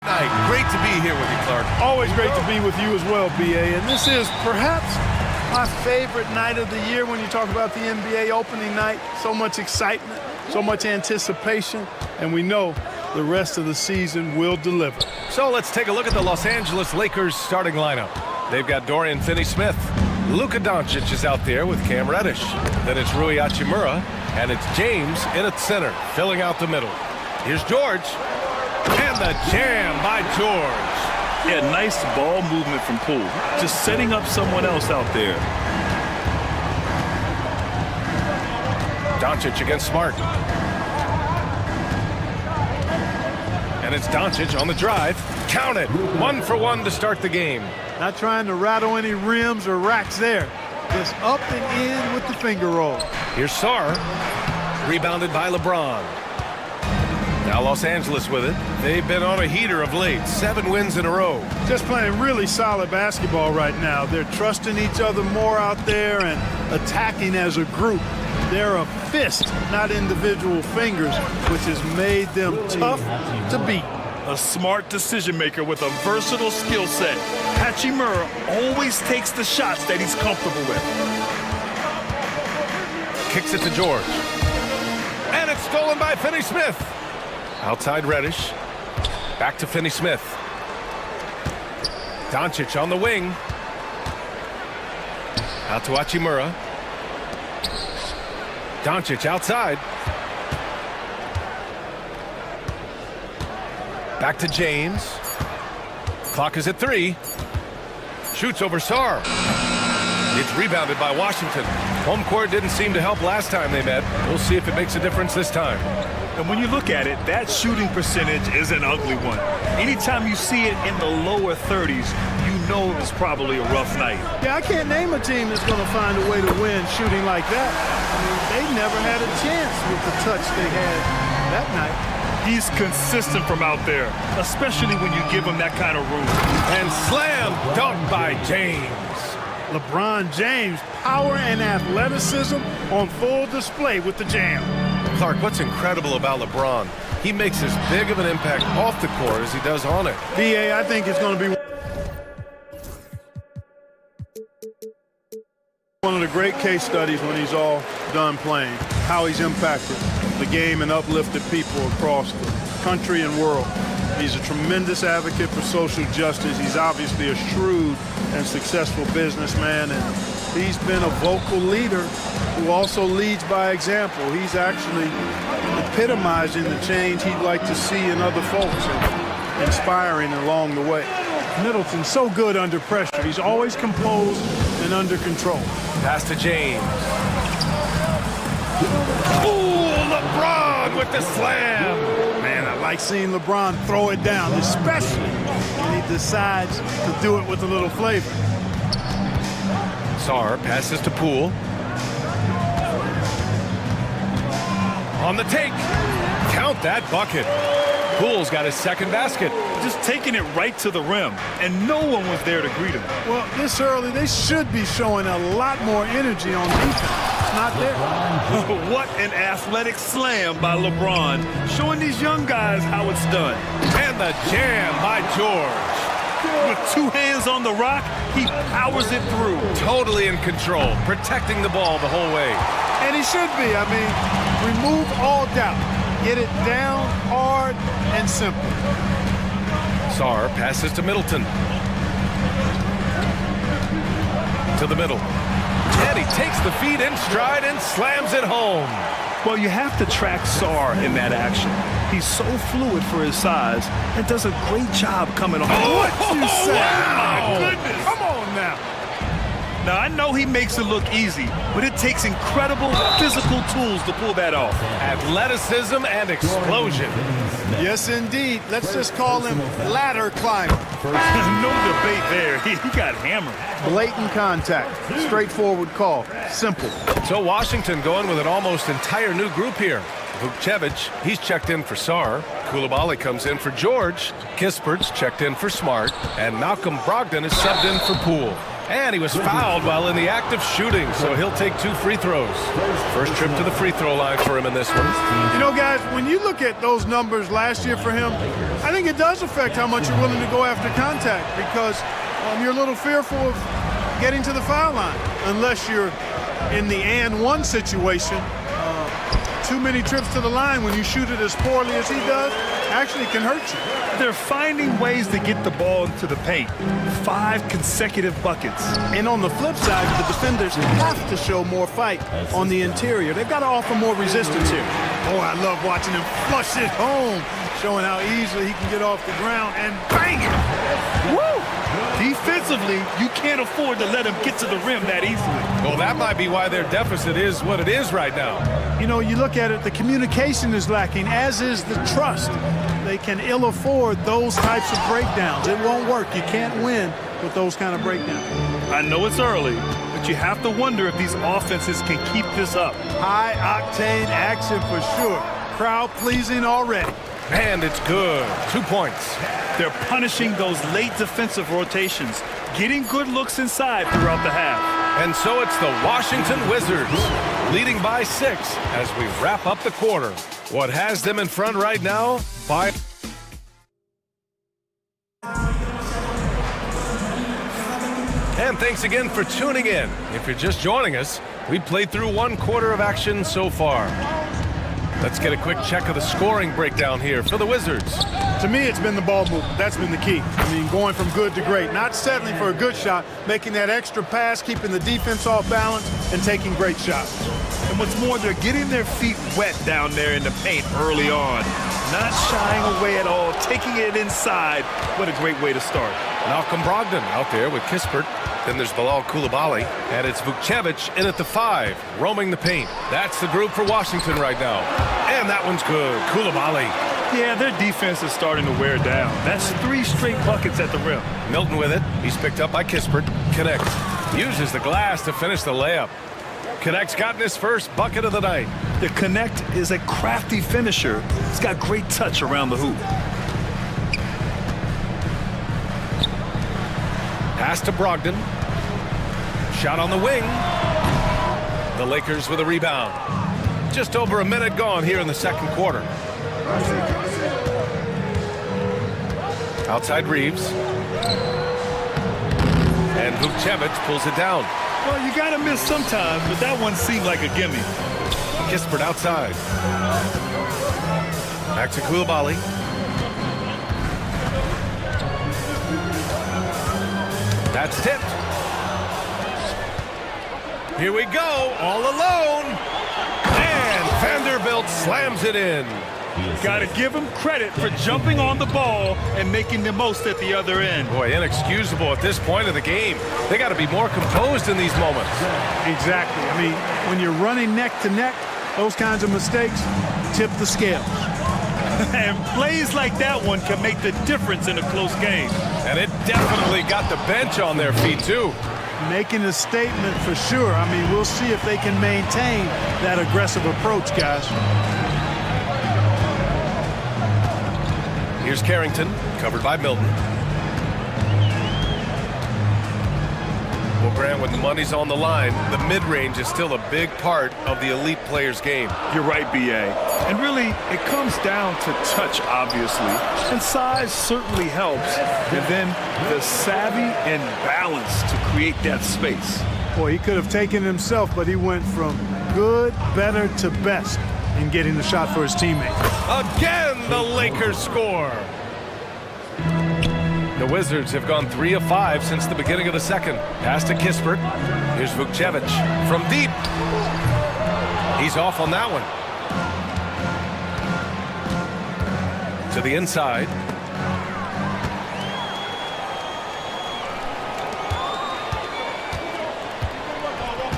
Night. Great to be here with you, Clark. Always great to be with you as well, BA. And this is perhaps my favorite night of the year when you talk about the NBA opening night. So much excitement, so much anticipation, and we know the rest of the season will deliver. So let's take a look at the Los Angeles Lakers starting lineup. They've got Dorian Finney-Smith. Luka Doncic is out there with Cam Reddish. Then it's Rui Hachimura, and it's James in at center, filling out the middle. Here's George. And the jam by George. Yeah, nice ball movement from Poole. Just setting up someone else out there. Doncic against Smart. And it's Doncic on the drive. Count it. 1 for 1 to start the game. Not trying to rattle any rims or racks there. Just up and in with the finger roll. Here's Sarr. Rebounded by LeBron. Now Los Angeles with it. They've been on a heater of late. 7 wins in a row. Just playing really solid basketball right now. They're trusting each other more out there and attacking as a group. They're a fist, not individual fingers, which has made them tough to beat. A smart decision maker with a versatile skill set. Hachimura always takes the shots that he's comfortable with. Kicks it to George. And it's stolen by Finney-Smith. Outside Reddish. Back to Finney-Smith. Doncic on the wing. Out to Hachimura. Doncic outside. Back to James. Clock is at 3. Shoots over Sarr. It's rebounded by Washington. Home court didn't seem to help last time they met. We'll see if it makes a difference this time. And when you look at it, that shooting percentage is an ugly one. Anytime you see it in the lower 30s, you know it's probably a rough night. Yeah, I can't name a team that's going to find a way to win shooting like that. I mean, they never had a chance with the touch they had that night. He's consistent from out there, especially when you give him that kind of room. And slam dunk by James. LeBron James, power and athleticism on full display with the jam. Clark, what's incredible about LeBron? He makes as big of an impact off the court as he does on it. BA, I think it's going to be one of the great case studies when he's all done playing, how he's impacted the game and uplifted people across the country and world. He's a tremendous advocate for social justice. He's obviously a shrewd and successful businessman, and he's been a vocal leader who also leads by example. He's actually epitomizing the change he'd like to see in other folks and inspiring along the way. Middleton's so good under pressure. He's always composed and under control. Pass to James. Ooh, LeBron with the slam. Man, I like seeing LeBron throw it down, especially when he decides to do it with a little flavor. Sarr passes to Poole. On the take. Count that bucket. Poole's got his second basket. Just taking it right to the rim, and no one was there to greet him. Well, this early, they should be showing a lot more energy on defense. It's not there. What an athletic slam by LeBron, showing these young guys how it's done. And the jam by George. With 2 hands on the rock, he powers it through. Totally in control, protecting the ball the whole way. And he should be. I mean, remove all doubt. Get it down hard and simple. Sarr passes to Middleton. To the middle. And he takes the feed in stride and slams it home. Well, you have to track Sarr in that action. He's so fluid for his size and does a great job coming off. What you say? Wow. My goodness. Come on now. Now, I know he makes it look easy, but it takes incredible physical tools to pull that off. Athleticism and explosion. Yes, indeed. Let's just call him ladder climber. No debate there. He got hammered. Blatant contact. Straightforward call. Simple. So Washington going with an almost entire new group here. Vukcevic, he's checked in for Sarr. Coulibaly comes in for George. Kispert's checked in for Smart. And Malcolm Brogdon is subbed in for Poole. And he was fouled while in the act of shooting, so he'll take 2 free throws. First trip to the free throw line for him in this one. You know, guys, when you look at those numbers last year for him, I think it does affect how much you're willing to go after contact because you're a little fearful of getting to the foul line unless you're in the and one situation. Too many trips to the line when you shoot it as poorly as he does actually can hurt you. They're finding ways to get the ball into the paint. 5 consecutive buckets. And on the flip side, the defenders have to show more fight on the interior. They've got to offer more resistance here. Oh, I love watching him flush it home, showing how easily he can get off the ground and bang it. Woo! Defensively, you can't afford to let him get to the rim that easily. Well, that might be why their deficit is what it is right now. You know, you look at it, the communication is lacking, as is the trust. They can ill afford those types of breakdowns. It won't work. You can't win with those kind of breakdowns. I know it's early, but you have to wonder if these offenses can keep this up. High-octane action for sure. Crowd-pleasing already. And it's good. 2 points. They're punishing those late defensive rotations, getting good looks inside throughout the half. And so it's the Washington Wizards leading by 6 as we wrap up the quarter. What has them in front right now? And thanks again for tuning in. If you're just joining us, we played through 1 quarter of action so far. Let's get a quick check of the scoring breakdown here for the Wizards. To me, it's been the ball movement. That's been the key. I mean, going from good to great. Not settling for a good shot, making that extra pass, keeping the defense off balance, and taking great shots. And what's more, they're getting their feet wet down there in the paint early on. Not shying away at all, taking it inside. What a great way to start. Malcolm Brogdon out there with Kispert. Then there's Bilal Coulibaly, and it's Vukcevic in at the 5, roaming the paint. That's the group for Washington right now. And that one's good. Coulibaly. Yeah, their defense is starting to wear down. That's 3 straight buckets at the rim. Milton with it. He's picked up by Kispert. Connect. Uses the glass to finish the layup. Connect's gotten his first bucket of the night. The Connect is a crafty finisher. He's got great touch around the hoop. Pass to Brogdon. Shot on the wing. The Lakers with a rebound. Just over a minute gone here in the second quarter. Outside Reeves. And Vukcevic pulls it down. Well, you got to miss sometimes, but that one seemed like a gimme. Kispert outside. Back to Coulibaly. That's tipped. Here we go, all alone. And Vanderbilt slams it in. Got to give him credit for jumping on the ball and making the most at the other end. Boy, inexcusable at this point of the game. They got to be more composed in these moments. Exactly. I mean, when you're running neck to neck, those kinds of mistakes tip the scales. And plays like that one can make the difference in a close game. And it definitely got the bench on their feet, too. Making a statement for sure. I mean, we'll see if they can maintain that aggressive approach, guys. Here's Carrington, covered by Milton. Well, Grant, when the money's on the line, the mid-range is still a big part of the elite player's game. You're right, B.A. And really, it comes down to touch, obviously. And size certainly helps. And then the savvy and balance to create that space. Boy, he could have taken himself, but he went from good, better to best in getting the shot for his teammate. Again, the Lakers score. The Wizards have gone 3 of 5 since the beginning of the second. Pass to Kispert. Here's Vukcevic from deep. He's off on that one. To the inside.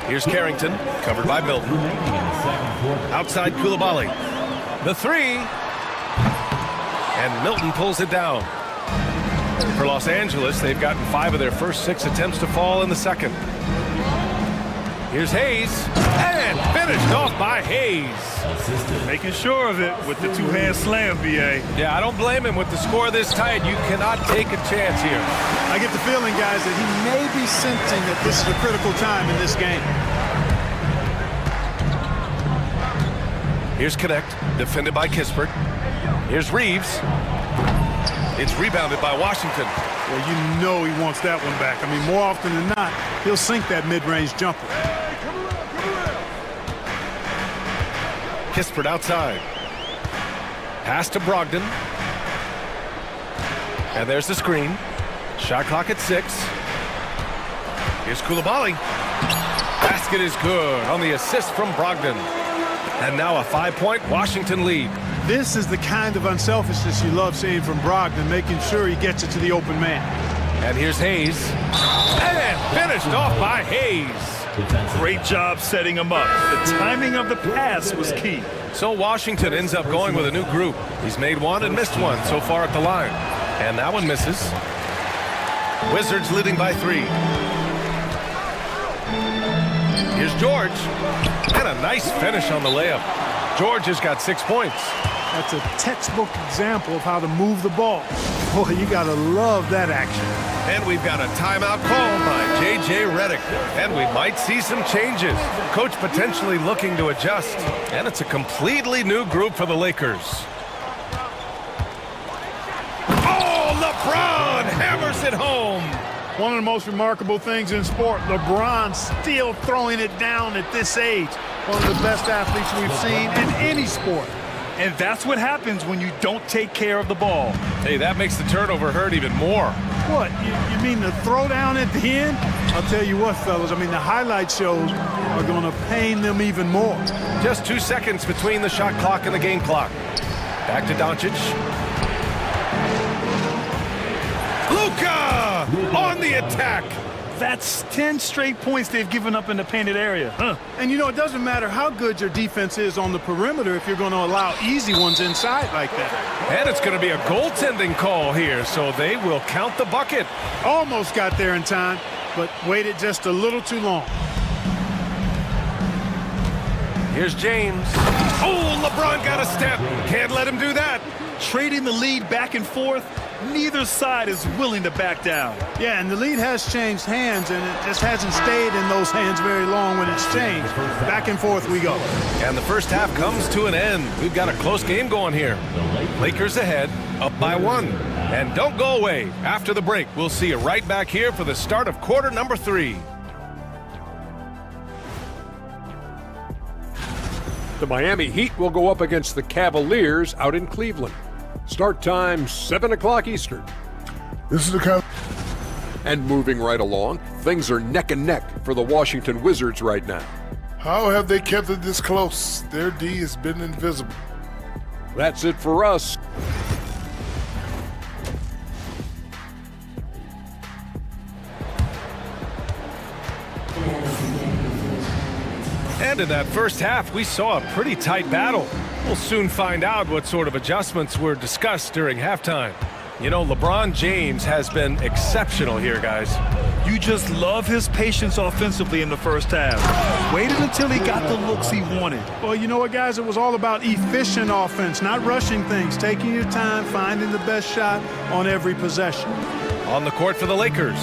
Here's Carrington, covered by Milton. Outside Coulibaly. The 3. And Milton pulls it down. For Los Angeles, they've gotten 5 of their first 6 attempts to fall in the second. Here's Hayes, and finished off by Hayes. Making sure of it with the two-hand slam, B.A. Yeah, I don't blame him with the score this tight. You cannot take a chance here. I get the feeling, guys, that he may be sensing that this is a critical time in this game. Here's Connect, defended by Kispert. Here's Reeves. It's rebounded by Washington. Well, you know he wants that one back. I mean, more often than not, he'll sink that mid-range jumper. Kispert outside. Pass to Brogdon. And there's the screen. Shot clock at 6. Here's Koulibaly. Basket is good on the assist from Brogdon. And now a 5-point Washington lead. This is the kind of unselfishness you love seeing from Brogdon, making sure he gets it to the open man. And here's Hayes. And finished off by Hayes. Great job setting him up. The timing of the pass was key. So Washington ends up going with a new group. He's made one and missed one so far at the line. And that one misses. Wizards leading by 3. Here's George. And a nice finish on the layup. George has got 6 points. That's a textbook example of how to move the ball. Boy, you gotta love that action. And we've got a timeout called by J.J. Redick. And we might see some changes. Coach potentially looking to adjust. And it's a completely new group for the Lakers. Oh, LeBron hammers it home. One of the most remarkable things in sport, LeBron still throwing it down at this age. One of the best athletes we've seen in any sport. And that's what happens when you don't take care of the ball. Hey, that makes the turnover hurt even more. What, you mean the throwdown at the end? I'll tell you what, fellas, I mean, the highlight shows are going to pain them even more. Just 2 seconds between the shot clock and the game clock. Back to Doncic. Luka on the attack. That's 10 straight points they've given up in the painted area. And you know, it doesn't matter how good your defense is on the perimeter if you're going to allow easy ones inside like that. And it's going to be a goaltending call here, so they will count the bucket. Almost got there in time, but waited just a little too long. Here's James. Oh, LeBron got a step. Can't let him do that. Trading the lead back and forth, neither side is willing to back down. Yeah, and the lead has changed hands, and it just hasn't stayed in those hands very long when it's changed. Back and forth we go. And the first half comes to an end. We've got a close game going here. Lakers ahead, up by 1. And don't go away. After the break, we'll see you right back here for the start of quarter number 3. The Miami Heat will go up against the Cavaliers out in Cleveland. Start time 7 o'clock Eastern. This is the And moving right along, things are neck and neck for the Washington Wizards right now. How have they kept it this close? Their D has been invisible. That's it for us. And in that first half, we saw a pretty tight battle. We'll soon find out what sort of adjustments were discussed during halftime. You know, LeBron James has been exceptional here, guys. You just love his patience offensively in the first half. Waited until he got the looks he wanted. Well, you know what, guys? It was all about efficient offense, not rushing things, taking your time, finding the best shot on every possession. On the court for the Lakers,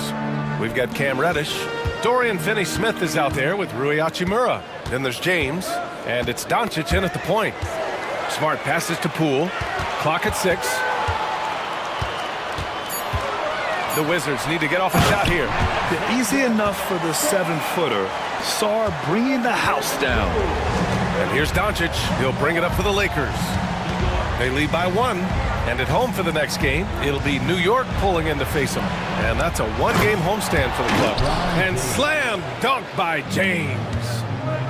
we've got Cam Reddish. Dorian Finney-Smith is out there with Rui Hachimura. Then there's James, and it's Doncic in at the point. Smart passes to Poole. Clock at 6. The Wizards need to get off a shot here. Easy enough for the 7-footer. Sarr bringing the house down. And here's Doncic. He'll bring it up for the Lakers. They lead by 1. And at home for the next game, it'll be New York pulling in to face them. And that's a 1-game homestand for the club. And slam dunk by James.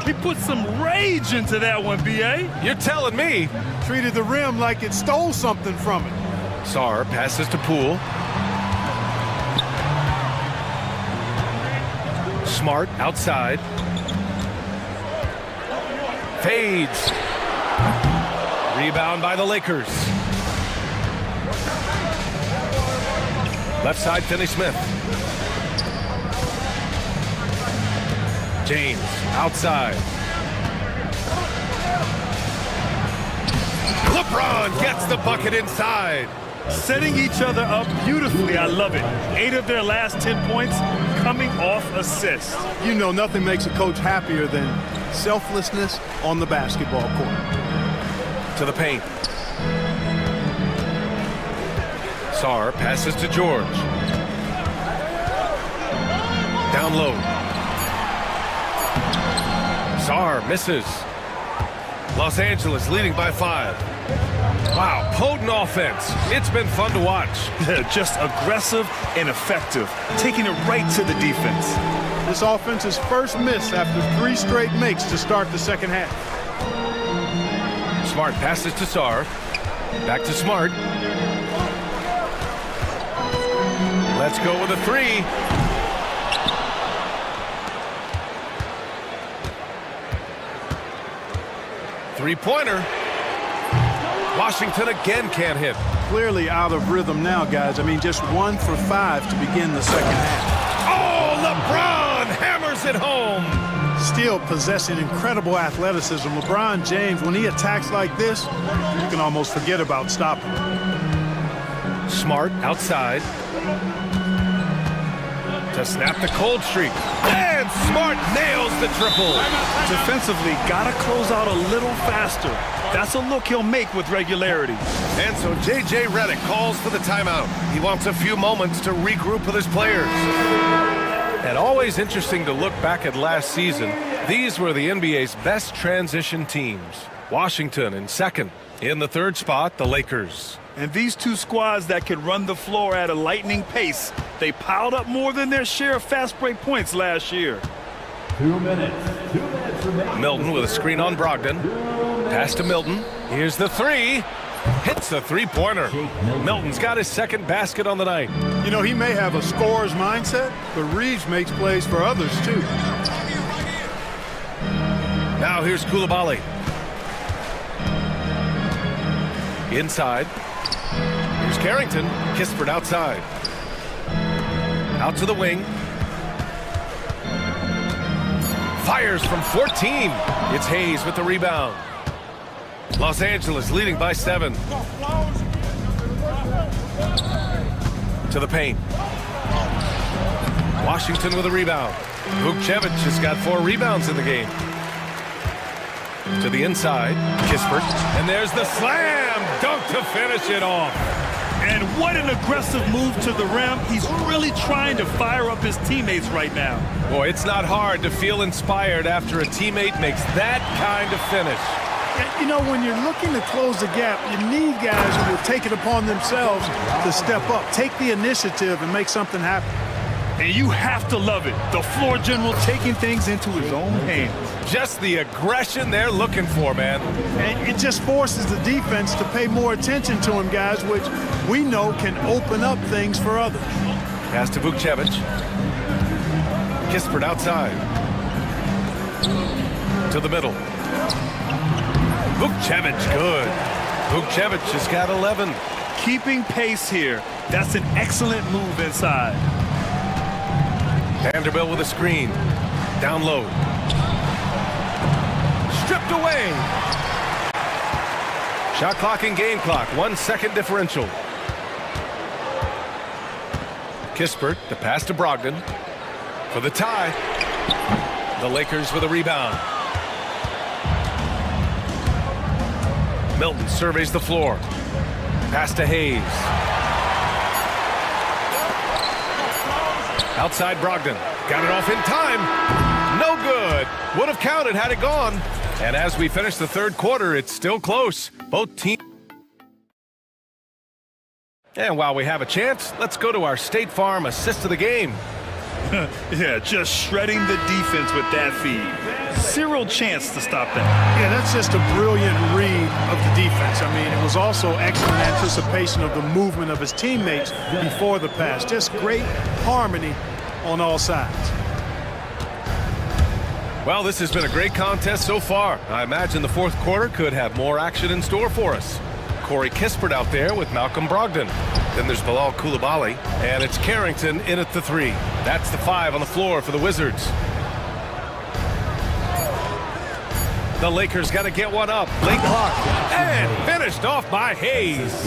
He put some rage into that one, B.A. You're telling me. Treated the rim like it stole something from it. Sarr passes to Poole. Smart outside. Fades. Rebound by the Lakers. Left side, Finney-Smith. James outside. LeBron gets the bucket inside. Setting each other up beautifully. I love it. 8 of their last 10 points coming off assists. You know, nothing makes a coach happier than selflessness on the basketball court. To the paint. Sarr passes to George. Down low. Sarr misses. Los Angeles leading by 5. Wow, potent offense. It's been fun to watch. Just aggressive and effective, taking it right to the defense. This offense's first miss after 3 straight makes to start the second half. Smart passes to Sarr. Back to Smart. Let's go with a 3. Three-pointer. Washington again can't hit. Clearly out of rhythm now, guys. I mean, just 1 for 5 to begin the second half. Oh, LeBron hammers it home. Still possessing incredible athleticism. LeBron James, when he attacks like this, you can almost forget about stopping him. Smart outside. To snap the cold streak. And Smart nails the triple. Defensively, gotta close out a little faster. That's a look he'll make with regularity. And so J.J. Redick calls for the timeout. He wants a few moments to regroup with his players. And always interesting to look back at last season. These were the NBA's best transition teams. Washington in second. In the third spot, the Lakers. And these two squads that could run the floor at a lightning pace, they piled up more than their share of fast break points last year. 2 minutes. 2 minutes remaining. Milton with a screen on Brogdon. Pass to Milton. Here's the 3. Hits the three-pointer. Milton's got his second basket on the night. You know, he may have a scorer's mindset, but Reeves makes plays for others, too. Now here's Koulibaly. Inside. Here's Carrington. Kispert outside. Out to the wing. Fires from 14. It's Hayes with the rebound. Los Angeles leading by 7. To the paint. Washington with a rebound. Vukcevic has got 4 rebounds in the game. To the inside. Kispert. And there's the slam dunk to finish it off. And what an aggressive move to the rim. He's really trying to fire up his teammates right now. Boy, it's not hard to feel inspired after a teammate makes that kind of finish. You know, when you're looking to close the gap, you need guys who will take it upon themselves to step up, take the initiative, and make something happen. And you have to love it. The floor general taking things into his own hands. Just the aggression they're looking for, man. And it just forces the defense to pay more attention to him, guys, which we know can open up things for others. Pass to Vukcevic. Kispert outside. To the middle. Vukcevic, good. Vukcevic has got 11. Keeping pace here. That's an excellent move inside. Vanderbilt with a screen. Down low. Stripped away. Shot clock and game clock. 1 second differential. Kispert, the pass to Brogdon. For the tie. The Lakers with a rebound. Milton surveys the floor. Pass to Hayes. Outside Brogdon. Got it off in time. No good. Would have counted had it gone. And as we finish the third quarter, it's still close. Both teams. And while we have a chance, let's go to our State Farm assist of the game. Yeah, just shredding the defense with that feed. Zero chance to stop that. Yeah, that's just a brilliant read of the defense. I mean, it was also excellent anticipation of the movement of his teammates before the pass. Just great harmony on all sides. Well, this has been a great contest so far. I imagine the fourth quarter could have more action in store for us. Corey Kispert out there with Malcolm Brogdon. Then there's Bilal Koulibaly, and it's Carrington in at the 3. That's the 5 on the floor for the Wizards. The Lakers got to get one up. Late clock. And finished off by Hayes.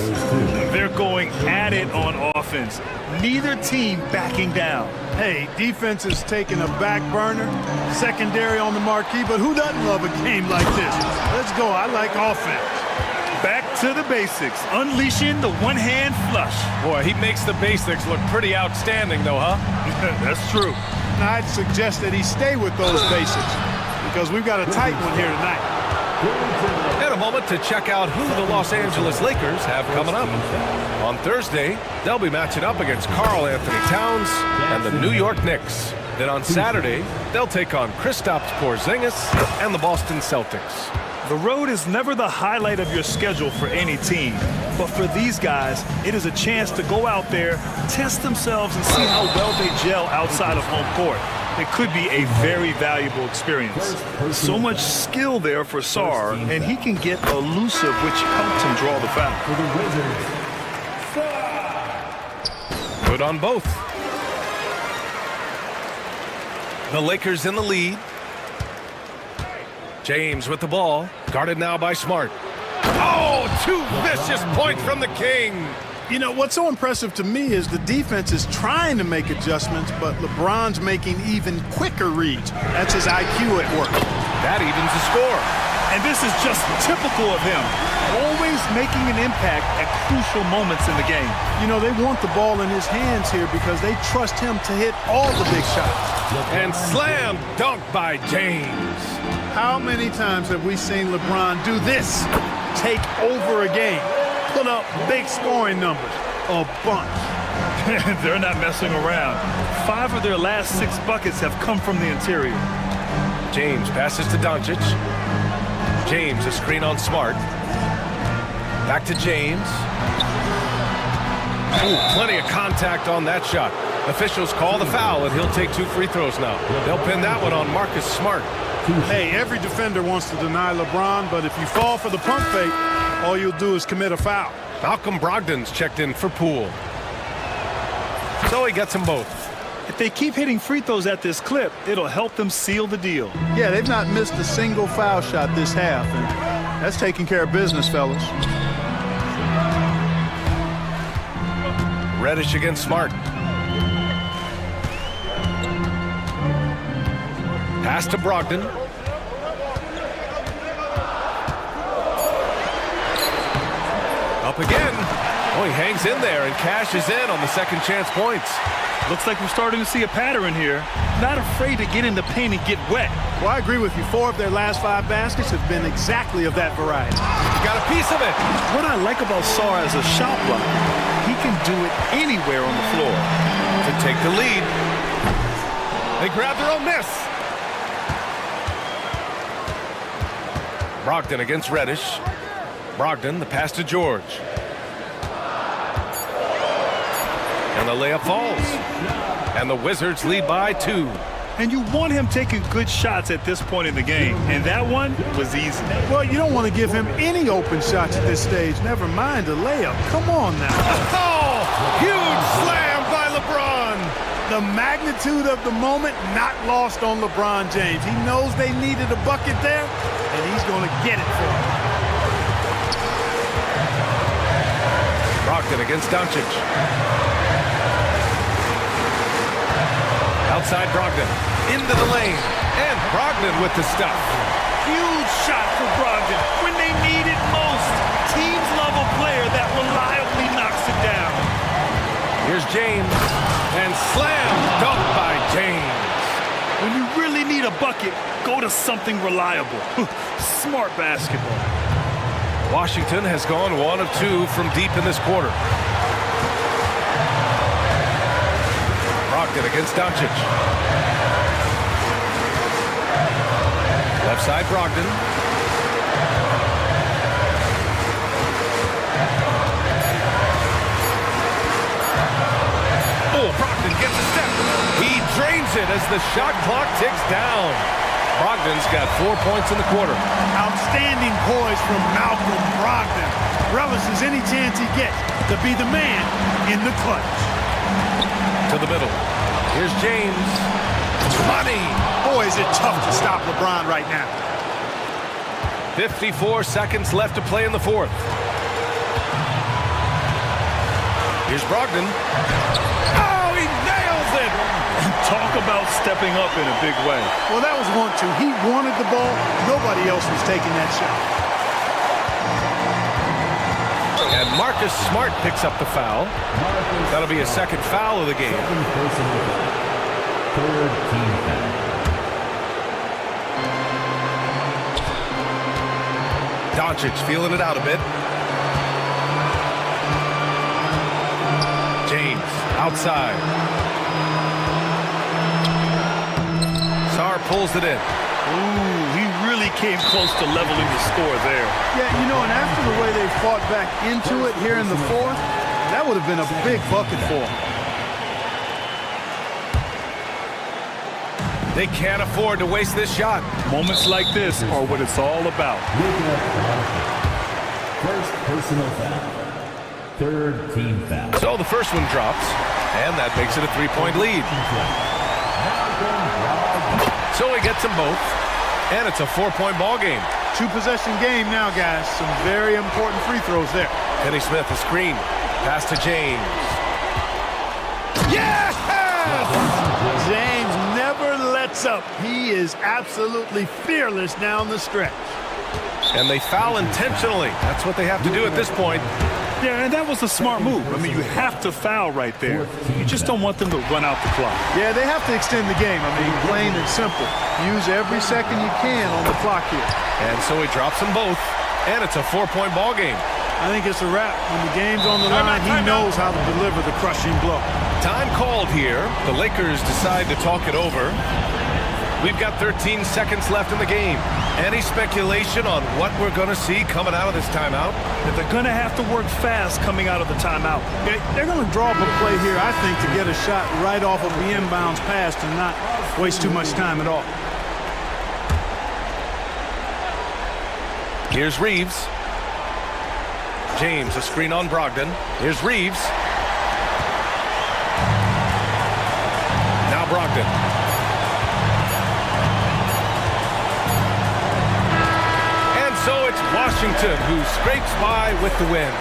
They're going at it on offense. Neither team backing down. Hey, defense is taking a back burner, secondary on the marquee, but who doesn't love a game like this? Let's go. I like offense. Back to the basics, unleashing the one-hand flush. Boy, he makes the basics look pretty outstanding, though, huh? That's true. Now, I'd suggest that he stay with those basics because we've got a tight one here tonight. In a moment to check out who the Los Angeles Lakers have coming up. On Thursday, they'll be matching up against Karl Anthony Towns and the New York Knicks. Then on Saturday, they'll take on Kristaps Porzingis and the Boston Celtics. The road is never the highlight of your schedule for any team. But for these guys, it is a chance to go out there, test themselves, and see how well they gel outside of home court. It could be a very valuable experience. So much skill there for Sarr, and he can get elusive, which helps him draw the foul. Good on both. The Lakers in the lead. James with the ball, guarded now by Smart. Oh, two vicious points from the King. You know, what's so impressive to me is the defense is trying to make adjustments, but LeBron's making even quicker reads. That's his IQ at work. That evens the score. And this is just typical of him, always making an impact at crucial moments in the game. You know, they want the ball in his hands here because they trust him to hit all the big shots. And slam dunk by James. How many times have we seen LeBron do this? Take over a game, put up big scoring numbers, a bunch. They're not messing around. 5 of their last 6 buckets have come from the interior. James passes to Doncic. James, a screen on Smart. Back to James. Ooh, plenty of contact on that shot. Officials call the foul, and he'll take 2 free throws now. They'll pin that one on Marcus Smart. Hey, every defender wants to deny LeBron, but if you fall for the pump fake, all you'll do is commit a foul. Malcolm Brogdon's checked in for Poole. So he gets them both. If they keep hitting free throws at this clip, it'll help them seal the deal. Yeah, they've not missed a single foul shot this half, and that's taking care of business, fellas. Reddish against Smart. Pass to Brogdon. Up again. Oh, he hangs in there and cashes in on the second chance points. Looks like we're starting to see a pattern here. Not afraid to get in the paint and get wet. Well, I agree with you. 4 of their last 5 baskets have been exactly of that variety. Got a piece of it. What I like about Sarr as a shot blocker, he can do it anywhere on the floor. To take the lead. They grab their own miss. Brogdon against Reddish. Brogdon, the pass to George. And the layup falls. And the Wizards lead by 2. And you want him taking good shots at this point in the game. And that one was easy. Well, you don't want to give him any open shots at this stage. Never mind a layup. Come on now. Oh, huge slam by LeBron. The magnitude of the moment not lost on LeBron James. He knows they needed a bucket there, and he's going to get it for them. Brogdon against Doncic. Outside Brogdon. Into the lane. And Brogdon with the stuff. Huge shot for Brogdon when they need it most. Teams love a player that reliably knocks it down. Here's James. And slam dunk by James. When you really need a bucket, go to something reliable. Smart basketball. Washington has gone 1 of 2 from deep in this quarter. Brogdon against Doncic. Left side Brogdon. Oh, Brogdon gets a step. He drains it as the shot clock ticks down. Brogdon's got 4 points in the quarter. Outstanding poise from Malcolm Brogdon. Relishes any chance he gets to be the man in the clutch. To the middle. Here's James. Money. Boy, is it tough to stop LeBron right now. 54 seconds left to play in the fourth. Here's Brogdon. Oh, he nails it! Talk about stepping up in a big way. Well, that was 1-2. He wanted the ball. Nobody else was taking that shot. And Marcus Smart picks up the foul. That'll be his second foul of the game. Second personal foul. Third team foul. Doncic feeling it out a bit. James outside. Sarr pulls it in. Ooh, he really came close to leveling the score there. Yeah, you know, and after the way they fought back into it here in the fourth, that would have been a big bucket for them. They can't afford to waste this shot. Moments like this are what it's all about. First personal foul. Third team foul. So the first one drops, and that makes it a three-point lead. So he gets them both, and it's a four-point ball game. Two-possession game now, guys. Some very important free throws there. Kenny Smith, a screen. Pass to James. Yes! James never lets up. He is absolutely fearless down the stretch. And they foul intentionally. That's what they have to do at this point. Yeah, and that was a smart move. I mean, you have to foul right there. You just don't want them to run out the clock. Yeah, they have to extend the game. I mean, plain and simple. Use every second you can on the clock here. And so he drops them both, and it's a four-point ball game. I think it's a wrap. When the game's on the line, he knows how to deliver the crushing blow. Time called here. The Lakers decide to talk it over. We've got 13 seconds left in the game. Any speculation on what we're going to see coming out of this timeout? That they're going to have to work fast coming out of the timeout. They're going to draw up a play here, I think, to get a shot right off of the inbounds pass and not waste too much time at all. Here's Reeves. James, a screen on Brogdon. Here's Reeves. Now Brogdon. So it's Washington who scrapes by with the win.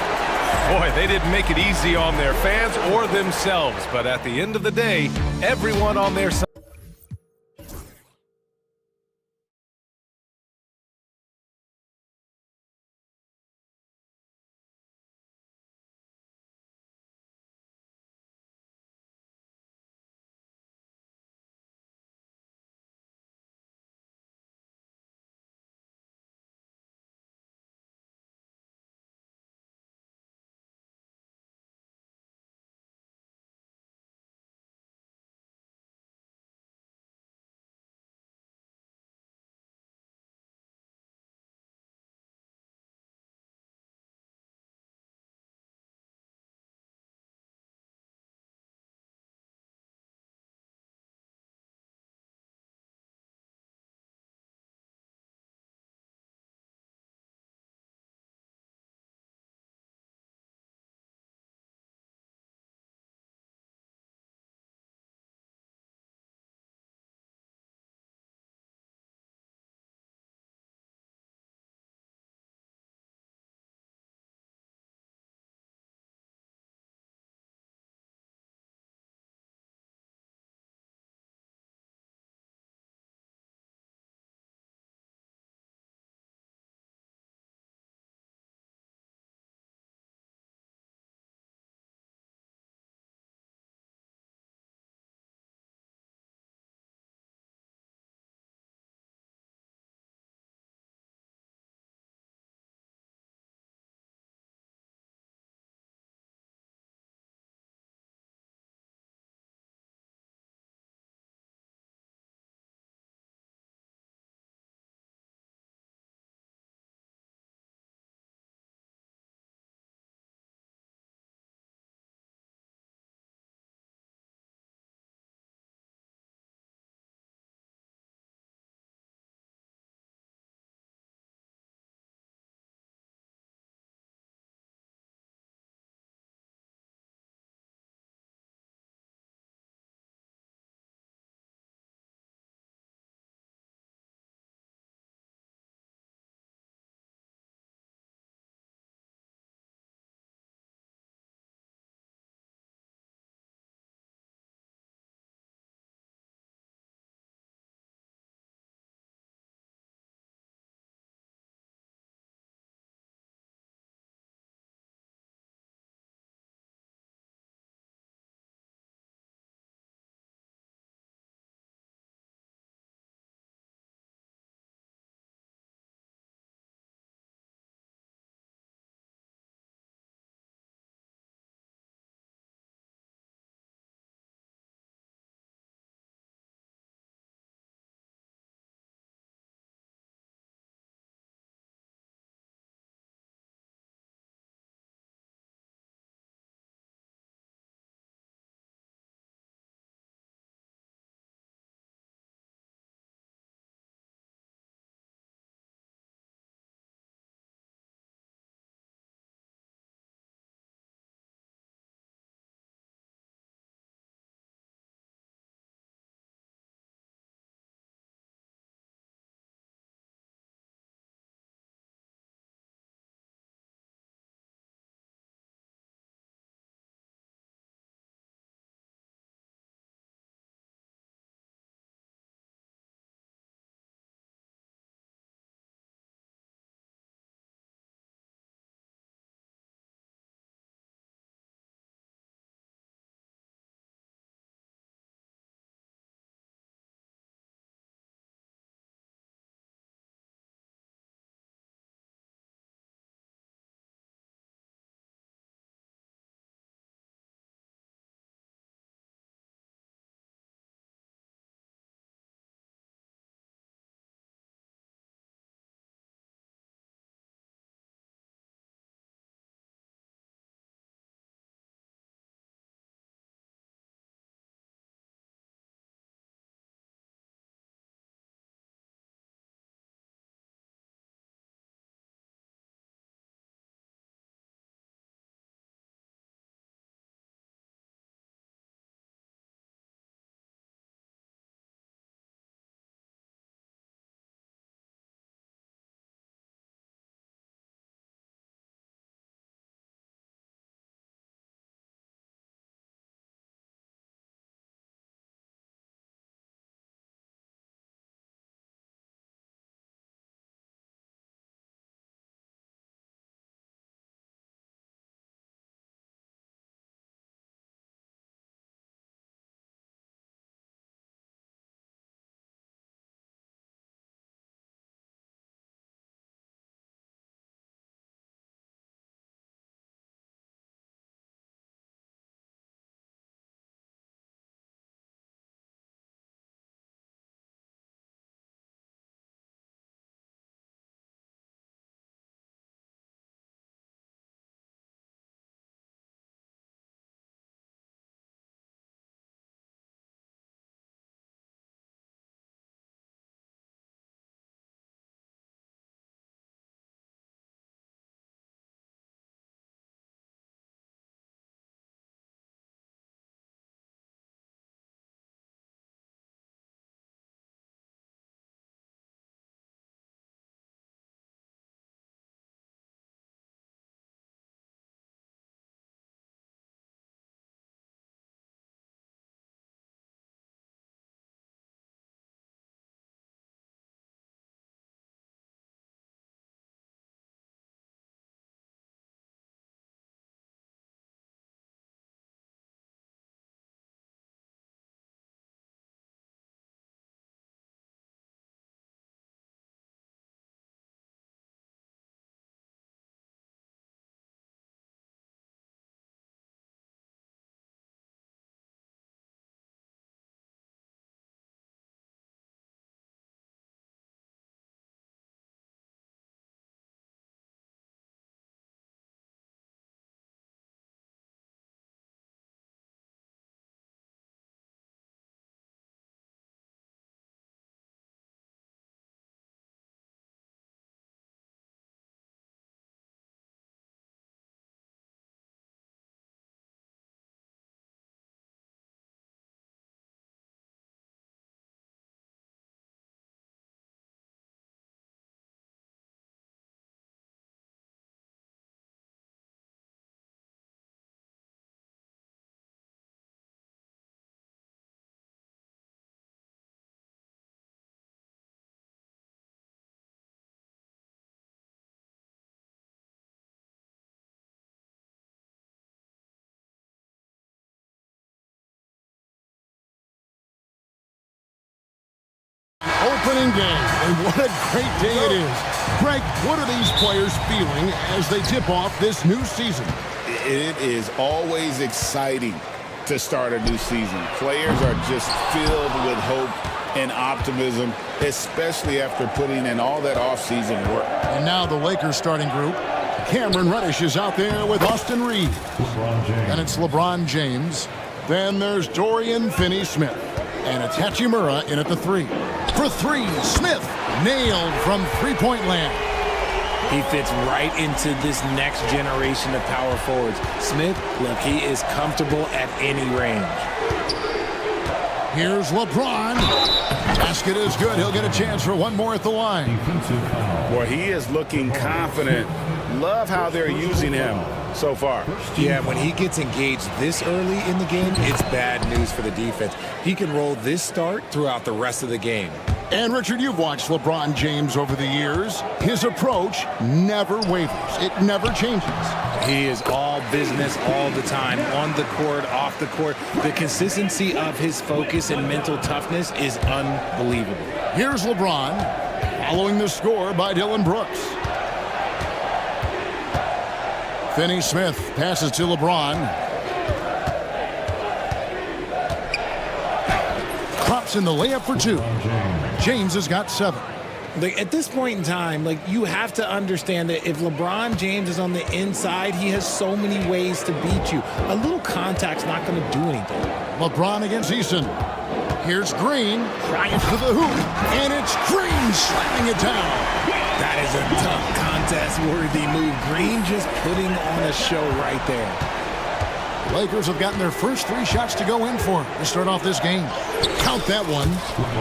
Boy, they didn't make it easy on their fans or themselves, but at the end of the day, everyone on their side opening day, and what a great day it is. Greg, what are these players feeling as they tip off this new season? It is always exciting to start a new season. Players are just filled with hope and optimism, especially after putting in all that off-season work. And now the Lakers starting group. Cameron Reddish is out there with Austin Reeves. And it's LeBron James. Then there's Dorian Finney-Smith. And it's Hachimura in at the 3. For 3, Smith nailed from three-point land. He fits right into this next generation of power forwards. Smith, look, he is comfortable at any range. Here's LeBron. Basket is good. He'll get a chance for one more at the line. Boy, he is looking confident. Love how they're using him so far. Yeah, when he gets engaged this early in the game, it's bad news for the defense. He can roll this start throughout the rest of the game. And Richard, you've watched LeBron James over the years. His approach never wavers. It never changes. He is all business all the time, on the court, off the court. The consistency of his focus and mental toughness is unbelievable. Here's LeBron, following the score by Dylan Brooks. Finney-Smith passes to LeBron. Drops in the layup for 2. James has got 7. Like, at this point in time, you have to understand that if LeBron James is on the inside, he has so many ways to beat you. A little contact's not going to do anything. LeBron against Eason. Here's Green, trying to the hoop, and it's Green slamming it down. That is a tough contest-worthy move. Green just putting on a show right there. Lakers have gotten their first 3 shots to go in for to start off this game. Count that one.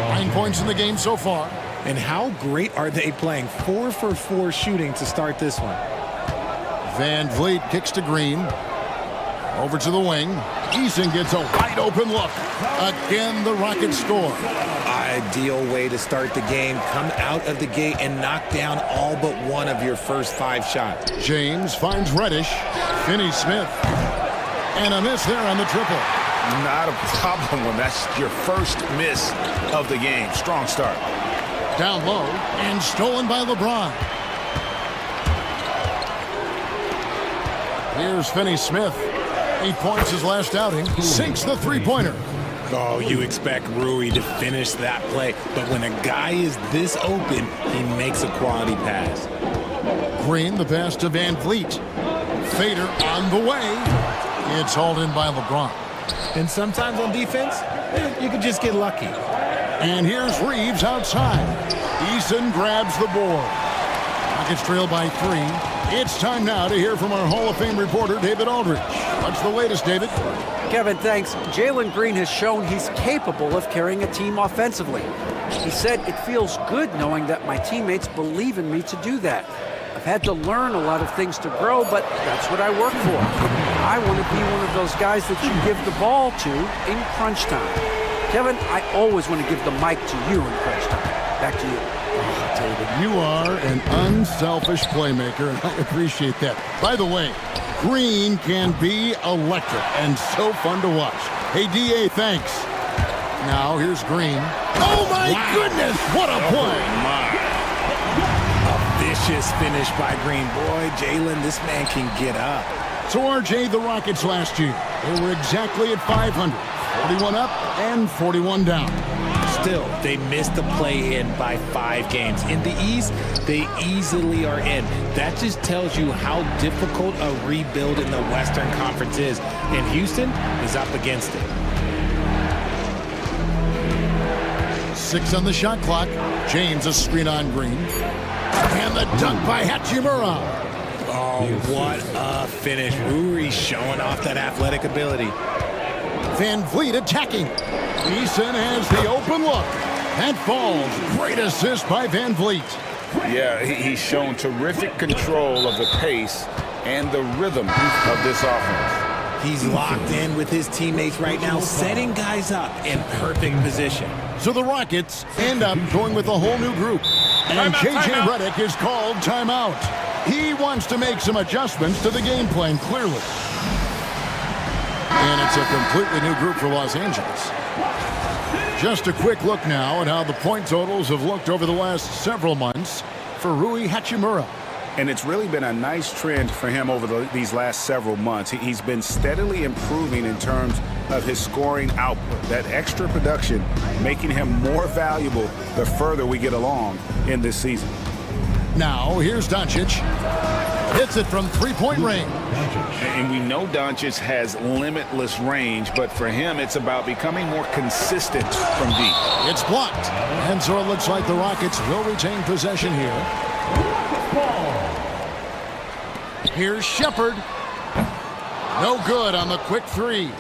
9 points in the game so far. And how great are they playing? 4 for 4 shooting to start this one. Van Vliet kicks to Green. Over to the wing. Eason gets a wide open look. Again, the Rockets score. Ideal way to start the game. Come out of the gate and knock down all but one of your first 5 shots. James finds Reddish. Finney-Smith. And a miss there on the triple. Not a problem when that's your first miss of the game. Strong start. Down low and stolen by LeBron. Here's Finney-Smith. 8 points his last outing. Sinks the three-pointer. Oh, you expect Rui to finish that play, but when a guy is this open, he makes a quality pass. Green, the pass to Van Vliet. Fader on the way. It's hauled in by LeBron. And sometimes on defense, you can just get lucky. And here's Reeves outside. Eason grabs the board. Rockets trail by 3. It's time now to hear from our Hall of Fame reporter, David Aldridge. What's the latest, David? Kevin, thanks. Jalen Green has shown he's capable of carrying a team offensively. He said, "It feels good knowing that my teammates believe in me to do that. I've had to learn a lot of things to grow, but that's what I work for. I want to be one of those guys that you give the ball to in crunch time." Kevin, I always want to give the mic to you in crunch time. Back to you. Oh, David, you are an unselfish playmaker, and I appreciate that. By the way, Green can be electric and so fun to watch. Hey, D.A., thanks. Now, here's Green. Oh, my goodness, what a play. A vicious finish by Green. Boy, Jalen, this man can get up. So, RJ, the Rockets last year, they were exactly at 500. 41 up and 41 down. Still, they missed the play-in by 5 games. In the East, they easily are in. That just tells you how difficult a rebuild in the Western Conference is. And Houston is up against it. 6 on the shot clock. James a screen on Green. And the dunk by Hachimura. Oh, what a finish. Rui showing off that athletic ability. Van Vliet attacking. Eason has the open look. That falls. Great assist by Van Vliet. Yeah, he's shown terrific control of the pace and the rhythm of this offense. He's locked in with his teammates right now, setting guys up in perfect position. So the Rockets end up going with a whole new group. And J.J. Redick is called timeout. He wants to make some adjustments to the game plan, clearly. And it's a completely new group for Los Angeles. Just a quick look now at how the point totals have looked over the last several months for Rui Hachimura. And it's really been a nice trend for him over these last several months. He's been steadily improving in terms of his scoring output. That extra production making him more valuable the further we get along in this season. Now, here's Doncic. Hits it from three-point range. And we know Doncic has limitless range, but for him, it's about becoming more consistent from deep. It's blocked. And so it looks like the Rockets will retain possession here. Here's Shepard. No good on the quick three.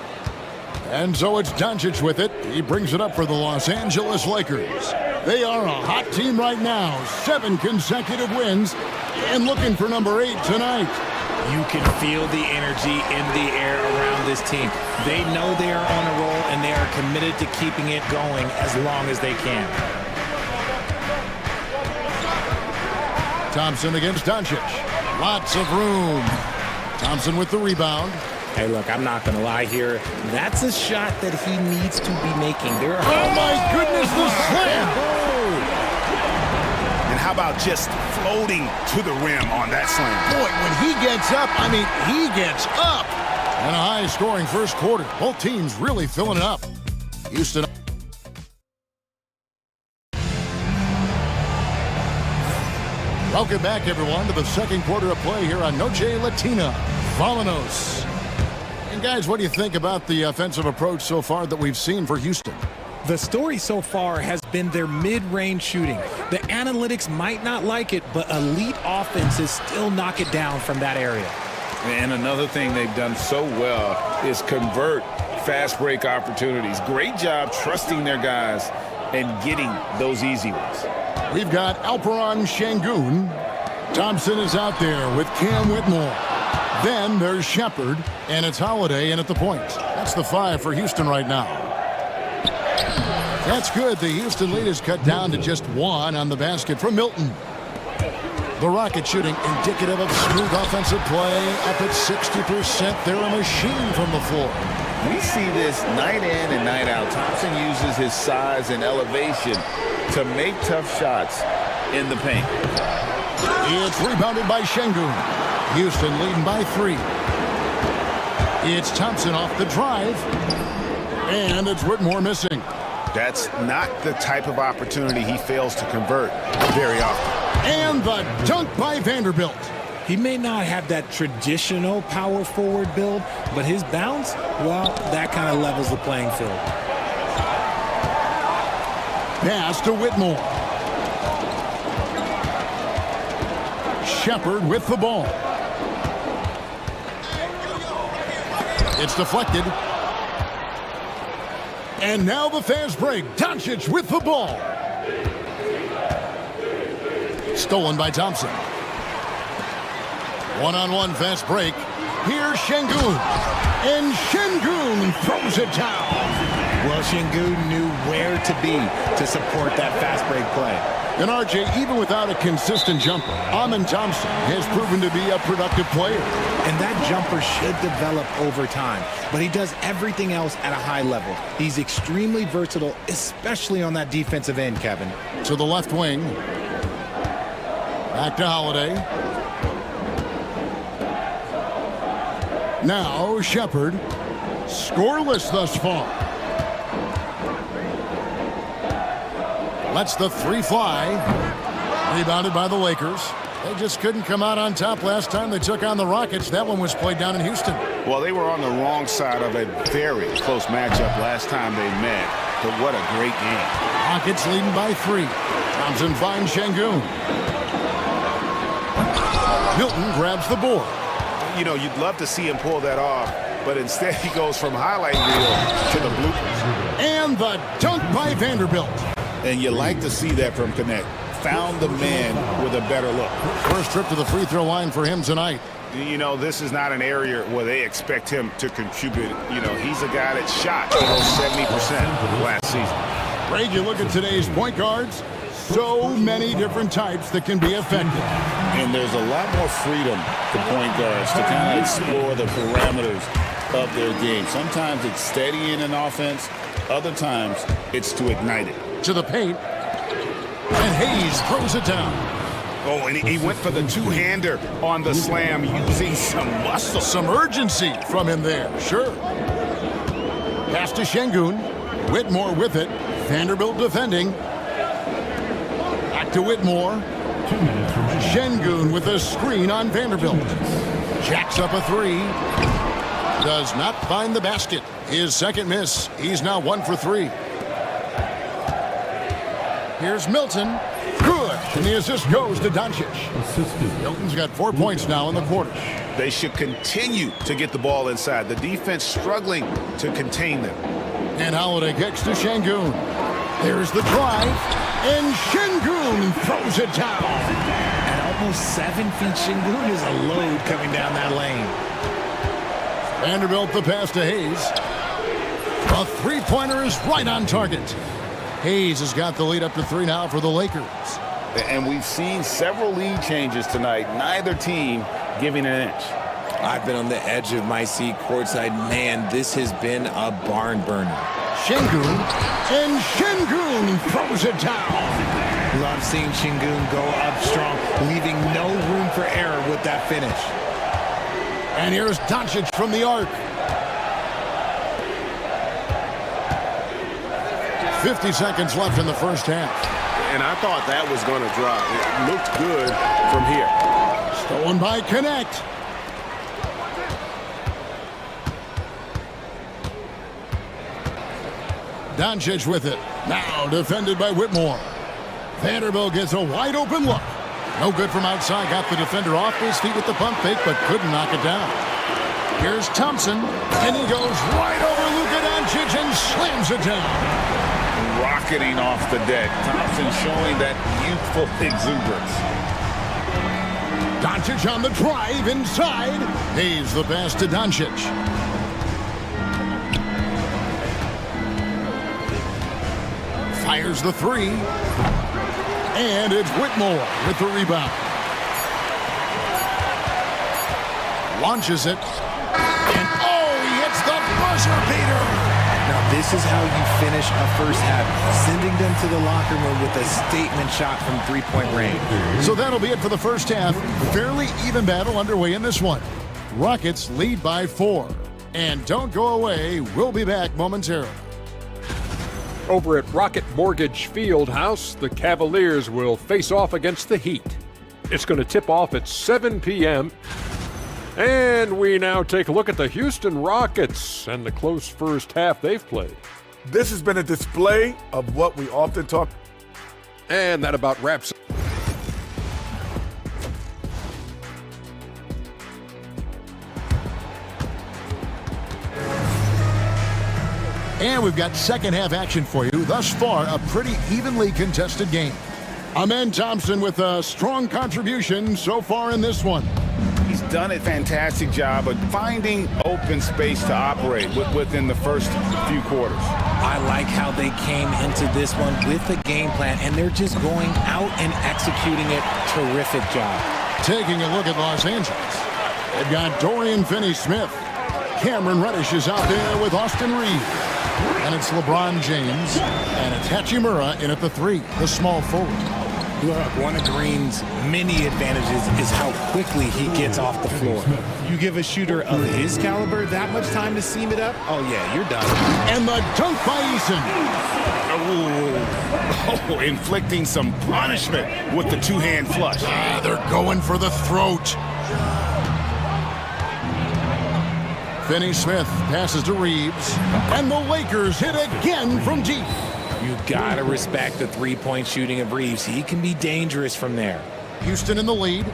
And so it's Doncic with it. He brings it up for the Los Angeles Lakers. They are a hot team right now. 7 consecutive wins and looking for number 8 tonight. You can feel the energy in the air around this team. They know they are on a roll, and they are committed to keeping it going as long as they can. Thompson against Doncic. Lots of room. Thompson with the rebound. Hey, look, I'm not going to lie here. That's a shot that he needs to be making. Oh, my goodness, the slam! And how about just floating to the rim on that slam? Boy, when he gets up, I mean, he gets up. And a high-scoring first quarter. Both teams really filling it up. Houston. Welcome back, everyone, to the second quarter of play here on Noche Latina. Vamanos. And guys, what do you think about the offensive approach so far that we've seen for Houston? The story so far has been their mid-range shooting. The analytics might not like it, but elite offenses still knock it down from that area. And another thing they've done so well is convert fast break opportunities. Great job trusting their guys and getting those easy ones. We've got Alperon Şengün. Thompson is out there with Cam Whitmore. Then there's Shepard, and it's Holiday in at the point. That's the 5 for Houston right now. That's good. The Houston lead is cut down to just 1 on the basket from Milton. The Rockets shooting indicative of smooth offensive play, up at 60%. They're a machine from the floor. We see this night in and night out. Thompson uses his size and elevation to make tough shots in the paint. It's rebounded by Şengün. Houston leading by 3. It's Thompson off the drive. And it's Whitmore missing. That's not the type of opportunity he fails to convert very often. And the dunk by Vanderbilt. He may not have that traditional power forward build, but his bounce, well, that kind of levels the playing field. Pass to Whitmore. Shepard with the ball. It's deflected. And now the fast break. Doncic with the ball. Stolen by Thompson. One-on-one fast break. Here's Şengün. And Şengün throws it down. Well, Şengün knew where to be to support that fast break play. And RJ, even without a consistent jumper, Amen Thompson has proven to be a productive player. And that jumper should develop over time. But he does everything else at a high level. He's extremely versatile, especially on that defensive end, Kevin. To the left wing. Back to Holiday. Now Shepard. Scoreless thus far. Lets the 3 fly. Rebounded by the Lakers. They just couldn't come out on top last time they took on the Rockets. That one was played down in Houston. Well, they were on the wrong side of a very close matchup last time they met. But what a great game. Rockets leading by 3. Thompson finds Şengün. Milton grabs the board. You know, you'd love to see him pull that off, but instead he goes from highlight reel to the bloopers. And the dunk by Vanderbilt. And you like to see that from Connect. Found the man with a better look. First trip to the free throw line for him tonight. You know, this is not an area where they expect him to contribute. You know, he's a guy that shot almost 70% last season. Greg, you look at today's point guards, so many different types that can be effective. And there's a lot more freedom to point guards to kind of explore the parameters of their game. Sometimes it's steadying an offense. Other times it's to ignite it. To the paint. And Hayes throws it down. Oh, and he went for the two-hander on the slam using some muscle. Some urgency from him there, sure. Pass to Şengün. Whitmore with it. Vanderbilt defending. Back to Whitmore. 2 minutes remaining. Şengün with a screen on Vanderbilt. Jacks up a three. Does not find the basket. His second miss. He's now 1 for 3. Here's Milton. Good. And the assist goes to Doncic. Assisted. Milton's got 4 points now in the quarter. They should continue to get the ball inside. The defense struggling to contain them. And Holiday kicks to Şengün. There's the drive. And Şengün throws it down. At almost 7 feet, Şengün is a load coming down that lane. Vanderbilt the pass to Hayes. A three-pointer is right on target. Hayes has got the lead up to 3 now for the Lakers. And we've seen several lead changes tonight. Neither team giving an inch. I've been on the edge of my seat courtside. Man, this has been a barn burner. Şengün. And Şengün throws it down. Love seeing Şengün go up strong, leaving no room for error with that finish. And here's Doncic from the arc. 50 seconds left in the first half. And I thought that was going to drop. It looked good from here. Stolen by Connect. Doncic with it. Now defended by Whitmore. Vanderbilt gets a wide open look. No good from outside. Got the defender off his feet with the pump fake, but couldn't knock it down. Here's Thompson. And he goes right over Luka Doncic and slams it down. Rocketing off the deck. Thompson showing that youthful exuberance. Doncic on the drive inside. Hayes the pass to Doncic. Fires the three. And it's Whitmore with the rebound. Launches it. And oh, he hits the buzzer beater. Now, this is how you finish a first half, sending them to the locker room with a statement shot from three-point range. So that'll be it for the first half. Fairly even battle underway in this one. Rockets lead by 4. And don't go away. We'll be back momentarily. Over at Rocket Mortgage Fieldhouse, the Cavaliers will face off against the Heat. It's going to tip off at 7 p.m. And we now take a look at the Houston Rockets and the close first half they've played. This has been a display of what we often talk. And that about wraps it. And we've got second half action for you. Thus far, a pretty evenly contested game. Amen Thompson with a strong contribution so far in this one. He's done a fantastic job of finding open space to operate within the first few quarters. I like how they came into this one with a game plan, and they're just going out and executing it. Terrific job. Taking a look at Los Angeles. They've got Dorian Finney-Smith. Cameron Reddish is out there with Austin Reeves. And it's LeBron James. And it's Hachimura in at the 3, the small forward. Look, one of Green's many advantages is how quickly he gets off the floor. You give a shooter of his caliber that much time to seam it up, oh yeah, you're done. And the dunk by Eason. Oh, inflicting some punishment with the two-hand flush. They're going for the throat. Finney-Smith passes to Reeves. And the Lakers hit again from deep. You gotta respect the three-point shooting of Reeves. He can be dangerous from there. Houston in the lead.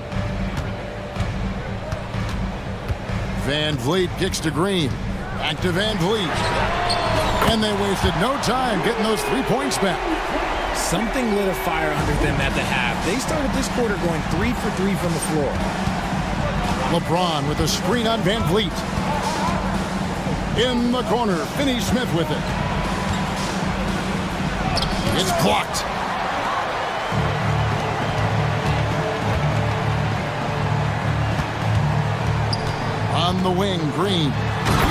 Van Vliet kicks to Green. Back to Van Vliet. And they wasted no time getting those 3 points back. Something lit a fire under them at the half. They started this quarter going 3 for 3 from the floor. LeBron with a screen on Van Vliet. In the corner, Finney-Smith with it. It's blocked. On from the wing, Green.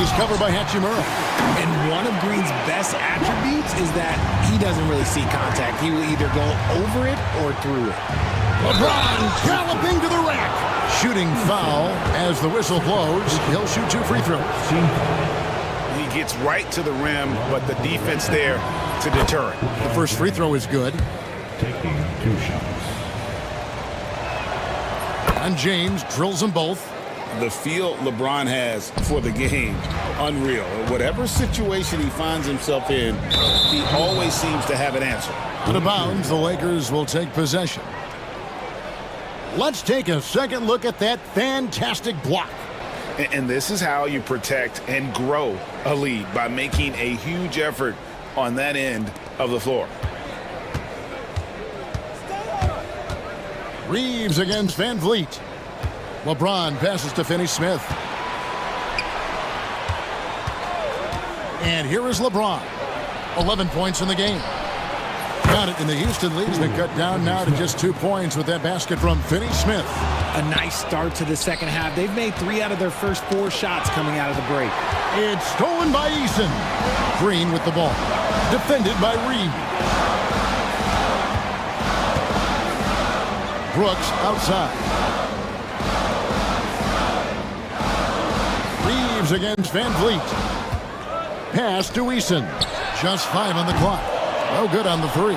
He's covered by Hachimura. And one of Green's best attributes is that he doesn't really see contact. He will either go over it or through it. LeBron galloping to the rack. Shooting foul as the whistle blows. He'll shoot 2 free throws. He gets right to the rim, but the defense there to deter it. The first free throw is good. Taking 2 shots. And James drills them both. The feel LeBron has for the game, unreal. Whatever situation he finds himself in, he always seems to have an answer. Out of bounds, the Lakers will take possession. Let's take a second look at that fantastic block. And this is how you protect and grow a lead, by making a huge effort on that end of the floor. Reeves against Van Vliet. LeBron passes to Finney-Smith. And here is LeBron. 11 points in the game. Got it, and the Houston lead's been cut down now to just 2 points with that basket from Finney-Smith. A nice start to the second half. They've made 3 out of their first 4 shots coming out of the break. It's stolen by Eason. Green with the ball. Defended by Reed. Brooks outside. Reeves against Van Vliet. Pass to Eason. Just 5 on the clock. No good on the 3.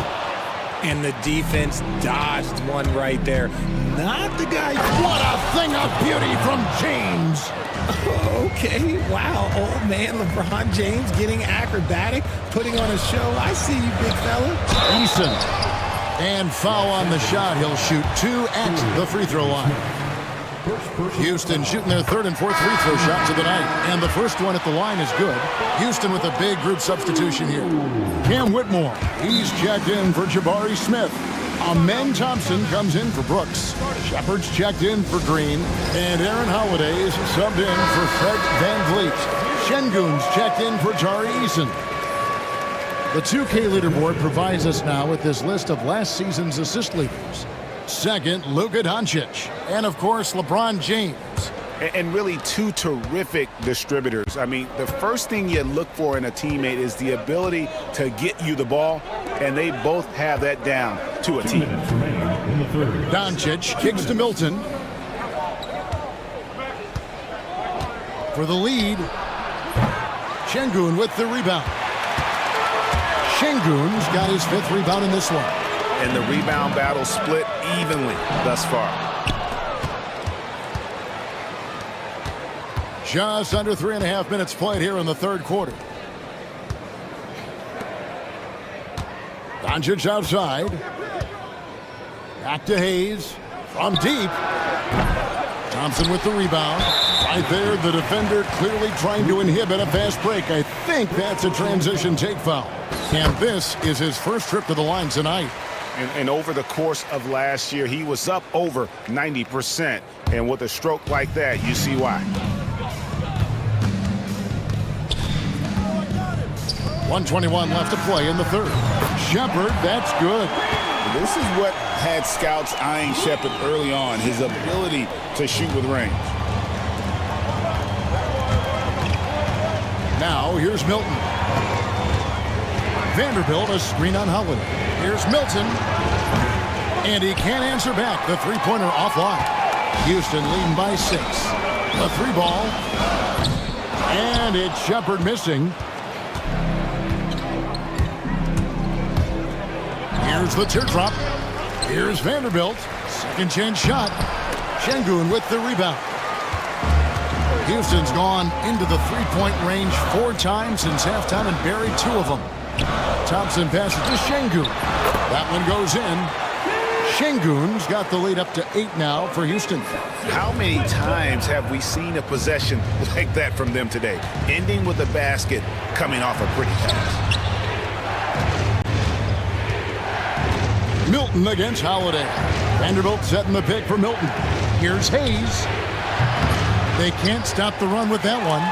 And the defense dodged one right there. Not the guy. What a thing of beauty from James. Okay, wow. Old man LeBron James getting acrobatic, putting on a show. I see you, big fella. Eason. And foul on the shot. He'll shoot 2 at the free throw line. Houston shooting their 3rd and 4th free throw shots of the night. And the first one at the line is good. Houston with a big group substitution here. Cam Whitmore, he's checked in for Jabari Smith. Amen Thompson comes in for Brooks. Shepard's checked in for Green. And Aaron Holiday is subbed in for Fred Van Vliet. Şengün's checked in for Tari Eason. The 2K leaderboard provides us now with this list of last season's assist leaders. Second, Luka Doncic. And, of course, LeBron James. And really 2 terrific distributors. I mean, the first thing you look for in a teammate is the ability to get you the ball, and they both have that down to a T. Doncic kicks to Milton. For the lead, Şengün with the rebound. Şengün's got his 5th rebound in this one. And the rebound battle split evenly thus far. Just under 3.5 minutes played here in the 3rd quarter. Doncic outside. Back to Hayes. From deep. Thompson with the rebound. Right there, the defender clearly trying to inhibit a fast break. I think that's a transition take foul. And this is his first trip to the line tonight. And over the course of last year, he was up over 90%. And with a stroke like that, you see why. 1:21 left to play in the 3rd. Shepard, that's good. This is what had scouts eyeing Shepard early on, his ability to shoot with range. Now, here's Milton. Vanderbilt, a screen on Holiday. Here's Milton. And he can't answer back. The 3-pointer offline. Houston leading by 6. The 3 ball. And it's Shepard missing. Here's the teardrop. Here's Vanderbilt. Second chance shot. Şengün with the rebound. Houston's gone into the 3-point range 4 times since halftime and buried 2 of them. Thompson passes to Şengün. That one goes in. Şengün's got the lead up to 8 now for Houston. How many times have we seen a possession like that from them today? Ending with a basket, coming off a pretty pass. Milton against Holiday. Vanderbilt setting the pick for Milton. Here's Hayes. They can't stop the run with that one.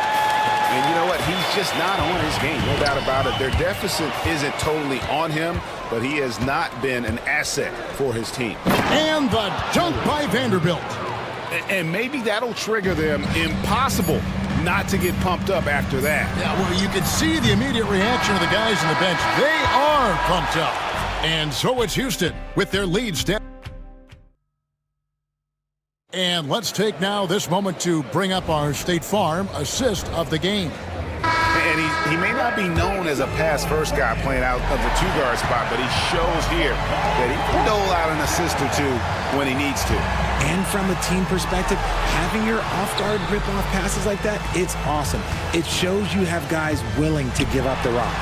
And you know what? He's just not on his game, no doubt about it. Their deficit isn't totally on him, but he has not been an asset for his team. And the dunk by Vanderbilt. And maybe that'll trigger them. Impossible not to get pumped up after that. Yeah, well, you can see the immediate reaction of the guys on the bench. They are pumped up. And so it's Houston with their lead step. And let's take now this moment to bring up our State Farm assist of the game. And he may not be known as a pass-first guy playing out of the two-guard spot, but he shows here that he can dole out an assist or two when he needs to. And from a team perspective, having your off-guard rip-off passes like that, it's awesome. It shows you have guys willing to give up the rock.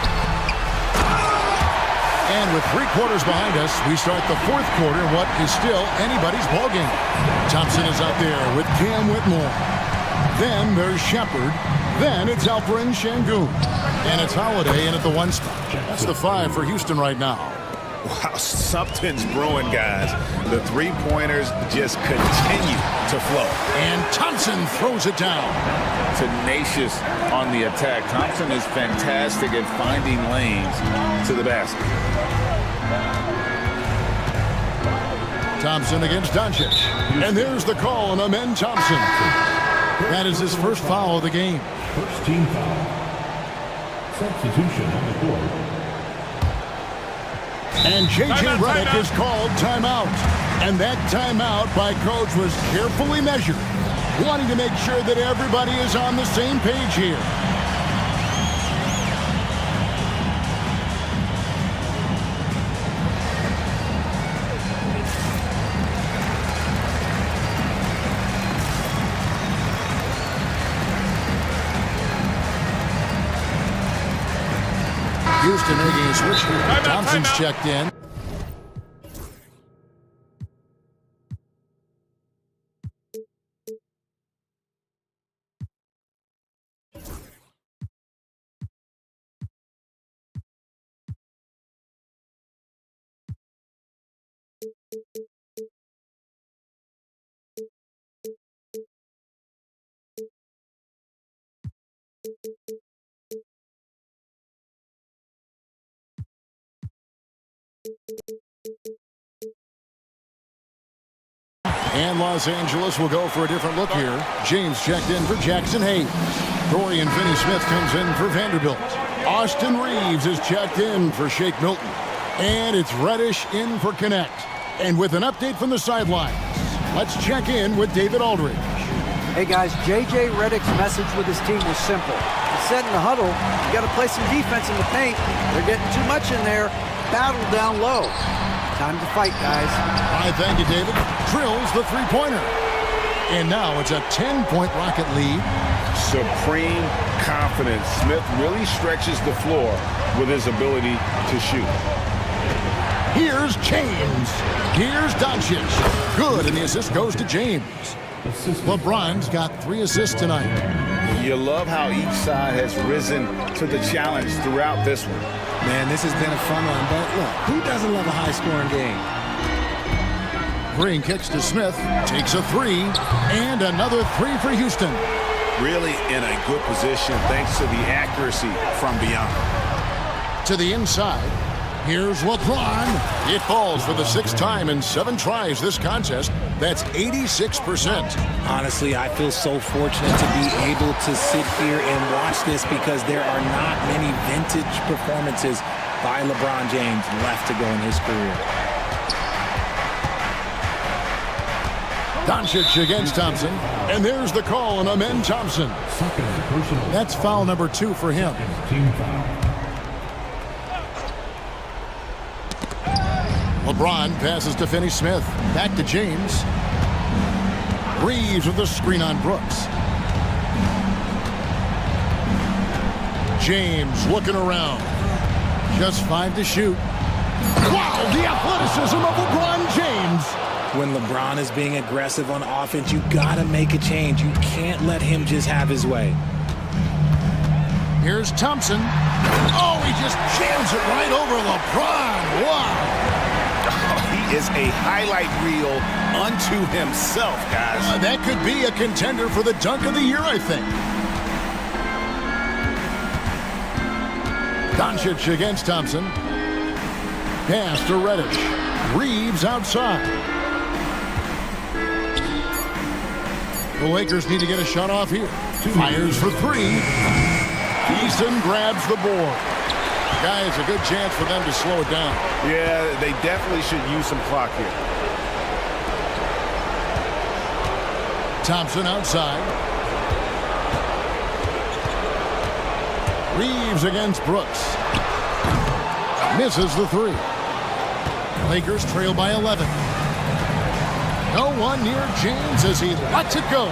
And with 3 quarters behind us, we start the 4th quarter, what is still anybody's ballgame. Thompson is out there with Cam Whitmore. Then there's Shepard. Then it's Alperin Şengün. And it's Holiday in at the 1 spot. That's the 5 for Houston right now. Wow, something's brewing, guys. The three-pointers just continue to flow. And Thompson throws it down. Tenacious on the attack. Thompson is fantastic at finding lanes to the basket. Thompson against Doncic. And there's the call on Amen Thompson. That is his first foul of the game. First team foul. Substitution on the court. And J.J. Redick is called timeout. And that timeout by coach was carefully measured, wanting to make sure that everybody is on the same page here. Houston making a switch here. Thompson's checked in. And Los Angeles will go for a different look here. James checked in for Jackson Hayes. Dorian Finney-Smith comes in for Vanderbilt. Austin Reeves is checked in for Shake Milton. And it's Reddish in for Connect. And with an update from the sidelines, let's check in with David Aldridge. Hey guys, J.J. Redick's message with his team was simple. He said in the huddle, you got to play some defense in the paint. They're getting too much in there. Battle down low. Time to fight, guys. I thank you, David. Drills the three-pointer. And now it's a 10-point Rocket lead. Supreme confidence. Smith really stretches the floor with his ability to shoot. Here's James. Here's Doncic. Good, and the assist goes to James. LeBron's got 3 assists tonight. You love how each side has risen to the challenge throughout this one. Man, this has been a fun one, but look, who doesn't love a high-scoring game? Green kicks to Smith, takes a 3, and another 3 for Houston. Really in a good position thanks to the accuracy from beyond. To the inside, here's LeBron. It falls for the 6th time in 7 tries this contest. That's 86%. Honestly, I feel so fortunate to be able to sit here and watch this because there are not many vintage performances by LeBron James left to go in his career. Doncic against Thompson. And there's the call on Amen Thompson. That's foul number 2 for him. Team foul. LeBron passes to Finney-Smith. Back to James. Reeves with the screen on Brooks. James looking around. Just 5 to shoot. Wow, the athleticism of LeBron James. When LeBron is being aggressive on offense, you gotta make a change. You can't let him just have his way. Here's Thompson. Oh, he just jams it right over LeBron. Wow. He is a highlight reel unto himself, guys. That could be a contender for the dunk of the year, I think. Doncic against Thompson. Pass to Reddish. Reeves outside. The Lakers need to get a shot off here. Fires for three. Easton grabs the board. Guys, a good chance for them to slow it down. Yeah, they definitely should use some clock here. Thompson outside. Reeves against Brooks. Misses the three. Lakers trail by 11. No one near James as he lets it go.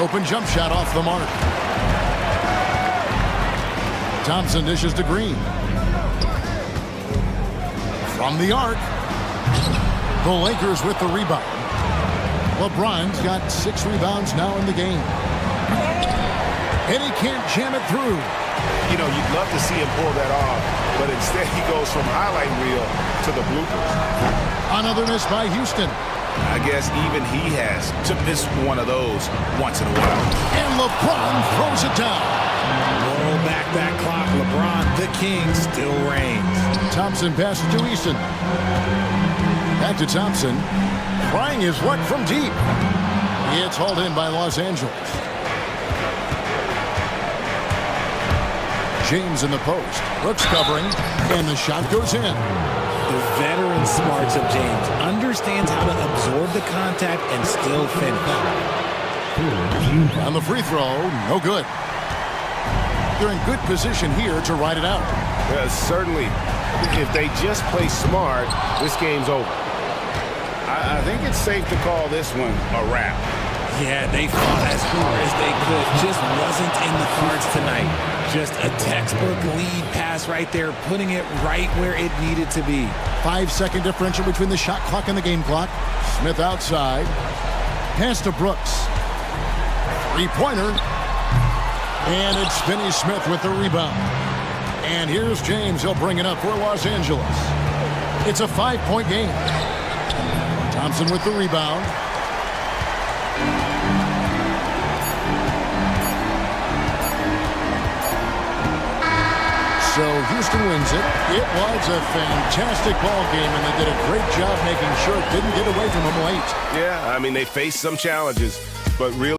Open jump shot off the mark. Thompson dishes to Green. From the arc. The Lakers with the rebound. LeBron's got 6 rebounds now in the game. And he can't jam it through. You know, you'd love to see him pull that off, but instead he goes from highlight reel to the bloopers. Another miss by Houston. I guess even he has to miss one of those once in a while. And LeBron throws it down. Roll back that clock. LeBron, the king, still reigns. Thompson passes to Easton. Back to Thompson. Trying his luck from deep. It's hauled in by Los Angeles. James in the post. Brooks covering. And the shot goes in. The veteran smarts of James understands how to absorb the contact and still finish. On the free throw, no good. They're in good position here to ride it out. Certainly, if they just play smart, this game's over. I think it's safe to call this one a wrap. Yeah, they fought as hard as they could. Just wasn't in the cards tonight. Just a textbook lead pass right there, putting it right where it needed to be. 5-second differential between the shot clock and the game clock. Smith outside. Pass to Brooks. Three-pointer. And it's Finney Smith with the rebound. And here's James. He'll bring it up for Los Angeles. It's a 5-point game. Thompson with the rebound. So Houston wins it. It was a fantastic ball game, and they did a great job making sure it didn't get away from them late. Yeah, I mean, they faced some challenges, but really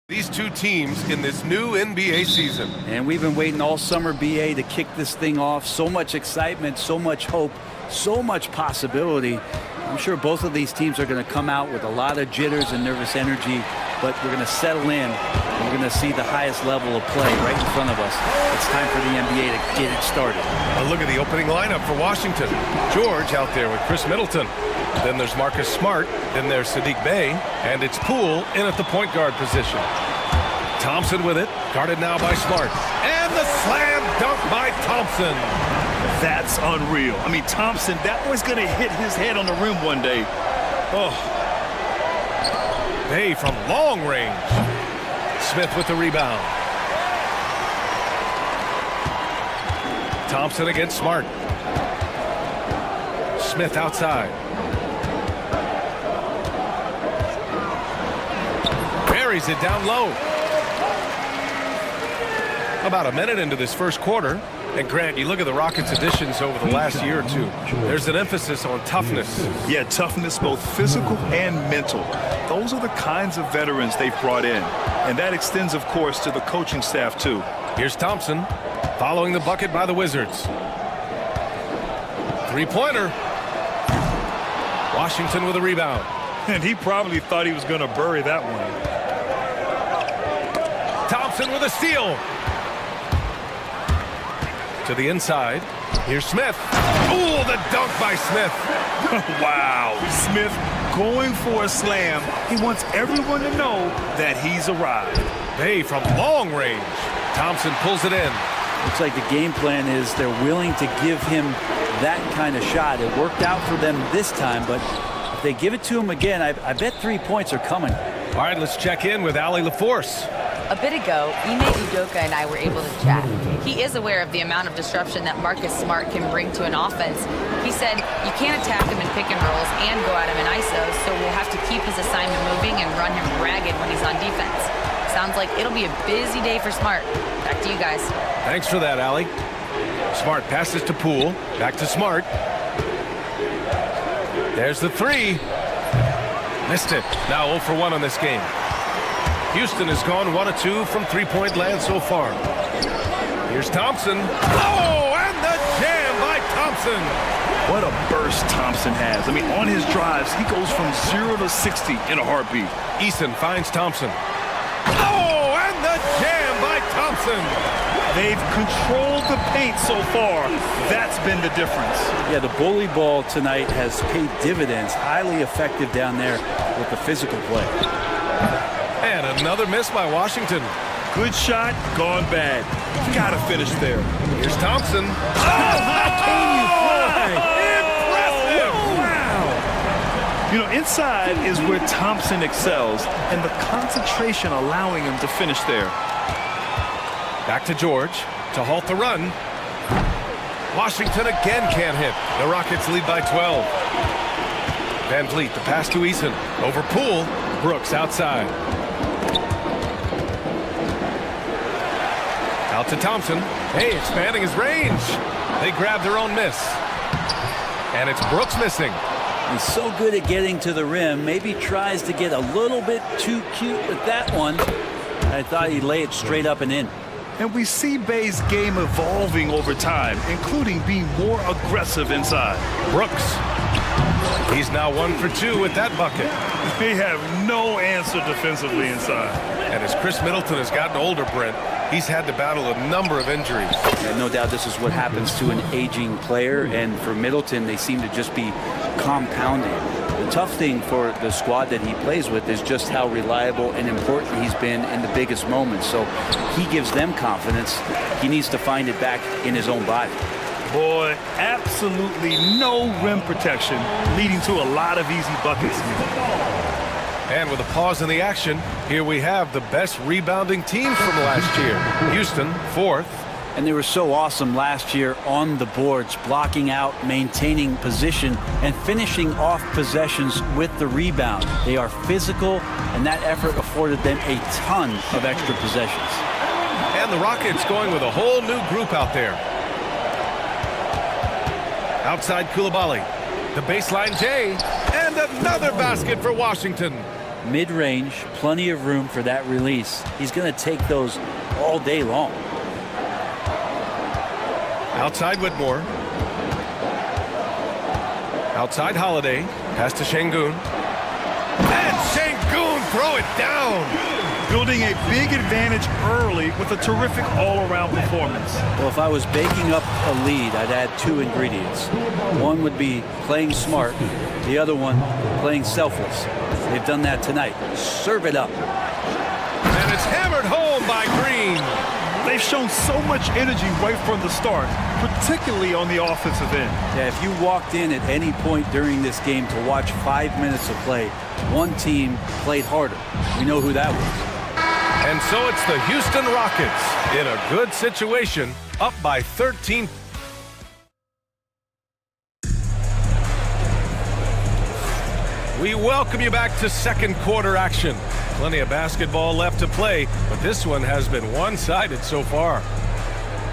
These two teams in this new NBA season. And we've been waiting all summer, BA, to kick this thing off. So much excitement, so much hope, so much possibility. I'm sure both of these teams are going to come out with a lot of jitters and nervous energy, but we're going to settle in, and we're going to see the highest level of play right in front of us. It's time for the NBA to get it started. A look at the opening lineup for Washington. George out there with Chris Middleton. Then there's Marcus Smart. Then there's Sadiq Bey. And it's Poole in at the point guard position. Thompson with it, guarded now by Smart. And the slam dunk by Thompson. That's unreal. I mean, Thompson, that was going to hit his head on the rim one day. Oh. Bey from long range. Smith with the rebound. Thompson against Smart. Smith outside. Buries it down low. About a minute into this first quarter. And Grant, you look at the Rockets' additions over the last year or two. There's an emphasis on toughness. Yeah, toughness, both physical and mental. Those are the kinds of veterans they've brought in. And that extends, of course, to the coaching staff, too. Here's Thompson, following the bucket by the Wizards. Three-pointer. Washington with a rebound. And he probably thought he was going to bury that one. Thompson with a steal. To the inside. Here's Smith. Ooh, the dunk by Smith. Wow. Smith going for a slam. He wants everyone to know that he's arrived. Bey from long range. Thompson pulls it in. Looks like the game plan is they're willing to give him that kind of shot. It worked out for them this time, but if they give it to him again, I bet 3 points are coming. All right, let's check in with Allie LaForce. A bit ago, Ime Udoka and I were able to chat. He is aware of the amount of disruption that Marcus Smart can bring to an offense. He said, you can't attack him in pick and rolls and go at him in ISO, so we'll have to keep his assignment moving and run him ragged when he's on defense. Sounds like it'll be a busy day for Smart. Back to you guys. Thanks for that, Allie. Smart passes to Poole. Back to Smart. There's the three. Missed it. Now 0 for 1 on this game. Houston has gone 1 of 2 from three-point land so far. Here's Thompson. Oh, and the jam by Thompson. What a burst Thompson has. I mean, on his drives, he goes from 0 to 60 in a heartbeat. Eason finds Thompson. Oh, and the jam by Thompson. They've controlled the paint so far. That's been the difference. Yeah, the bully ball tonight has paid dividends. Highly effective down there with the physical play. And another miss by Washington. Good shot, gone bad. Gotta finish there. Here's Thompson. Oh, how can you fly? Impressive! Wow! You know, inside is where Thompson excels, and the concentration allowing him to finish there. Back to George to halt the run. Washington again can't hit. The Rockets lead by 12. Van Vliet, the pass to Eason. Over Poole. Brooks outside. Out to Thompson. Hey, expanding his range. They grab their own miss. And it's Brooks missing. He's so good at getting to the rim. Maybe tries to get a little bit too cute with that one. I thought he'd lay it straight up and in. And we see Bey's game evolving over time, including being more aggressive inside. Brooks. He's now 1 for 2 with that bucket. They have no answer defensively inside. And as Chris Middleton has gotten older, Brent, he's had to battle a number of injuries. And no doubt this is what happens to an aging player. And for Middleton, they seem to just be compounding. The tough thing for the squad that he plays with is just how reliable and important he's been in the biggest moments. So he gives them confidence. He needs to find it back in his own body. Boy, absolutely no rim protection, leading to a lot of easy buckets. And with a pause in the action, here we have the best rebounding teams from last year. Houston, 4th. And they were so awesome last year on the boards, blocking out, maintaining position, and finishing off possessions with the rebound. They are physical, and that effort afforded them a ton of extra possessions. And the Rockets going with a whole new group out there. Outside Coulibaly, the baseline J, and another basket for Washington. mid-range, plenty of room for that release. He's going to take those all day long. Outside Whitmore. Outside Holiday. Pass to Şengün. And Şengün throw it down. Building a big advantage early with a terrific all-around performance. Well, if I was baking up a lead, I'd add two ingredients. One would be playing smart. The other one, playing selfless. They've done that tonight. Serve it up. And it's hammered home by Green. They've shown so much energy right from the start, particularly on the offensive end. Yeah, if you walked in at any point during this game to watch 5 minutes of play, one team played harder. We know who that was. And so it's the Houston Rockets in a good situation, up by 13. We welcome you back to second quarter action. Plenty of basketball left to play, but this one has been one-sided so far.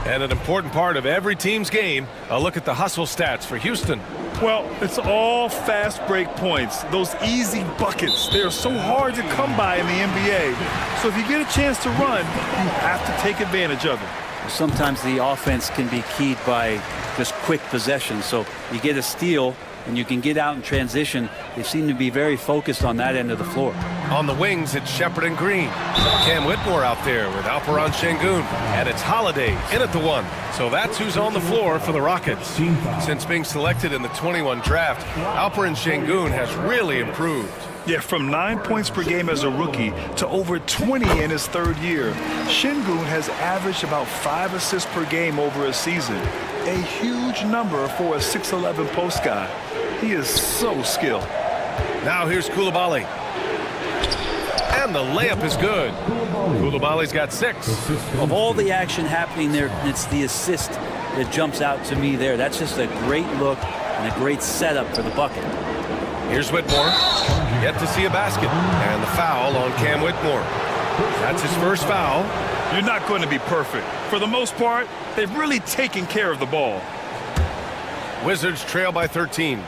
And an important part of every team's game, a look at the hustle stats for Houston. Well, it's all fast break points, those easy buckets. They are so hard to come by in the NBA. So if you get a chance to run, you have to take advantage of it. Sometimes the offense can be keyed by just quick possession. So you get a steal and you can get out in transition. They seem to be very focused on that end of the floor. On the wings, it's Shepard and Green. Cam Whitmore out there with Alperen Şengün. And it's Holiday in at the one. So that's who's on the floor for the Rockets. Since being selected in the 21 draft, Alperen Şengün has really improved. Yeah, from 9 points per game as a rookie to over 20 in his third year. Şengün has averaged about 5 assists per game over a season. A huge number for a 6'11" post guy. He is so skilled. Now here's Coulibaly. And the layup is good. Coulibaly's got 6. Of all the action happening there, it's the assist that jumps out to me there. That's just a great look and a great setup for the bucket. Here's Whitmore. Yet to see a basket. And the foul on Cam Whitmore. That's his first foul. You're not going to be perfect. For the most part, they've really taken care of the ball. Wizards trail by 13.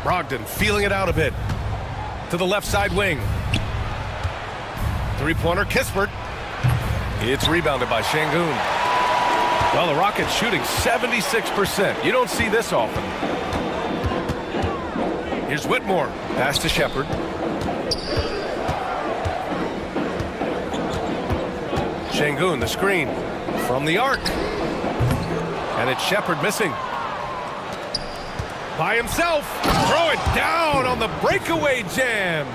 Brogdon feeling it out a bit. To the left side wing. Three-pointer, Kispert. It's rebounded by Şengün. Well, the Rockets shooting 76%. You don't see this often. Here's Whitmore. Pass to Shepard. Şengün, the screen. From the arc. And it's Shepard missing. By himself. Throw it down on the breakaway jam.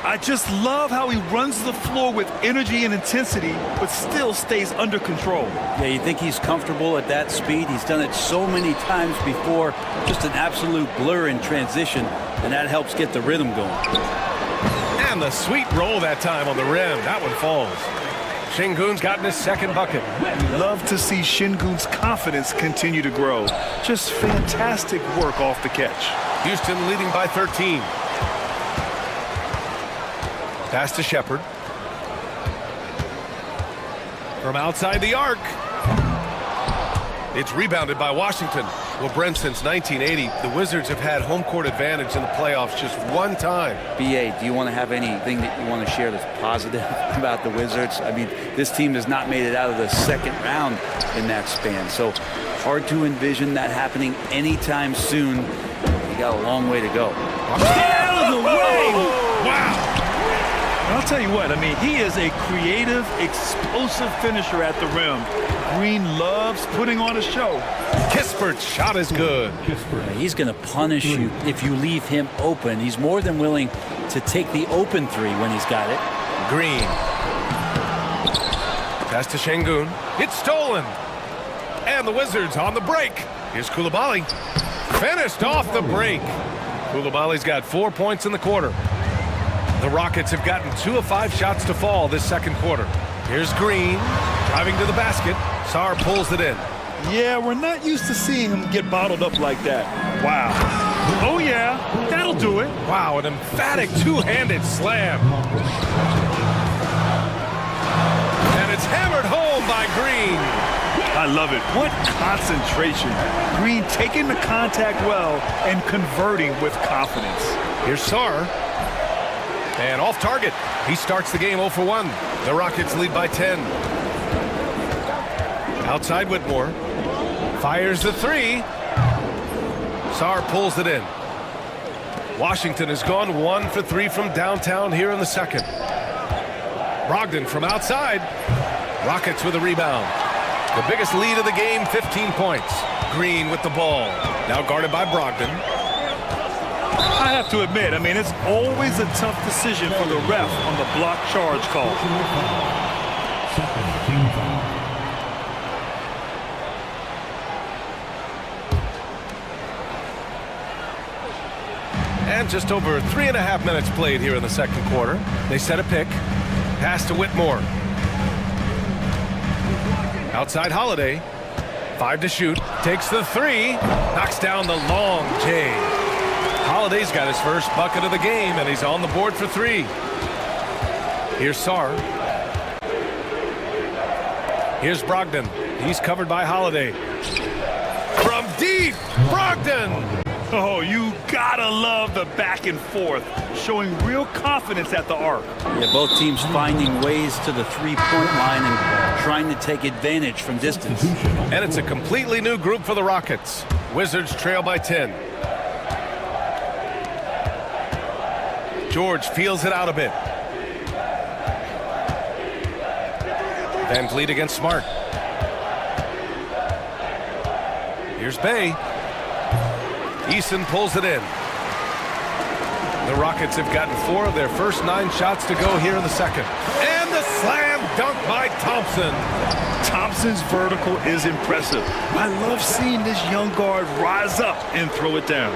I just love how he runs the floor with energy and intensity, but still stays under control. Yeah, you think he's comfortable at that speed? He's done it so many times before. Just an absolute blur in transition, and that helps get the rhythm going. And the sweet roll that time on the rim. That one falls. Şengün's gotten his second bucket. Love to see Şengün's confidence continue to grow. Just fantastic work off the catch. Houston leading by 13. Pass to Shepard. From outside the arc. It's rebounded by Washington. Well, Brent, since 1980, the Wizards have had home court advantage in the playoffs just one time. BA, do you want to have anything that you want to share that's positive about the Wizards? I mean, this team has not made it out of the second round in that span, so hard to envision that happening anytime soon. You got a long way to go. Get out of the way! Wow! I'll tell you what, I mean, he is a creative, explosive finisher at the rim. Green loves putting on a show. Kispert's shot is good. He's going to punish you if you leave him open. He's more than willing to take the open three when he's got it. Green. Pass to Şengün. It's stolen. And the Wizards on the break. Here's Coulibaly. Finished off the break. Coulibaly's got 4 points in the quarter. The Rockets have gotten 2 of 5 shots to fall this second quarter. Here's Green, driving to the basket. Sarr pulls it in. Yeah, we're not used to seeing him get bottled up like that. Wow. Oh, yeah, that'll do it. Wow, an emphatic two-handed slam. And it's hammered home by Green. I love it. What concentration. Green taking the contact well and converting with confidence. Here's Sarr. And off target. He starts the game 0 for 1. The Rockets lead by 10. Outside Whitmore. Fires the three. Sarr pulls it in. Washington has gone 1 for 3 from downtown here in the second. Brogdon from outside. Rockets with a rebound. The biggest lead of the game, 15 points. Green with the ball. Now guarded by Brogdon. I have to admit, I mean, it's always a tough decision for the ref on the block charge call. And just over 3.5 minutes played here in the second quarter. They set a pick. Pass to Whitmore. Outside Holiday. 5 to shoot. Takes the three. Knocks down the long J. Holiday's got his first bucket of the game, and he's on the board for 3. Here's Sarr. Here's Brogdon. He's covered by Holiday. From deep, Brogdon! Oh, you gotta love the back and forth, showing real confidence at the arc. Yeah, both teams finding ways to the three-point line and trying to take advantage from distance. And it's a completely new group for the Rockets. Wizards trail by 10. George feels it out a bit. Van Vliet against Smart. Here's Bay. Eason pulls it in. The Rockets have gotten 4 of their first 9 shots to go here in the second. And the slam dunk by Thompson. Thompson's vertical is impressive. I love seeing this young guard rise up and throw it down.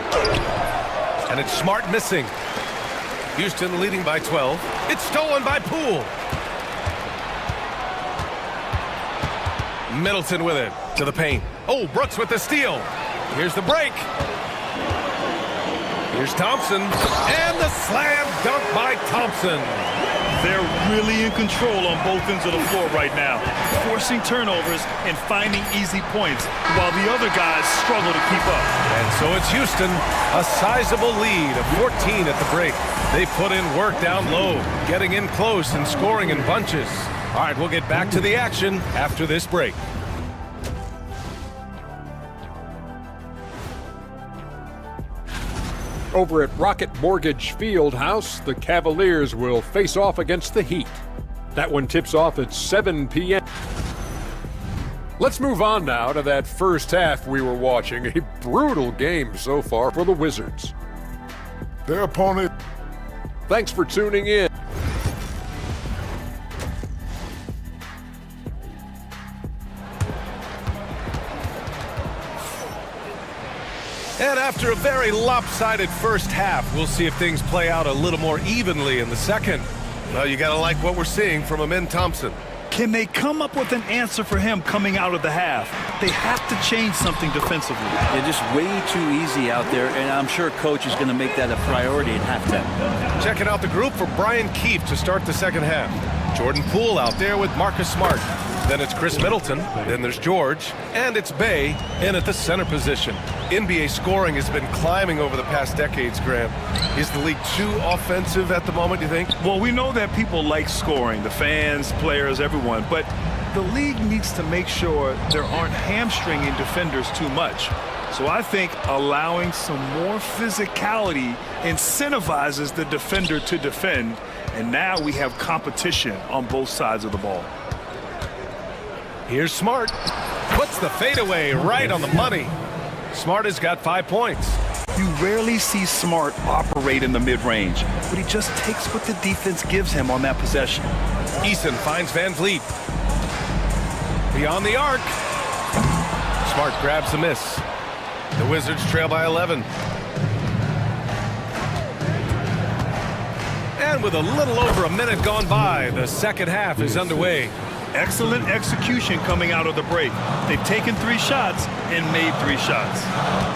And it's Smart missing. Houston leading by 12. It's stolen by Poole. Middleton with it to the paint. Oh, Brooks with the steal. Here's the break. Here's Thompson. And the slam dunk by Thompson. They're really in control on both ends of the floor right now, forcing turnovers and finding easy points while the other guys struggle to keep up. And so it's Houston, a sizable lead of 14 at the break. They put in work down low, getting in close and scoring in bunches. All right, we'll get back to the action after this break. Over at Rocket Mortgage Fieldhouse, the Cavaliers will face off against the Heat. That one tips off at 7 p.m. Let's move on now to that first half we were watching. A brutal game so far for the Wizards. Their opponent. Thanks for tuning in. And after a very lopsided first half, we'll see if things play out a little more evenly in the second. Well, you gotta like what we're seeing from Amin Thompson. Can they come up with an answer for him coming out of the half? They have to change something defensively. They're just way too easy out there, and I'm sure Coach is going to make that a priority at halftime. Checking out the group for Brian Keefe to start the second half. Jordan Poole out there with Marcus Smart. Then it's Chris Middleton. Then there's George. And it's Bay in at the center position. NBA scoring has been climbing over the past decades, Graham. Is the league too offensive at the moment, do you think? Well, we know that people like scoring, the fans, players, everyone, but the league needs to make sure there aren't hamstringing defenders too much. So I think allowing some more physicality incentivizes the defender to defend, and now we have competition on both sides of the ball. Here's Smart. Puts the fadeaway right on the money. Smart has got 5 points. You rarely see Smart operate in the mid-range, but he just takes what the defense gives him on that possession. Eason finds Van Vliet. Beyond the arc. Smart grabs the miss. The Wizards trail by 11. And with a little over a minute gone by, the second half is underway. Excellent execution coming out of the break. They've taken 3 shots and made 3 shots.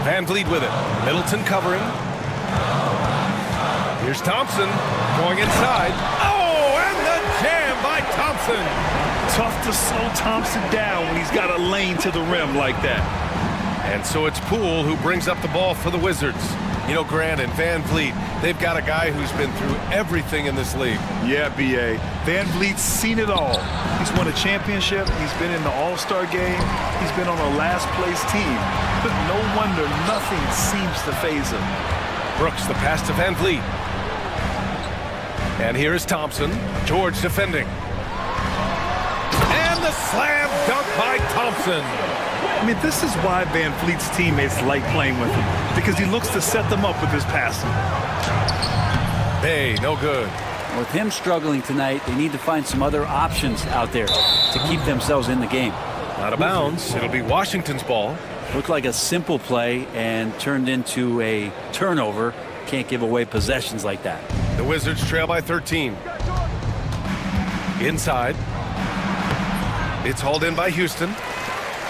Van Vliet with it. Middleton covering. Here's Thompson going inside. Oh, and the jam by Thompson. Tough to slow Thompson down when he's got a lane to the rim like that. And so it's Poole who brings up the ball for the Wizards. You know, Grant and Van Vliet, they've got a guy who's been through everything in this league. Yeah, B.A. Van Vliet's seen it all. He's won a championship. He's been in the All-Star game. He's been on a last-place team. But no wonder nothing seems to faze him. Brooks, the pass to Van Vliet. And here is Thompson. George defending. And the slam dunk by Thompson. I mean, this is why Van Vliet's teammates like playing with him, because he looks to set them up with his passing. Hey, no good. With him struggling tonight, they need to find some other options out there to keep themselves in the game. Out of bounds. It'll be Washington's ball. Looked like a simple play and turned into a turnover. Can't give away possessions like that. The Wizards trail by 13. Inside. It's hauled in by Houston.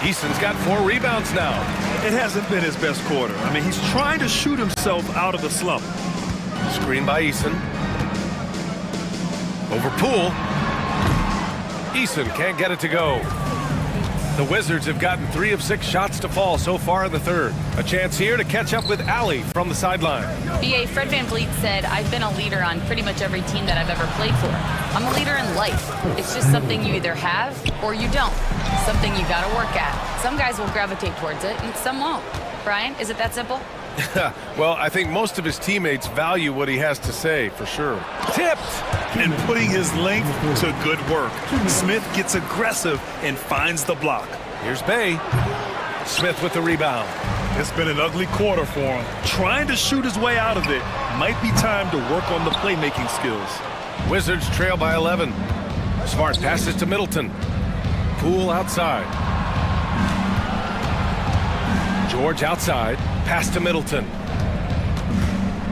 Eason's got 4 rebounds now. It hasn't been his best quarter. I mean, he's trying to shoot himself out of the slump. Screen by Eason. Over Poole. Eason can't get it to go. The Wizards have gotten 3 of 6 shots to fall so far in the third. A chance here to catch up with Allie from the sideline. B.A. Fred Van Vliet said, I've been a leader on pretty much every team that I've ever played for. I'm a leader in life. It's just something you either have or you don't. Something you got to work at. Some guys will gravitate towards it and some won't. Brian, is it that simple? Well, I think most of his teammates value what he has to say, for sure. Tipped! And putting his length to good work. Smith gets aggressive and finds the block. Here's Bay. Smith with the rebound. It's been an ugly quarter for him. Trying to shoot his way out of it. Might be time to work on the playmaking skills. Wizards trail by 11. Smart passes to Middleton. Poole outside. George outside. Pass to Middleton.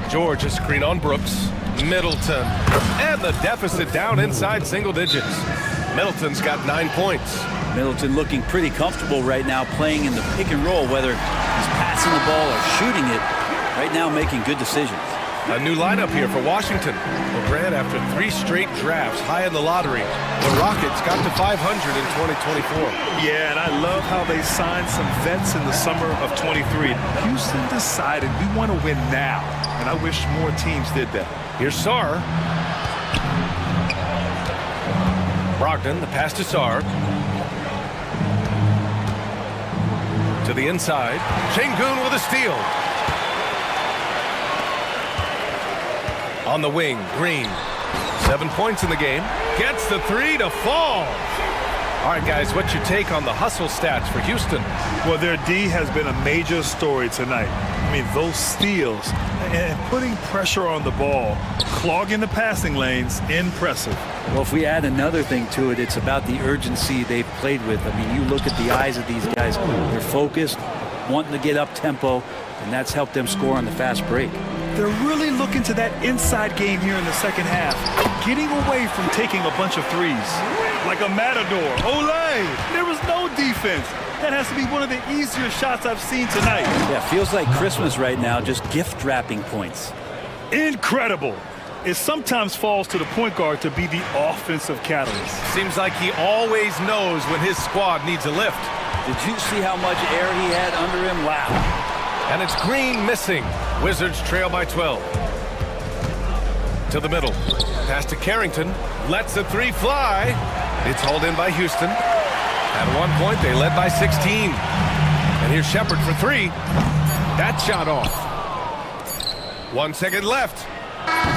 George a screen on Brooks. Middleton. And the deficit down inside single digits. Middleton's got 9 points. Middleton looking pretty comfortable right now playing in the pick and roll, whether he's passing the ball or shooting it. Right now making good decisions. A new lineup here for Washington. Well, Grant, after 3 straight drafts high in the lottery, the Rockets got to 500 in 2024. Yeah, and I love how they signed some vets in the summer of 23. Houston decided we want to win now, and I wish more teams did that. Here's Sarr. Brogdon, the pass to Sarr. To the inside. Şengün with a steal. On the wing, Green. 7 points in the game. Gets the 3 to fall. All right, guys, what's your take on the hustle stats for Houston? Well, their D has been a major story tonight. I mean, those steals and putting pressure on the ball, clogging the passing lanes, impressive. Well, if we add another thing to it, it's about the urgency they've played with. I mean, you look at the eyes of these guys. They're focused, wanting to get up tempo, and that's helped them score on the fast break. They're really looking to that inside game here in the second half, getting away from taking a bunch of threes. Like a matador. Olay! There was no defense. That has to be one of the easier shots I've seen tonight. Yeah, feels like Christmas right now, just gift wrapping points. Incredible. It sometimes falls to the point guard to be the offensive catalyst. Seems like he always knows when his squad needs a lift. Did you see how much air he had under him? Wow. And it's Green missing. Wizards trail by 12. To the middle. Pass to Carrington. Lets the 3 fly. It's hauled in by Houston. At one point, they led by 16. And here's Shepard for 3. That shot off. 1 second left.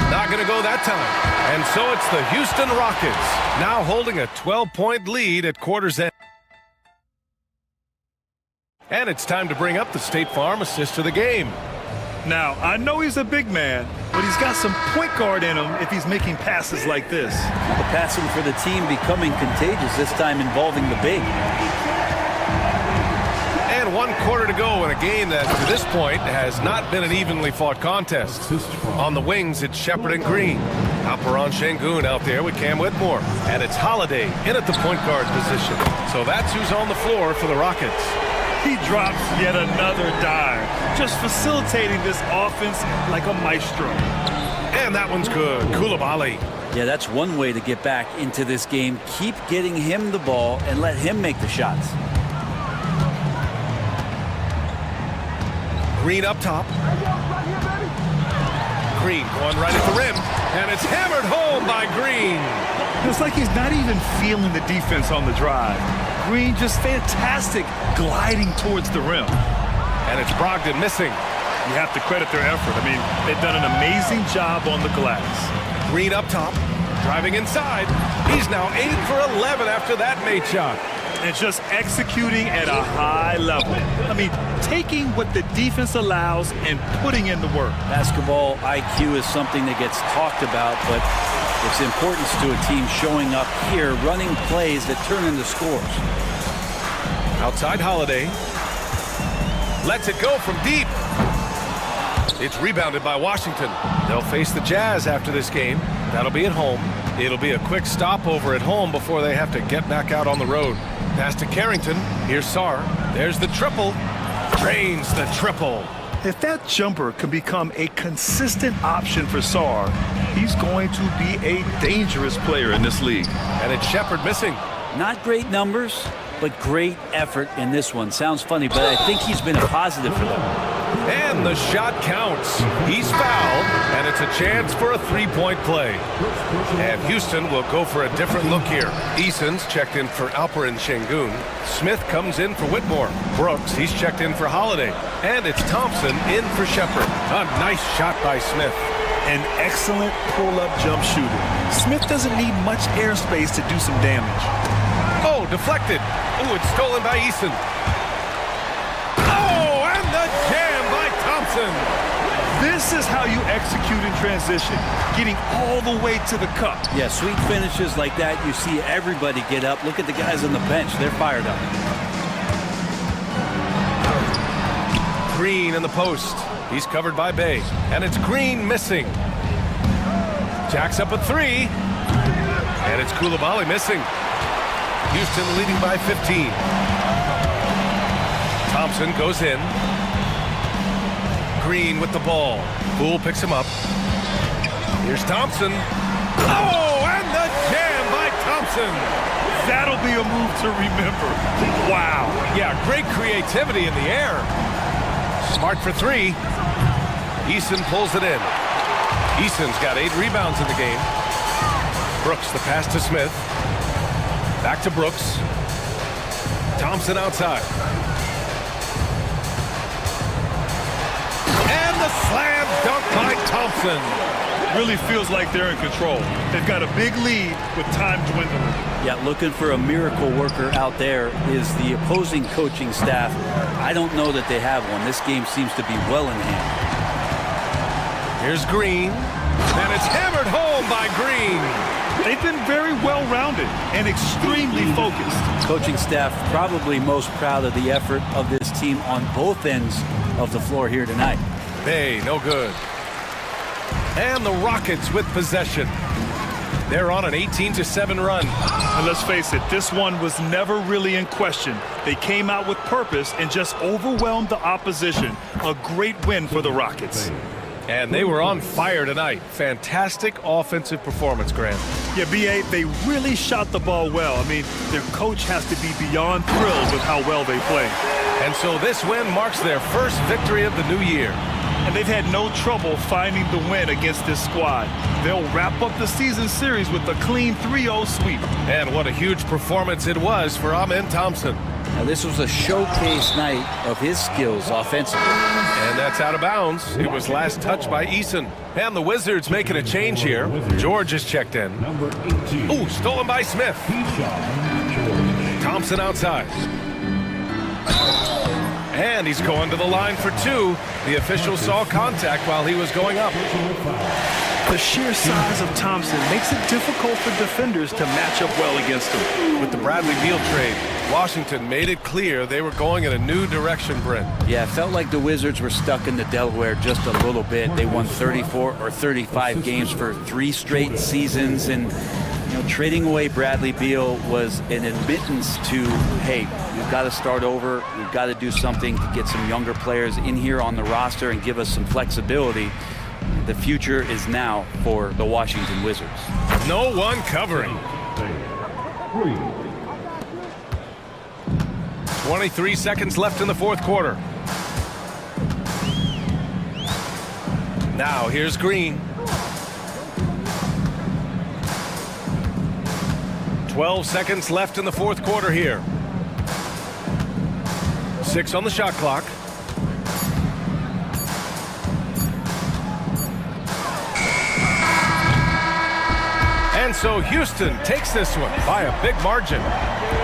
Not going to go that time. And so it's the Houston Rockets, now holding a 12-point lead at quarter's end. And it's time to bring up the State Farm assist of the game. Now, I know he's a big man, but he's got some point guard in him if he's making passes like this. The passing for the team becoming contagious, this time involving the big. And 1 quarter to go in a game that, to this point, has not been an evenly fought contest. On the wings, it's Shepard and Green. Alperen Şengün out there with Cam Whitmore. And it's Holiday in at the point guard position. So that's who's on the floor for the Rockets. He drops yet another dime, just facilitating this offense like a maestro. And that one's good. Coulibaly Yeah, that's one way to get back into this game. Keep getting him the ball and let him make the shots. Green up top. Green going right at the rim, and it's hammered home by Green. It's like he's not even feeling the defense on the drive. Green just fantastic gliding towards the rim. And it's Brogdon missing. You have to credit their effort. I mean, they've done an amazing job on the glass. Green up top, driving inside. He's now 8 for 11 after that made shot. And just executing at a high level. I mean, taking what the defense allows and putting in the work. Basketball IQ is something that gets talked about, but its importance to a team showing up here, running plays that turn into scores. Outside Holiday. Lets it go from deep. It's rebounded by Washington. They'll face the Jazz after this game. That'll be at home. It'll be a quick stopover at home before they have to get back out on the road. Pass to Carrington. Here's Sarr. There's the triple. Drains the triple. If that jumper can become a consistent option for Sarr, he's going to be a dangerous player in this league. And it's Shepard missing. Not great numbers, but great effort in this one. Sounds funny, but I think he's been a positive for them. And the shot counts. He's fouled, and it's a chance for a three-point play. And Houston will go for a different look here. Eason's checked in for Alperen Şengün. Smith comes in for Whitmore. Brooks, he's checked in for Holiday. And it's Thompson in for Shepard. A nice shot by Smith. An excellent pull-up jump shooter. Smith doesn't need much airspace to do some damage. Oh, deflected. Oh, it's stolen by Eason. Oh, and the jam by Thompson. This is how you execute in transition, getting all the way to the cup. Yeah, sweet finishes like that, you see everybody get up. Look at the guys on the bench. They're fired up. Green in the post. He's covered by Bay. And it's Green missing. Jacks up a three. And it's Coulibaly missing. Houston leading by 15. Thompson goes in. Green with the ball. Poole picks him up. Here's Thompson. Oh, and the jam by Thompson. That'll be a move to remember. Wow. Yeah, great creativity in the air. Smart for three. Eason pulls it in. Eason's got 8 rebounds in the game. Brooks the pass to Smith. Back to Brooks. Thompson outside. And the slam dunk by Thompson. Really feels like they're in control. They've got a big lead with time dwindling. Yeah, looking for a miracle worker out there is the opposing coaching staff. I don't know that they have one. This game seems to be well in hand. Here's Green. And it's hammered home by Green. They've been very well-rounded and extremely focused. Coaching staff probably most proud of the effort of this team on both ends of the floor here tonight. Bay, no good. And the Rockets with possession. They're on an 18-7 run. And let's face it, this one was never really in question. They came out with purpose and just overwhelmed the opposition. A great win for the Rockets. And they were on fire tonight. Fantastic offensive performance, Grant. Yeah, B.A., they really shot the ball well. I mean, their coach has to be beyond thrilled with how well they played. And so this win marks their first victory of the new year. And they've had no trouble finding the win against this squad. They'll wrap up the season series with a clean 3-0 sweep. And what a huge performance it was for Amen Thompson. Now, this was a showcase night of his skills offensively. And that's out of bounds. It was last touched by Eason. And the Wizards making a change here. George is checked in. Ooh, stolen by Smith. Thompson outside. And he's going to the line for 2. The official saw contact while he was going up. The sheer size of Thompson makes it difficult for defenders to match up well against him. With the Bradley Beal trade, Washington made it clear they were going in a new direction, Brent. Yeah, it felt like the Wizards were stuck in the Delaware just a little bit. They won 34 or 35 games for 3 straight seasons, and trading away Bradley Beal was an admittance to, hey, we've got to start over. We've got to do something to get some younger players in here on the roster and give us some flexibility. The future is now for the Washington Wizards. No one covering. 23 seconds left in the fourth quarter. Now here's Green. 12 seconds left in the fourth quarter here. 6 on the shot clock. And so Houston takes this one by a big margin.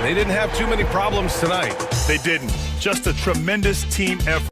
They didn't have too many problems tonight. They didn't. Just a tremendous team effort.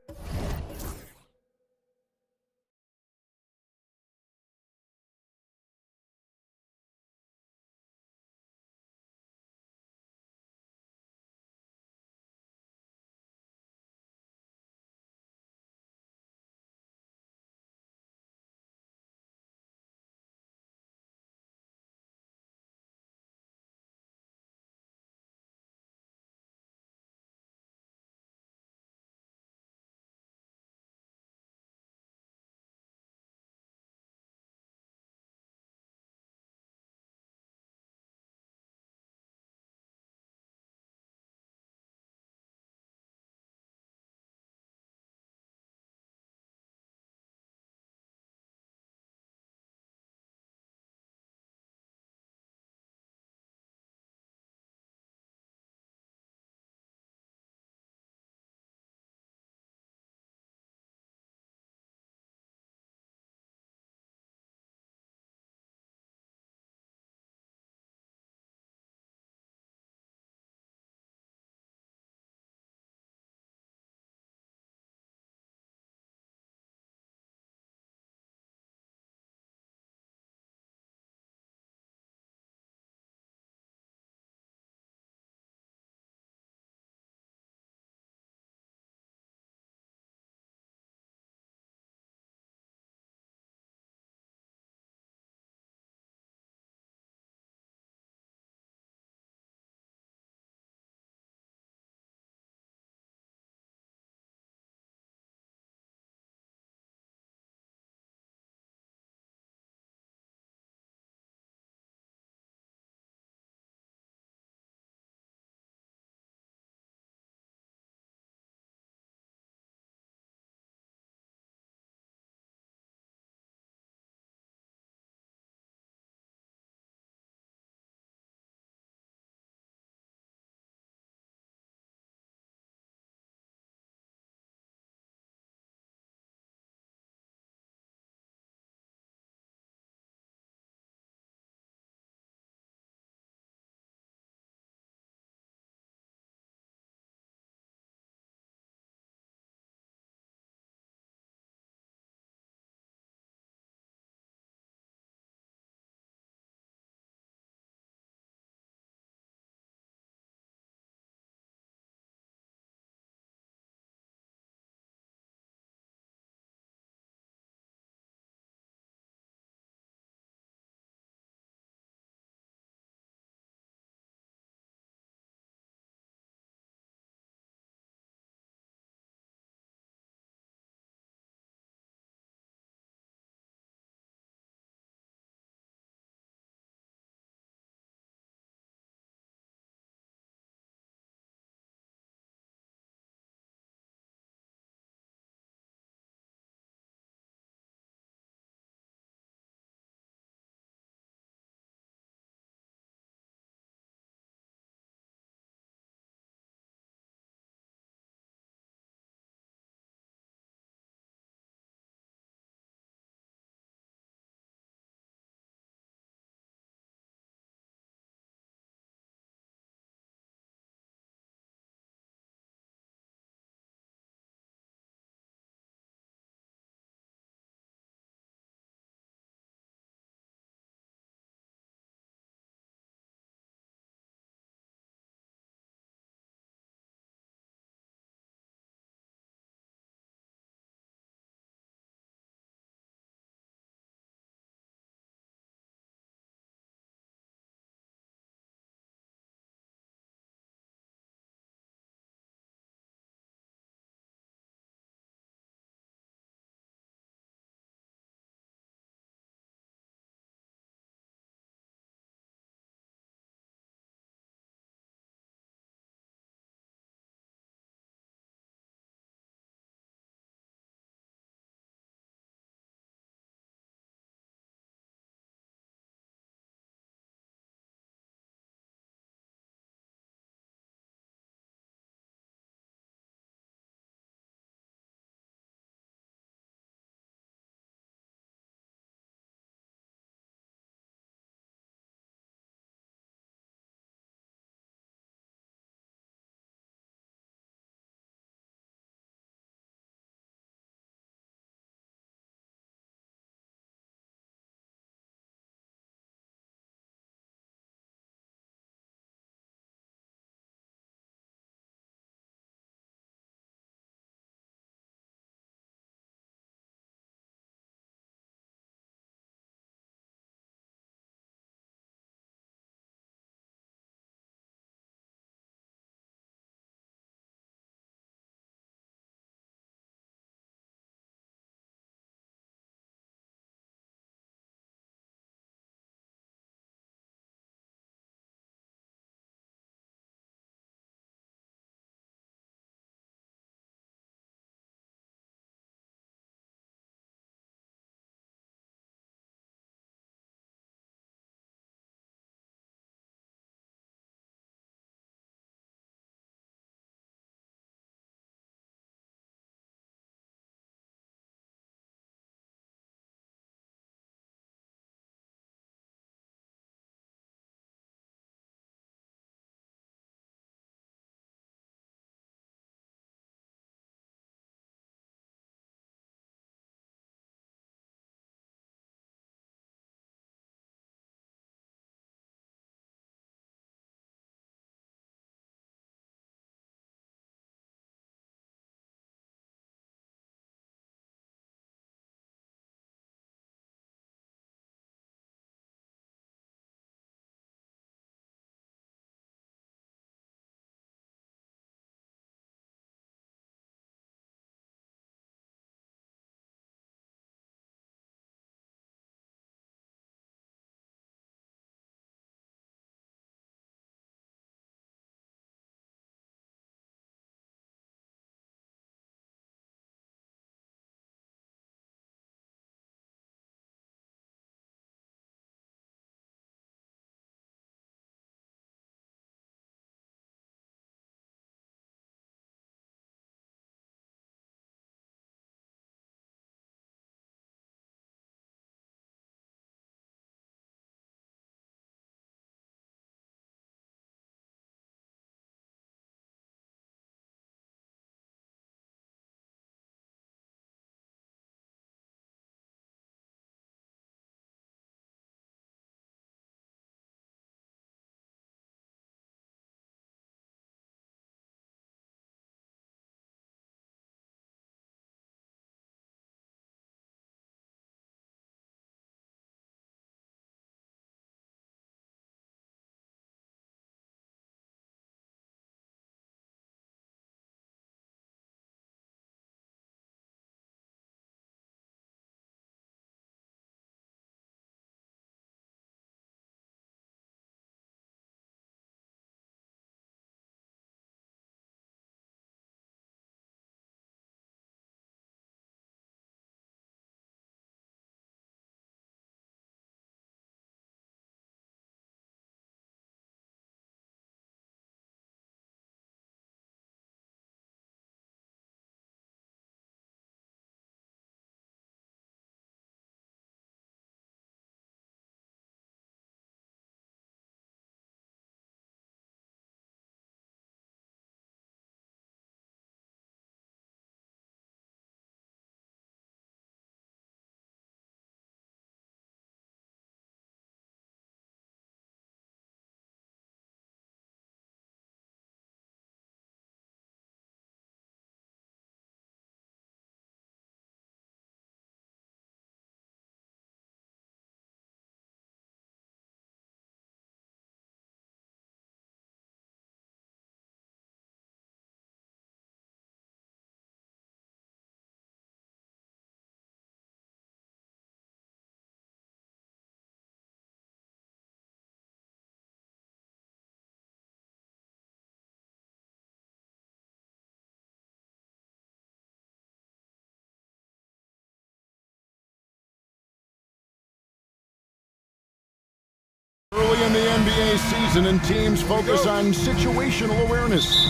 Early in the NBA season, and teams focus on situational awareness.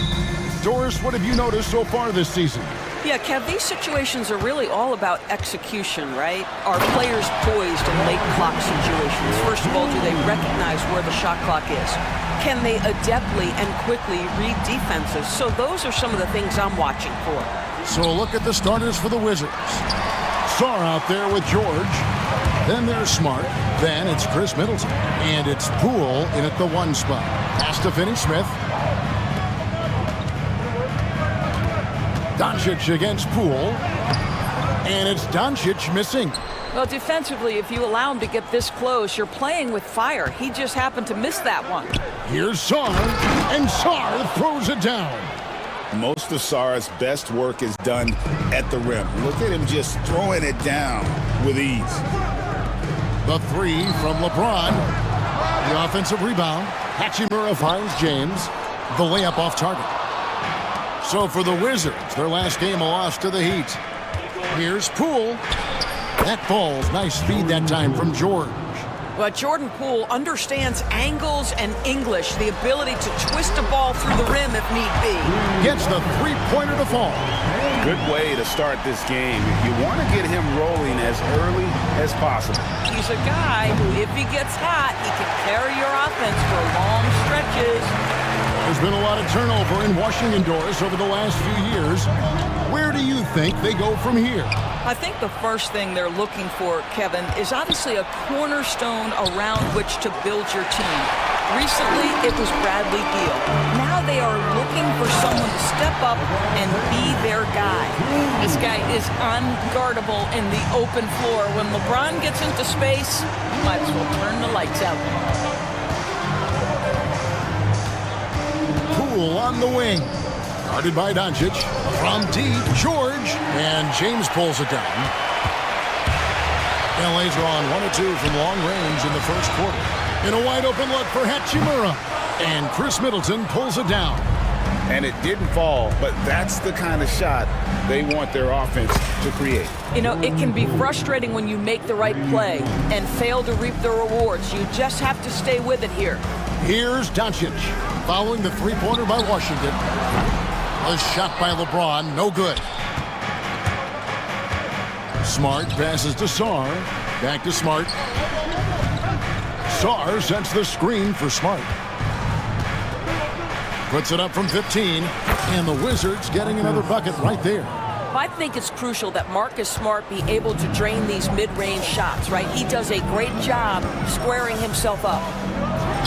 Doris, what have you noticed so far this season? Yeah, Kev, these situations are really all about execution, right? Are players poised in late clock situations? First of all, do they recognize where the shot clock is? Can they adeptly and quickly read defenses? So those are some of the things I'm watching for. So look at the starters for the Wizards. Sarr out there with George. Then there's Smart. Then it's Chris Middleton. And it's Poole in at the 1 spot. Pass to Finney-Smith. Doncic against Poole. And it's Doncic missing. Well, defensively, if you allow him to get this close, you're playing with fire. He just happened to miss that one. Here's Sarr, and Sarr throws it down. Most of Sarr's best work is done at the rim. Look at him just throwing it down with ease. The 3 from LeBron. The offensive rebound. Hachimura finds James. The layup off target. So for the Wizards, their last game a loss to the Heat. Here's Poole. That falls. Nice feed that time from George. But Jordan Poole understands angles and English, the ability to twist a ball through the rim if need be. Gets the 3-pointer to fall. Good way to start this game. You want to get him rolling as early as possible. He's a guy who, if he gets hot, he can carry your offense for long stretches. There's been a lot of turnover in Washington, Doris, over the last few years. Where do you think they go from here? I think the first thing they're looking for, Kevin, is obviously a cornerstone around which to build your team. Recently, it was Bradley Beal. Now they are looking for someone to step up and be their guy. This guy is unguardable in the open floor. When LeBron gets into space, you might as well turn the lights out. Poole on the wing. Guarded by Doncic. From deep, George. And James pulls it down. LA's are on 1 or 2 from long range in the first quarter. In a wide open look for Hachimura. And Chris Middleton pulls it down. And it didn't fall, but that's the kind of shot they want their offense to create. You know, it can be frustrating when you make the right play and fail to reap the rewards. You just have to stay with it here. Here's Doncic. Following the 3-pointer by Washington. A shot by LeBron, no good. Smart passes to Sarr. Back to Smart. Sarr sets the screen for Smart. Puts it up from 15. And the Wizards getting another bucket right there. I think it's crucial that Marcus Smart be able to drain these mid-range shots, right? He does a great job squaring himself up.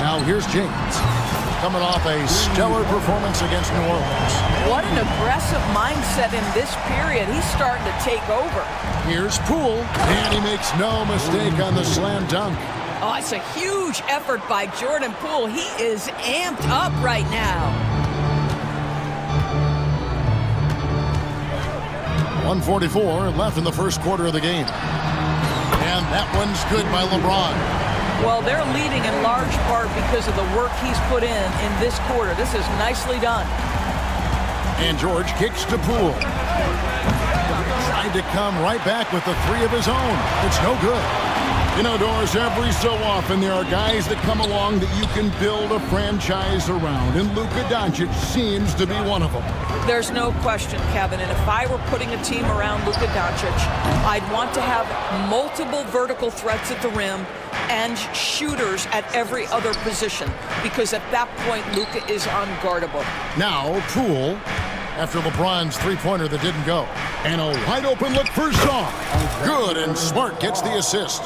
Now here's James. Coming off a stellar performance against New Orleans. What an aggressive mindset in this period. He's starting to take over. Here's Poole, and he makes no mistake on the slam dunk. Oh, it's a huge effort by Jordan Poole. He is amped up right now. 1:44 left in the first quarter of the game. And that one's good by LeBron. Well, they're leading in large part because of the work he's put in this quarter. This is nicely done. And George kicks to Poole. Tried to come right back with the 3 of his own. It's no good. You know, Doris, every so often there are guys that come along that you can build a franchise around, and Luka Doncic seems to be one of them. There's no question, Kevin, and if I were putting a team around Luka Doncic, I'd want to have multiple vertical threats at the rim and shooters at every other position, because at that point, Luka is unguardable. Now, Poole, after LeBron's 3-pointer that didn't go. And a wide-open look for Sarr. Good, and Smart gets the assist.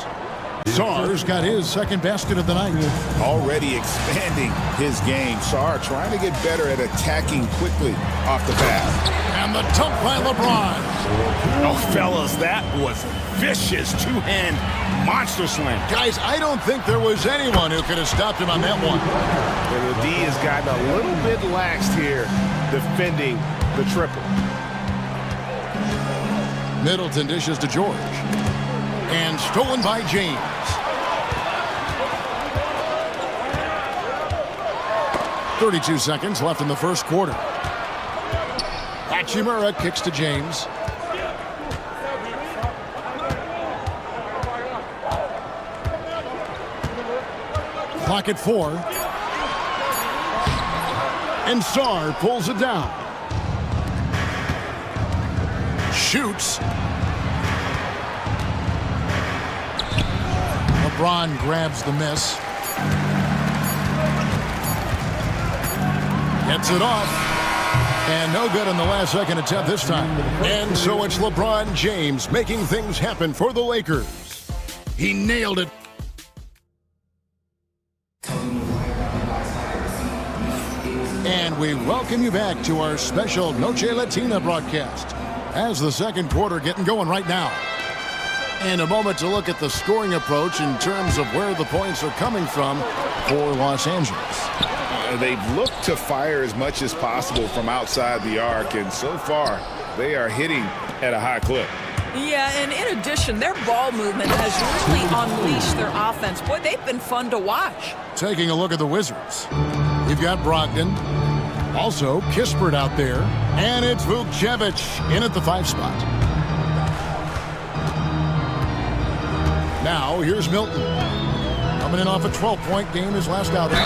Sarr's got his second basket of the night. Already expanding his game. Sarr trying to get better at attacking quickly off the pass. And the dunk by LeBron. Oh, fellas, that was vicious two-hand monster slam. Guys, I don't think there was anyone who could have stopped him on that one. And the D has gotten a little bit laxed here defending the triple. Middleton dishes to George. And stolen by James. .32 seconds left in the first quarter. Hachimura kicks to James. Clock at 4. And Sarr pulls it down. Shoots. LeBron grabs the miss. Gets it off. And no good on the last second attempt this time. And so it's LeBron James making things happen for the Lakers. He nailed it. And we welcome you back to our special Noche Latina broadcast as the second quarter getting going right now. And a moment to look at the scoring approach in terms of where the points are coming from for Los Angeles. They've looked to fire as much as possible from outside the arc, and so far they are hitting at a high clip. Yeah, and in addition, their ball movement has really unleashed their offense. Boy, they've been fun to watch. Taking a look at the Wizards. You've got Brogdon. Also, Kispert out there. And it's Vukcevic in at the 5 spot. Now, here's Milton. Coming in off a 12-point game his last outing.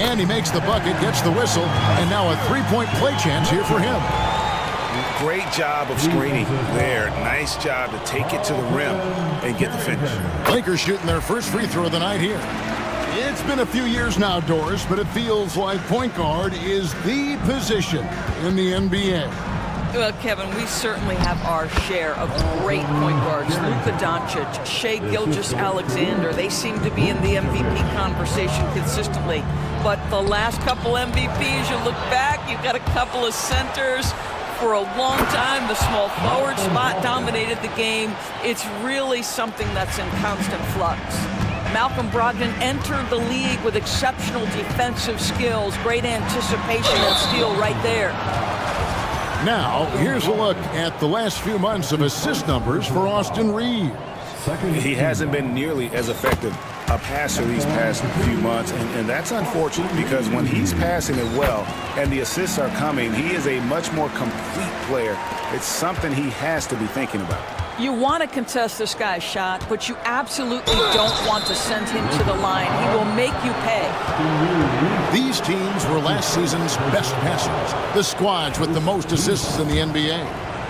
And he makes the bucket, gets the whistle, and now a 3-point play chance here for him. Great job of screening there. Nice job to take it to the rim and get the finish. Lakers shooting their first free throw of the night here. It's been a few years now, Doris, but it feels like point guard is the position in the NBA. Well, Kevin, we certainly have our share of great point guards. Luka Doncic, Shai Gilgeous-Alexander, they seem to be in the MVP conversation consistently. But the last couple MVPs, you look back, you've got a couple of centers. For a long time, the small forward spot dominated the game. It's really something that's in constant flux. Malcolm Brogdon entered the league with exceptional defensive skills, great anticipation and steal right there. Now, here's a look at the last few months of assist numbers for Austin Reeves. He hasn't been nearly as effective a passer these past few months, and that's unfortunate because when he's passing it well and the assists are coming, he is a much more complete player. It's something he has to be thinking about. You want to contest this guy's shot, but you absolutely don't want to send him to the line. He will make you pay. These teams were last season's best passers, the squads with the most assists in the NBA.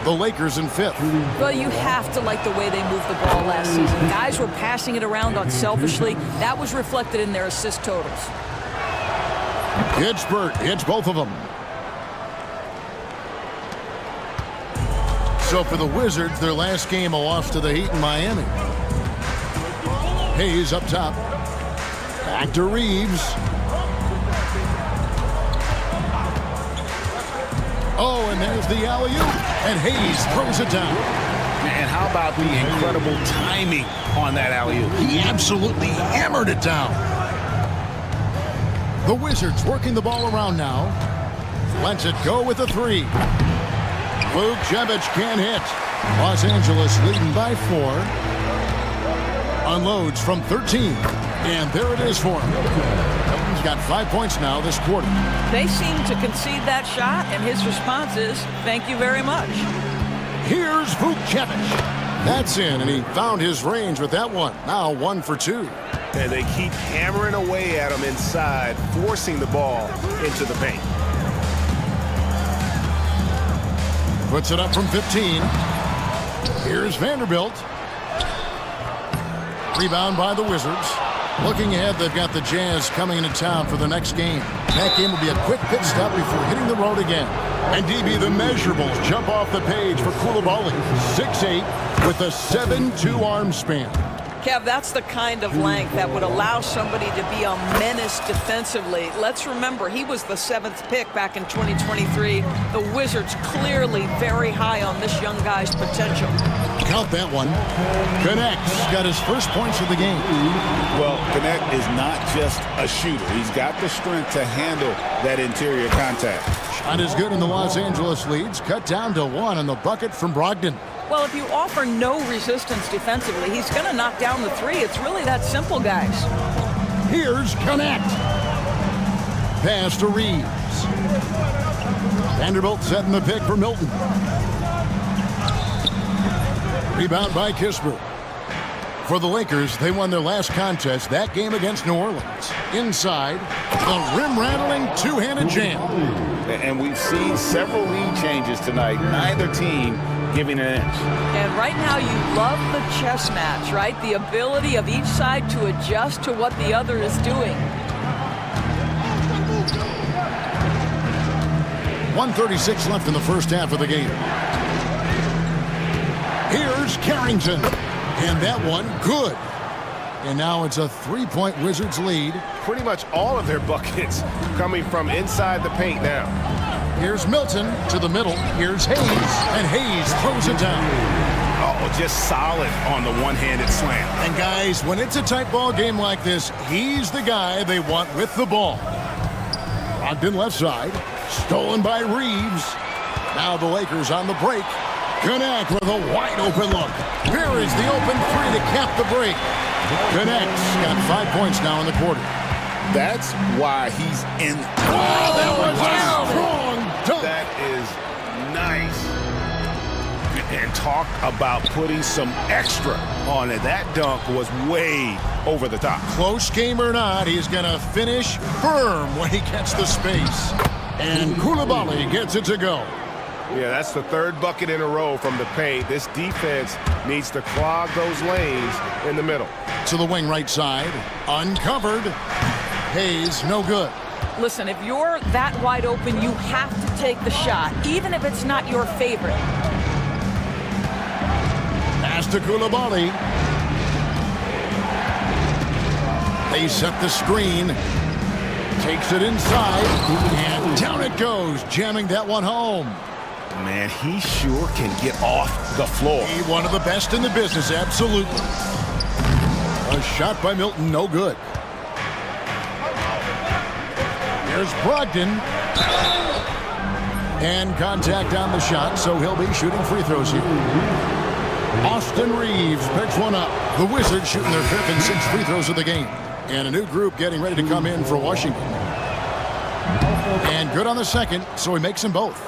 The Lakers in 5th. Well, you have to like the way they moved the ball last season. Guys were passing it around unselfishly. That was reflected in their assist totals. Kispert hits both of them. So for the Wizards, their last game, a loss to the Heat in Miami. Hayes up top. Back to Reeves. Oh, and there's the alley-oop. And Hayes throws it down. And how about the incredible timing on that alley-oop? He absolutely hammered it down. The Wizards working the ball around now. Lets it go with a 3. Vukcevic can't hit. Los Angeles leading by 4. Unloads from 13. And there it is for him. He's got 5 points now this quarter. They seem to concede that shot, and his response is, thank you very much. Here's Vukcevic. That's in, and he found his range with that one. Now 1 for 2. And they keep hammering away at him inside, forcing the ball into the paint. Puts it up from 15. Here's Vanderbilt. Rebound by the Wizards. Looking ahead, they've got the Jazz coming into town for the next game. That game will be a quick pit stop before hitting the road again. And DB, the measurables jump off the page for Koulibaly. 6'8", with a 7'2" arm span. Kev, that's the kind of length that would allow somebody to be a menace defensively. Let's remember, he was the 7th pick back in 2023. The Wizards clearly very high on this young guy's potential. Count that one. Connects. Got his first points of the game. Well, Connect is not just a shooter. He's got the strength to handle that interior contact. Shot is good in the Los Angeles leads. Cut down to 1 on the bucket from Brogdon. Well, if you offer no resistance defensively, he's going to knock down the 3. It's really that simple, guys. Here's Connect. Pass to Reeves. Vanderbilt setting the pick for Milton. Rebound by Kispert. For the Lakers, they won their last contest, that game against New Orleans. Inside, the rim-rattling two-handed jam. And we've seen several lead changes tonight. Neither team giving an inch. And right now you love the chess match, right? The ability of each side to adjust to what the other is doing. 1:36 left in the first half of the game. Here's Carrington. And that one, good. And now it's a three-point Wizards lead. Pretty much all of their buckets coming from inside the paint now. Here's Milton to the middle. Here's Hayes, and Hayes throws it down. Oh, just solid on the one-handed slam. And guys, when it's a tight ball game like this, he's the guy they want with the ball. Brogdon left side, stolen by Reeves. Now the Lakers on the break. Connect with a wide-open look. Here is the open three to cap the break. Connects, got 5 points now in the quarter. That's why he's in. Oh, that was a strong dunk. That is nice. And talk about putting some extra on it. That dunk was way over the top. Close game or not, he's going to finish firm when he gets the space. And Koulibaly gets it to go. Yeah, that's the third bucket in a row from the paint. This defense needs to clog those lanes in the middle. To the wing right side, uncovered. Hayes, no good. Listen, if you're that wide open, you have to take the shot, even if it's not your favorite. Pass to Koulibaly. They set the screen. Takes it inside, and down it goes, jamming that one home. Man, he sure can get off the floor. He one of the best in the business, absolutely. A shot by Milton, no good. Here's Brogdon. And contact on the shot, so he'll be shooting free throws here. Austin Reeves picks one up. The Wizards shooting their fifth and sixth free throws of the game. And a new group getting ready to come in for Washington. And good on the second, so he makes them both.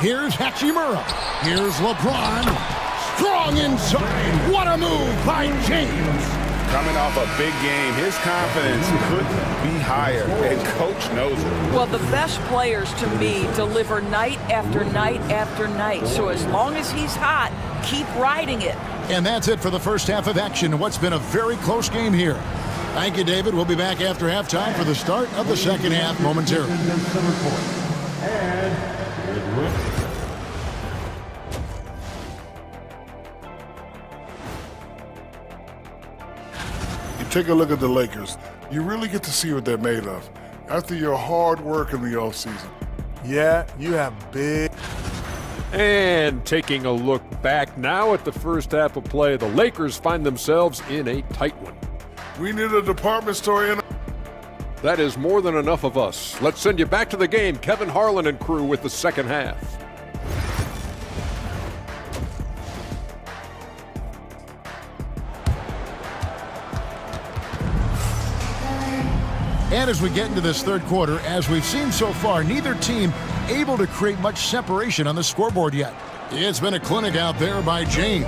Here's Hachimura. Here's LeBron. Strong inside. What a move by James. Coming off a big game, his confidence couldn't be higher, and coach knows it. Well, the best players, to me, deliver night after night after night. So as long as he's hot, keep riding it. And that's it for the first half of action. What's been a very close game here. Thank you, David. We'll be back after halftime for the start of the second half momentarily. Take a look at the Lakers. You really get to see what they're made of after your hard work in the offseason. Yeah, you have big. And taking a look back now at the first half of play, the Lakers find themselves in a tight one. We need a department store in. That is more than enough of us. Let's send you back to the game. Kevin Harlan and crew with the second half. And as we get into this third quarter, as we've seen so far, neither team able to create much separation on the scoreboard yet. It's been a clinic out there by James.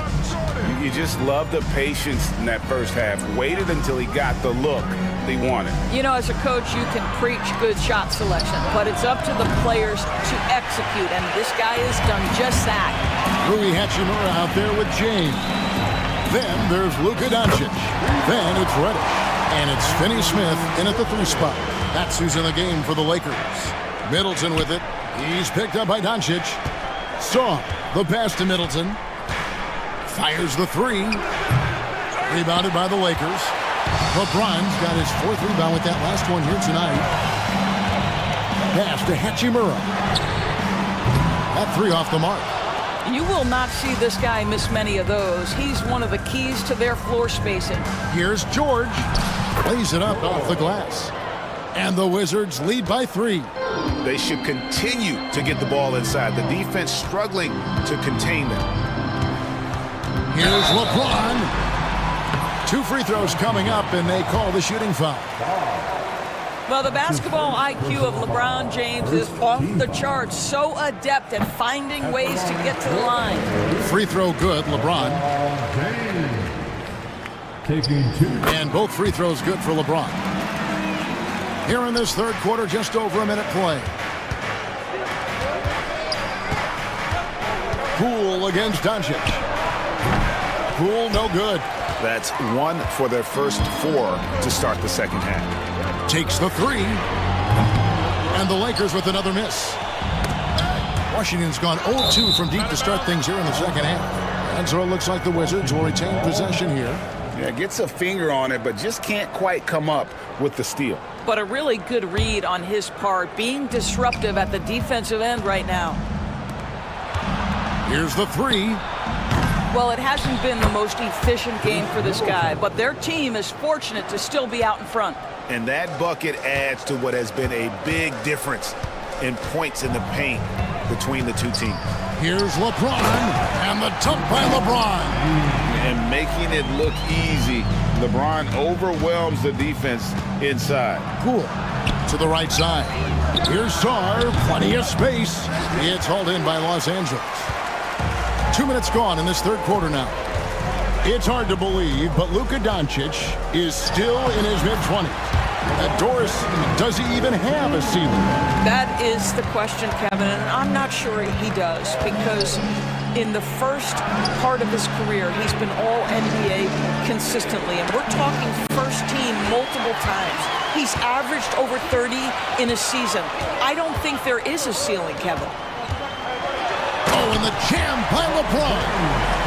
You just love the patience in that first half. Waited until he got the look he wanted. You know, as a coach, you can preach good shot selection, but it's up to the players to execute, and this guy has done just that. Rui Hachimura out there with James. Then there's Luka Doncic. Then it's Reddish. And it's Finney Smith in at the 3 spot. That's who's in the game for the Lakers. Middleton with it. He's picked up by Doncic. Saw the pass to Middleton. Fires the 3. Rebounded by the Lakers. LeBron's got his 4th rebound with that last one here tonight. Pass to Hachimura. That 3 off the mark. You will not see this guy miss many of those. He's one of the keys to their floor spacing. Here's George. Lays it up off the glass. And the Wizards lead by 3. They should continue to get the ball inside. The defense struggling to contain them. Here's LeBron. 2 free throws coming up, and they call the shooting foul. Well, the basketball IQ of LeBron James is off the charts. So adept at finding ways to get to the line. Free throw good, LeBron. Taking 2. And both free throws good for LeBron. Here in this third quarter, just over a minute play. Poole against Doncic. Poole, no good. That's 1 for their first 4 to start the second half. Takes the 3. And the Lakers with another miss. Washington's gone 0-2 from deep to start things here in the second half. And so it looks like the Wizards will retain possession here. Yeah, gets a finger on it, but just can't quite come up with the steal. But a really good read on his part, being disruptive at the defensive end right now. Here's the 3. Well, it hasn't been the most efficient game for this guy, but their team is fortunate to still be out in front. And that bucket adds to what has been a big difference in points in the paint between the two teams. Here's LeBron, and the dunk by LeBron. And making it look easy, LeBron overwhelms the defense inside. Cool. To the right side. Here's Sarr, plenty of space. It's hauled in by Los Angeles. 2 minutes gone in this third quarter now. It's hard to believe, but Luka Doncic is still in his mid-20s. Doris, does he even have a ceiling? That is the question, Kevin, and I'm not sure he does, because in the first part of his career, he's been all NBA consistently, and we're talking first team multiple times. He's averaged over 30 in a season. I don't think there is a ceiling, Kevin. Oh, and the jam by LeBron.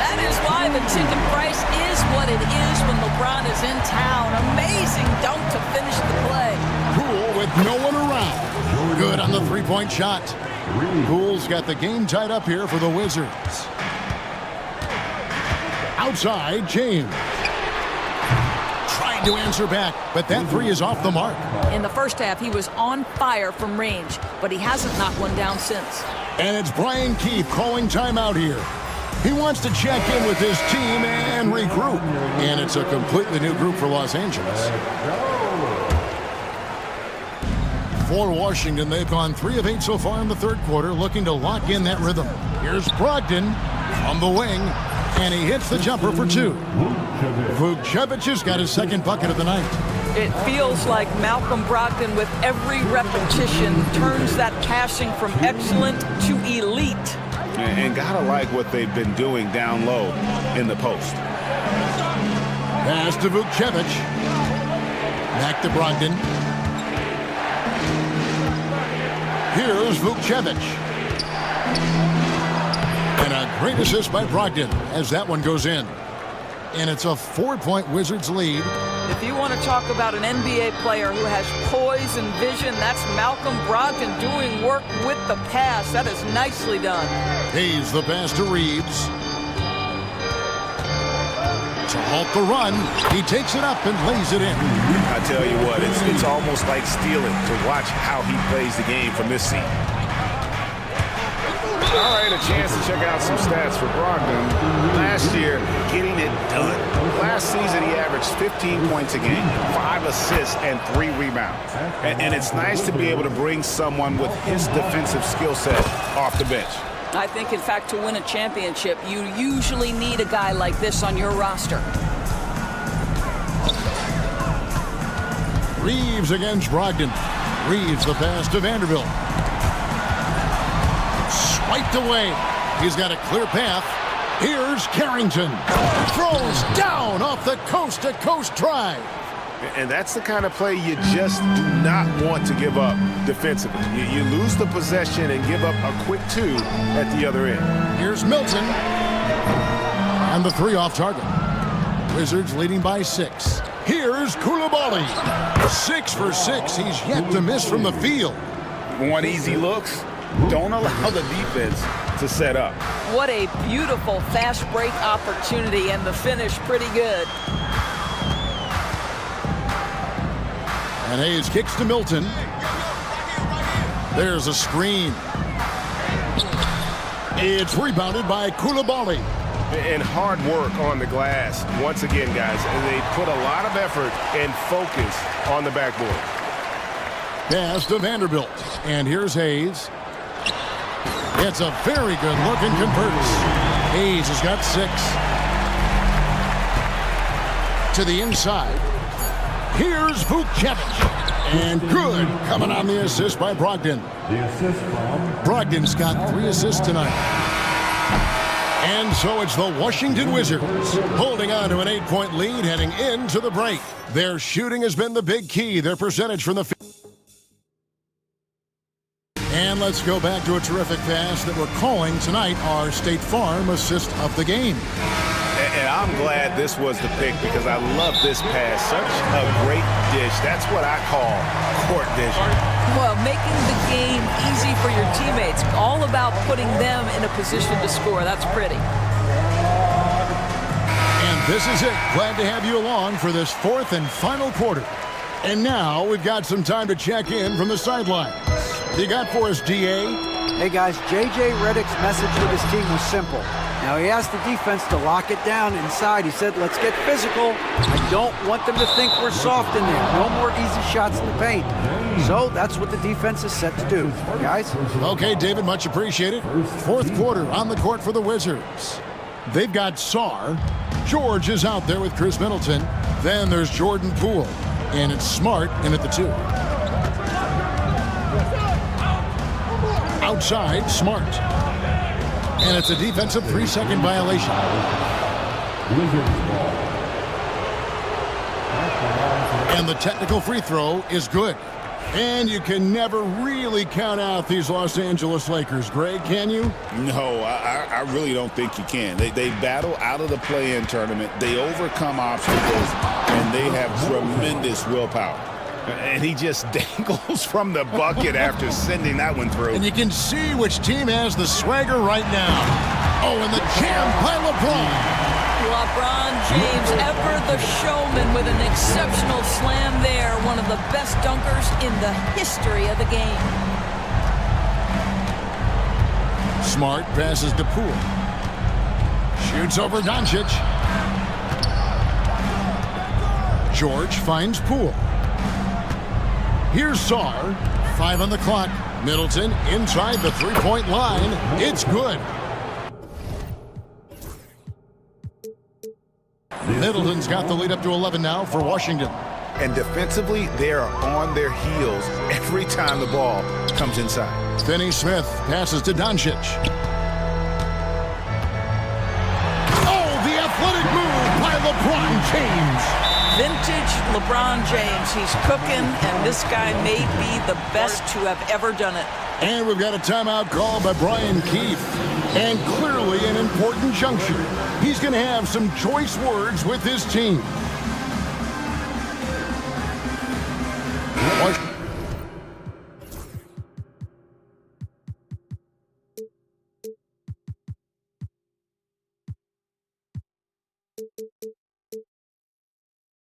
That is why the ticket price is what it is when LeBron is in town. Amazing dunk to finish the play. Poole with no one around. Good on the three-point shot. Poole's got the game tied up here for the Wizards. Outside, James. Trying to answer back, but that 3 is off the mark. In the first half, he was on fire from range, but he hasn't knocked one down since. And it's Brian Keefe calling timeout here. He wants to check in with his team and regroup. And it's a completely new group for Los Angeles. For Washington, they've gone 3 of 8 so far in the third quarter, looking to lock in that rhythm. Here's Brogdon from the wing, and he hits the jumper for 2. Vukcevic has got his second bucket of the night. It feels like Malcolm Brogdon, with every repetition, turns that passing from excellent to elite. And gotta like what they've been doing down low in the post. Pass to Vukcevic. Back to Brogdon. Here's Vukcevic. And a great assist by Brogdon as that one goes in. And it's a 4-point Wizards lead. If you want to talk about an NBA player who has poise and vision, that's Malcolm Brogdon doing work with the pass. That is nicely done. Hayes the pass to Reeves. To halt the run, he takes it up and lays it in. I tell you what, it's almost like stealing to watch how he plays the game from this seat. All right, a chance to check out some stats for Brogdon. Last year, getting it done. Last season, he averaged 15 points a game, 5 assists, and 3 rebounds. And it's nice to be able to bring someone with his defensive skill set off the bench. I think, in fact, to win a championship, you usually need a guy like this on your roster. Reeves against Brogdon. Reeves the pass to Vanderbilt. Swiped away. He's got a clear path. Here's Carrington. Throws down off the coast-to-coast drive. And that's the kind of play you just do not want to give up defensively. You lose the possession and give up a quick 2 at the other end. Here's Milton. And the 3 off target. Wizards leading by 6. Here's Koulibaly. 6 for 6. He's yet to miss from the field. Want easy looks? Don't allow the defense to set up. What a beautiful fast break opportunity, and the finish pretty good. And Hayes kicks to Milton. There's a screen. It's rebounded by Koulibaly. And hard work on the glass once again, guys. And they put a lot of effort and focus on the backboard. Pass to Vanderbilt. And here's Hayes. It's a very good look and converts. Hayes has got 6. To the inside. Here's Vucevic. And good coming on the assist by Brogdon. The assist from Brogdon's got 3 assists tonight. And so it's the Washington Wizards holding on to an 8-point lead heading into the break. Their shooting has been the big key. Their percentage from the field. And let's go back to a terrific pass that we're calling tonight our State Farm assist of the game. And I'm glad this was the pick because I love this pass. Such a great dish. That's what I call court vision. Well, making the game easy for your teammates. All about putting them in a position to score. That's pretty. And this is it. Glad to have you along for this 4th and final quarter. And now we've got some time to check in from the sidelines. You got for us, DA? Hey guys, J.J. Redick's message to this team was simple. Now he asked the defense to lock it down inside. He said, let's get physical. I don't want them to think we're soft in there. No more easy shots in the paint. So that's what the defense is set to do. Guys? Okay, David, much appreciated. 4th quarter on the court for the Wizards. They've got Sarr. George is out there with Chris Middleton. Then there's Jordan Poole. And it's Smart in at the 2. Outside, Smart. And it's a defensive 3-second violation. And the technical free throw is good. And you can never really count out these Los Angeles Lakers. Greg, can you? No, I really don't think you can. They battle out of the play-in tournament. They overcome obstacles, and they have tremendous willpower. And he just dangles from the bucket after sending that one through. And you can see which team has the swagger right now. Oh, and the jam by LeBron. LeBron James, ever the showman with an exceptional slam there. One of the best dunkers in the history of the game. Smart passes to Poole. Shoots over Doncic. George finds Poole. Here's Sarr. 5 on the clock. Middleton inside the 3-point line. It's good. Middleton's got the lead up to 11 now for Washington. And defensively, they are on their heels every time the ball comes inside. Finney-Smith passes to Doncic. Oh, the athletic move by LeBron James. Vintage LeBron James. He's cooking, and this guy may be the best to have ever done it. And we've got a timeout called by Brian Keefe. And clearly an important juncture. He's going to have some choice words with his team.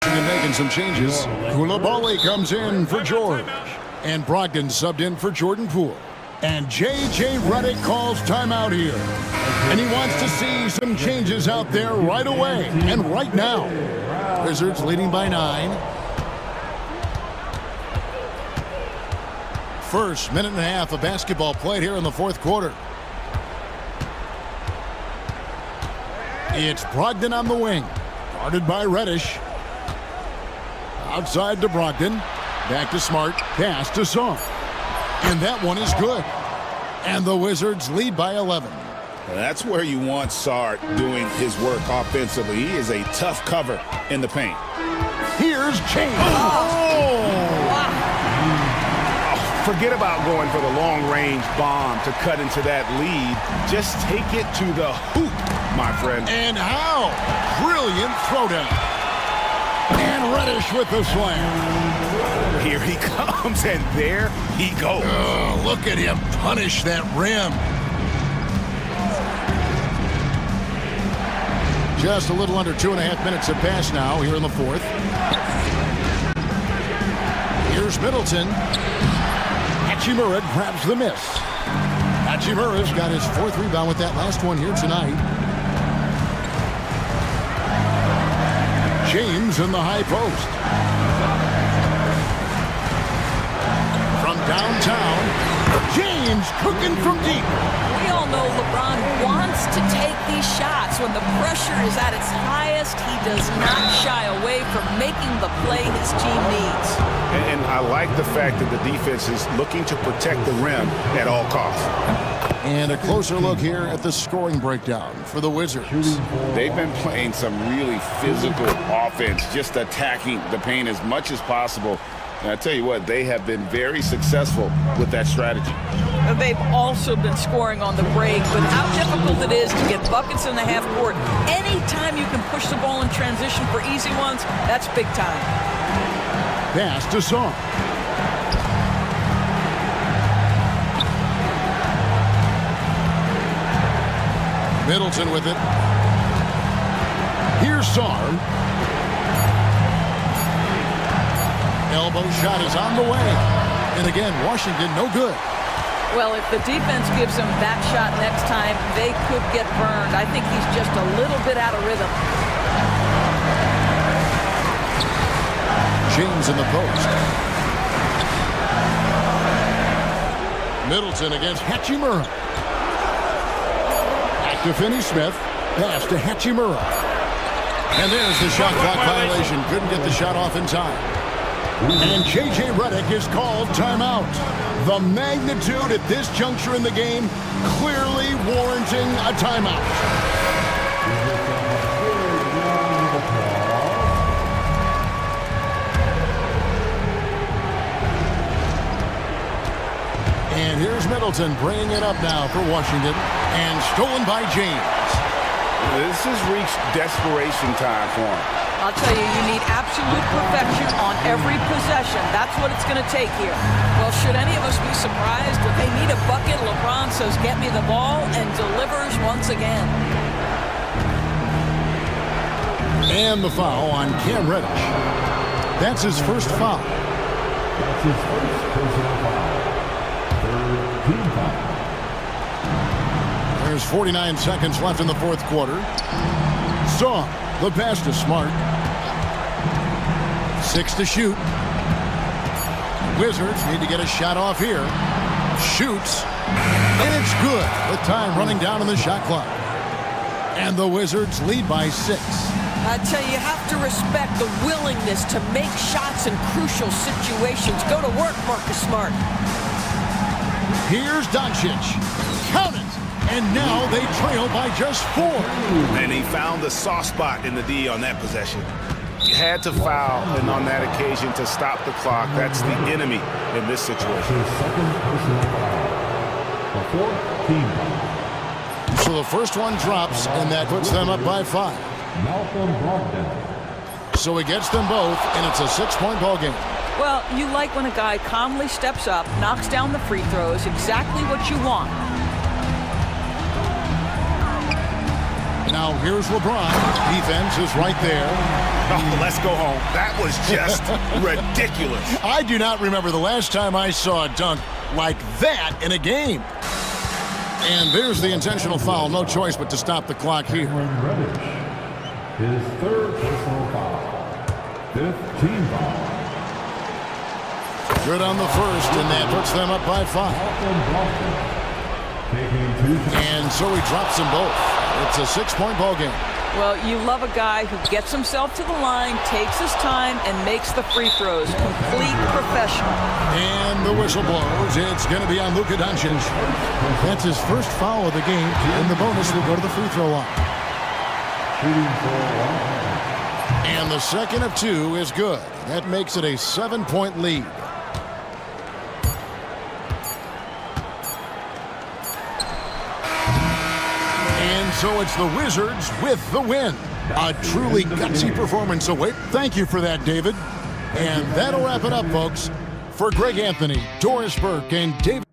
Making some changes. Koulibaly comes in for George. And Brogdon subbed in for Jordan Poole. And J.J. Redick calls timeout here. And he wants to see some changes out there right away and right now. Wizards leading by 9. First minute and a half of basketball played here in the 4th quarter. It's Brogdon on the wing. Guarded by Reddish. Outside to Brogdon. Back to Smart. Pass to Sarr. And that one is good. And the Wizards lead by 11. That's where you want Sarr doing his work offensively. He is a tough cover in the paint. Here's James. Forget about going for the long-range bomb to cut into that lead. Just take it to the hoop, my friend. And how? Brilliant throwdown. And Reddish with the slam. Here he comes, and there he goes. Oh, look at him punish that rim. Just a little under 2.5 minutes have passed now here in the 4th. Here's Middleton. Hachimura grabs the miss. Hachimura's got his 4th rebound with that last one here tonight. James in the high post. downtown. James cooking from deep. We all know LeBron wants to take these shots. When the pressure is at its highest, he does not shy away from making the play his team needs. And I like the fact that the defense is looking to protect the rim at all costs. And a closer look here at the scoring breakdown for the Wizards. They've been playing some really physical offense, just attacking the paint as much as possible. And I tell you what, they have been very successful with that strategy. They've also been scoring on the break, but how difficult it is to get buckets in the half court. Anytime you can push the ball in transition for easy ones, that's big time. Pass to Song. Middleton with it. Here's Song. Elbow shot is on the way. And again, Washington no good. Well, if the defense gives him that shot next time, they could get burned. I think he's just a little bit out of rhythm. James in the post. Middleton against Hachimura. Back to Finney-Smith. Pass to Hachimura. And there's the shot clock violation. Couldn't get the shot off in time. And J.J. Redick is called timeout. The magnitude at this juncture in the game clearly warranting a timeout. And here's Middleton bringing it up now for Washington. And stolen by James. This has reached desperation time for him. I'll tell you, you need absolute perfection on every possession. That's what it's going to take here. Well, should any of us be surprised if they need a bucket, LeBron says, get me the ball, and delivers once again. And the foul on Cam Reddish. That's his first foul. That's his first personal foul. Third team foul. There's 49 seconds left in the fourth quarter. Song, the pass to Smart. 6 to shoot. Wizards need to get a shot off here. Shoots. And it's good with time running down on the shot clock. And the Wizards lead by 6. I tell you, you have to respect the willingness to make shots in crucial situations. Go to work, Marcus Smart. Here's Doncic. Count it. And now they trail by just 4. And he found the soft spot in the D on that possession. He had to foul, and on that occasion to stop the clock. That's the enemy in this situation. His second personal foul. The fourth team foul. So the first one drops, and that puts them up by 5. Malcolm Brogdon. So he gets them both, and it's a 6-point ball game. Well, you like when a guy calmly steps up, knocks down the free throws, exactly what you want. Now here's LeBron. Defense is right there. Oh, let's go home. That was just ridiculous. I do not remember the last time I saw a dunk like that in a game. And there's the intentional foul. No choice but to stop the clock here. Reddish. His third personal foul. Fifth team foul. Good on the first, and that puts them up by 5. Malcolm Brogdon. Taking 2 shots. And so he drops them both. It's a 6-point ball game. Well, you love a guy who gets himself to the line, takes his time, and makes the free throws. Complete professional. And the whistle blows. It's going to be on Luka Doncic. That's his first foul of the game, and the bonus will go to the free throw line. Shooting for 1. And the second of 2 is good. That makes it a 7-point lead. So it's the Wizards with the win. A truly gutsy performance away. Thank you for that, David. And that'll wrap it up, folks. For Greg Anthony, Doris Burke, and David.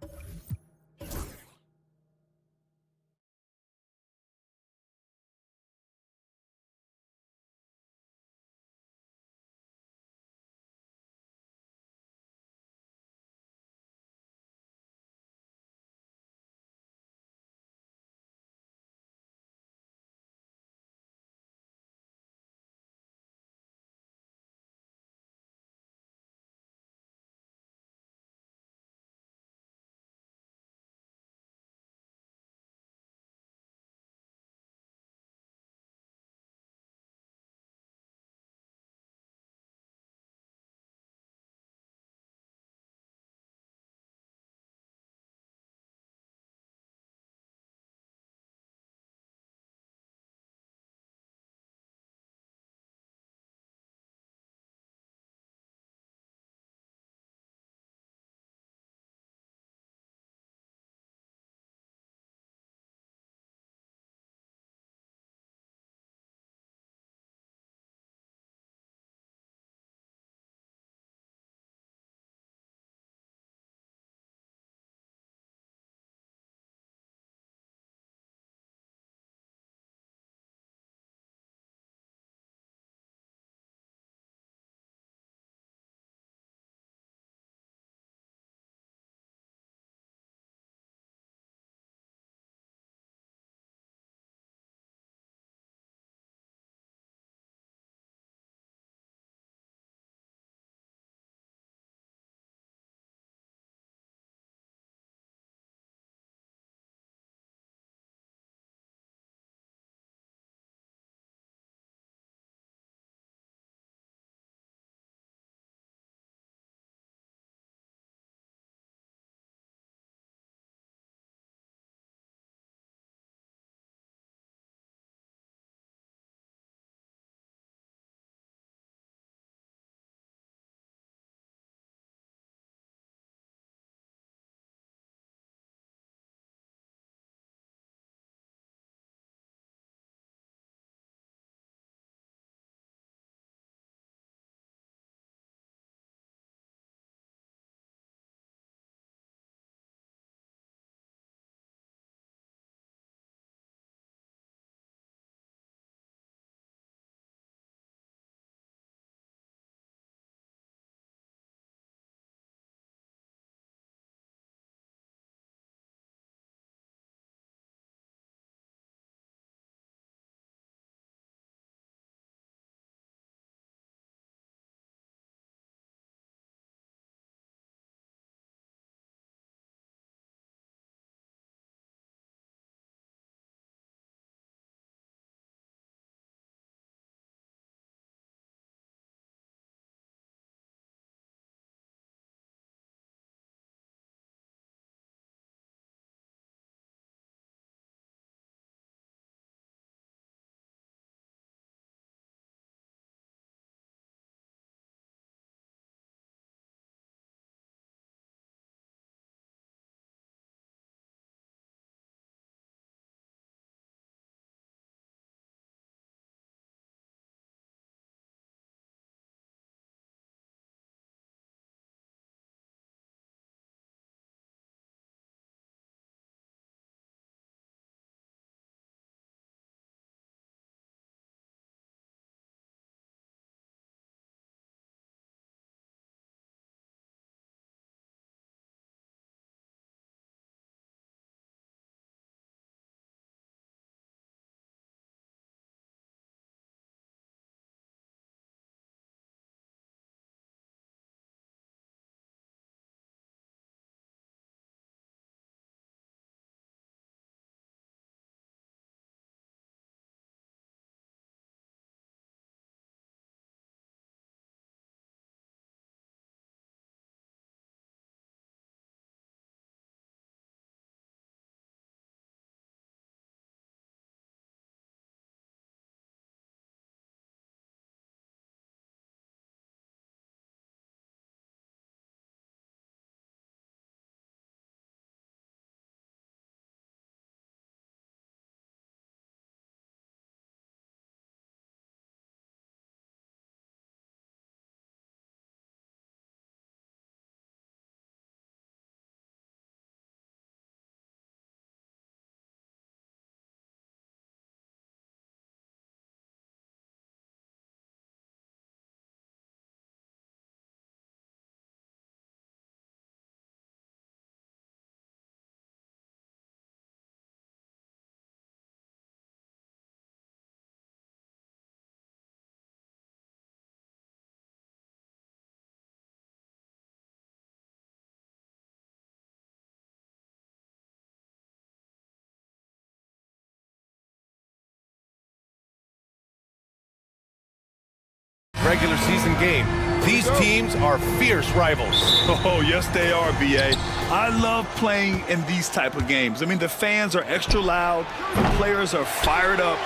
regular season game. These teams are fierce rivals. Oh, yes, they are, B.A. I love playing in these type of games. I mean, the fans are extra loud. The players are fired up.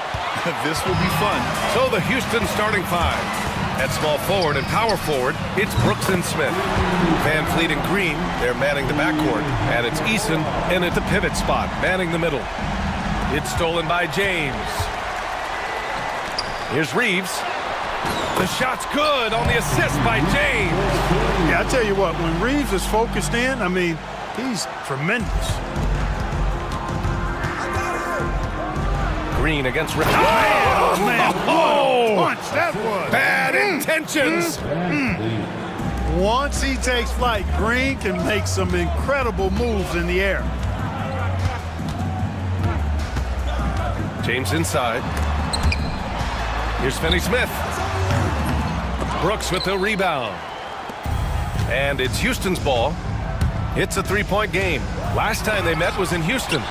This will be fun. So the Houston starting five. At small forward and power forward, it's Brooks and Smith. Van Fleet and Green, they're manning the backcourt. And it's Eason in at the pivot spot, manning the middle. It's stolen by James. Here's Reeves. The shot's good on the assist by James. Yeah, I tell you what, when Reeves is focused in, I mean, he's tremendous. Green against Rick. Oh, man. Oh, Punch, that was. bad intentions. Once he takes flight, Green can make some incredible moves in the air. James inside. Here's Finney-Smith. Brooks with the rebound. And it's Houston's ball. It's a three-point game. Last time they met was in Houston.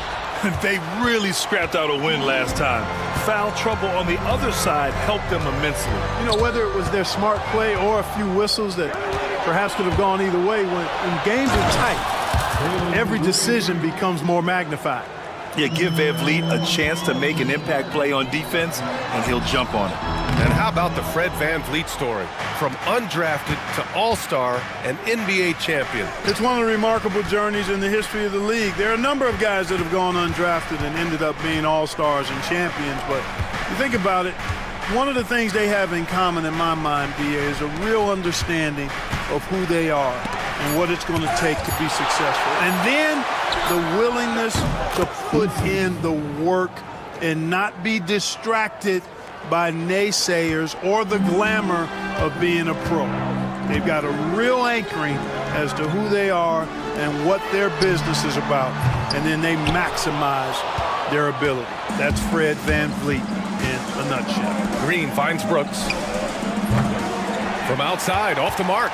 They really scrapped out a win last time. Foul trouble on the other side helped them immensely. You know, whether it was their smart play or a few whistles that perhaps could have gone either way, when games are tight, every decision becomes more magnified. Yeah, give Van Vliet a chance to make an impact play on defense, and he'll jump on it. And how about the Fred Van Vliet story? From undrafted to all-star and NBA champion. It's one of the remarkable journeys in the history of the league. There are a number of guys that have gone undrafted and ended up being all-stars and champions, but you think about it, one of the things they have in common in my mind, B.A., is a real understanding of who they are and what it's going to take to be successful. And then the willingness to put in the work and not be distracted by naysayers or the glamour of being a pro. They've got a real anchoring as to who they are and what their business is about, and then they maximize their ability. That's Fred Van Vliet in a nutshell. Green finds Brooks. From outside, off the mark.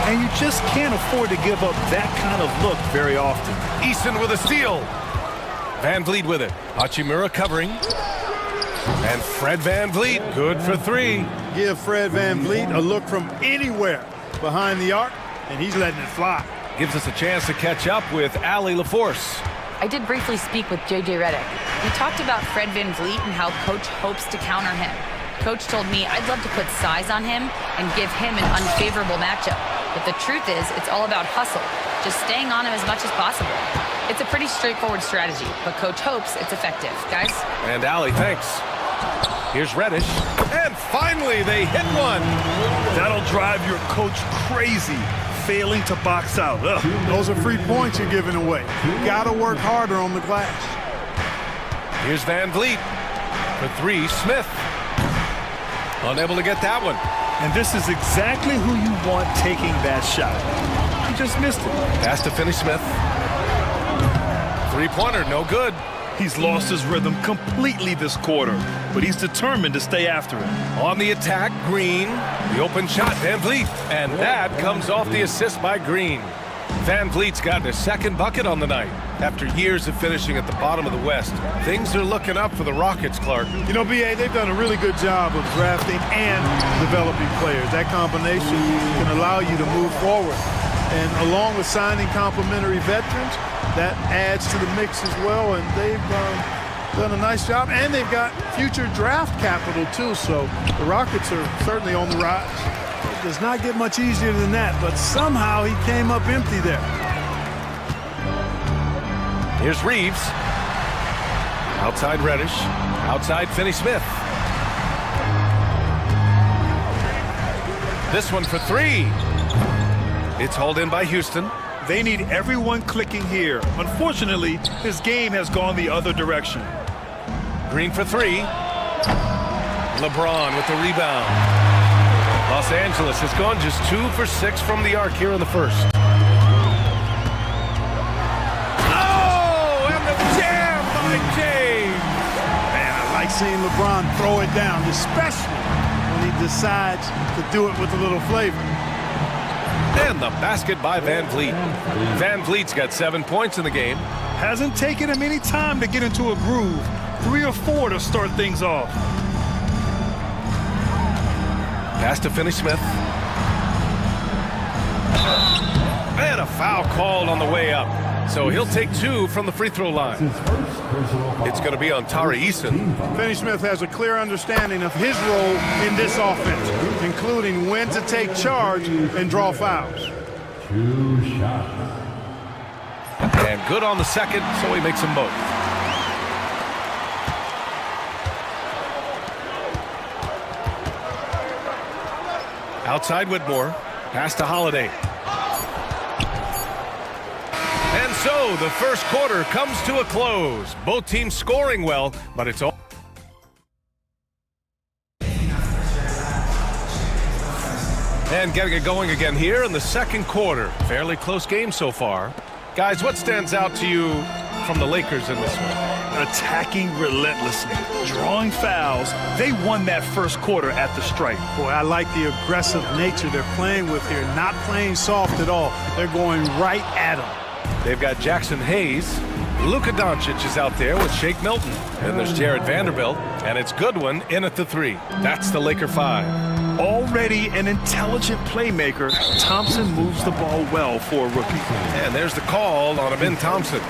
And you just can't afford to give up that kind of look very often. Easton with a steal. Van Vliet with it. Hachimura covering. And Fred Van Vliet, good for three. Give Fred Van Vliet a look from anywhere behind the arc, and he's letting it fly. Gives us a chance to catch up with Allie LaForce. I did briefly speak with J.J. Redick. We talked about Fred Van Vliet and how Coach hopes to counter him. Coach told me I'd love to put size on him and give him an unfavorable matchup. But the truth is, it's all about hustle, just staying on him as much as possible. It's a pretty straightforward strategy, but Coach hopes it's effective. Guys? And Allie, thanks. Here's Reddish. And finally, they hit one. That'll drive your coach crazy, failing to box out. Ugh. Those are free points you're giving away. You gotta work harder on the glass. Here's Van Vliet. For three, Smith. Unable to get that one. And this is exactly who you want taking that shot. He just missed it. Pass to Finney-Smith. Three-pointer, no good. He's lost his rhythm completely this quarter, but he's determined to stay after it. On the attack, Green. The open shot, Van Vliet. And that comes off the assist by Green. Van Vliet's gotten his second bucket on the night. After years of finishing at the bottom of the West, things are looking up for the Rockets, Clark. You know, B.A., they've done a really good job of drafting and developing players. That combination can allow you to move forward. And along with signing complementary veterans, that adds to the mix as well. And they've done a nice job. And they've got future draft capital, too. So the Rockets are certainly on the rise. It does not get much easier than that, but somehow he came up empty there. Here's Reeves. Outside Reddish. Outside Finney-Smith. This one for three. It's hauled in by Houston. They need everyone clicking here. Unfortunately, his game has gone the other direction. Green for three. LeBron with the rebound. Los Angeles has gone just 2 for 6 from the arc here in the first. Oh, and the jam by James. Man, I like seeing LeBron throw it down, especially when he decides to do it with a little flavor. And the basket by Van Vliet. Van Vliet's got 7 points in the game. Hasn't taken him any time to get into a groove. 3 or 4 to start things off. Pass to Finney-Smith. And a foul called on the way up. So he'll take 2 from the free throw line. It's going to be on Tari Eason. Finney-Smith has a clear understanding of his role in this offense, including when to take charge and draw fouls. 2 shots. And good on the second, so he makes them both. Outside Whitmore, pass to Holiday. And so the first quarter comes to a close. Both teams scoring well, but it's all. And getting it going again here in the second quarter. Fairly close game so far. Guys, what stands out to you from the Lakers in this one? Attacking relentlessly, drawing fouls. They won that first quarter at the stripe. Boy, I like the aggressive nature they're playing with here. Not playing soft at all. They're going right at them. They've got Jackson Hayes. Luka Doncic is out there with Shake Milton. And there's Jared Vanderbilt. And it's Goodwin in at the 3. That's the Laker 5. Already an intelligent playmaker, Thompson moves the ball well for a rookie. And there's the call on Amin Thompson.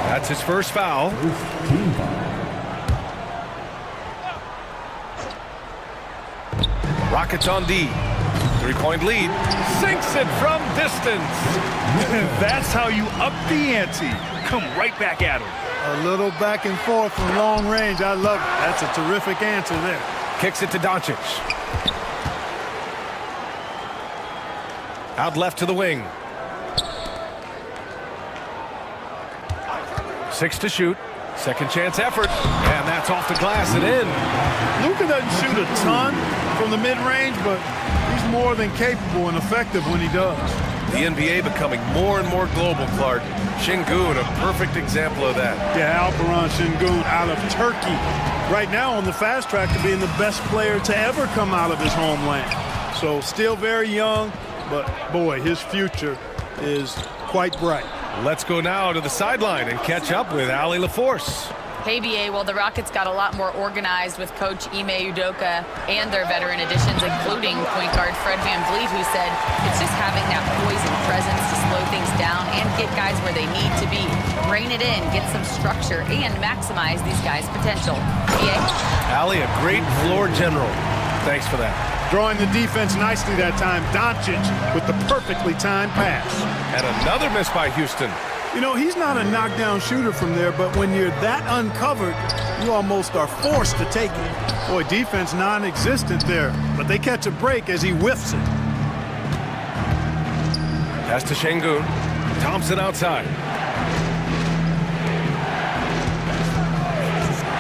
That's his first foul. Rockets on D. 3-point lead. Sinks it from distance. That's how you up the ante. Come right back at him. A little back and forth from long range. I love it. That's a terrific answer there. Kicks it to Doncic. Out left to the wing. 6 to shoot. Second chance effort. And that's off the glass and in. Luka doesn't shoot a ton from the mid-range, but he's more than capable and effective when he does. The NBA becoming more and more global, Clark. Şengün, a perfect example of that. Yeah, Alperen Şengün out of Turkey. Right now on the fast track to being the best player to ever come out of his homeland. So still very young, but boy, his future is quite bright. Let's go now to the sideline and catch up with Allie LaForce. Hey, BA, well, the Rockets got a lot more organized with Coach Ime Udoka and their veteran additions, including point guard Fred VanVleet, who said it's just having that poise and presence to slow things down and get guys where they need to be. Rein it in, get some structure, and maximize these guys' potential. BA? Allie, a great floor general. Thanks for that. Drawing the defense nicely that time. Doncic with the perfectly timed pass. And another miss by Houston. You know, he's not a knockdown shooter from there, but when you're that uncovered, you almost are forced to take it. Boy, defense non-existent there, but they catch a break as he whiffs it. Pass to Şengün. Thompson outside.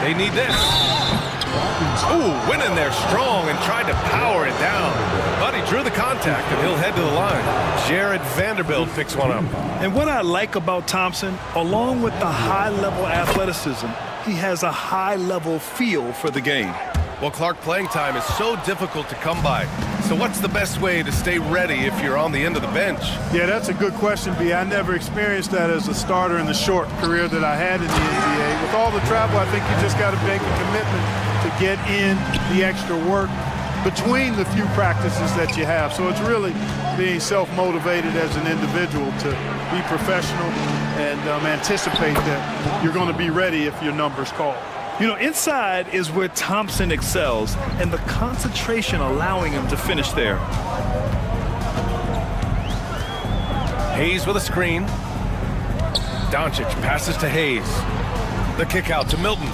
They need this. Ooh, went in there strong and tried to power it down. But he drew the contact and he'll head to the line. Jared Vanderbilt picks one up. And what I like about Thompson, along with the high-level athleticism, he has a high-level feel for the game. Well, Clark, playing time is so difficult to come by. So what's the best way to stay ready if you're on the end of the bench? Yeah, that's a good question, B. I never experienced that as a starter in the short career that I had in the NBA. With all the travel, I think you just got to make a commitment to get in the extra work between the few practices that you have. So it's really being self-motivated as an individual to be professional and anticipate that you're going to be ready if your number's called. You know, inside is where Thompson excels, and the concentration allowing him to finish there. Hayes with a screen. Doncic passes to Hayes. The kick out to Milton.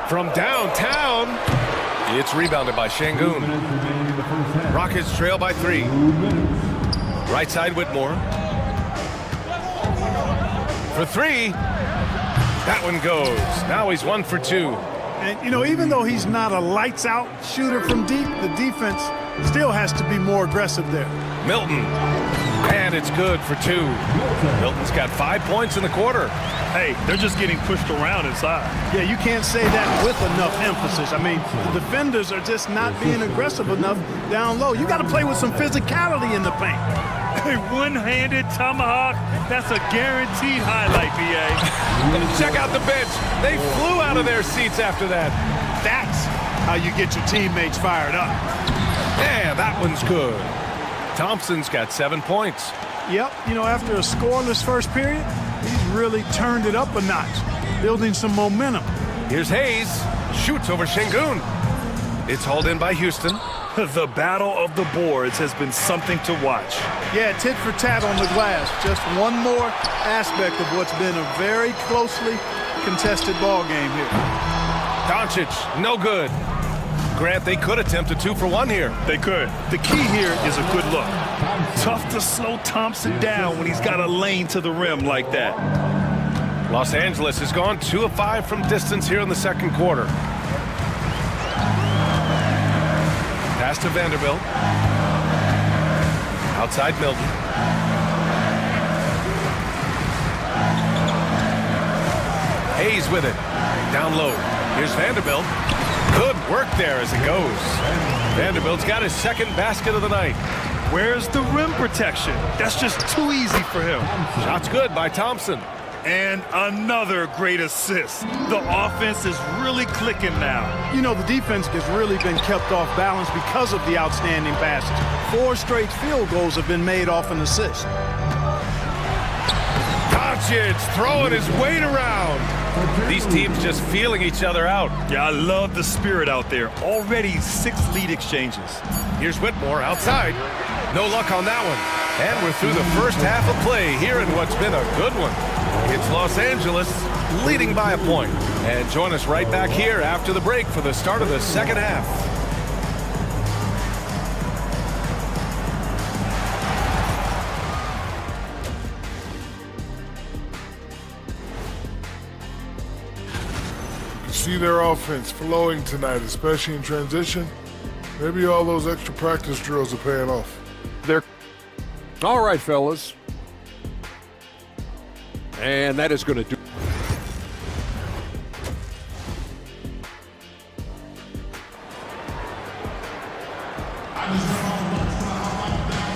From downtown, it's rebounded by Şengün. Rockets trail by 3. Right side Whitmore. For 3. That one goes. Now he's 1 for 2. And, you know, even though he's not a lights-out shooter from deep, the defense still has to be more aggressive there. Milton. And it's good for 2. Milton's got 5 points in the quarter. Hey, they're just getting pushed around inside. Yeah, you can't say that with enough emphasis. I mean, the defenders are just not being aggressive enough down low. You got to play with some physicality in the paint. A one-handed tomahawk. That's a guaranteed highlight, B.A. Check out the bench. They flew out of their seats after that. That's how you get your teammates fired up. Yeah, that one's good. Thompson's got 7 points. Yep, you know, after a scoreless first period, he's really turned it up a notch, building some momentum. Here's Hayes. Shoots over Şengün. It's hauled in by Houston. The battle of the boards has been something to watch. Yeah, tit for tat on the glass. Just one more aspect of what's been a very closely contested ball game here. Doncic, no good. Grant, they could attempt a 2-for-1 here. They could. The key here is a good look. Tough to slow Thompson down when he's got a lane to the rim like that. Los Angeles has gone 2 of 5 from distance here in the second quarter. Pass to Vanderbilt. Outside Milton. Hayes with it. Down low. Here's Vanderbilt. Good work there as it goes. Vanderbilt's got his second basket of the night. Where's the rim protection? That's just too easy for him. Shot's good by Thompson. And another great assist. The offense is really clicking now. You know, the defense has really been kept off balance because of the outstanding passes. 4 straight field goals have been made off an assist. Doncic throwing his weight around. These teams just feeling each other out. Yeah, I love the spirit out there. Already 6 lead exchanges. Here's Whitmore outside. No luck on that one. And we're through the first half of play here in what's been a good one. It's Los Angeles leading by a point. And join us right back here after the break for the start of the second half. See their offense flowing tonight, especially in transition. Maybe all those extra practice drills are paying off. They're all right, fellas. And that is going to do.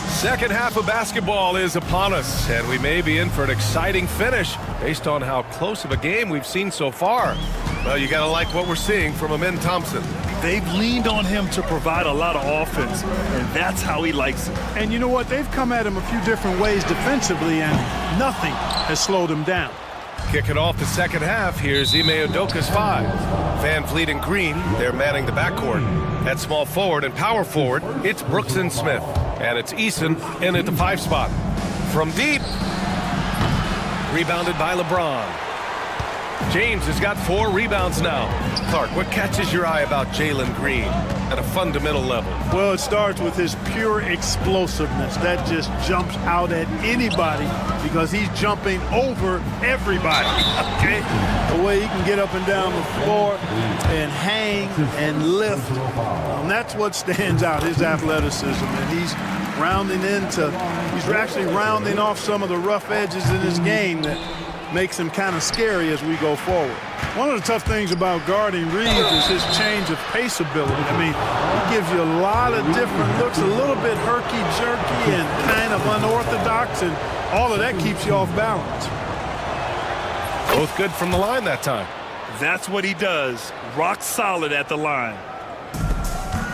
Second half of basketball is upon us, and we may be in for an exciting finish based on how close of a game we've seen so far. Well, you gotta like what we're seeing from Amin Thompson. They've leaned on him to provide a lot of offense, and that's how he likes it. And you know what? They've come at him a few different ways defensively, and nothing has slowed him down. Kicking off the second half, here's Ime Udoka's 5. Van Vliet and Green, they're manning the backcourt. At small forward and power forward, it's Brooks and Smith. And it's Eason in at the 5 spot. From deep. Rebounded by LeBron. James has got 4 rebounds now. Clark, what catches your eye about Jalen Green at a fundamental level? Well, it starts with his pure explosiveness. That just jumps out at anybody because he's jumping over everybody. Okay? The way he can get up and down the floor and hang and lift. And that's what stands out, his athleticism. And he's actually rounding off some of the rough edges in his game that makes him kind of scary as we go forward. One of the tough things about guarding Reeves is his change of pace ability. I mean, he gives you a lot of different looks, a little bit herky-jerky and kind of unorthodox, and all of that keeps you off balance. Both good from the line that time. That's what he does. Rock solid at the line.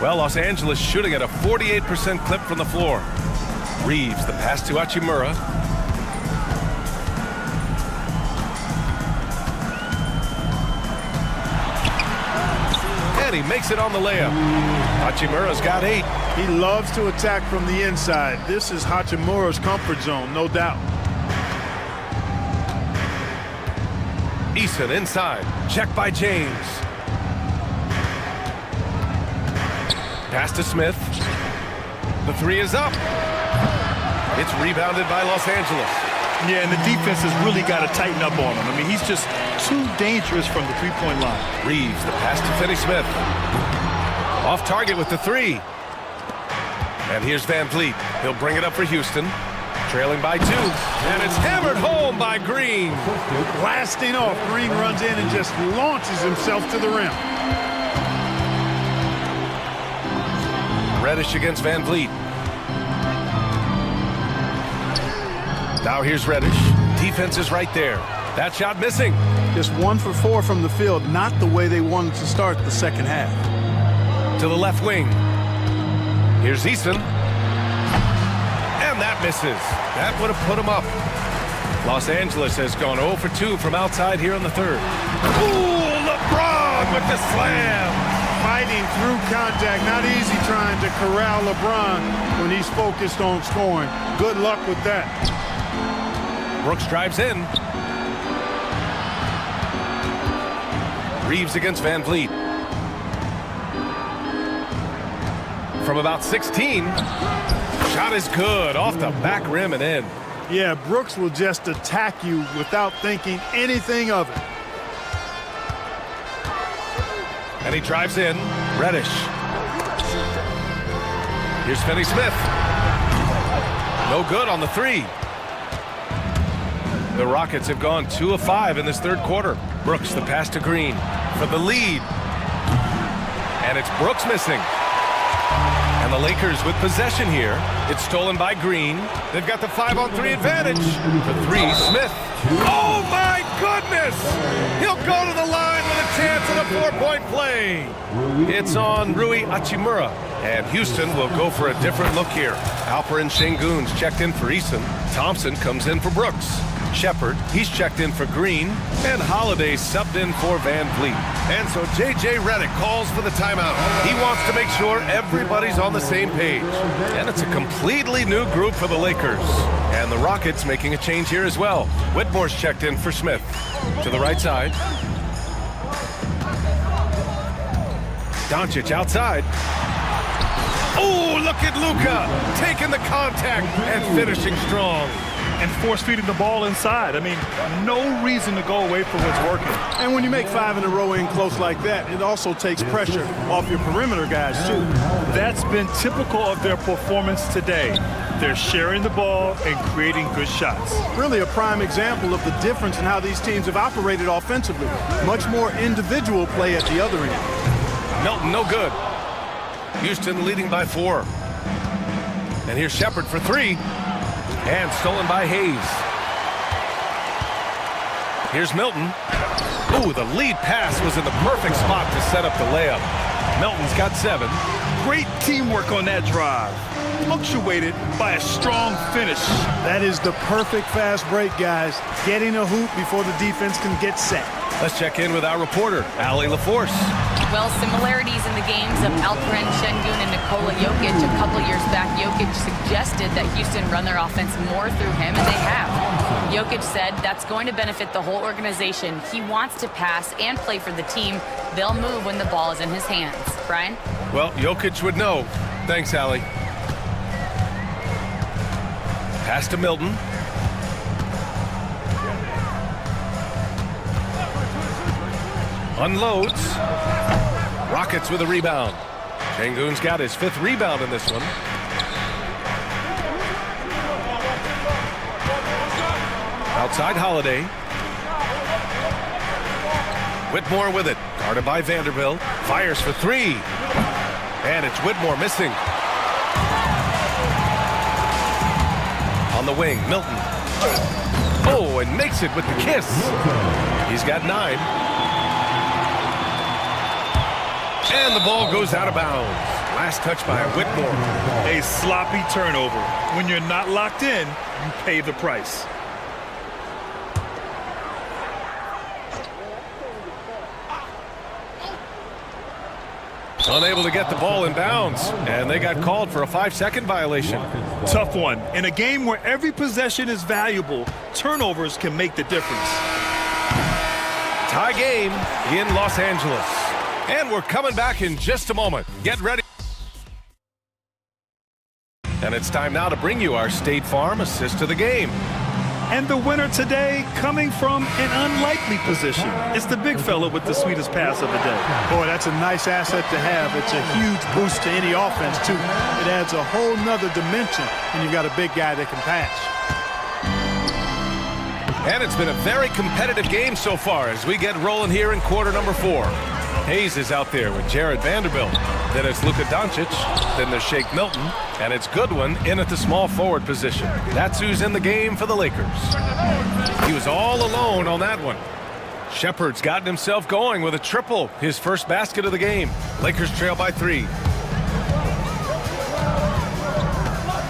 Well, Los Angeles shooting at a 48% clip from the floor. Reeves, the pass to Hachimura. And he makes it on the layup. Hachimura's got 8. He loves to attack from the inside. This is Hachimura's comfort zone, no doubt. Eason inside. Check by James. Pass to Smith. The 3 is up. It's rebounded by Los Angeles. Yeah, and the defense has really got to tighten up on him. I mean, he's just too dangerous from the three-point line. Reeves, the pass to Finney-Smith. Off target with the 3. And here's Van Vliet. He'll bring it up for Houston. Trailing by 2. And it's hammered home by Green. Blasting off. Green runs in and just launches himself to the rim. Reddish against Van Vliet. Now here's Reddish. Defense is right there. That shot missing. Just 1 for 4 from the field, not the way they wanted to start the second half. To the left wing. Here's Easton. And that misses. That would have put him up. Los Angeles has gone 0 for 2 from outside here in the third. Ooh, LeBron with the slam. Fighting through contact, not easy trying to corral LeBron when he's focused on scoring. Good luck with that. Brooks drives in. Reeves against Van Vliet. From about 16. Shot is good, off the back rim and in. Yeah, Brooks will just attack you without thinking anything of it. And he drives in. Reddish. Here's Finney-Smith. No good on the three. The Rockets have gone 2 of 5 in this third quarter. Brooks, the pass to Green for the lead. And it's Brooks missing. And the Lakers with possession here. It's stolen by Green. They've got the 5-on-3 advantage. For 3, Smith. Oh my goodness! He'll go to the line with a chance at a 4-point play. It's on Rui Hachimura. And Houston will go for a different look here. Alper and Şengün's checked in for Eason. Thompson comes in for Brooks. Shepard, he's checked in for Green, and Holiday subbed in for Van Vliet. And so J.J. Redick calls for the timeout. He wants to make sure everybody's on the same page. And it's a completely new group for the Lakers. And the Rockets making a change here as well. Whitmore's checked in for Smith. To the right side. Doncic outside. Oh, look at Luka taking the contact and finishing strong. And force-feeding the ball inside. I mean, no reason to go away from what's working. And when you make 5 in a row in close like that, it also takes pressure off your perimeter guys, too. That's been typical of their performance today. They're sharing the ball and creating good shots. Really a prime example of the difference in how these teams have operated offensively. Much more individual play at the other end. Milton, no good. Houston leading by 4. And here's Shepard for 3. And stolen by Hayes. Here's Milton. Ooh, the lead pass was in the perfect spot to set up the layup. Milton's got 7. Great teamwork on that drive. Punctuated by a strong finish. That is the perfect fast break, guys. Getting a hoop before the defense can get set. Let's check in with our reporter, Allie LaForce. Well, similarities in the games of Alperen Şengün and Nikola Jokic. A couple years back, Jokic suggested that Houston run their offense more through him, and they have. Jokic said that's going to benefit the whole organization. He wants to pass and play for the team. They'll move when the ball is in his hands. Brian? Well, Jokic would know. Thanks, Allie. Pass to Milton. Unloads. Rockets with a rebound. Şengün's got his 5th rebound in this one. Outside Holiday. Whitmore with it. Guarded by Vanderbilt. Fires for 3. And it's Whitmore missing. On the wing, Milton. Oh, and makes it with the kiss. He's got 9. And the ball goes out of bounds. Last touch by Whitmore. A sloppy turnover. When you're not locked in, you pay the price. Unable to get the ball in bounds. And they got called for a 5-second violation. Tough one. In a game where every possession is valuable, turnovers can make the difference. Tie game in Los Angeles. And we're coming back in just a moment. Get ready. And it's time now to bring you our State Farm assist of the game. And the winner today coming from an unlikely position. It's the big fella with the sweetest pass of the day. Boy, that's a nice asset to have. It's a huge boost to any offense, too. It adds a whole nother dimension when you've got a big guy that can pass. And it's been a very competitive game so far as we get rolling here in quarter number 4. Hayes is out there with Jared Vanderbilt. Then it's Luka Doncic. Then there's Shake Milton. And it's Goodwin in at the small forward position. That's who's in the game for the Lakers. He was all alone on that one. Shepard's gotten himself going with a triple. His first basket of the game. Lakers trail by 3.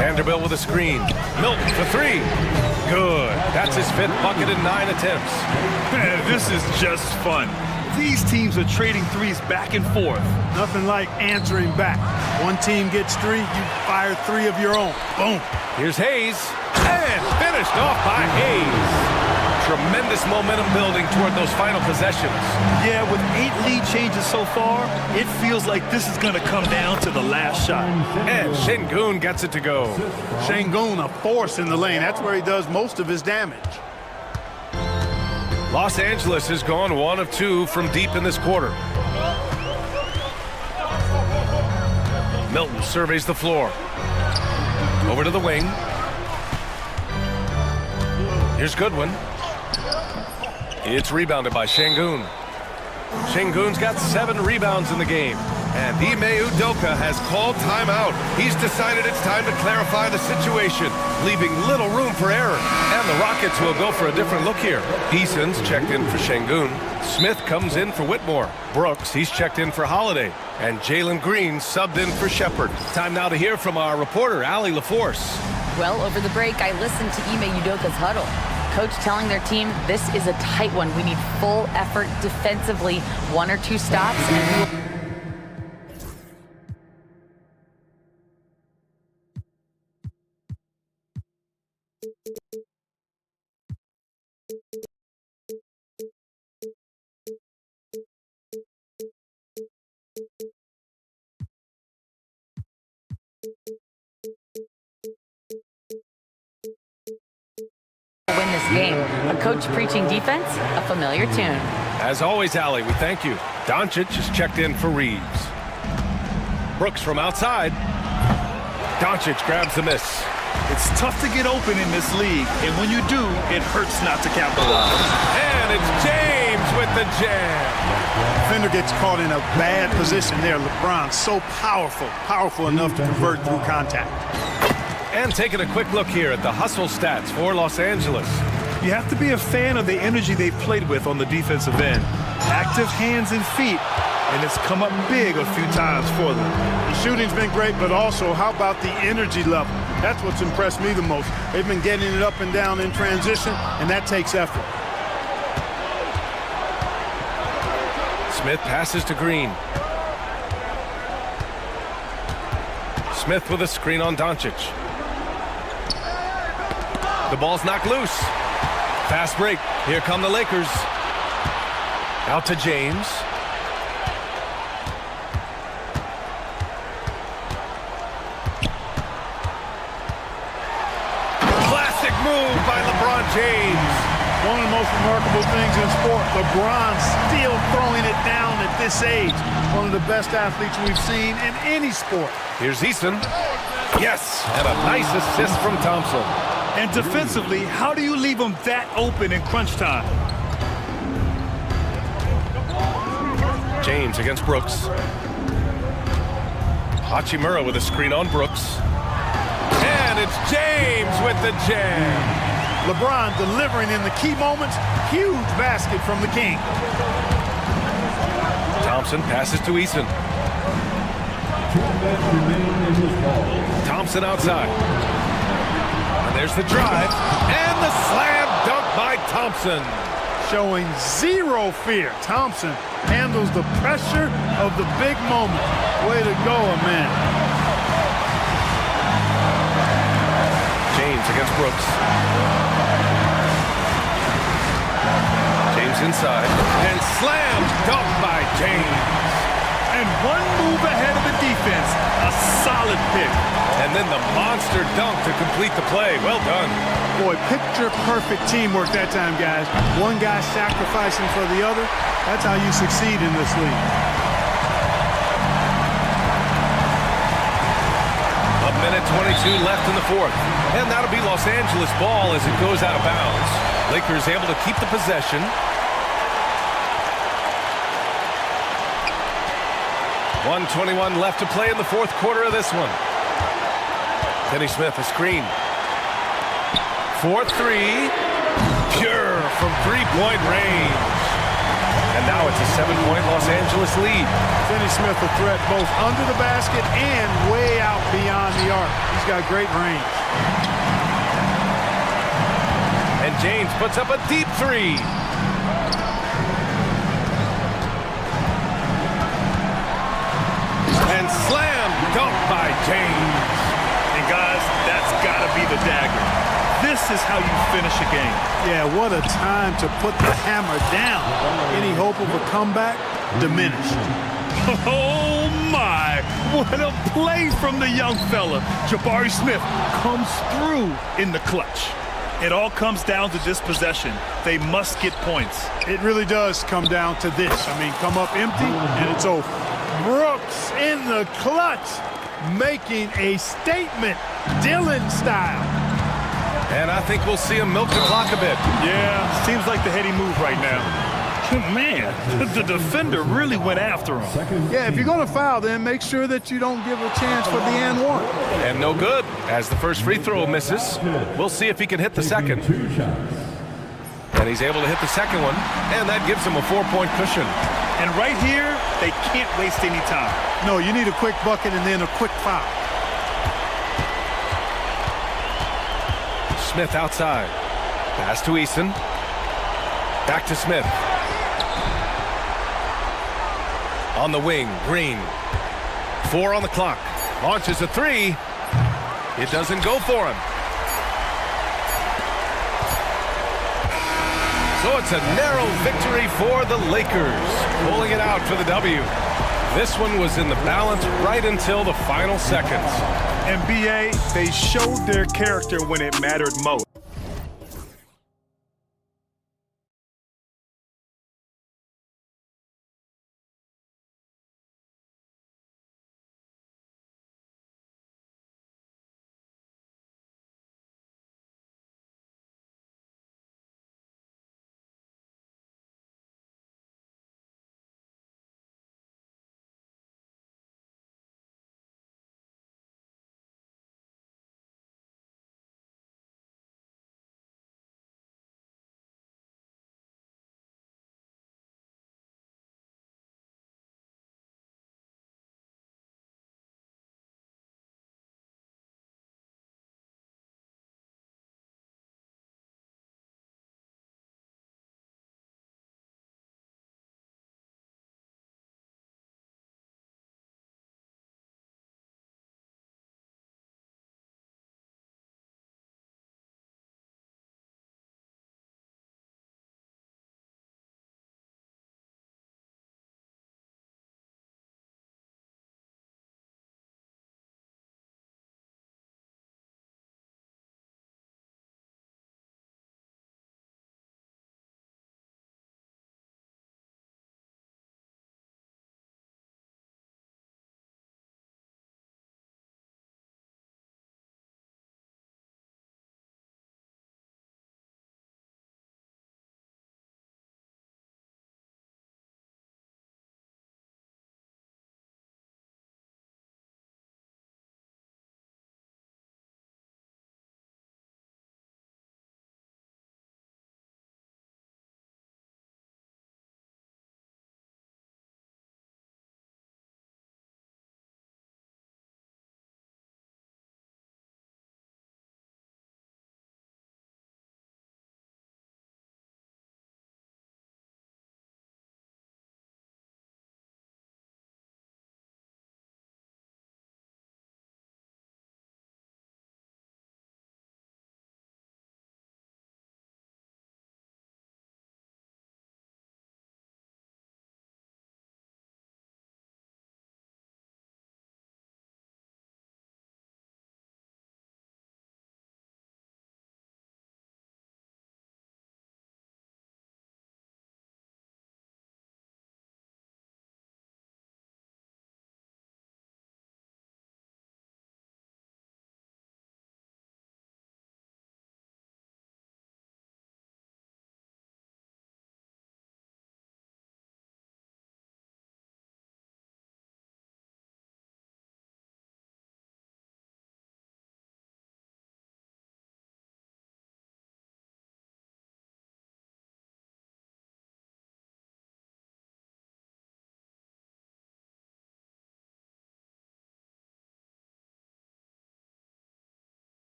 Vanderbilt with a screen. Milton for 3. Good. That's his 5th bucket in 9 attempts. Man, this is just fun. These teams are trading threes back and forth. Nothing like answering back. One team gets 3, you fire 3 of your own. Boom. Here's Hayes. And finished off by Hayes. Tremendous momentum building toward those final possessions. Yeah, with 8 lead changes so far, it feels like this is going to come down to the last shot. And Şengün gets it to go. Şengün, a force in the lane. That's where he does most of his damage. Los Angeles has gone 1 of 2 from deep in this quarter. Milton surveys the floor. Over to the wing. Here's Goodwin. It's rebounded by Şengün. Şengün's got 7 rebounds in the game. And Ime Udoka has called timeout. He's decided it's time to clarify the situation, leaving little room for error. And the Rockets will go for a different look here. Eason's checked in for Şengün. Smith comes in for Whitmore. Brooks, he's checked in for Holiday. And Jalen Green subbed in for Shepard. Time now to hear from our reporter, Allie LaForce. Well, over the break, I listened to Ime Udoka's huddle. Coach telling their team, this is a tight one. We need full effort defensively. 1 or 2 stops, and we will... win this game. A coach preaching defense, a familiar tune. As always, Allie, we thank you. Doncic is checked in for Reeves. Brooks from outside. Doncic grabs the miss. It's tough to get open in this league, and when you do, it hurts not to capitalize. And it's James with the jam. Defender gets caught in a bad position there. LeBron, so powerful enough to convert through contact. And taking a quick look here at the hustle stats for Los Angeles. You have to be a fan of the energy they've played with on the defensive end. Active hands and feet, and it's come up big a few times for them. The shooting's been great, but also how about the energy level? That's what's impressed me the most. They've been getting it up and down in transition, and that takes effort. Smith passes to Green. Smith with a screen on Doncic. The ball's knocked loose. Fast break. Here come the Lakers. Out to James. Classic move by LeBron James. One of the most remarkable things in sport, LeBron still throwing it down at this age. One of the best athletes we've seen in any sport. Here's Eason. Yes, and a nice assist from Thompson. And defensively, how do you leave them that open in crunch time? James against Brooks. Hachimura with a screen on Brooks. And it's James with the jam. LeBron delivering in the key moments. Huge basket from the King. Thompson passes to Eason. Thompson outside. And there's the drive. And the slam dunk by Thompson. Showing zero fear. Thompson handles the pressure of the big moment. Way to go, man. James against Brooks. James inside. And slam dunk by James. And one move ahead of the defense. A solid pick. And then the monster dunk to complete the play. Well done. Boy, picture-perfect teamwork that time, guys. One guy sacrificing for the other. That's how you succeed in this league. A minute 22 left in the fourth. And that'll be Los Angeles ball as it goes out of bounds. Lakers able to keep the possession. 1:21 left to play in the fourth quarter of this one. Finney Smith, a screen. 4-3. Pure from three-point range. And now it's a 7-point Los Angeles lead. Finney Smith a threat both under the basket and way out beyond the arc. He's got great range. And James puts up a deep three. And slam dunk by James. And guys, that's got to be the dagger. This is how you finish a game. Yeah, what a time to put the hammer down. Any hope of a comeback? Diminished. Oh my, what a play from the young fella. Jabari Smith comes through in the clutch. It all comes down to this possession. They must get points. It really does come down to this. I mean, come up empty and it's over. Brooks in the clutch, making a statement, Dylan style. And I think we'll see him milk the clock a bit. Yeah, seems like the heady move right now. Man, the defender really went after him. Yeah, if you're going to foul, then make sure that you don't give a chance for the and one. And no good, as the first free throw misses. We'll see if he can hit the second. And he's able to hit the second one, and that gives him a 4-point cushion. And right here, they can't waste any time. No, you need a quick bucket and then a quick foul. Smith outside. Pass to Eason. Back to Smith. On the wing, Green. 4 on the clock. Launches a three. It doesn't go for him. So it's a narrow victory for the Lakers, pulling it out for the W. This one was in the balance right until the final seconds. NBA, they showed their character when it mattered most.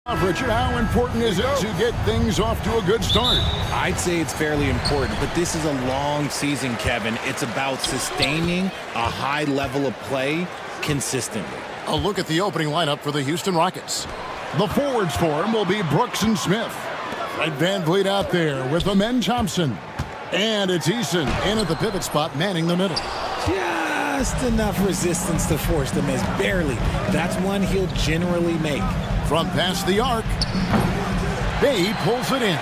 Richard, how important is it to get things off to a good start? I'd say it's fairly important, but this is a long season, Kevin. It's about sustaining a high level of play consistently. A look at the opening lineup for the Houston Rockets. The forwards for him will be Brooks and Smith. Fred VanVleet out there with Amen Thompson. And it's Eason in at the pivot spot, manning the middle. Just enough resistance to force the miss, barely. That's one he'll generally make. From past the arc, Bay pulls it in.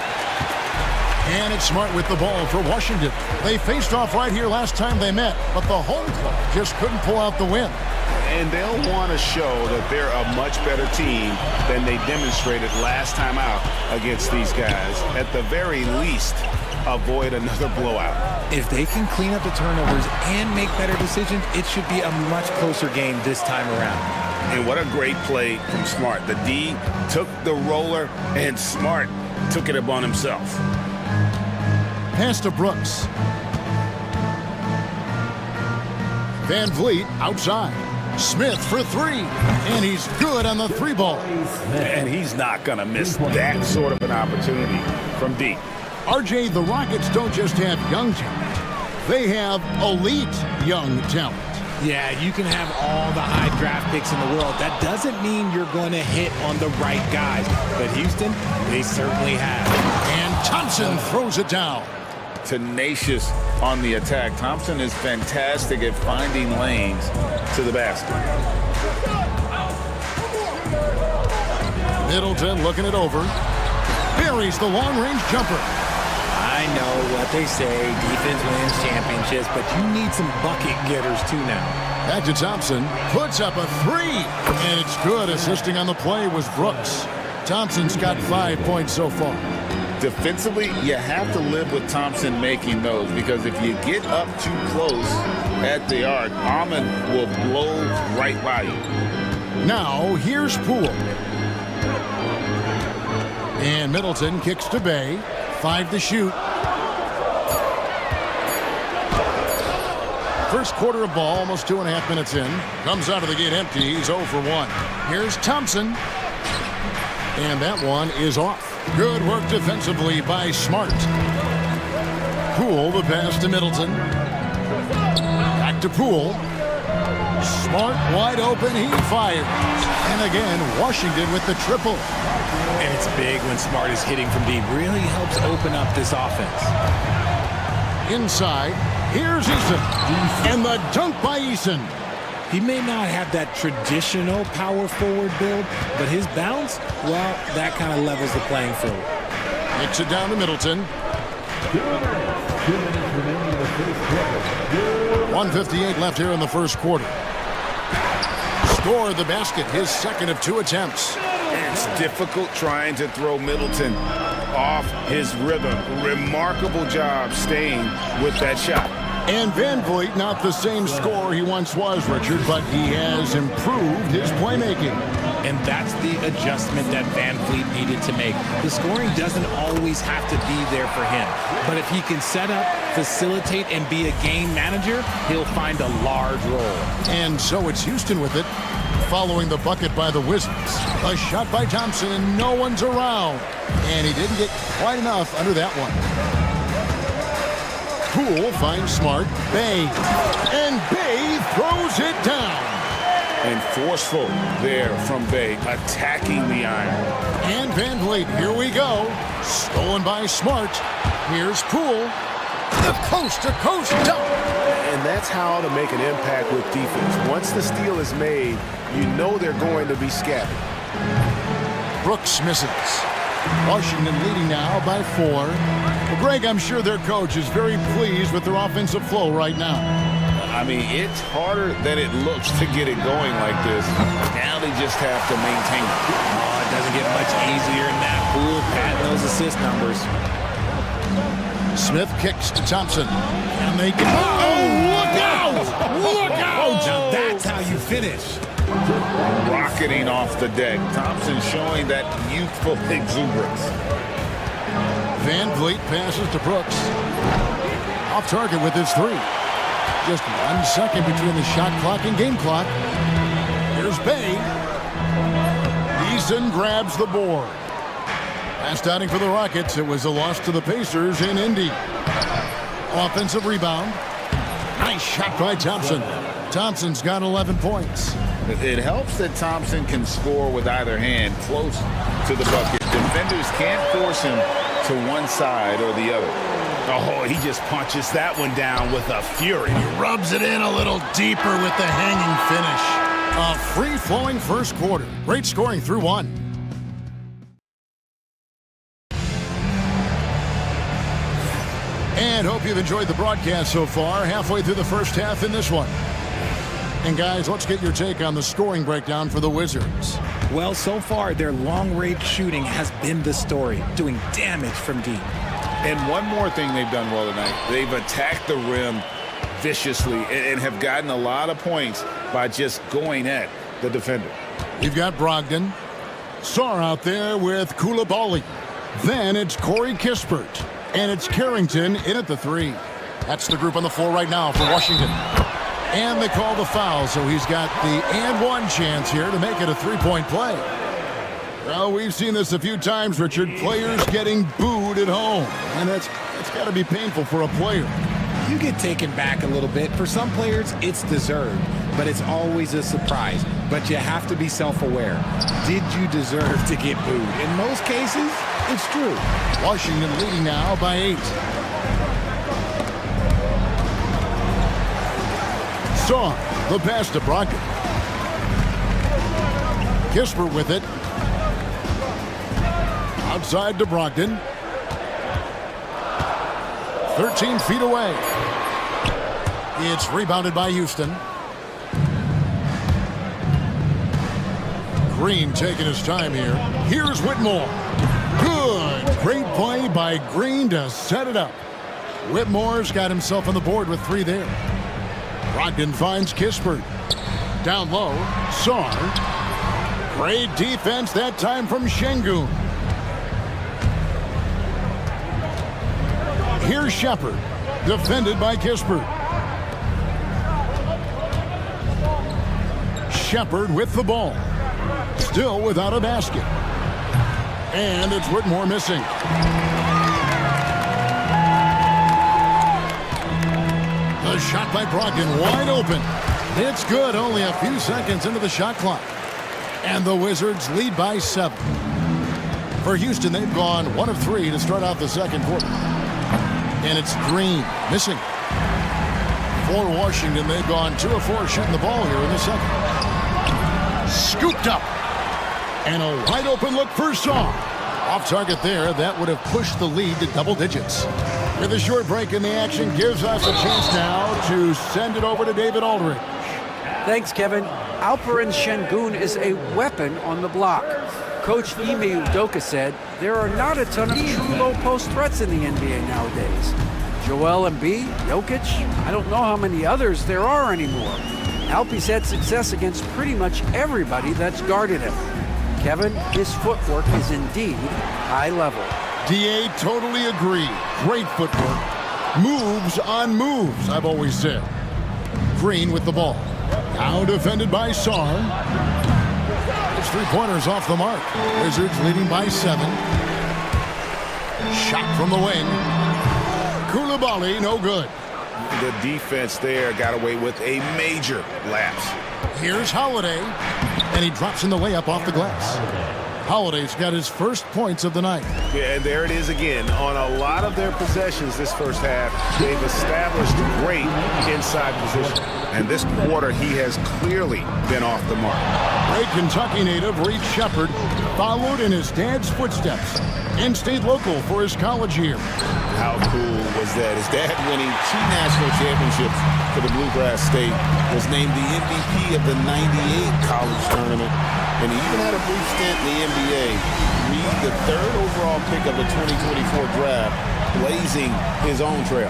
And it's Smart with the ball for Washington. They faced off right here last time they met, but the home club just couldn't pull out the win. And they'll want to show that they're a much better team than they demonstrated last time out against these guys. At the very least, avoid another blowout. If they can clean up the turnovers and make better decisions, it should be a much closer game this time around. And what a great play from Smart. The D took the roller, and Smart took it upon himself. Pass to Brooks. VanVleet outside. Smith for three, and he's good on the three ball. And he's not going to miss that sort of an opportunity from deep. RJ, the Rockets don't just have young talent. They have elite young talent. Yeah, you can have all the high draft picks in the world. That doesn't mean you're going to hit on the right guys. But Houston, they certainly have. And Thompson throws it down. Tenacious on the attack. Thompson is fantastic at finding lanes to the basket. Middleton looking it over. Buries the long-range jumper. I know what they say, defense wins championships, but you need some bucket getters too now. Back to Thompson, puts up a three, and it's good. Assisting on the play was Brooks. Thompson's got 5 points so far. Defensively, you have to live with Thompson making those, because if you get up too close at the arc, Ahmed will blow right by you. Now, here's Poole. And Middleton kicks to Bay. 5 to shoot. First quarter of ball, almost 2.5 minutes in. Comes out of the gate empty. He's 0 for 1. Here's Thompson. And that one is off. Good work defensively by Smart. Poole, the pass to Middleton. Back to Poole. Smart wide open. He fires. And again, Washington with the triple. And it's big when Smart is hitting from deep. Really helps open up this offense. Inside, here's Eason. And the dunk by Eason. He may not have that traditional power forward build, but his bounce, well, that kind of levels the playing field. Kicks it down to Middleton. 1:58 left here in the first quarter. Scored the basket, his second of 2 attempts. It's difficult trying to throw Middleton off his rhythm. Remarkable job staying with that shot. And VanVleet, not the same scorer he once was, Richard, but he has improved his playmaking. And that's the adjustment that VanVleet needed to make. The scoring doesn't always have to be there for him. But if he can set up, facilitate, and be a game manager, he'll find a large role. And so it's Houston with it, following the bucket by the Wizards. A shot by Thompson, and no one's around. And he didn't get quite enough under that one. Poole finds Smart. Bay. And Bay throws it down. And forceful there from Bay, attacking the iron. And VanVleet, here we go. Stolen by Smart. Here's Poole. The coast-to-coast dunk. And that's how to make an impact with defense. Once the steal is made, you know they're going to be scattered. Brooks misses. Washington leading now by 4. Well, Greg, I'm sure their coach is very pleased with their offensive flow right now. I mean, it's harder than it looks to get it going like this. Now they just have to maintain it. Oh, it doesn't get much easier than that. Poole padding those assist numbers. Smith kicks to Thompson. And they get... Oh, look out! Look out! Oh, now that's how you finish. Rocketing off the deck. Thompson showing that youthful exuberance. VanVleet passes to Brooks. Off target with his 3. Just 1 second between the shot clock and game clock. Here's Bay. Reason grabs the board. Last outing for the Rockets, it was a loss to the Pacers in Indy. Offensive rebound. Nice shot by Thompson. Thompson's got 11 points. It helps that Thompson can score with either hand close to the bucket. Defenders can't force him to one side or the other. Oh, he just punches that one down with a fury. He rubs it in a little deeper with the hanging finish. A free-flowing first quarter. Great scoring through one. And hope you've enjoyed the broadcast so far. Halfway through the first half in this one. And guys, let's get your take on the scoring breakdown for the Wizards. Well, so far, their long-range shooting has been the story, doing damage from deep. And one more thing they've done well tonight. They've attacked the rim viciously and have gotten a lot of points by just going at the defender. You've got Brogdon. Sarr out there with Koulibaly. Then it's Corey Kispert. And it's Carrington in at the three. That's the group on the floor right now for Washington. And they call the foul, so he's got the and one chance here to make it a three-point play. Well, we've seen this a few times, Richard. Players getting booed at home. And it's got to be painful for a player. You get taken back a little bit. For some players, it's deserved, but it's always a surprise. But you have to be self-aware. Did you deserve to get booed? In most cases, it's true. Washington leading now by 8. Sarr, the pass to Brogdon. Kispert with it. Outside to Brogdon. 13 feet away. It's rebounded by Houston. Green taking his time here. Here's Whitmore. Good. Great play by Green to set it up. Whitmore's got himself on the board with 3 there. Brogdon finds Kispert. Down low, Sarr. Great defense that time from Şengün. Here's Shepard, defended by Kispert. Shepard with the ball. Still without a basket. And it's Whitmore missing. The shot by Brogdon wide open. It's good, only a few seconds into the shot clock. And the Wizards lead by 7. For Houston, they've gone 1 of 3 to start out the second quarter. And it's Green missing. For Washington, they've gone 2 of 4 shooting the ball here in the second. Scooped up. And a wide open look for Sarr. Off target there, that would have pushed the lead to double digits. With a short break in the action, gives us a chance now to send it over to David Aldridge. Thanks, Kevin. Alperen Şengün is a weapon on the block. Coach Ime Udoka said there are not a ton of true low-post threats in the NBA nowadays. Joel Embiid, Jokic, I don't know how many others there are anymore. Alpe's had success against pretty much everybody that's guarded him. Kevin, his footwork is indeed high level. DA totally agree. Great footwork. Moves on moves, I've always said. Green with the ball. Now defended by Sarr. His three-pointers off the mark. Wizards leading by 7. Shot from the wing. Koulibaly, no good. The defense there got away with a major lapse. Here's Holiday, and he drops in the layup off the glass. Holiday's got his first points of the night. Yeah, and there it is again. On a lot of their possessions this first half, they've established great inside position. And this quarter, he has clearly been off the mark. Great Kentucky native Reed Shepard followed in his dad's footsteps and stayed local for his college year. How cool was that? His dad winning 2 national championships for the Bluegrass State, was named the MVP of the '98 college tournament, and he even had a brief stint in the NBA. Reed, the 3rd overall pick of the 2024 draft, blazing his own trail.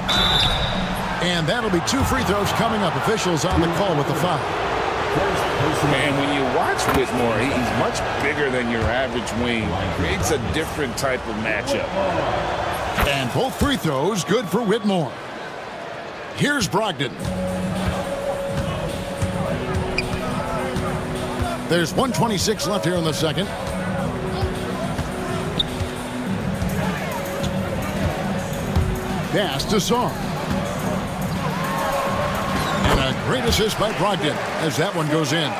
And that'll be 2 free throws coming up. Officials on the call with the foul. And when you watch Whitmore, he's much bigger than your average wing. Creates a different type of matchup. And both free throws good for Whitmore. Here's Brogdon. There's 1:26 left here in the second. Pass to Song. And a great assist by Brogdon as that one goes in.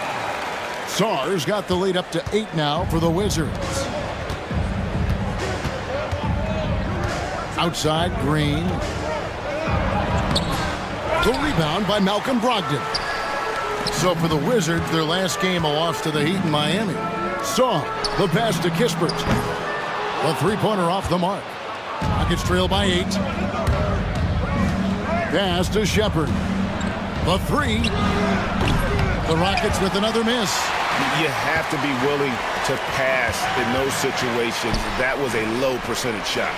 Sarr's got the lead up to 8 now for the Wizards. Outside, Green. The rebound by Malcolm Brogdon. So for the Wizards, their last game a loss to the Heat in Miami. Song, the pass to Kispert. The three-pointer off the mark. Rockets trail by 8. Pass to Shepard. The three. The Rockets with another miss. You have to be willing to pass in those situations. That was a low percentage shot.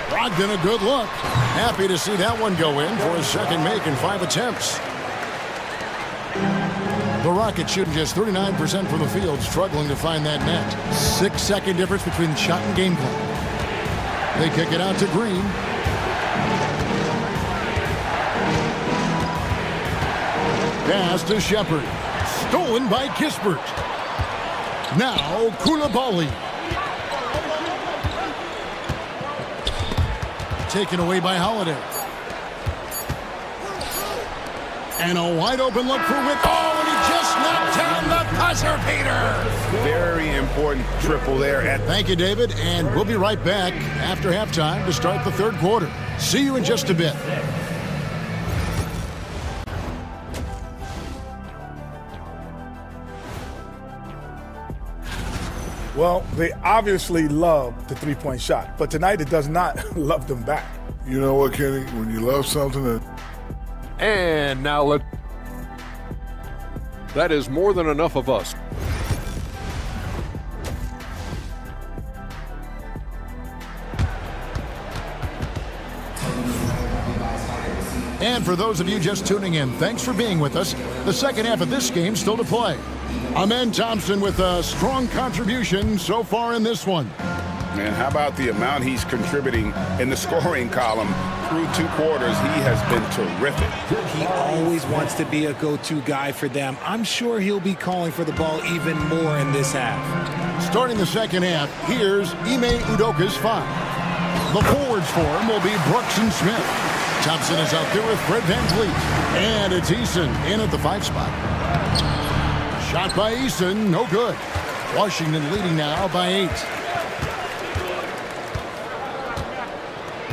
Brogdon, a good look. Happy to see that one go in for his second make in 5 attempts. The Rockets shooting just 39% from the field, struggling to find that net. 6-second difference between shot and game clock. They kick it out to Green. Pass to Shepard. Stolen by Kispert. Now Koulibaly. Taken away by Holiday. And a wide open look for Wick. Oh, and he just knocked down the buzzer beater. Very important triple there. Thank you, David. And we'll be right back after halftime to start the third quarter. See you in just a bit. Well, they obviously love the three-point shot, but tonight it does not love them back. You know what, Kenny? When you love something, And now that is more than enough of us. And for those of you just tuning in, thanks for being with us. The second half of this game still to play. Amen Thompson with a strong contribution so far in this one. Man, how about the amount he's contributing in the scoring column through 2 quarters? He has been terrific. He always wants to be a go-to guy for them. I'm sure he'll be calling for the ball even more in this half. Starting the second half, here's Ime Udoka's 5. The forwards for him will be Brooks and Smith. Thompson is out there with Fred VanVleet. And it's Eason in at the 5 spot. Shot by Eason, no good. Washington leading now by 8.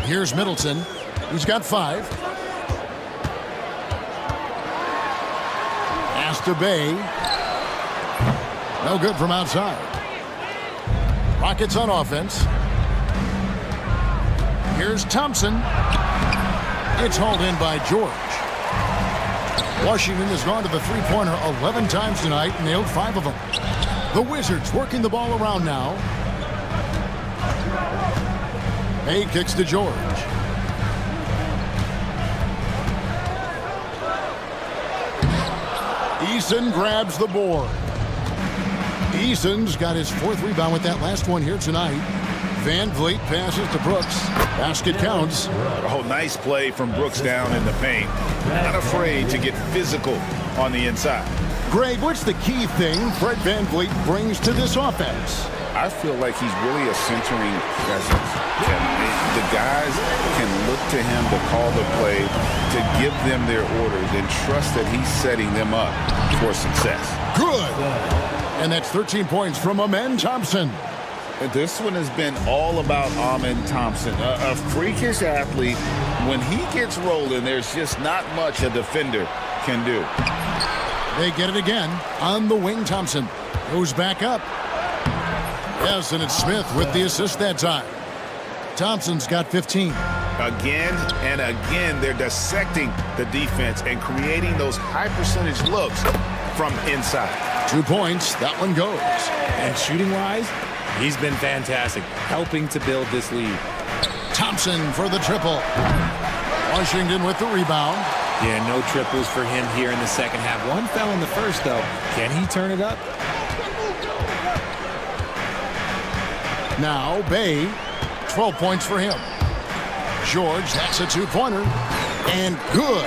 Here's Middleton. He's got 5. Pass to Bay. No good from outside. Rockets on offense. Here's Thompson. It's hauled in by George. Washington has gone to the three-pointer 11 times tonight, nailed 5 of them. The Wizards working the ball around now. Bay kicks to George. Eason grabs the board. Eason's got his 4th rebound with that last one here tonight. VanVleet passes to Brooks. Basket counts. Oh, nice play from Brooks down in the paint. Not afraid to get physical on the inside. Greg, what's the key thing Fred VanVleet brings to this offense? I feel like he's really a centering presence. The guys can look to him to call the play, to give them their orders, and trust that he's setting them up for success. Good. And that's 13 points from Amen Thompson. This one has been all about Amen Thompson, a freakish athlete. When he gets rolling, there's just not much a defender can do. They get it again on the wing. Thompson goes back up. Yes, and it's Smith with the assist that time. Thompson's got 15. Again and again, they're dissecting the defense and creating those high percentage looks from inside. 2 points, that one goes. And shooting-wise, he's been fantastic, helping to build this lead. Thompson for the triple. Washington with the rebound. Yeah, no triples for him here in the second half. One fell in the first, though. Can he turn it up? Now, Bay, 12 points for him. George, that's a 2-pointer. And good,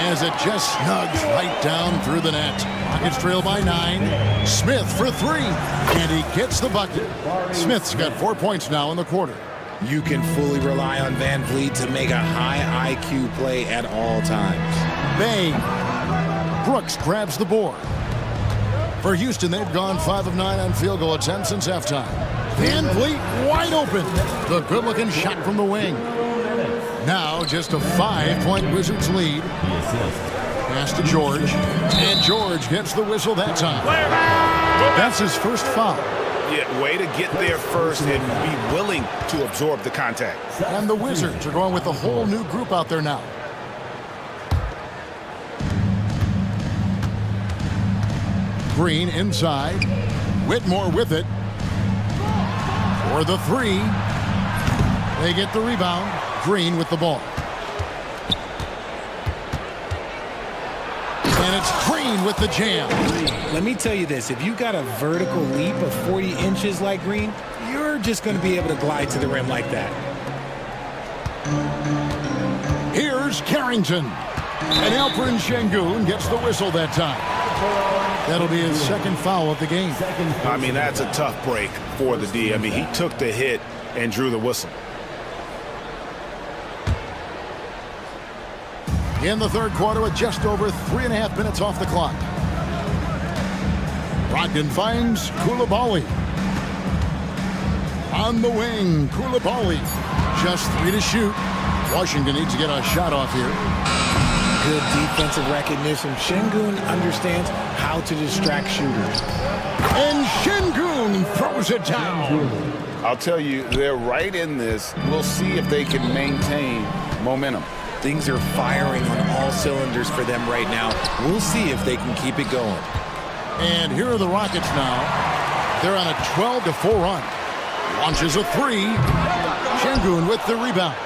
as it just snugs right down through the net. Rockets trail by 9. Smith for 3. And he gets the bucket. Smith's got 4 points now in the quarter. you can fully rely on Van Vliet to make a high IQ play at all times. Bang. Brooks grabs the board. For Houston, they've gone 5 of 9 on field goal attempts since halftime. Van Vliet wide open. The good-looking shot from the wing. Now just a 5-point Wizards lead. Pass to George. And George gets the whistle that time. That's his first foul. Yeah, way to get there first and be willing to absorb the contact. And the Wizards are going with a whole new group out there now. Green inside. Whitmore with it. For the three. They get the rebound. Green with the ball. And it's Green with the jam. Let me tell you this, if you got a vertical leap of 40 inches like Green, you're just going to be able to glide to the rim like that. Here's Carrington. And Alperen Şengün gets the whistle that time. That'll be his second foul of the game. I mean, that's a tough break for the D. I mean, he took the hit and drew the whistle. In the third quarter with just over 3.5 minutes off the clock. Brogdon finds Koulibaly. On the wing, Koulibaly. Just 3 to shoot. Washington needs to get a shot off here. Good defensive recognition. Şengün understands how to distract shooters. And Şengün throws it down. I'll tell you, they're right in this. We'll see if they can maintain momentum. Things are firing on all cylinders for them right now. We'll see if they can keep it going. And here are the Rockets now. They're on a 12-4 run. Launches a three. Şengün with the rebound.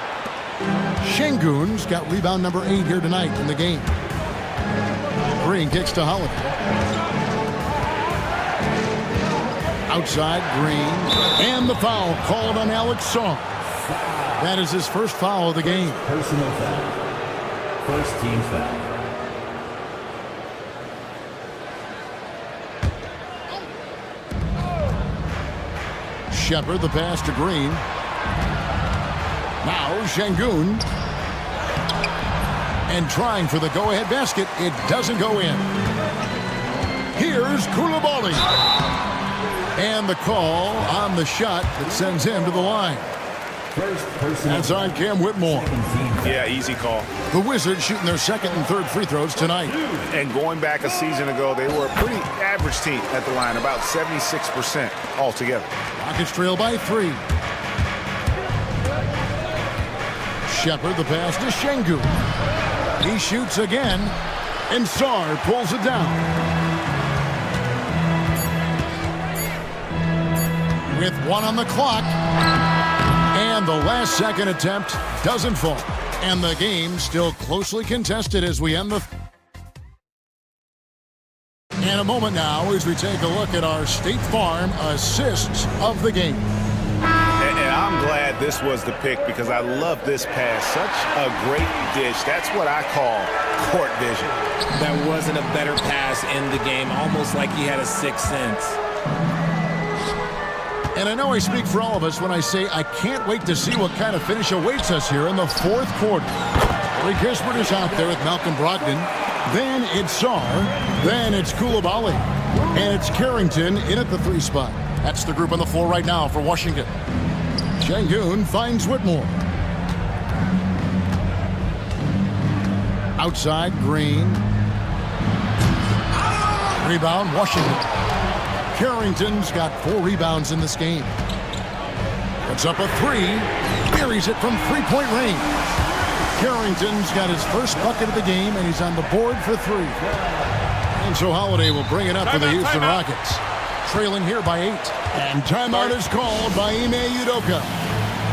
Şengün's got rebound number 8 here tonight in the game. Green kicks to Holiday. Outside, Green. And the foul called on Alex Song. That is his first foul of the game. Personal foul. First team foul. Shepard, the pass to Green. Now Şengün. And trying for the go-ahead basket. It doesn't go in. Here's Koulibaly. And the call on the shot that sends him to the line. That's on Cam Whitmore. Yeah, easy call. The Wizards shooting their second and third free throws tonight. And going back a season ago, they were a pretty average team at the line, about 76% altogether. Rockets trail by 3. Shepard, the pass to Şengün. He shoots again, and Sarr pulls it down. With 1 on the clock. And the last second attempt doesn't fall. And the game still closely contested as we end the... And a moment now as we take a look at our State Farm assists of the game. And I'm glad this was the pick because I love this pass. Such a great dish. That's what I call court vision. That wasn't a better pass in the game, almost like he had a sixth sense. And I know I speak for all of us when I say I can't wait to see what kind of finish awaits us here in the fourth quarter. Lee Kispert is out there with Malcolm Brogdon. Then it's Sarr. Then it's Koulibaly. And it's Carrington in at the 3 spot. That's the group on the floor right now for Washington. Şengün finds Whitmore. Outside, Green. Rebound, Washington. Carrington's got 4 rebounds in this game. Puts up a 3. Buries it from 3-point range. Carrington's got his first bucket of the game, and he's on the board for 3. And so Holiday will bring it up for the Houston Rockets. Trailing here by 8. And timeout is called by Ime Udoka.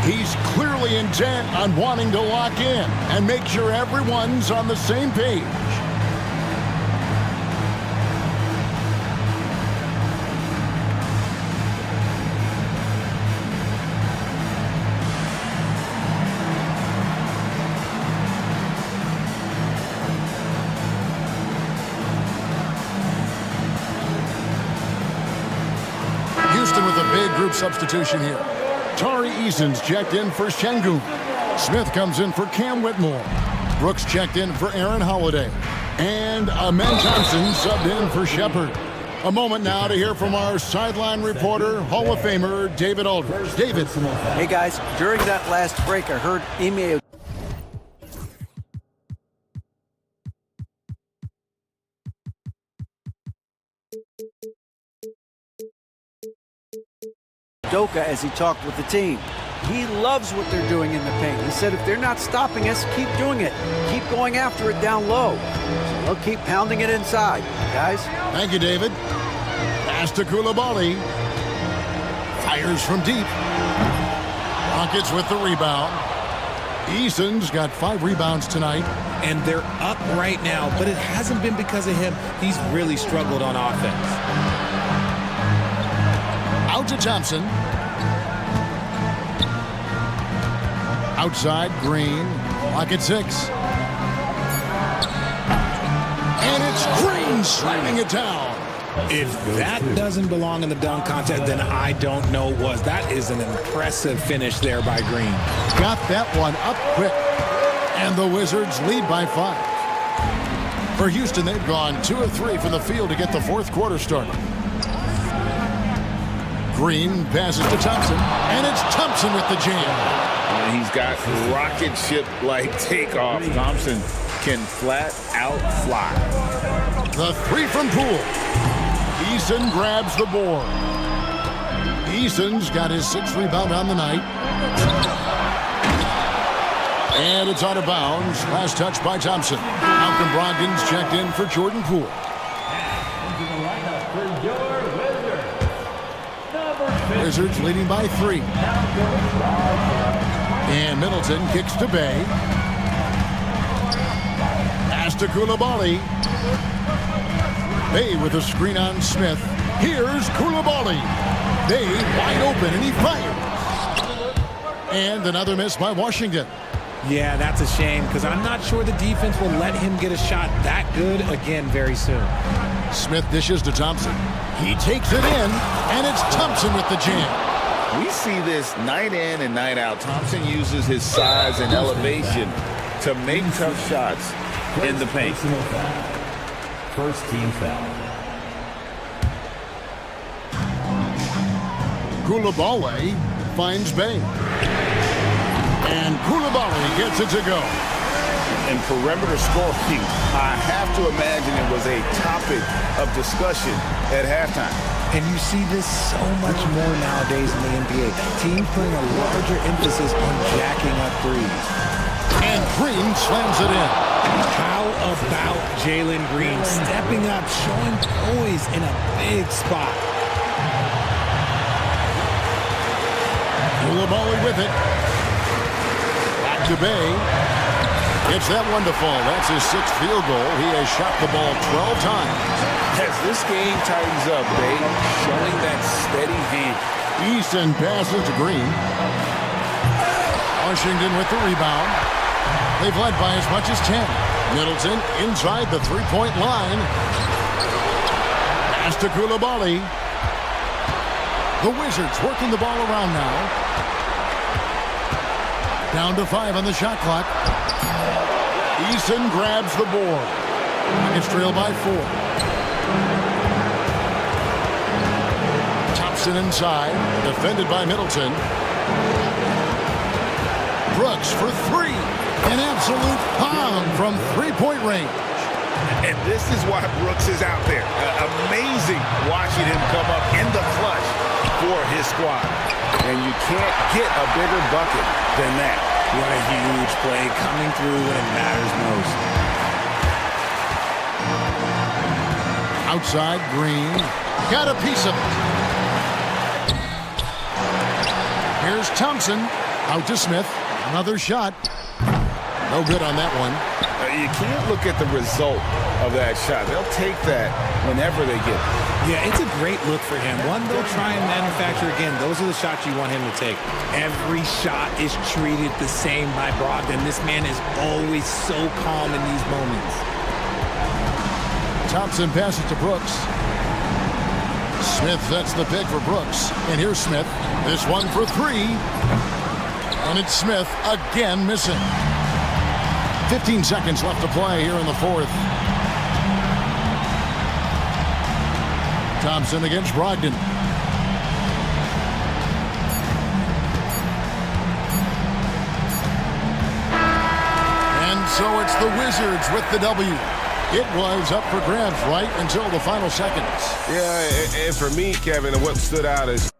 He's clearly intent on wanting to lock in and make sure everyone's on the same page. Houston with a big group substitution here. Tari Eason's checked in for Şengün. Smith comes in for Cam Whitmore. Brooks checked in for Aaron Holiday. And Amen Thompson subbed in for Shepard. A moment now to hear from our sideline reporter, Hall of Famer David Aldridge. David. Hey guys, during that last break, I heard Ime Udoka as he talked with the team. He loves what they're doing in the paint. He said if they're not stopping us, keep doing it. Keep going after it down low. So they'll keep pounding it inside, guys. Thank you, David. Pass to Coulibaly. Fires from deep. Rockets with the rebound. Eason's got 5 rebounds tonight. And they're up right now, but it hasn't been because of him. He's really struggled on offense. Out to Thompson. Outside, Green. Clock at 6. And it's Green slamming it down. If that doesn't belong in the dunk contest, then I don't know what was. That is an impressive finish there by Green. Got that one up quick. And the Wizards lead by 5. For Houston, they've gone 2 of 3 from the field to get the fourth quarter started. Green passes to Thompson, and it's Thompson with the jam. And he's got rocket ship-like takeoff. Thompson can flat out fly. The 3 from Poole. Eason grabs the board. Eason's got his 6th rebound on the night. And it's out of bounds. Last touch by Thompson. Malcolm Brogdon's checked in for Jordan Poole. Wizards leading by 3. And Middleton kicks to Bay. Pass to Coulibaly. Bay with a screen on Smith. Here's Coulibaly. Bay wide open, and he fires. And another miss by Washington. Yeah, that's a shame, because I'm not sure the defense will let him get a shot that good again very soon. Smith dishes to Thompson. He takes it in, and it's Thompson with the jam. We see this night in and night out. Thompson uses his size and elevation to make tough shots in the paint. First team foul. Coulibaly finds Bay. And Coulibaly gets it to go. In perimeter scoring, I have to imagine it was a topic of discussion at halftime. And you see this so much more nowadays in the NBA. Teams putting a larger emphasis on jacking up threes. And Green slams it in. How about Jalen Green stepping up, showing poise in a big spot? Coulibaly with it. Back to Bay. Gets that one to fall. That's his 6th field goal. He has shot the ball 12 times. As this game tightens up, Bay showing that steady hand. Easton passes to Green. Washington with the rebound. They've led by as much as 10. Middleton inside the 3-point line. Pass to Coulibaly. The Wizards working the ball around now. Down to 5 on the shot clock. Eason grabs the board. It's trailed by 4. Thompson inside, defended by Middleton. Brooks for 3. An absolute bomb from 3-point range. And this is why Brooks is out there. Amazing watching him come up in the clutch for his squad. And you can't get a bigger bucket than that. What a huge play coming through when it matters most. Outside, Green. Got a piece of it. Here's Thompson. Out to Smith. Another shot. No good on that one. You can't look at the result of that shot. They'll take that whenever they get it. Yeah, it's a great look for him. One they'll try and manufacture again. Those are the shots you want him to take. Every shot is treated the same by Brogdon. This man is always so calm in these moments. Thompson passes to Brooks. Smith sets the pick for Brooks. And here's Smith. This one for three. And it's Smith again missing. 15 seconds left to play here in the fourth. Thompson against Brogdon. And so it's the Wizards with the W. It was up for grabs right until the final seconds. Yeah, and for me, Kevin, what stood out is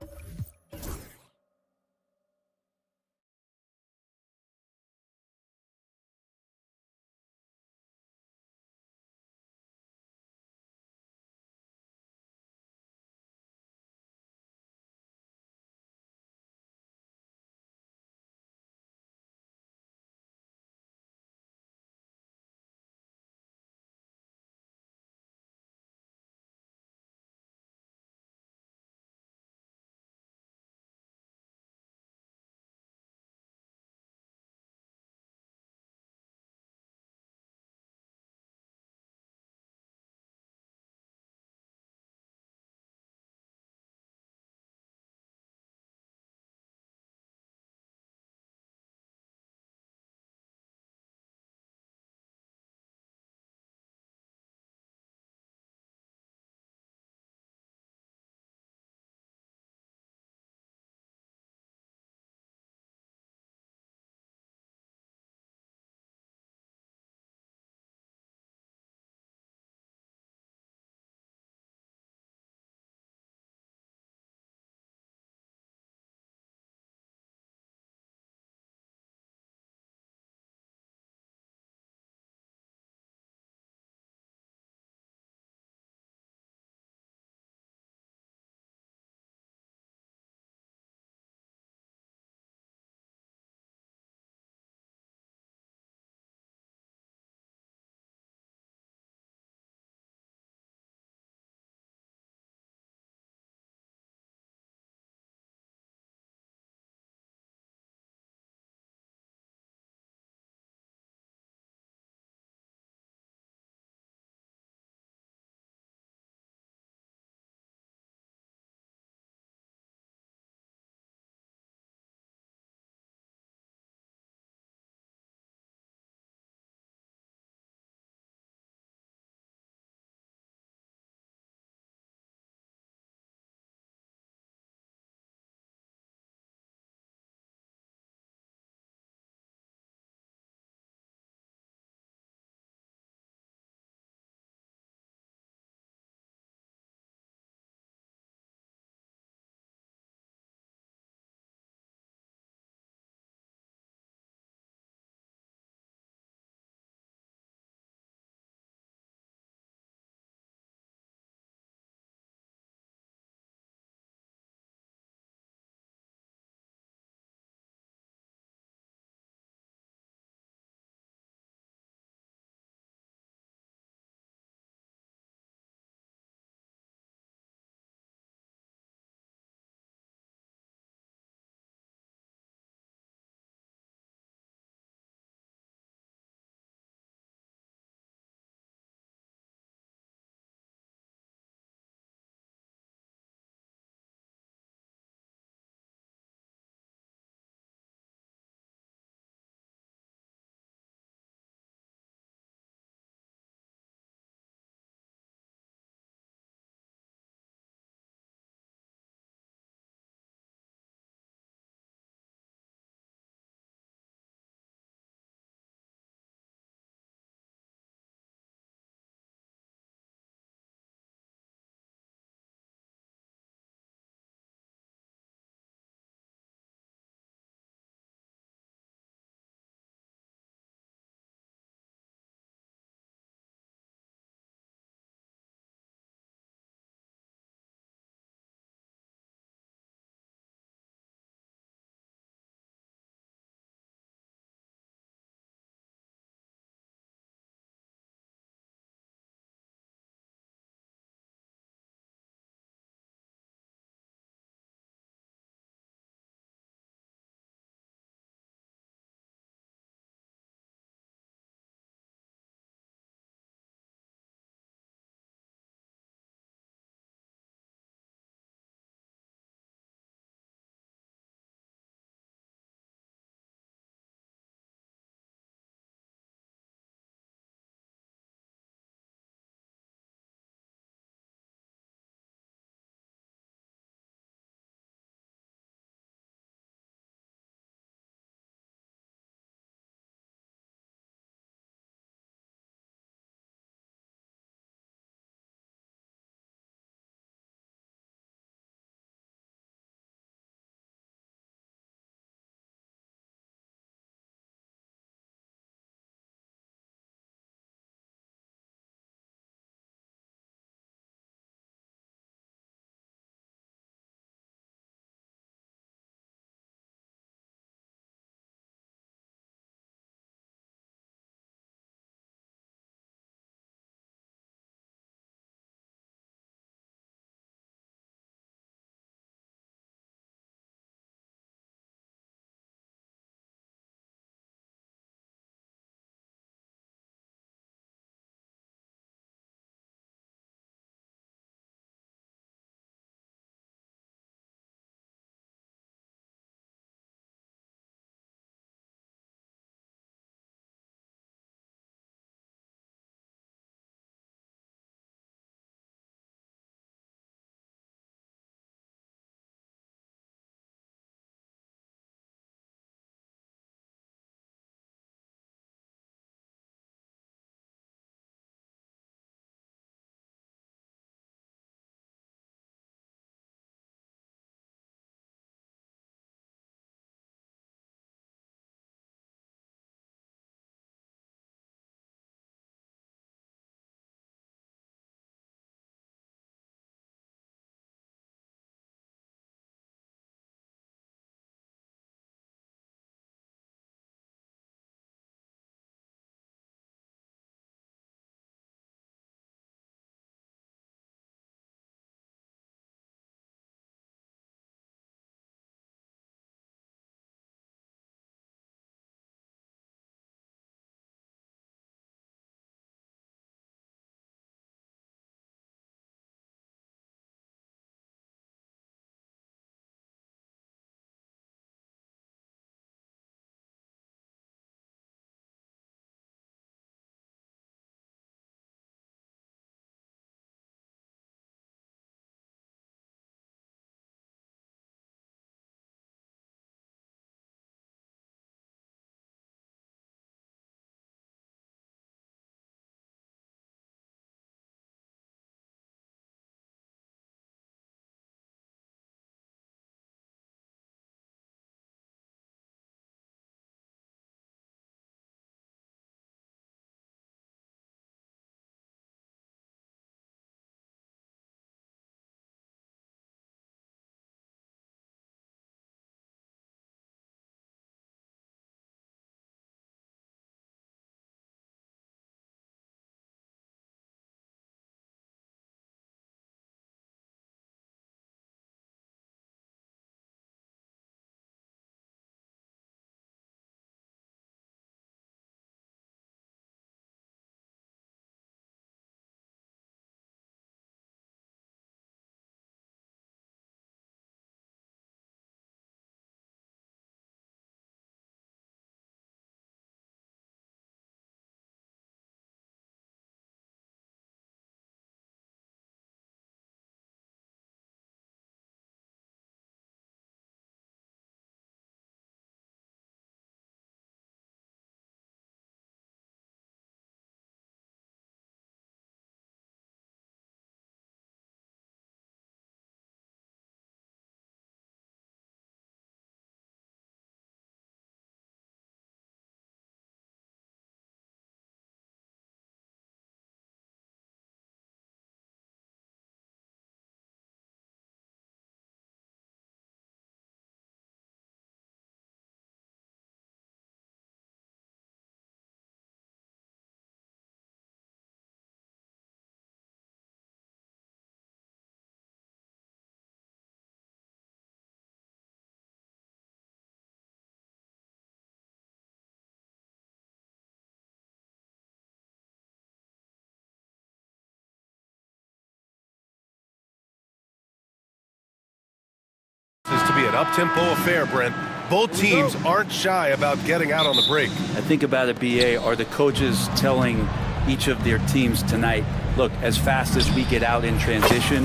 be an up-tempo affair, Brent. Both teams aren't shy about getting out on the break. I think about it, BA, are the coaches telling each of their teams tonight, look, as fast as we get out in transition,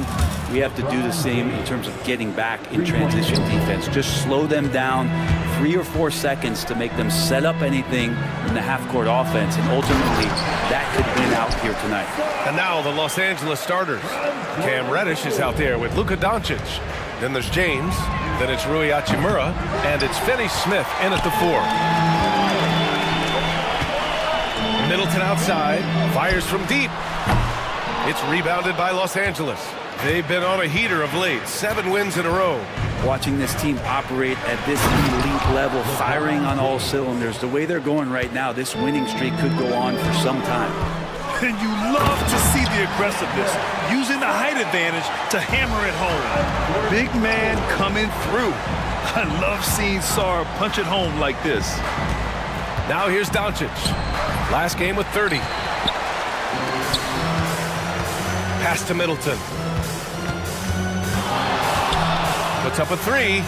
we have to do the same in terms of getting back in transition defense. Just slow them down 3 or 4 seconds to make them set up anything in the half-court offense, and ultimately that could win out here tonight. And now the Los Angeles starters. Cam Reddish is out there with Luka Doncic. Then there's James, then it's Rui Hachimura, and it's Finney Smith in at the 4. Middleton outside, fires from deep. It's rebounded by Los Angeles. They've been on a heater of late, 7 wins in a row. Watching this team operate at this elite level, firing on all cylinders, the way they're going right now, this winning streak could go on for some time. And you love to see the aggressiveness, using the height advantage to hammer it home. Big man coming through. I love seeing Sar punch it home like this. Now here's Doncic. Last game with 30. Pass to Middleton. Puts up a 3.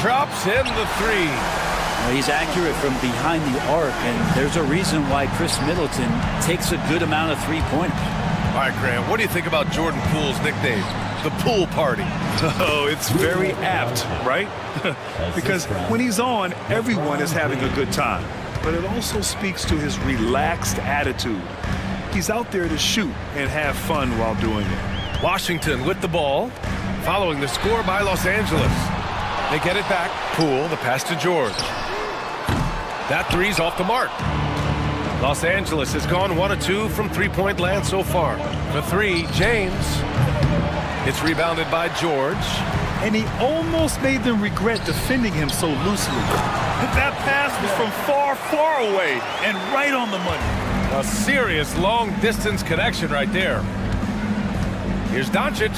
Drops in the 3. Well, he's accurate from behind the arc, and there's a reason why Chris Middleton takes a good amount of three-pointers. All right, Graham, what do you think about Jordan Poole's nickname, the Pool Party? Oh, it's very apt, right? Because when he's on, everyone is having a good time. But it also speaks to his relaxed attitude. He's out there to shoot and have fun while doing it. Washington with the ball, following the score by Los Angeles. They get it back. Poole, the pass to George. That 3's off the mark. Los Angeles has gone 1 of 2 from three-point land so far. The 3, James. It's rebounded by George. And he almost made them regret defending him so loosely. That pass was from far, far away and right on the money. A serious long-distance connection right there. Here's Doncic.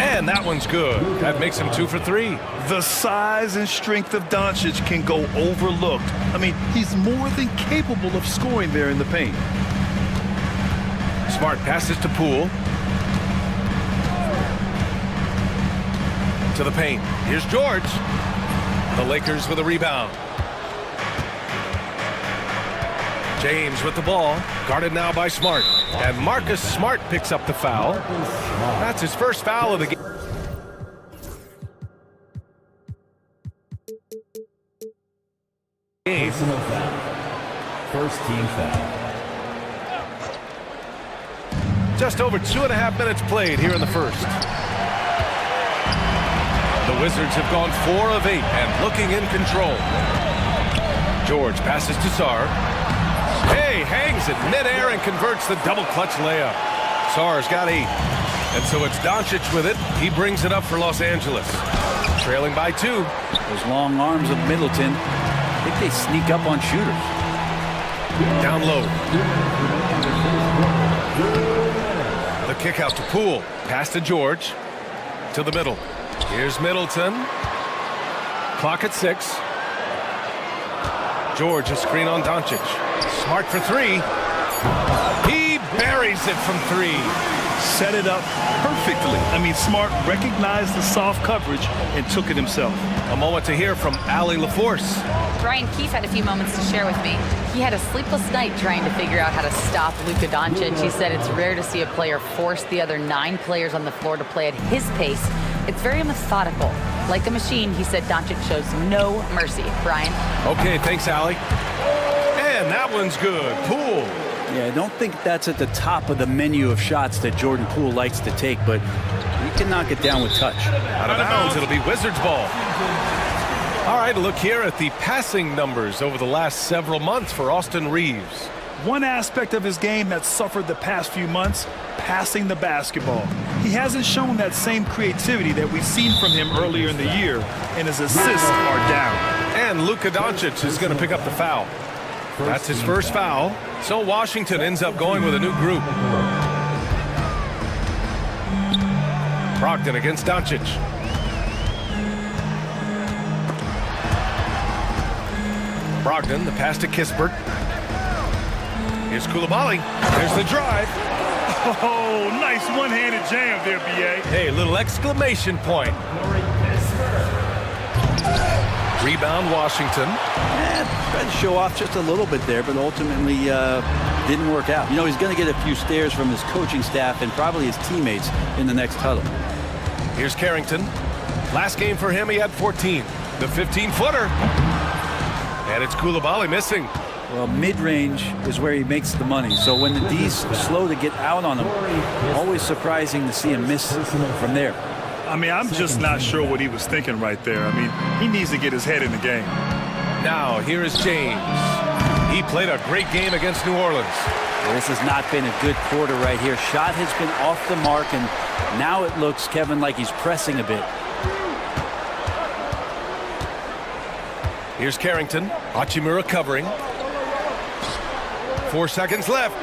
And that one's good. That makes him 2 for 3. The size and strength of Doncic can go overlooked. I mean, he's more than capable of scoring there in the paint. Smart passes to Poole. To the paint. Here's George. The Lakers with a rebound. James with the ball. Guarded now by Smart. And Marcus Smart picks up the foul. That's his first foul of the game. First team foul. Just over 2.5 minutes played here in the first. The Wizards have gone 4 of 8 and looking in control. George passes to Sarr. Hey, hangs it midair and converts the double clutch layup. Sarr's got 8. And so it's Doncic with it. He brings it up for Los Angeles. Trailing by 2. Those long arms of Middleton, I think they sneak up on shooters. Down low. The kick out to Poole. Pass to George. To the middle. Here's Middleton. Clock at 6. George, a screen on Doncic. Smart for 3. He buries it from 3. Set it up perfectly. I mean, Smart recognized the soft coverage and took it himself. A moment to hear from Allie LaForce. Brian Keefe had a few moments to share with me. He had a sleepless night trying to figure out how to stop Luka Doncic. He said it's rare to see a player force the other 9 players on the floor to play at his pace. It's very methodical. Like a machine, he said Doncic shows no mercy. Brian? Okay, thanks, Allie. And that one's good. Poole. Yeah, I don't think that's at the top of the menu of shots that Jordan Poole likes to take, but he can knock it down with touch. Out of bounds, it'll be Wizards ball. All right, look here at the passing numbers over the last several months for Austin Reeves. One aspect of his game that's suffered the past few months, passing the basketball. He hasn't shown that same creativity that we've seen from him earlier in the year, and his assists are down. And Luka Doncic is going to pick up the foul. That's his first foul. So Washington ends up going with a new group. Brogdon against Doncic. Brogdon, the pass to Kispert. Here's Coulibaly. There's the drive. Oh, nice one-handed jam there, B.A. Hey, little exclamation point. Rebound, Washington. Tried to show off just a little bit there, but ultimately didn't work out. You know, he's going to get a few stares from his coaching staff and probably his teammates in the next huddle. Here's Carrington. Last game for him, he had 14. The 15-footer. And it's Koulibaly missing. Well, mid-range is where he makes the money. So when the D's slow to get out on him, always surprising to see him miss from there. I mean, I'm just not sure what he was thinking right there. I mean, he needs to get his head in the game. Now, here is James. He played a great game against New Orleans. Well, this has not been a good quarter right here. Shot has been off the mark, and now it looks, Kevin, like he's pressing a bit. Here's Carrington. Hachimura covering. 4 seconds left.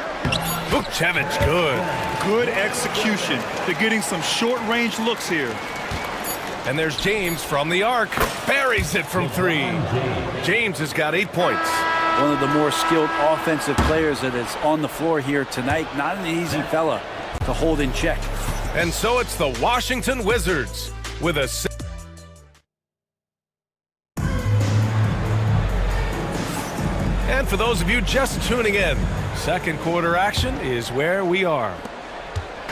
Vukcevic, good. Good execution. They're getting some short-range looks here. And there's James from the arc. Buries it from 3. James has got 8 points. One of the more skilled offensive players that is on the floor here tonight. Not an easy fella to hold in check. And so it's the Washington Wizards with a... And for those of you just tuning in, second quarter action is where we are.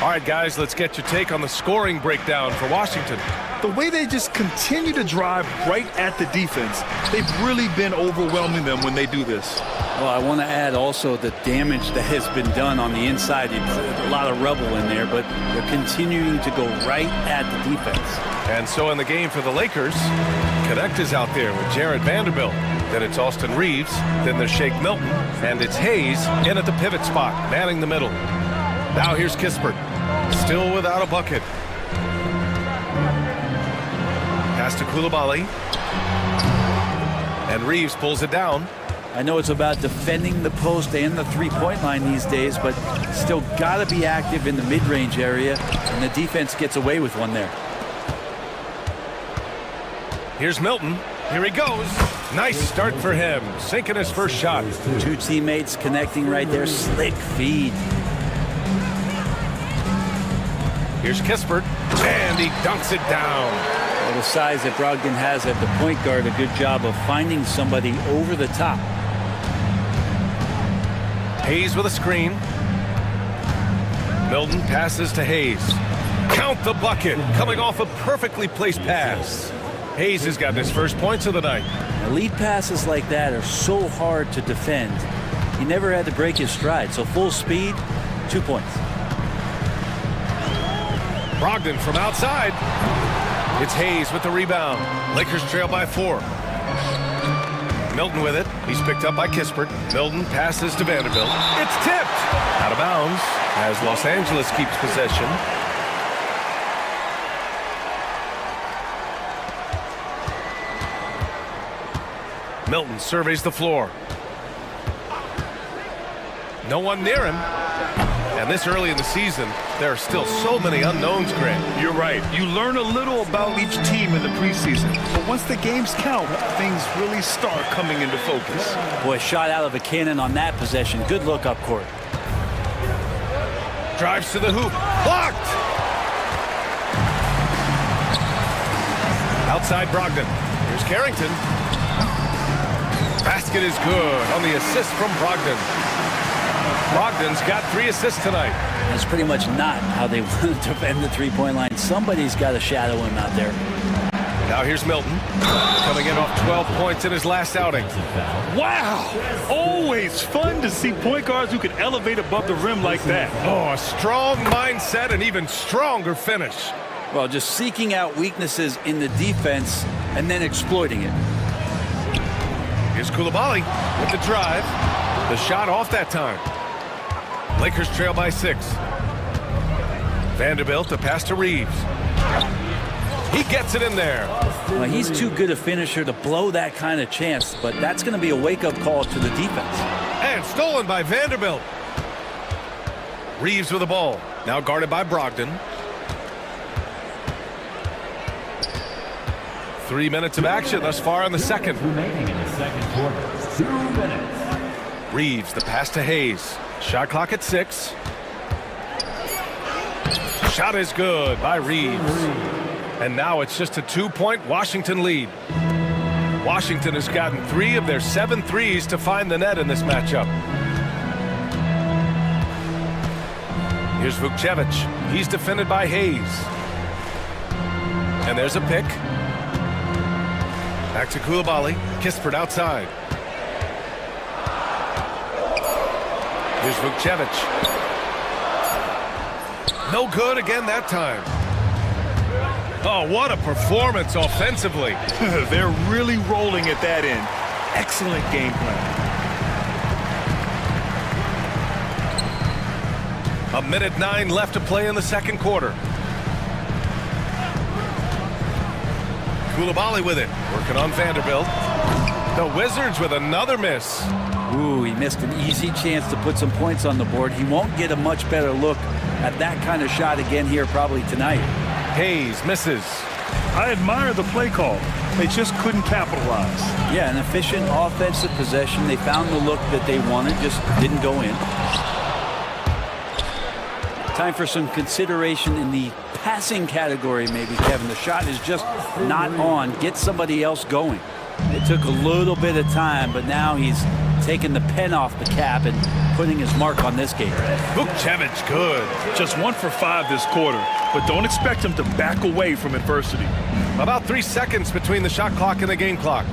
All right, guys, let's get your take on the scoring breakdown for Washington. The way they just continue to drive right at the defense, they've really been overwhelming them when they do this. Well, I want to add also the damage that has been done on the inside. A lot of rubble in there, but they're continuing to go right at the defense. And so in the game for the Lakers, Connect is out there with Jared Vanderbilt. Then it's Austin Reeves. Then there's Shake Milton. And it's Hayes in at the pivot spot, manning the middle. Now here's Kispert, still without a bucket. Pass to Koulibaly. And Reeves pulls it down. I know it's about defending the post and the three-point line these days, but still got to be active in the mid-range area, and the defense gets away with one there. Here's Milton. Here he goes. Nice start for him. Sinking his first shot. Two teammates connecting right there. Slick feed. Here's Kispert, and he dunks it down. Well, the size that Brogdon has at the point guard, a good job of finding somebody over the top. Hayes with a screen. Milton passes to Hayes. Count the bucket, coming off a perfectly placed pass. Hayes has gotten his first points of the night. Lead passes like that are so hard to defend. He never had to break his stride, so full speed, 2 points. Brogdon from outside. It's Hayes with the rebound. Lakers trail by 4. Milton with it. He's picked up by Kispert. Milton passes to Vanderbilt. It's tipped. Out of bounds as Los Angeles keeps possession. Milton surveys the floor. No one near him. And this early in the season, there are still so many unknowns, Grant. You're right. You learn a little about each team in the preseason. But once the games count, things really start coming into focus. Boy, shot out of a cannon on that possession. Good look up court. Drives to the hoop. Blocked! Outside Brogdon. Here's Carrington. Basket is good on the assist from Brogdon. Brogdon's got 3 assists tonight. That's pretty much not how they want to defend the three-point line. Somebody's got to shadow him out there. Now here's Milton, coming in off 12 points in his last outing. Wow! Always fun to see point guards who can elevate above the rim like that. Oh, a strong mindset and even stronger finish. Well, just seeking out weaknesses in the defense and then exploiting it. Here's Koulibaly with the drive. The shot off that time. Lakers trail by 6. Vanderbilt, a pass to Reeves. He gets it in there. Well, he's too good a finisher to blow that kind of chance, but that's going to be a wake-up call to the defense. And stolen by Vanderbilt. Reeves with the ball. Now guarded by Brogdon. 3 minutes of action thus far in the second. Remaining in the second quarter. 2 minutes. Reeves, the pass to Hayes. Shot clock at 6. Shot is good by Reeves. And now it's just a 2-point Washington lead. Washington has gotten 3 of their 7 threes to find the net in this matchup. Here's Vukcevic. He's defended by Hayes. And there's a pick. Back to Koulibaly. Kispert outside. Here's Vukcevic. No good again that time. Oh, what a performance offensively. They're really rolling at that end. Excellent game plan. A minute 9 left to play in the second quarter. Koulibaly with it, working on Vanderbilt. The Wizards with another miss. Ooh, he missed an easy chance to put some points on the board. He won't get a much better look at that kind of shot again here probably tonight. Hayes misses. I admire the play call. They just couldn't capitalize. Yeah, an efficient offensive possession. They found the look that they wanted, just didn't go in. Time for some consideration in the passing category maybe, Kevin. The shot is just not on. Get somebody else going. It took a little bit of time, but now he's taking the pen off the cap and putting his mark on this game. Vukcevic good. Just 1 for 5 this quarter, but don't expect him to back away from adversity. About 3 seconds between the shot clock and the game clock.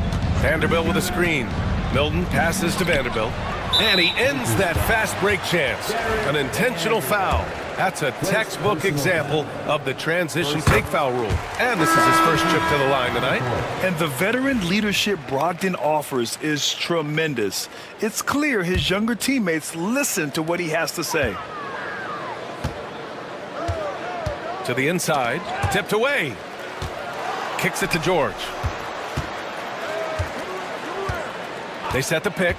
Vanderbilt with a screen. Milton passes to Vanderbilt. And he ends that fast break chance. An intentional foul. That's a textbook example of the transition take foul rule. And this is his first trip to the line tonight. And the veteran leadership Brogdon offers is tremendous. It's clear his younger teammates listen to what he has to say. To the inside, tipped away. Kicks it to George. They set the pick.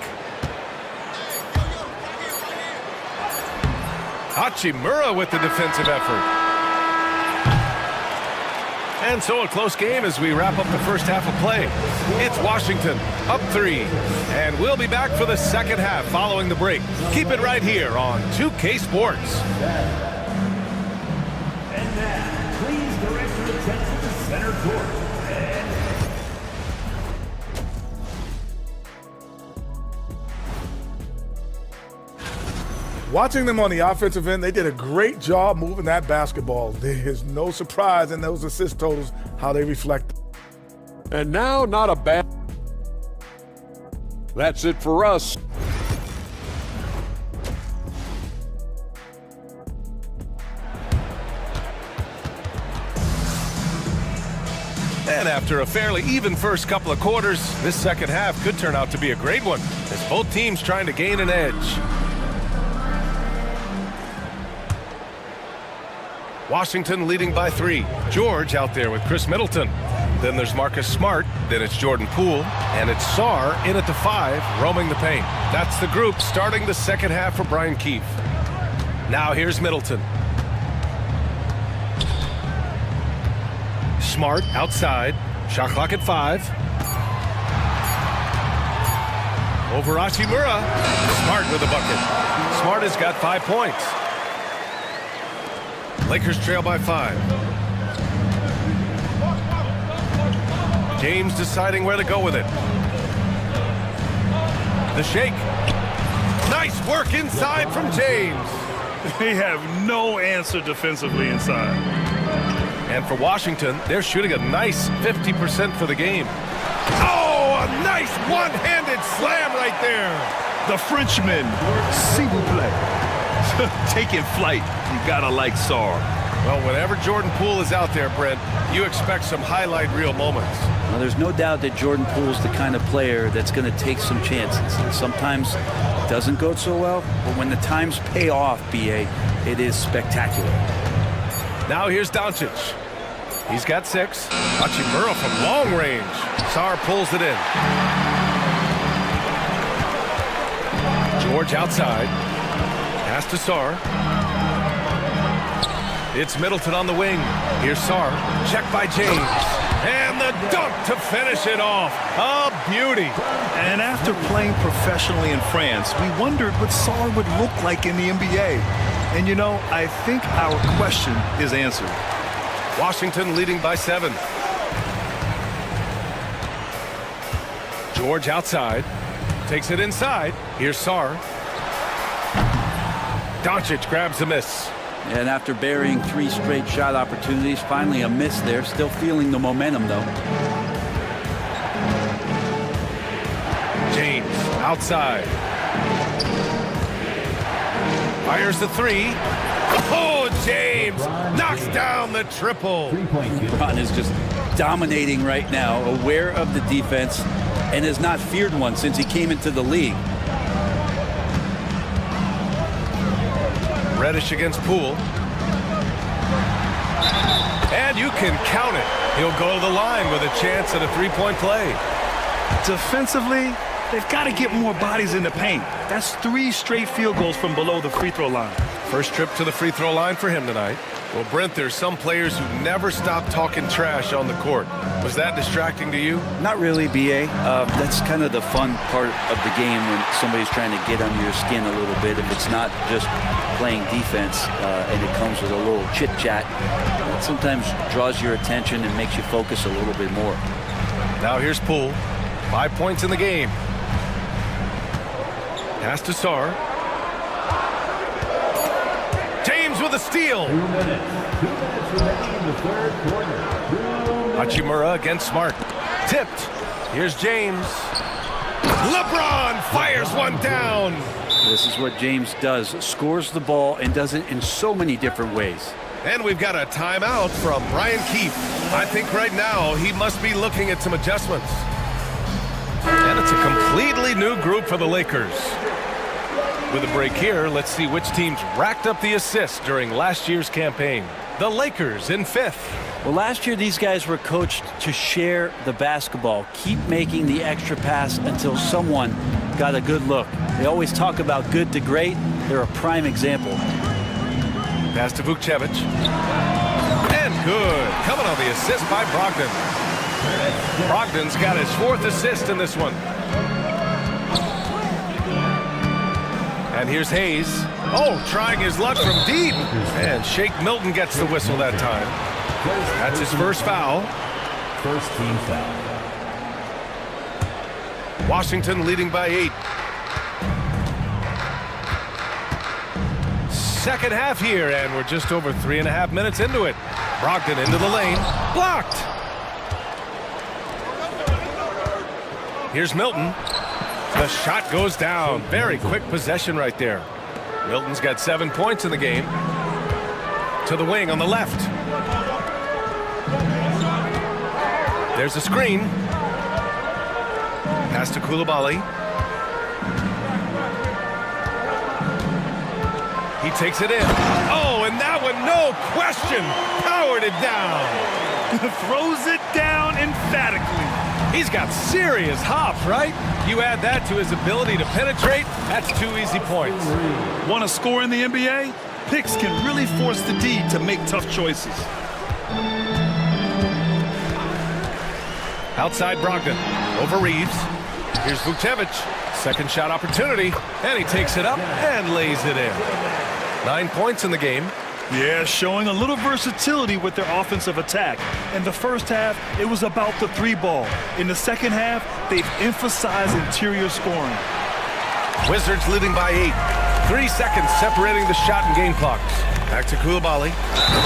Hachimura with the defensive effort. And so a close game as we wrap up the first half of play. It's Washington up 3. And we'll be back for the second half following the break. Keep it right here on 2K Sports. And now, please direct your attention to center court. Watching them on the offensive end, they did a great job moving that basketball. There's no surprise in those assist totals, how they reflect. And now, not a bad... That's it for us. And after a fairly even first couple of quarters, this second half could turn out to be a great one, as both teams trying to gain an edge. Washington leading by 3. George out there with Chris Middleton. Then there's Marcus Smart. Then it's Jordan Poole. And it's Sarr in at the 5, roaming the paint. That's the group starting the second half for Brian Keefe. Now here's Middleton. Smart outside. Shot clock at 5. Over Hachimura. Smart with a bucket. Smart has got 5 points. Lakers trail by 5. James deciding where to go with it. The shake. Nice work inside from James. They have no answer defensively inside. And for Washington, they're shooting a nice 50% for the game. Oh, a nice one-handed slam right there. The Frenchman, s'il vous plaît. Taking flight, you gotta like Sarr. Well, whenever Jordan Poole is out there, Brent, you expect some highlight reel moments. Well, there's no doubt that Jordan Poole's the kind of player that's going to take some chances. Sometimes it doesn't go so well, but when the times pay off, BA, it is spectacular. Now here's Doncic. He's got 6. Hachimura from long range. Sarr pulls it in. George outside. Pass to Sarr. It's Middleton on the wing. Here's Sarr. Checked by James. And the dunk to finish it off. A beauty. And after playing professionally in France, we wondered what Sarr would look like in the NBA. And you know, I think our question is answered. Washington leading by 7. George outside. Takes it inside. Here's Sar. Doncic grabs the miss. And after burying 3 straight shot opportunities, finally a miss there. Still feeling the momentum, though. James outside. Fires the 3. Oh, James knocks down the triple. LeBron is just dominating right now, aware of the defense, and has not feared one since he came into the league. Reddish against Poole. And you can count it. He'll go to the line with a chance at a 3-point play. Defensively, they've got to get more bodies in the paint. That's 3 straight field goals from below the free throw line. First trip to the free throw line for him tonight. Well, Brent, there's some players who never stop talking trash on the court. Was that distracting to you? Not really, B.A. That's kind of the fun part of the game when somebody's trying to get under your skin a little bit. If it's not just playing defense and it comes with a little chit-chat, it sometimes draws your attention and makes you focus a little bit more. Now here's Poole. 5 points in the game. Pass to Sar. James with a steal. 2 minutes. 2 minutes remaining in the third quarter. Hachimura against Smart. Tipped. Here's James. LeBron fires one down. This is what James does. Scores the ball and does it in so many different ways. And we've got a timeout from Brian Keefe. I think right now he must be looking at some adjustments. And it's a completely new group for the Lakers. With a break here, let's see which teams racked up the assists during last year's campaign. The Lakers in 5th. Well, last year these guys were coached to share the basketball, keep making the extra pass until someone got a good look. They always talk about good to great. They're a prime example. Pass to Vukcevic. And good. Coming on the assist by Brogdon. Brogdon's got his 4th assist in this one. And here's Hayes. Oh, trying his luck from deep. And Shake Milton gets the whistle that time. That's his first foul. First team foul. Washington leading by 8. Second half here, and we're just over 3.5 minutes into it. Brogdon into the lane. Blocked. Here's Milton. The shot goes down. Very quick possession right there. Milton's got 7 points in the game. To the wing on the left. There's a screen. Pass to Coulibaly. He takes it in. Oh, and that one, no question, powered it down. Throws it down emphatically. He's got serious hops, right? You add that to his ability to penetrate, that's 2 easy points. Want to score in the NBA? Picks can really force the D to make tough choices. Outside Brogdon, over Reeves. Here's Vukcevic, second shot opportunity, and he takes it up and lays it in. 9 points in the game. Yeah, showing a little versatility with their offensive attack. In the first half, it was about the 3-ball. In the second half, they've emphasized interior scoring. Wizards leading by 8. 3 seconds separating the shot and game clocks. Back to Coulibaly.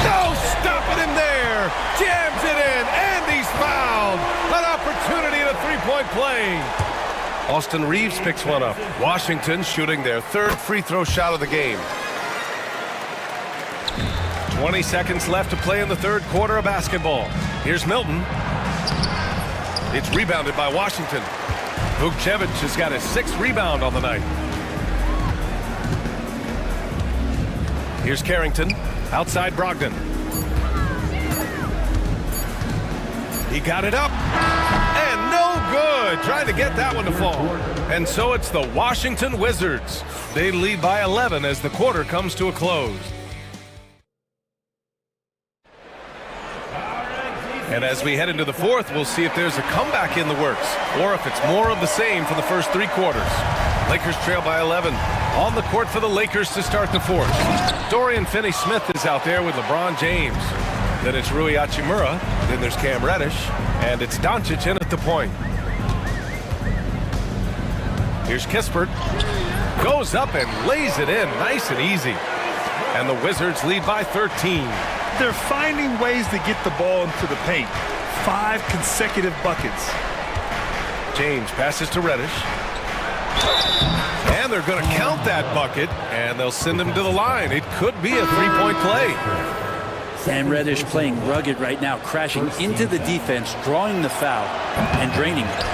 No stopping him there. Jams it in, and he's fouled. An opportunity at a 3-point play. Austin Reeves picks one up. Washington shooting their 3rd free throw shot of the game. 20 seconds left to play in the 3rd quarter of basketball. Here's Milton. It's rebounded by Washington. Vukcevic has got his 6th rebound on the night. Here's Carrington. Outside Brogdon. He got it up. And no good. Trying to get that one to fall. And so it's the Washington Wizards. They lead by 11 as the quarter comes to a close. And as we head into the 4th, we'll see if there's a comeback in the works or if it's more of the same for the first 3 quarters. Lakers trail by 11. On the court for the Lakers to start the 4th. Dorian Finney-Smith is out there with LeBron James. Then it's Rui Hachimura. Then there's Cam Reddish. And it's Doncic in at the point. Here's Kispert. Goes up and lays it in nice and easy. And the Wizards lead by 13. They're finding ways to get the ball into the paint. 5 consecutive buckets. James passes to Reddish. And they're going to count that bucket, and they'll send him to the line. It could be a three-point play. And Reddish playing rugged right now, crashing into the defense, drawing the foul, and draining it.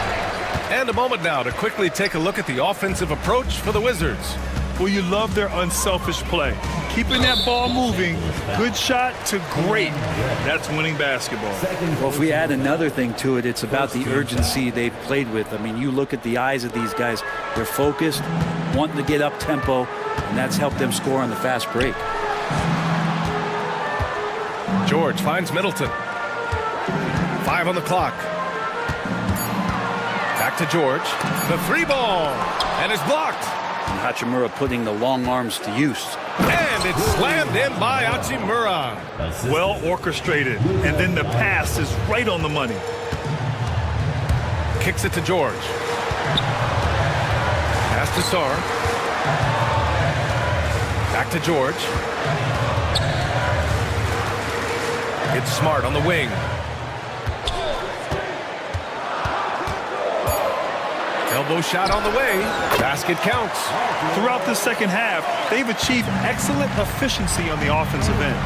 And a moment now to quickly take a look at the offensive approach for the Wizards. Well, you love their unselfish play. Keeping that ball moving, good shot to great. That's winning basketball. Well, if we add another thing to it, it's about the urgency they've played with. I mean, you look at the eyes of these guys. They're focused, wanting to get up tempo, and that's helped them score on the fast break. George finds Middleton. 5 on the clock. Back to George. The 3-ball. And it's blocked. And Hachimura putting the long arms to use. And it's slammed in by Hachimura. Well orchestrated. And then the pass is right on the money. Kicks it to George. Pass to Sarr. Back to George. It's Smart on the wing. Elbow shot on the way. Basket counts. Throughout the second half, they've achieved excellent efficiency on the offensive end.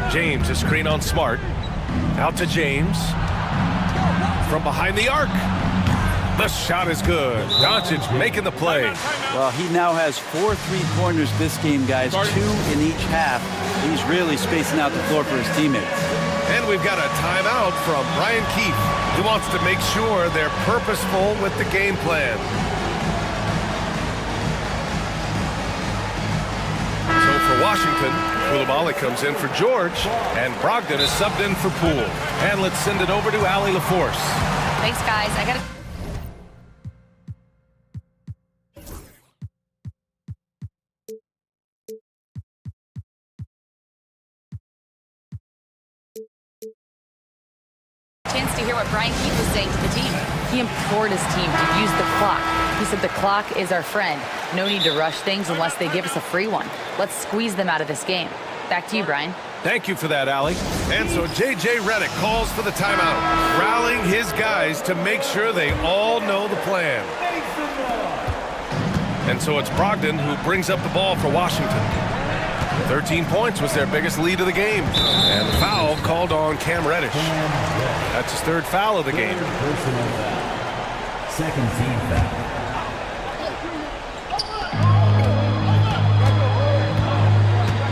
James, a screen on Smart. Out to James. From behind the arc. The shot is good. Doncic making the play. Well, he now has 4 3-pointers this game, guys. 2 in each half. He's really spacing out the floor for his teammates. And we've got a timeout from Brian Keefe. He wants to make sure they're purposeful with the game plan. So for Washington, Koulibaly comes in for George, and Brogdon is subbed in for Poole. And let's send it over to Allie LaForce. Thanks, guys. I got to... chance to hear what Brian Keefe was saying to the team. He implored his team to use the clock. He said the clock is our friend. No need to rush things unless they give us a free one. Let's squeeze them out of this game. Back to you, Brian. Thank you for that, Allie. And so J.J. Redick calls for the timeout, rallying his guys to make sure they all know the plan. And so it's Brogdon who brings up the ball for Washington. 13 points was their biggest lead of the game. And the foul called on Cam Reddish. That's his 3rd foul of the game. Second team foul.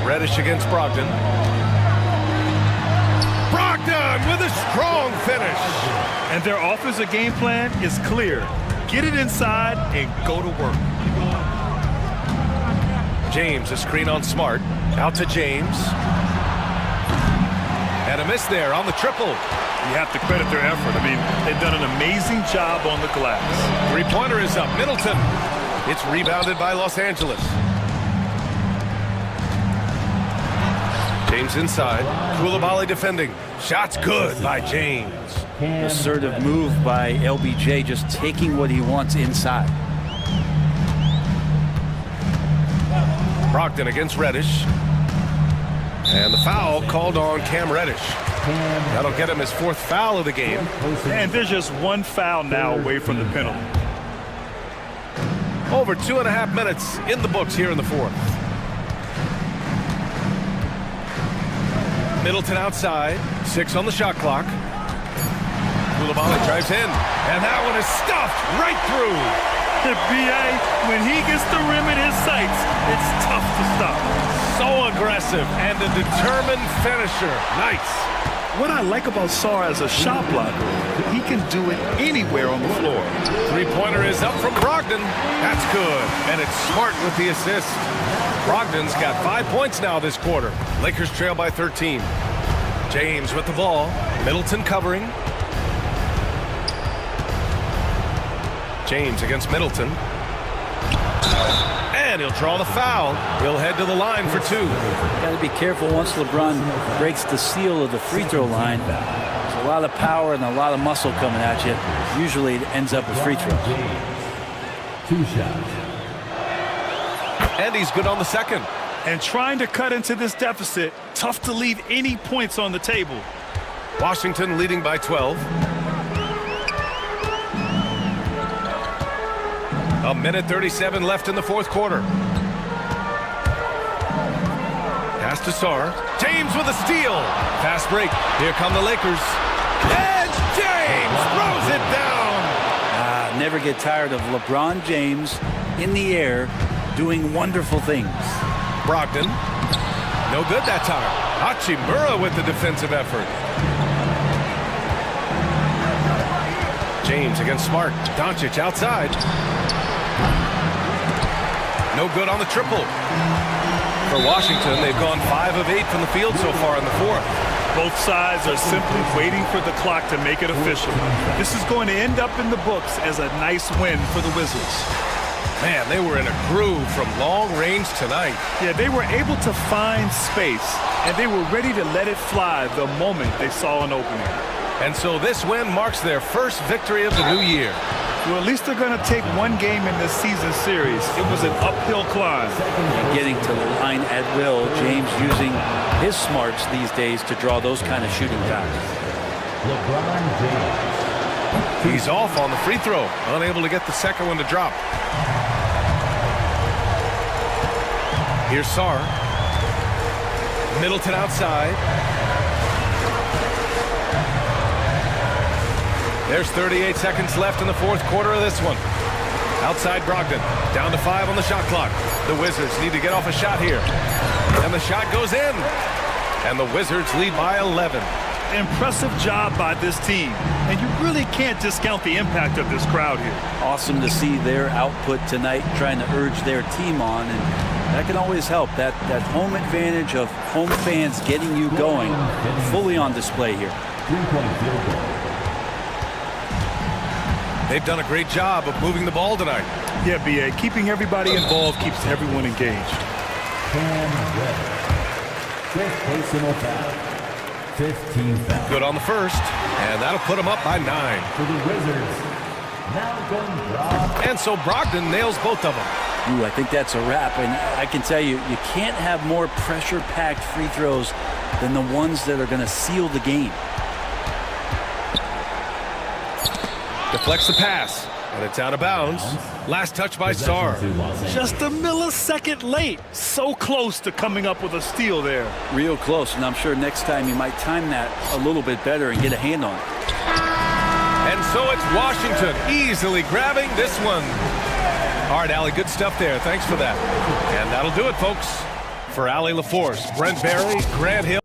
Reddish against Brogdon. Brogdon with a strong finish. And their offensive game plan is clear. Get it inside and go to work. James, a screen on Smart. Out to James. And a miss there on the triple. You have to credit their effort. I mean, they've done an amazing job on the glass. 3-pointer is up. Middleton. It's rebounded by Los Angeles. James inside. Koulibaly defending. Shot's good by James. Assertive move by LBJ, just taking what he wants inside. Brogdon against Reddish. And the foul called on Cam Reddish. That'll get him his 4th foul of the game. And there's just 1 foul now away from the penalty. Over 2.5 minutes in the books here in the 4th. Middleton outside. 6 on the shot clock. Koulibaly drives in. And that one is stuffed right through. The BA, when he gets the rim in his sights, it's tough to stop. So aggressive and a determined finisher. Nice. What I like about Sarr as a shot blocker, he can do it anywhere on the floor. 3-pointer is up from Brogdon. That's good. And it's Smart with the assist. Brogdon's got 5 points now this quarter. Lakers trail by 13. James with the ball. Middleton covering. James against Middleton. And he'll draw the foul. He'll head to the line for 2. Got to be careful once LeBron breaks the seal of the free throw line. A lot of power and a lot of muscle coming at you. Usually it ends up with free throws. 2 shots. And he's good on the second. And trying to cut into this deficit, tough to leave any points on the table. Washington leading by 12. A minute 37 left in the fourth quarter. Pass to Sarr. James with a steal. Fast break. Here come the Lakers. And James throws it down. Never get tired of LeBron James in the air doing wonderful things. Brogdon. No good that time. Hachimura with the defensive effort. James against Smart. Doncic outside. No good on the triple. For Washington, they've gone 5 of 8 from the field so far in the fourth. Both sides are simply waiting for the clock to make it official. This is going to end up in the books as a nice win for the Wizards. Man, they were in a groove from long range tonight. Yeah, they were able to find space, and they were ready to let it fly the moment they saw an opening. And so this win marks their first victory of the new year. Well, at least they're going to take one game in this season series. It was an uphill climb. And getting to the line at will, James using his smarts these days to draw those kind of shooting times. LeBron James. He's off on the free throw, unable to get the second one to drop. Here's Sarr. Middleton outside. There's 38 seconds left in the fourth quarter of this one. Outside Brogdon, down to 5 on the shot clock. The Wizards need to get off a shot here. And the shot goes in. And the Wizards lead by 11. Impressive job by this team. And you really can't discount the impact of this crowd here. Awesome to see their output tonight, trying to urge their team on. And that can always help. That home advantage of home fans getting you going, fully on display here. 3-point field goal. They've done a great job of moving the ball tonight. Yeah, B.A. Keeping everybody involved keeps everyone engaged. Cam Reddish. 5th personal foul. 15 foul. Good on the first, and that'll put them up by 9. For the Wizards, Malcolm Brogdon. And so Brogdon nails both of them. Ooh, I think that's a wrap, and I can tell you, you can't have more pressure-packed free throws than the ones that are going to seal the game. Deflects the pass, and it's out of bounds. Last touch by Sarr. Just a millisecond late. So close to coming up with a steal there. Real close, and I'm sure next time you might time that a little bit better and get a hand on it. And so it's Washington easily grabbing this one. All right, Allie, good stuff there. Thanks for that. And that'll do it, folks. For Allie LaForce, Brent Barry, Grant Hill.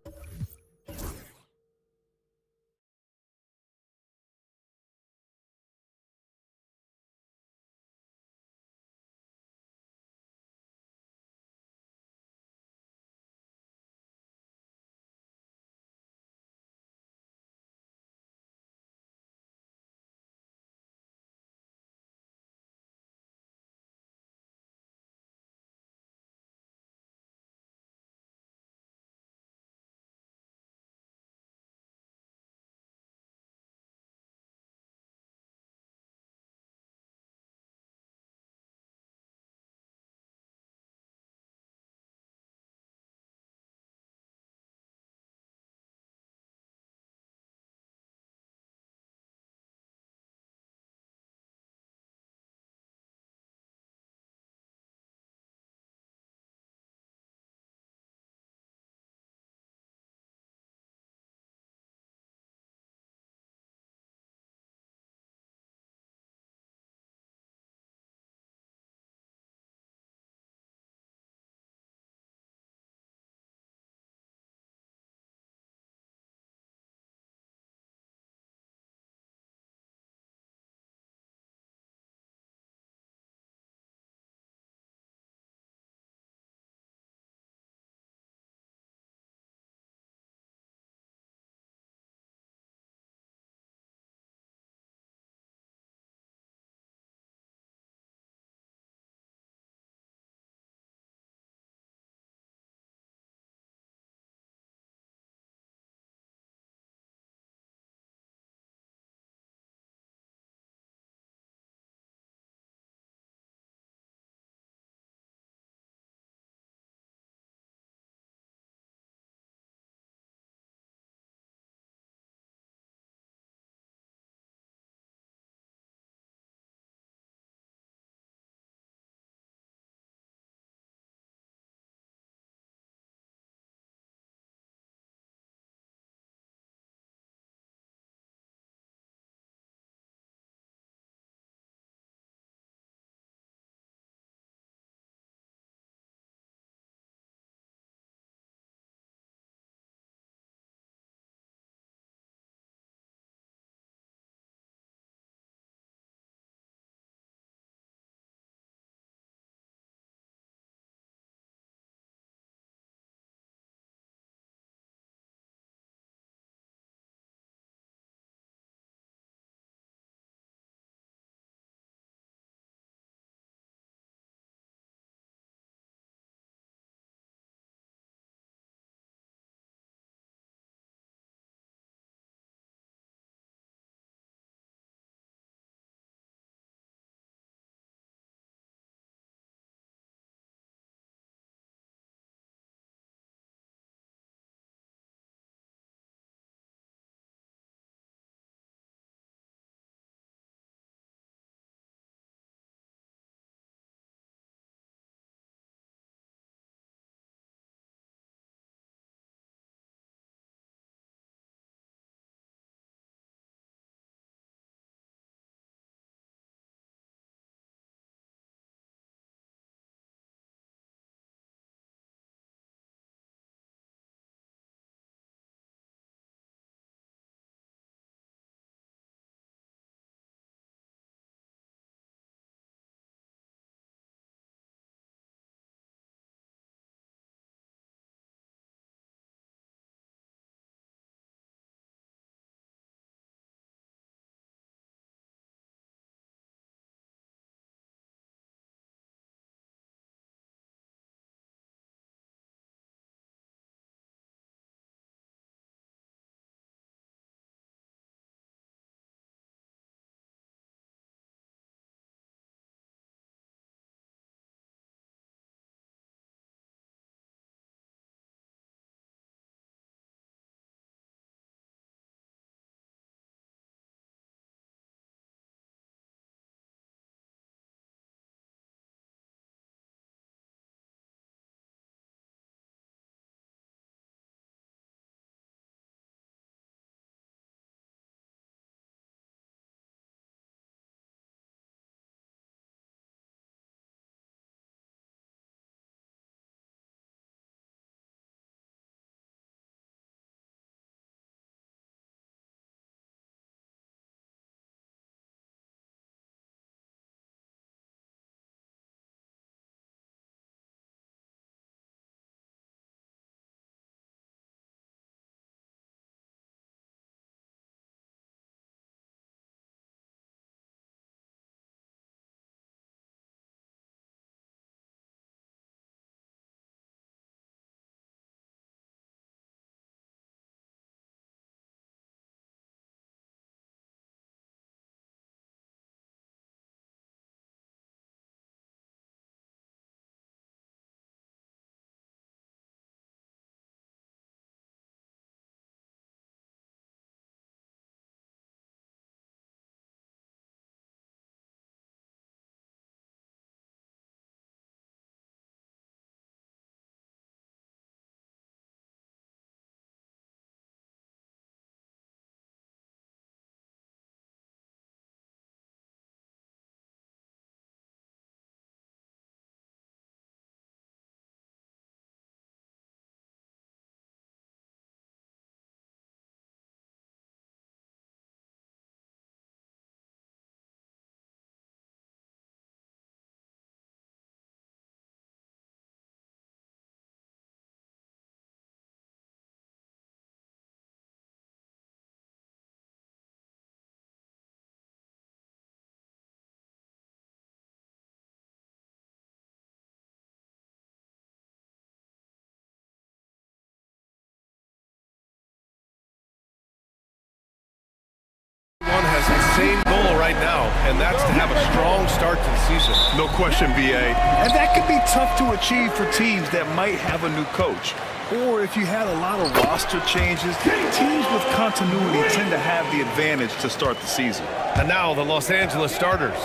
and that's to have a strong start to the season. No question, BA. And that can be tough to achieve for teams that might have a new coach. Or if you had a lot of roster changes, teams with continuity tend to have the advantage to start the season. And now the Los Angeles starters.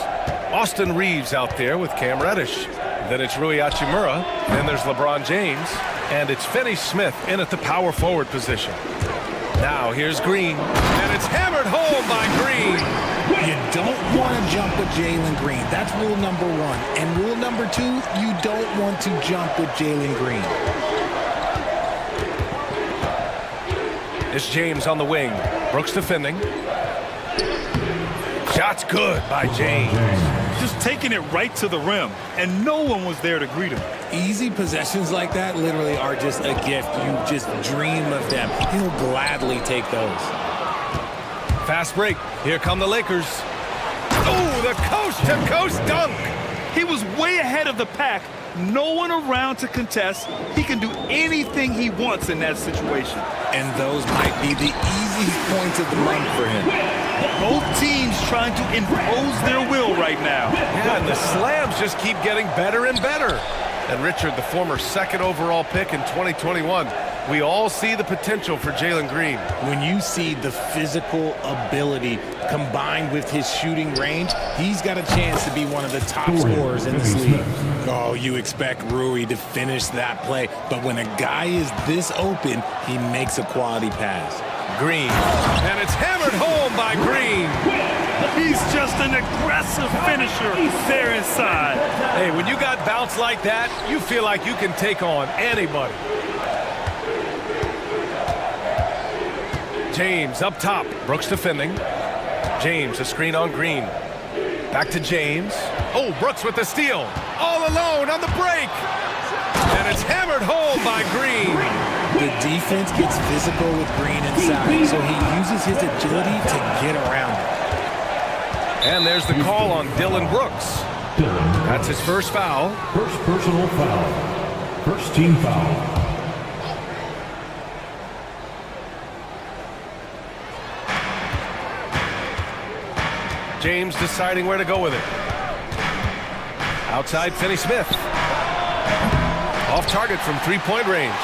Austin Reeves out there with Cam Reddish. Then it's Rui Hachimura. Then there's LeBron James. And it's Finney Smith in at the power forward position. Now here's Green. And it's hammered home by Green. You don't want to jump with Jalen Green. That's rule number one. And rule number two, you don't want to jump with Jalen Green. It's James on the wing. Brooks defending. Shot's good by James. Just taking it right to the rim, and no one was there to greet him. Easy possessions like that literally are just a gift. You just dream of them. He'll gladly take those. Fast break. Here come the Lakers. Oh, the coast-to-coast dunk. He was way ahead of the pack. No one around to contest. He can do anything he wants in that situation. And those might be the easiest points of the month for him. Both teams trying to impose their will right now. Yeah, and the slams just keep getting better and better. And Richard, the former second overall pick in 2021, we all see the potential for Jalen Green. When you see the physical ability combined with his shooting range, he's got a chance to be one of the top scorers in this league. Oh, you expect Rui to finish that play, but when a guy is this open, he makes a quality pass. Green, and it's hammered home by Green. He's just an aggressive finisher there inside. Hey, when you got bounce like that, you feel like you can take on anybody. James up top. Brooks defending. James, a screen on Green. Back to James. Oh, Brooks with the steal. All alone on the break. And it's hammered home by Green. The defense gets physical with Green inside, so he uses his agility to get around it. And there's the call on Dylan Brooks. That's his first foul. First personal foul. First team foul. James deciding where to go with it. Outside, Finney Smith. Off target from three-point range.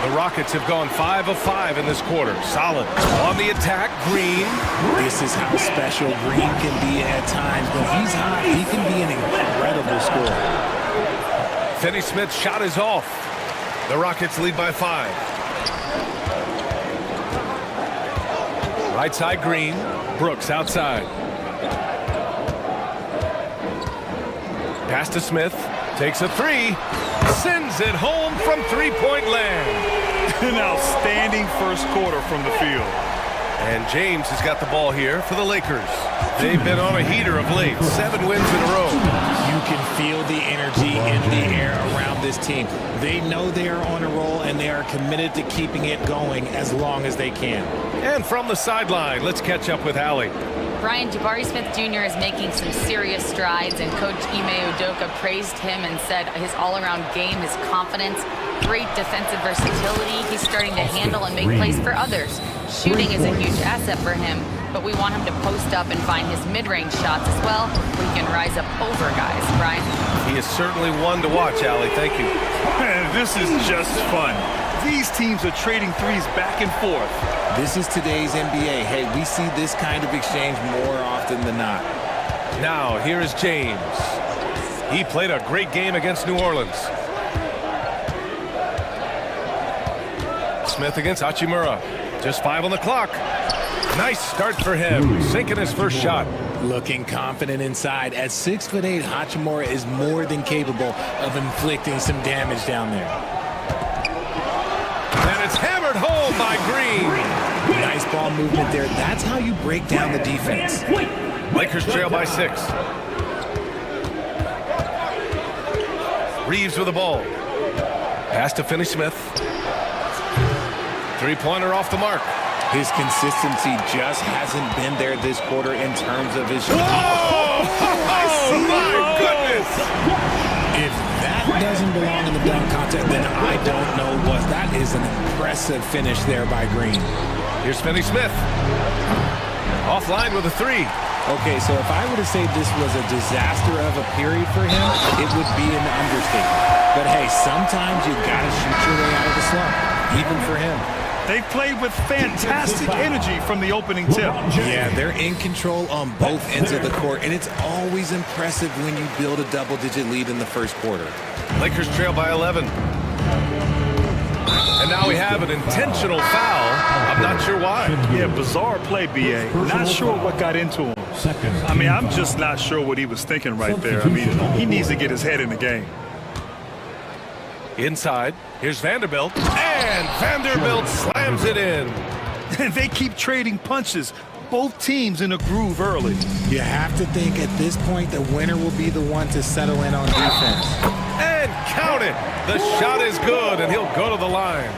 The Rockets have gone 5 of 5 in this quarter. Solid. On the attack, Green. This is how special Green can be at times. When he's hot, he can be an incredible scorer. Finney Smith's shot is off. The Rockets lead by 5. Right side, Green. Brooks outside. Pass to Smith. Takes a three. Sends it home from three-point land. An outstanding first quarter from the field. And James has got the ball here for the Lakers. They've been on a heater of late. 7 wins in a row. You can feel the energy in the air around this team. They know they are on a roll, and they are committed to keeping it going as long as they can. And from the sideline, let's catch up with Allie. Brian, Jabari Smith Jr. is making some serious strides, and Coach Ime Udoka praised him and said his all-around game, his confidence, great defensive versatility. He's starting to handle and make plays for others. Shooting is a huge asset for him, but we want him to post up and find his mid-range shots as well, where he can rise up over guys. Brian? He is certainly one to watch, Allie. Thank you. This is just fun. These teams are trading threes back and forth. This is today's NBA. Hey, we see this kind of exchange more often than not. Now, here is James. He played a great game against New Orleans. Smith against Hachimura. Just 5 on the clock. Nice start for him. Sinking his first shot. Looking confident inside. At 6'8", Hachimura is more than capable of inflicting some damage down there. And it's hammered home by Green. Nice ball movement there. That's how you break down the defense. Lakers trail by 6. Reeves with the ball. Pass to Finney Smith. Three-pointer off the mark. His consistency just hasn't been there this quarter in terms of his shot. Oh, my goodness! If that doesn't belong in the dunk contest, then I don't know what. That is an impressive finish there by Green. Here's Finney Smith. Offline with a 3. Okay, so if I were to say this was a disaster of a period for him, it would be an understatement. But hey, sometimes you got to shoot your way out of the slump, even for him. They played with fantastic energy from the opening tip. Yeah, they're in control on both ends of the court, and it's always impressive when you build a double-digit lead in the first quarter. Lakers trail by 11. And now we have an intentional foul. I'm not sure why. Yeah, bizarre play, B.A. Not sure what got into him. I mean, I'm just not sure what he was thinking right there. I mean, he needs to get his head in the game. Inside, here's Vanderbilt, and Vanderbilt slams it in. They keep trading punches. Both teams in a groove early. You have to think at this point the winner will be the one to settle in on defense. And count it. The shot is good, and he'll go to the line.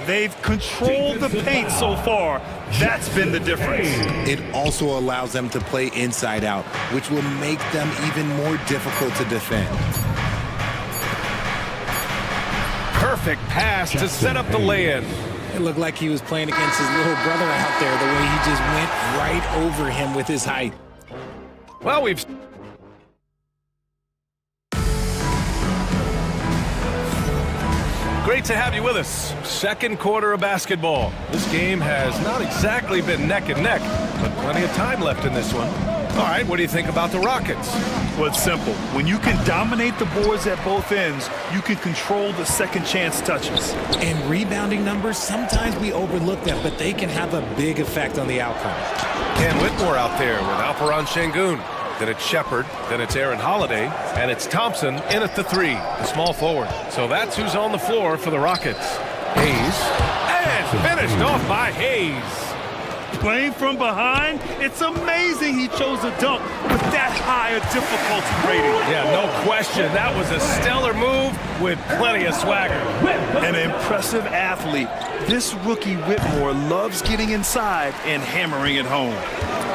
They've controlled the paint so far. That's been the difference. It also allows them to play inside out, which will make them even more difficult to defend. Perfect pass to set up the lay-in. It looked like he was playing against his little brother out there, the way he just went right over him with his height. Well, we've... Great to have you with us. Second quarter of basketball. This game has not exactly been neck and neck, but plenty of time left in this one. All right, what do you think about the Rockets? Well, it's simple. When you can dominate the boards at both ends, you can control the second chance touches. And rebounding numbers, sometimes we overlook them, but they can have a big effect on the outcome. Ken Whitmore out there with Alperon Şengün. Then it's Shepard, then it's Aaron Holiday, and it's Thompson in at the three, the small forward. So that's who's on the floor for the Rockets. Hayes, and finished off by Hayes. Playing from behind, it's amazing he chose a dunk with that high a difficulty rating. Yeah, no question. That was a stellar move with plenty of swagger. An impressive athlete. This rookie Whitmore loves getting inside and hammering it home.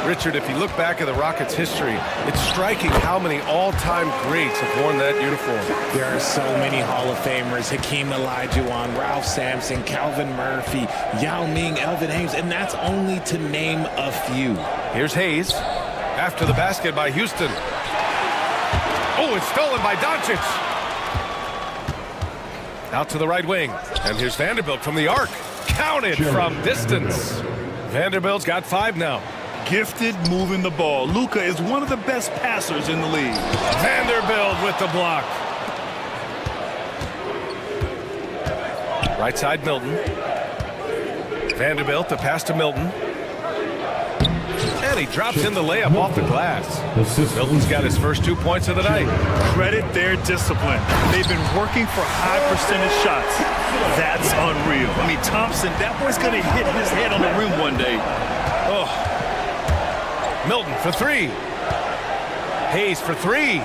Richard, if you look back at the Rockets' history, it's striking how many all-time greats have worn that uniform. There are so many Hall of Famers: Hakeem Olajuwon, Ralph Sampson, Calvin Murphy, Yao Ming, Elvin Hayes, and that's only to name a few. Here's Hayes after the basket by Houston. Oh, it's stolen by Doncic. Out to the right wing, and here's Vanderbilt from the arc. Counted from distance. Vanderbilt's got 5 now. Gifted moving the ball. Luka is one of the best passers in the league. Vanderbilt with the block. Right side, Milton. Vanderbilt, the pass to Milton. And he drops in the layup off the glass. Milton's got his first 2 points of the night. Credit their discipline. They've been working for high percentage shots. That's unreal. I mean, Thompson, that boy's going to hit his head on the rim one day. Oh. Milton for 3. Hayes for 3.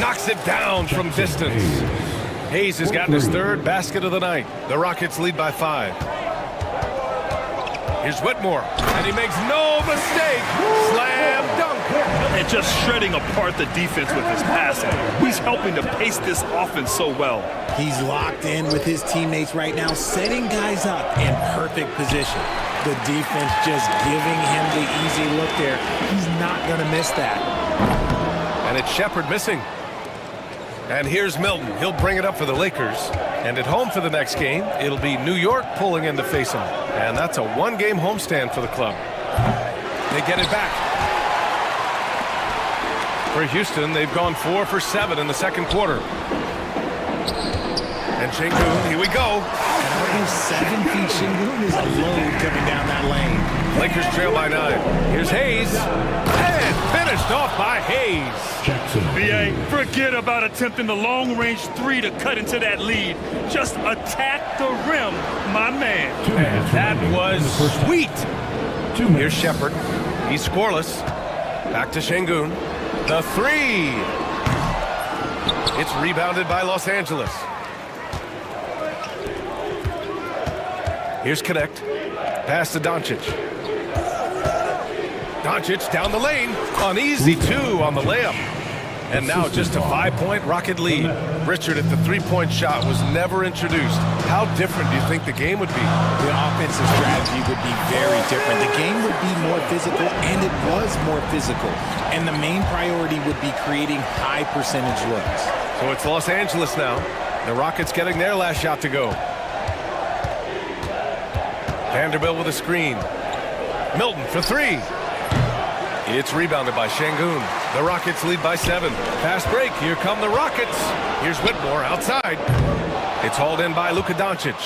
Knocks it down from distance. Hayes has gotten his 3rd basket of the night. The Rockets lead by 5. Here's Whitmore, and he makes no mistake. Slam dunk. And just shredding apart the defense with his passing. He's helping to pace this offense so well. He's locked in with his teammates right now, setting guys up in perfect position. The defense just giving him the easy look there. He's not going to miss that. And it's Shepard missing. And here's Milton. He'll bring it up for the Lakers. And at home for the next game, it'll be New York pulling in to face them. And that's a 1-game homestand for the club. They get it back. For Houston, they've gone 4 for 7 in the second quarter. And Şengün, here we go. And 7 feet, Şengün is a load coming down that lane. Lakers trail by 9. Here's Hayes. And finished off by Hayes. B.A., forget about attempting the long-range 3 to cut into that lead. Just attack the rim, my man. And that was sweet. Here's Shepard. He's scoreless. Back to Şengün. The 3. It's rebounded by Los Angeles. Here's Connect. Pass to Doncic. Doncic down the lane. An easy 2 on the layup. And now just a 5-point Rocket lead. Richard, if the three-point shot was never introduced, how different do you think the game would be? The offensive strategy would be very different. The game would be more physical, and it was more physical. And the main priority would be creating high percentage looks. So it's Los Angeles now. The Rockets getting their last shot to go. Vanderbilt with a screen. Milton for three. It's rebounded by Şengün. The Rockets lead by 7. Fast break. Here come the Rockets. Here's Whitmore outside. It's hauled in by Luka Doncic.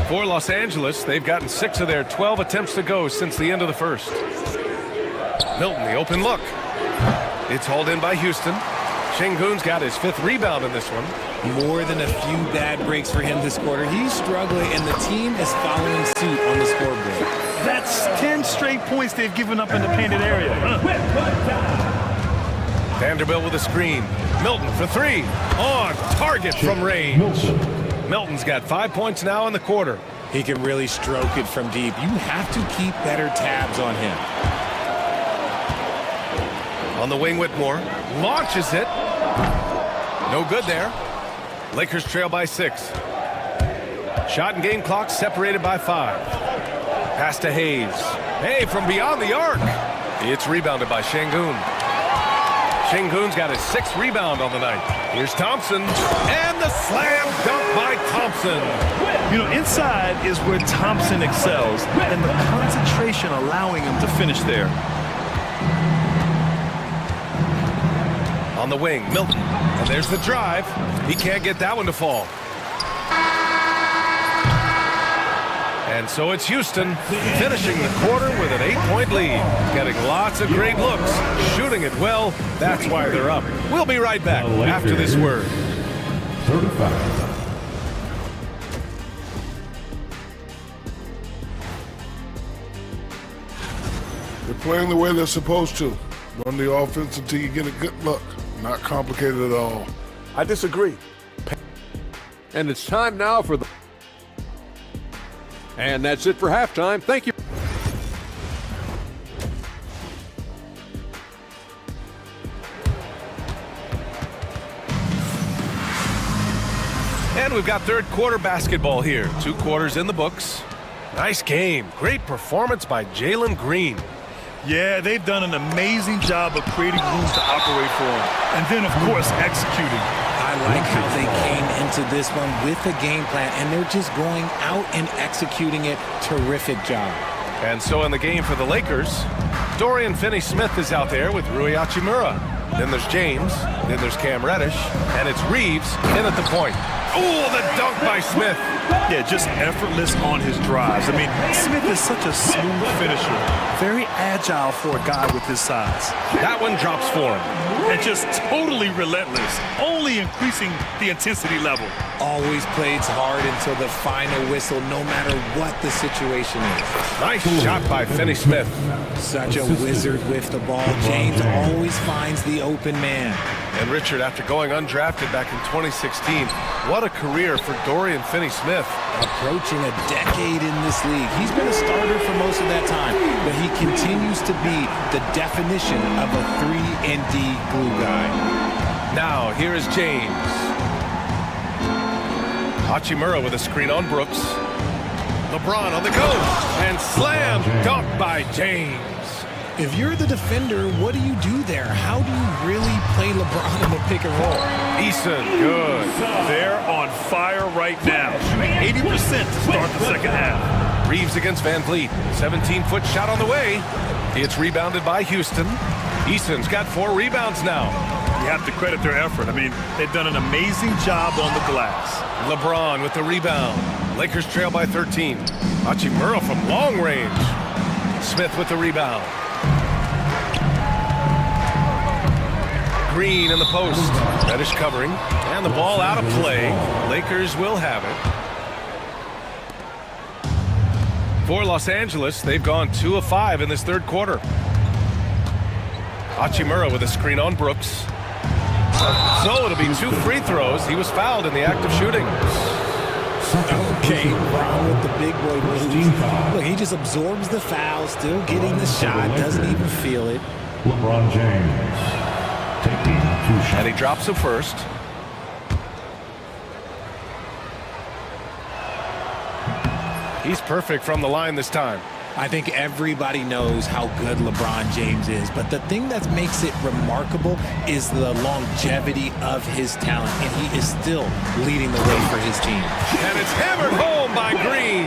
For Los Angeles, they've gotten 6 of their 12 attempts to go since the end of the first. Milton, the open look. It's hauled in by Houston. Şengün's got his 5th rebound in this one. More than a few bad breaks for him this quarter. He's struggling, and the team is following suit on the scoreboard. That's 10 straight points they've given up in the painted area. Vanderbilt with a screen. Milton for 3. On target from range. Milton's got 5 points now in the quarter. He can really stroke it from deep. You have to keep better tabs on him. On the wing, Whitmore launches it. No good there. Lakers trail by 6. Shot and game clock separated by 5. Pass to Hayes. Hey, from beyond the arc. It's rebounded by Şengün. Şengün's got his 6th rebound on the night. Here's Thompson. And the slam dunk by Thompson. You know, inside is where Thompson excels, and the concentration allowing him to finish there. On the wing, Milton. And there's the drive. He can't get that one to fall. And so it's Houston finishing the quarter with an 8-point lead. Getting lots of great looks. Shooting it well. That's why they're up. We'll be right back after this word. 35. They're playing the way they're supposed to. Run the offense until you get a good look. Not complicated at all. I disagree. And it's time now for the... And that's it for halftime. Thank you. And we've got third quarter basketball here. 2 quarters in the books. Nice game. Great performance by Jalen Green. Yeah, they've done an amazing job of creating room to operate for him. And then, of course, executing. I like how they came into this one with a game plan, and they're just going out and executing it. Terrific job. And so in the game for the Lakers, Dorian Finney-Smith is out there with Rui Hachimura. Then there's James. Then there's Cam Reddish. And it's Reeves in at the point. Oh, the dunk by Smith. Yeah, just effortless on his drives. I mean, Smith is such a smooth finisher. Very agile for a guy with his size. That one drops for him. And just totally relentless, only increasing the intensity level. Always plays hard until the final whistle, no matter what the situation is. Nice shot by Finney-Smith. Such a wizard with the ball. James always finds the open man. And Richard, after going undrafted back in 2016, what a career for Dorian Finney-Smith. Approaching a decade in this league. He's been a starter for most of that time, but he continues to be the definition of a 3-and-D glue guy. Now, here is James. Hachimura with a screen on Brooks. LeBron on the go. And slam dunk by James. If you're the defender, what do you do there? How do you really play LeBron in the pick and roll? Eason, good. They're on fire right now, shooting 80% to start the second half. Reeves against Van Vliet. 17-foot shot on the way. It's rebounded by Houston. Easton's got 4 rebounds now. You have to credit their effort. I mean, they've done an amazing job on the glass. LeBron with the rebound. Lakers trail by 13. Hachimura from long range. Smith with the rebound. Green in the post. Reddish covering. And the ball out of play. Lakers will have it. For Los Angeles, they've gone 2 of 5 in this third quarter. Hachimura with a screen on Brooks. So it'll be 2 free throws. He was fouled in the act of shooting. Okay, Brown with the big boy moves. Look, he just absorbs the foul, still getting the shot, doesn't even feel it. LeBron James. taking 2 shots. And he drops it first. He's perfect from the line this time. I think everybody knows how good LeBron James is, but the thing that makes it remarkable is the longevity of his talent, and he is still leading the way for his team. And it's hammered home by Green.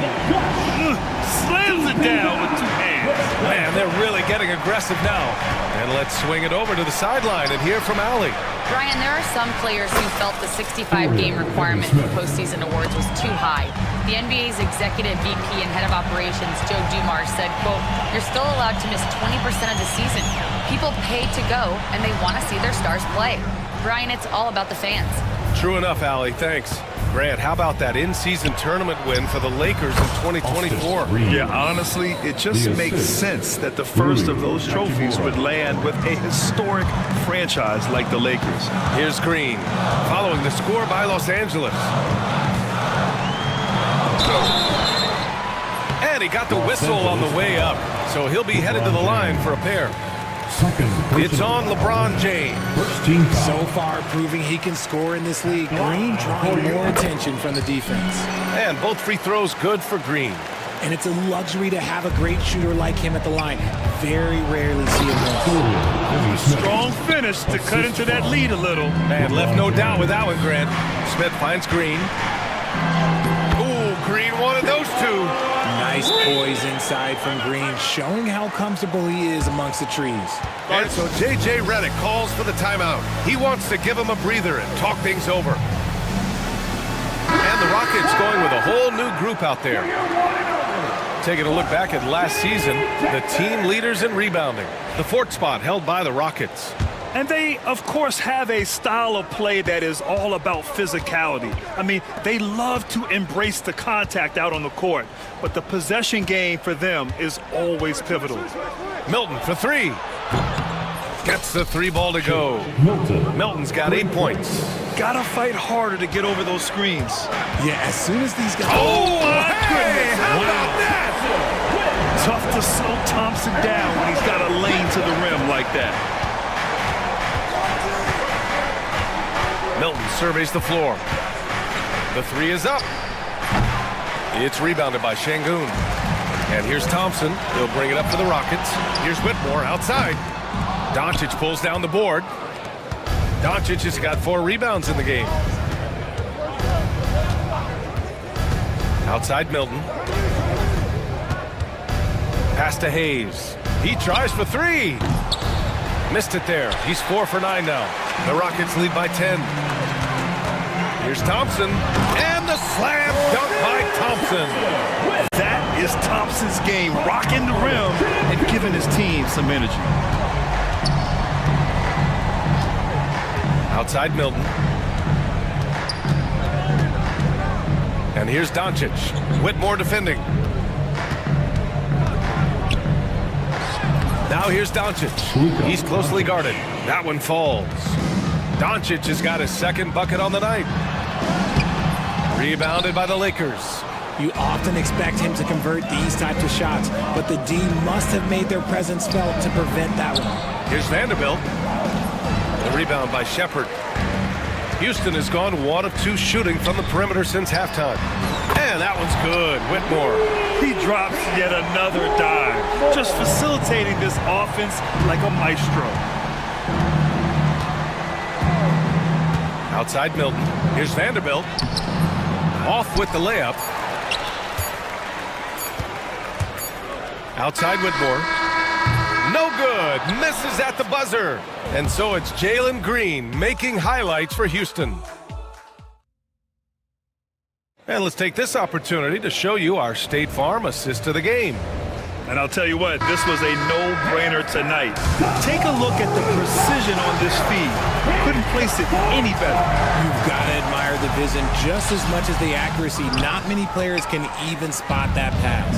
Slams it down with 2 hands. Man, they're really getting aggressive now. And let's swing it over to the sideline and hear from Allie. Brian, there are some players who felt the 65-game requirement for postseason awards was too high. The NBA's executive VP and head of operations, Joe Dumars, said, quote, "You're still allowed to miss 20% of the season. People pay to go, and they want to see their stars play." Brian, it's all about the fans. True enough, Allie. Thanks. Grant, how about that in-season tournament win for the Lakers in 2024? Yeah, honestly, it just makes sense that the first of those trophies would land with a historic franchise like the Lakers. Here's Green, following the score by Los Angeles. And he got the whistle on the way up, so he'll be headed to the line for a pair. It's on LeBron James. So far, proving he can score in this league. Green drawing more attention from the defense. And both free throws good for Green. And it's a luxury to have a great shooter like him at the line. Very rarely see him miss. Strong finish to cut into that lead a little. Man, left no doubt with that one, Grant. Smith finds Green. Ooh, Green wanted those 2. Nice poise inside from Green, showing how comfortable he is amongst the trees. And so J.J. Redick calls for the timeout. He wants to give him a breather and talk things over. And the Rockets going with a whole new group out there. Taking a look back at last season, the team leaders in rebounding. The 4th spot held by the Rockets. And they, of course, have a style of play that is all about physicality. I mean, they love to embrace the contact out on the court, but the possession game for them is always pivotal. Milton for 3. Gets the 3 ball to go. Milton's got 8 points. Gotta fight harder to get over those screens. Yeah, as soon as these guys... Oh, my goodness! How about that? Tough to slow Thompson down when he's got a lane to the rim like that. Milton surveys the floor. The 3 is up. It's rebounded by Şengün. And here's Thompson. He'll bring it up for the Rockets. Here's Whitmore outside. Doncic pulls down the board. Doncic has got 4 rebounds in the game. Outside Milton. Pass to Hayes. He tries for 3. Missed it there. He's 4 for 9 now. The Rockets lead by 10. Here's Thompson. And the slam dunk by Thompson. That is Thompson's game, rocking the rim and giving his team some energy. Outside Milton. And here's Doncic. Whitmore defending. Now here's Doncic. He's closely guarded. That one falls. Doncic has got his 2nd bucket on the night. Rebounded by the Lakers. You often expect him to convert these types of shots, but the D must have made their presence felt to prevent that one. Here's Vanderbilt. The rebound by Shepard. Houston has gone 1 of 2 shooting from the perimeter since halftime. And that one's good. Whitmore. He drops yet another dive, just facilitating this offense like a maestro. Outside Milton. Here's Vanderbilt. Off with the layup. Outside Whitmore. No good. Misses at the buzzer. And so it's Jalen Green making highlights for Houston. And let's take this opportunity to show you our State Farm assist to the game. And I'll tell you what, this was a no-brainer tonight. Take a look at the precision on this feed. Couldn't place it any better. You've got to admire the vision just as much as the accuracy. Not many players can even spot that pass.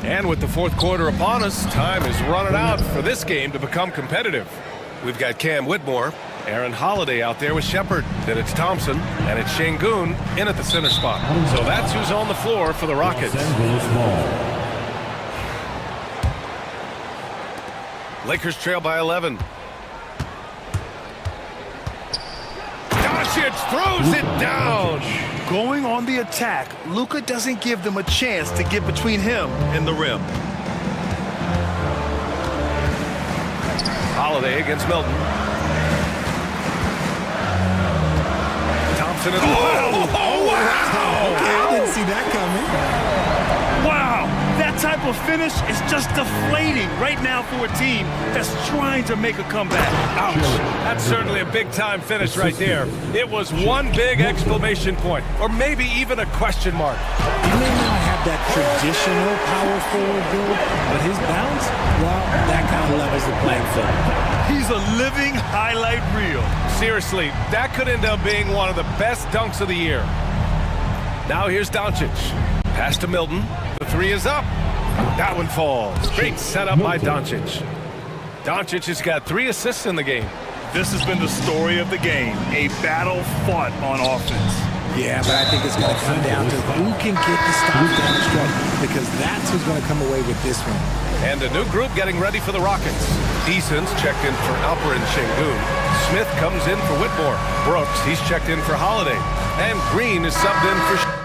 And with the 4th quarter upon us, time is running out for this game to become competitive. We've got Cam Whitmore, Aaron Holiday out there with Shepard. Then it's Thompson, and it's Şengün in at the center spot. So that's who's on the floor for the Rockets. Lakers trail by 11. Doncic throws it down. Going on the attack, Luka doesn't give them a chance to get between him and the rim. Holiday against Milton. Thompson in the wow! Okay, I didn't see that coming. Wow, that type of finish is just deflating right now for a team that's trying to make a comeback. Ouch. That's certainly a big-time finish right there. It was one big exclamation point, or maybe even a question mark. He may not have that traditional power forward build, but his bounce, well, that kind of levels the playing field. He's a living highlight reel. Seriously, that could end up being one of the best dunks of the year. Now here's Doncic. Pass to Milton. The three is up. That one falls. Great setup by Doncic. Doncic has got 3 assists in the game. This has been the story of the game, a battle fought on offense. Yeah, but I think it's going to come down to who can get the stops down the stretch, because that's who's going to come away with this one. And a new group getting ready for the Rockets. Eason's checked in for Alperin Şengün. Smith comes in for Whitmore. Brooks, he's checked in for Holiday. And Green is subbed in for...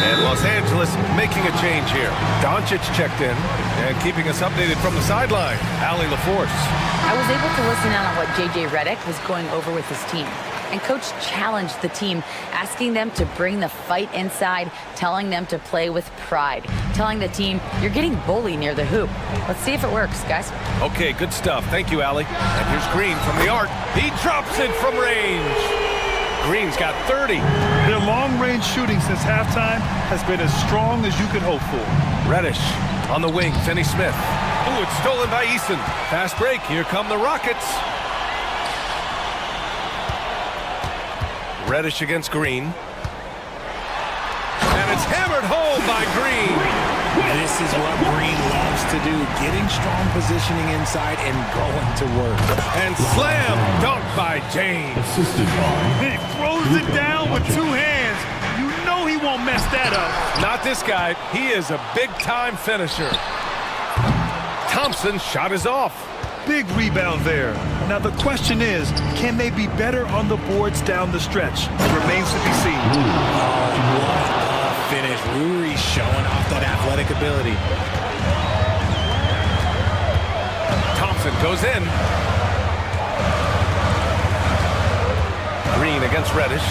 And Los Angeles making a change here. Doncic checked in and keeping us updated from the sideline. Allie LaForce. I was able to listen in on what J.J. Redick was going over with his team. And Coach challenged the team, asking them to bring the fight inside, telling them to play with pride, telling the team, you're getting bullied near the hoop. Let's see if it works, guys. Okay, good stuff. Thank you, Allie. And here's Green from the arc. He drops it from range. Green's got 30. Their long-range shooting since halftime has been as strong as you could hope for. Reddish on the wing, Finney-Smith. Ooh, it's stolen by Eason. Fast break, here come the Rockets. Reddish against Green. And it's hammered home by Green. This is what Green loves to do, getting strong positioning inside and going to work. And slam dunk by James. Assisted by... He throws it down with 2 hands. You know he won't mess that up. Not this guy. He is a big-time finisher. Thompson's shot is off. Big rebound there. Now the question is, can they be better on the boards down the stretch? It remains to be seen. What a finish. Ruri showing off that athletic ability. Thompson goes in. Green against Reddish.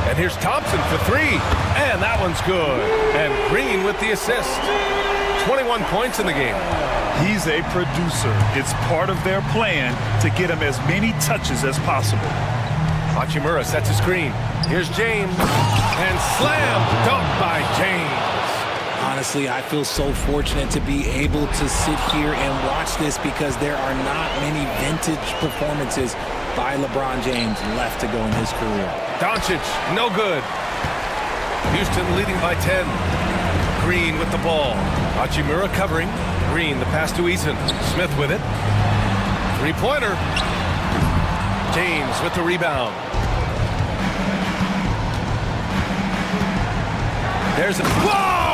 And here's Thompson for 3. And that one's good. And Green with the assist. 21 points in the game. He's a producer. It's part of their plan to get him as many touches as possible. Hachimura sets a screen. Here's James. And slam dunk by James. Honestly, I feel so fortunate to be able to sit here and watch this, because there are not many vintage performances by LeBron James left to go in his career. Doncic, no good. Houston leading by 10. Green with the ball. Hachimura covering. Green, the pass to Eason. Smith with it. 3-pointer. James with the rebound. There's a... Whoa!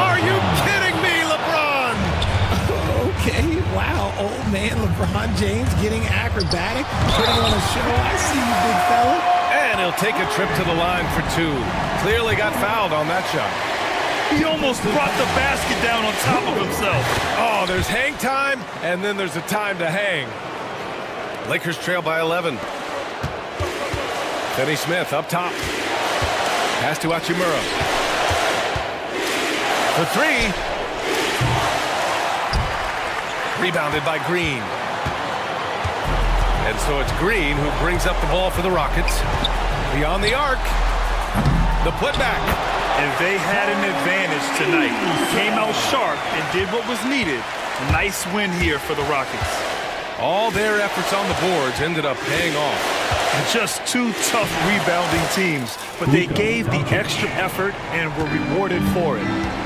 Are you kidding me, LeBron? Okay, wow. Old man LeBron James getting acrobatic, putting on a show. I see you, big fella. And he'll take a trip to the line for 2. Clearly got fouled on that shot. He almost brought the basket down on top of himself. Oh, there's hang time, and then there's a time to hang. Lakers trail by 11. Finney-Smith up top. Pass to Hachimura. For 3. Rebounded by Green. And so it's Green who brings up the ball for the Rockets. Beyond the arc. The putback. And they had an advantage tonight. Came out sharp and did what was needed. Nice win here for the Rockets. All their efforts on the boards ended up paying off. Just two tough rebounding teams, but they gave the extra effort and were rewarded for it.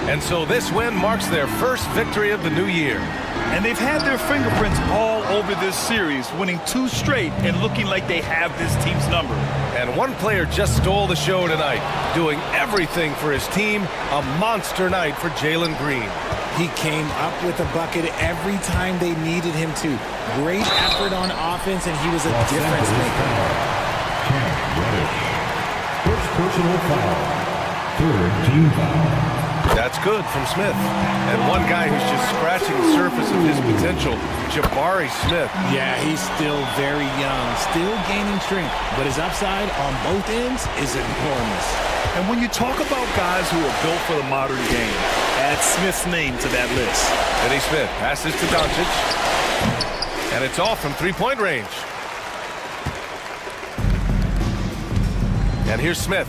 And so this win marks their first victory of the new year. And they've had their fingerprints all over this series, winning 2 straight and looking like they have this team's number. And one player just stole the show tonight, doing everything for his team. A monster night for Jalen Green. He came up with a bucket every time they needed him to. Great effort on offense, and he was a difference maker. First personal foul. Third team foul. That's good from Smith. And one guy who's just scratching the surface of his potential, Jabari Smith. Yeah, he's still very young, still gaining strength, but his upside on both ends is enormous. And when you talk about guys who are built for the modern game, add Smith's name to that list. Finney Smith passes to Doncic. And it's off from three-point range. And here's Smith.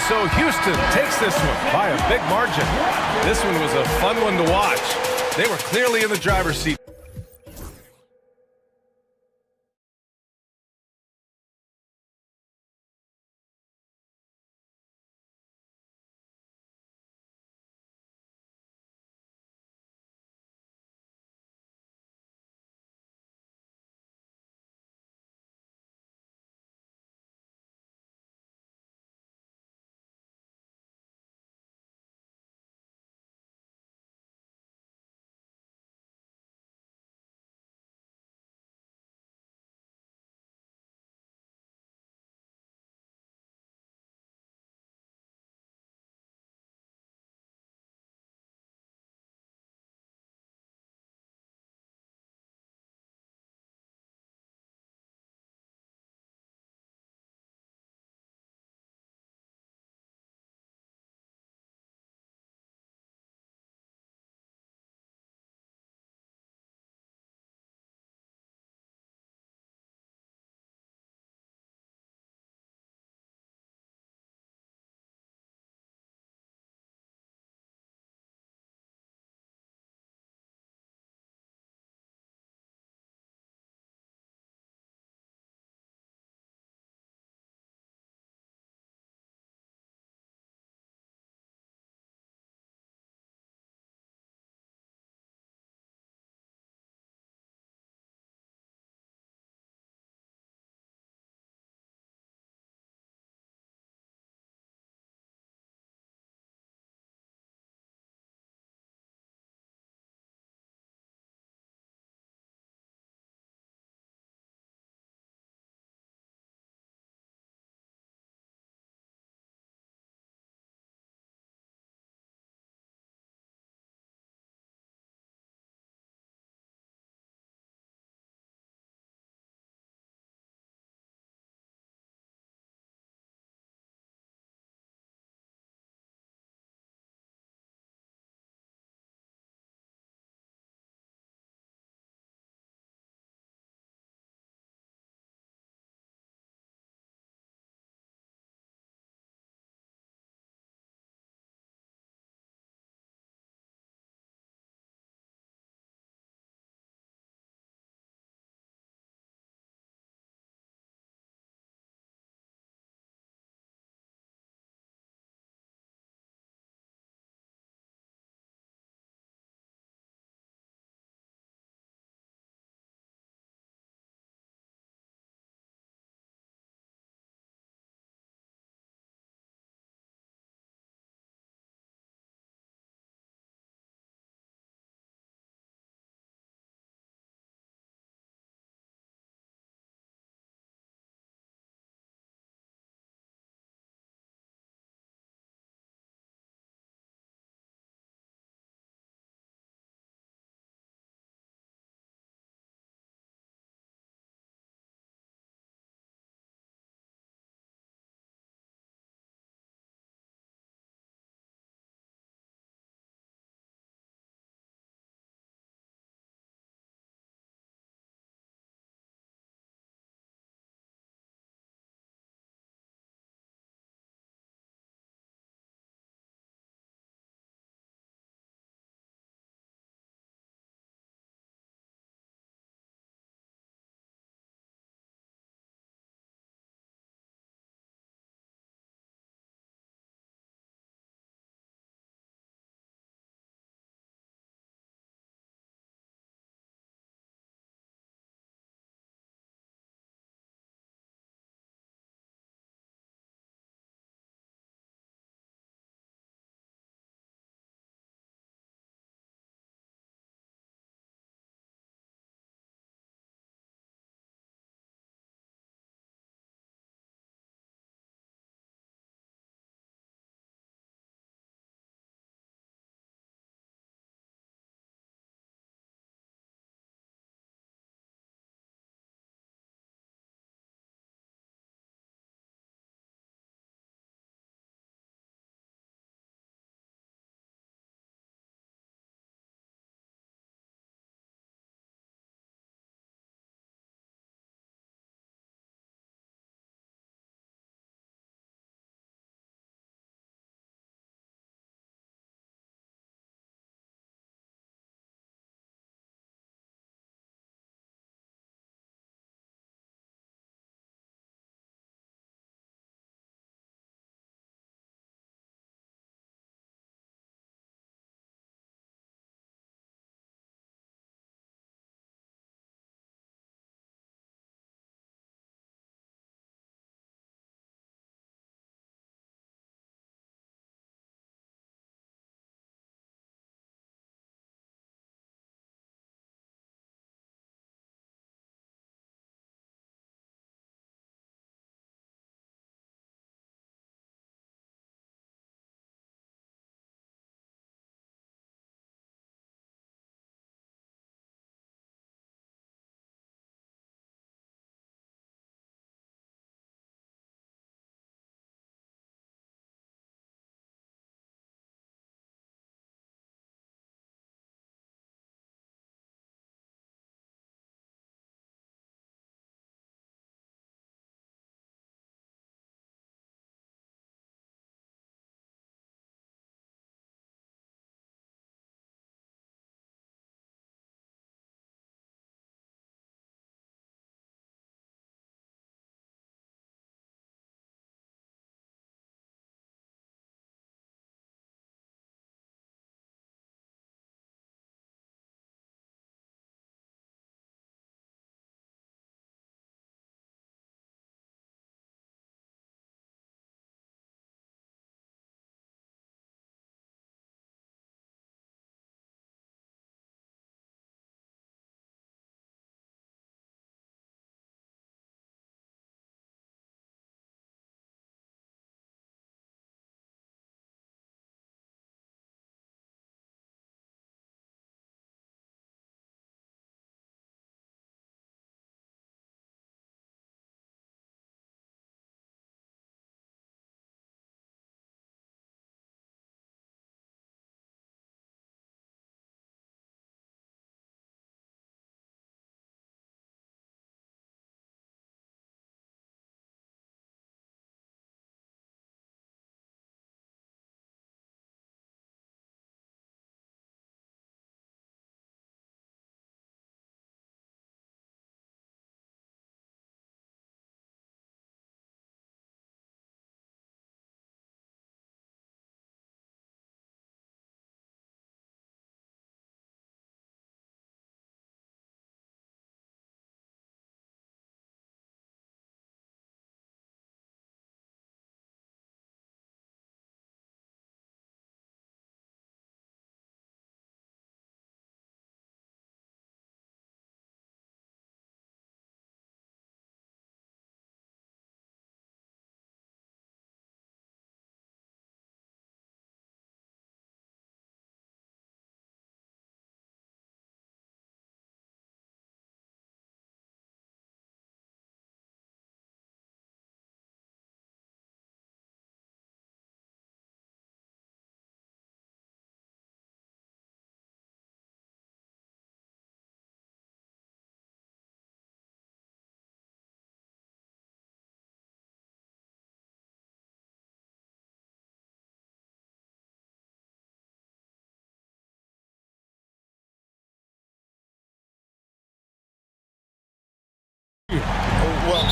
So Houston takes this one by a big margin. This one was a fun one to watch. They were clearly in the driver's seat.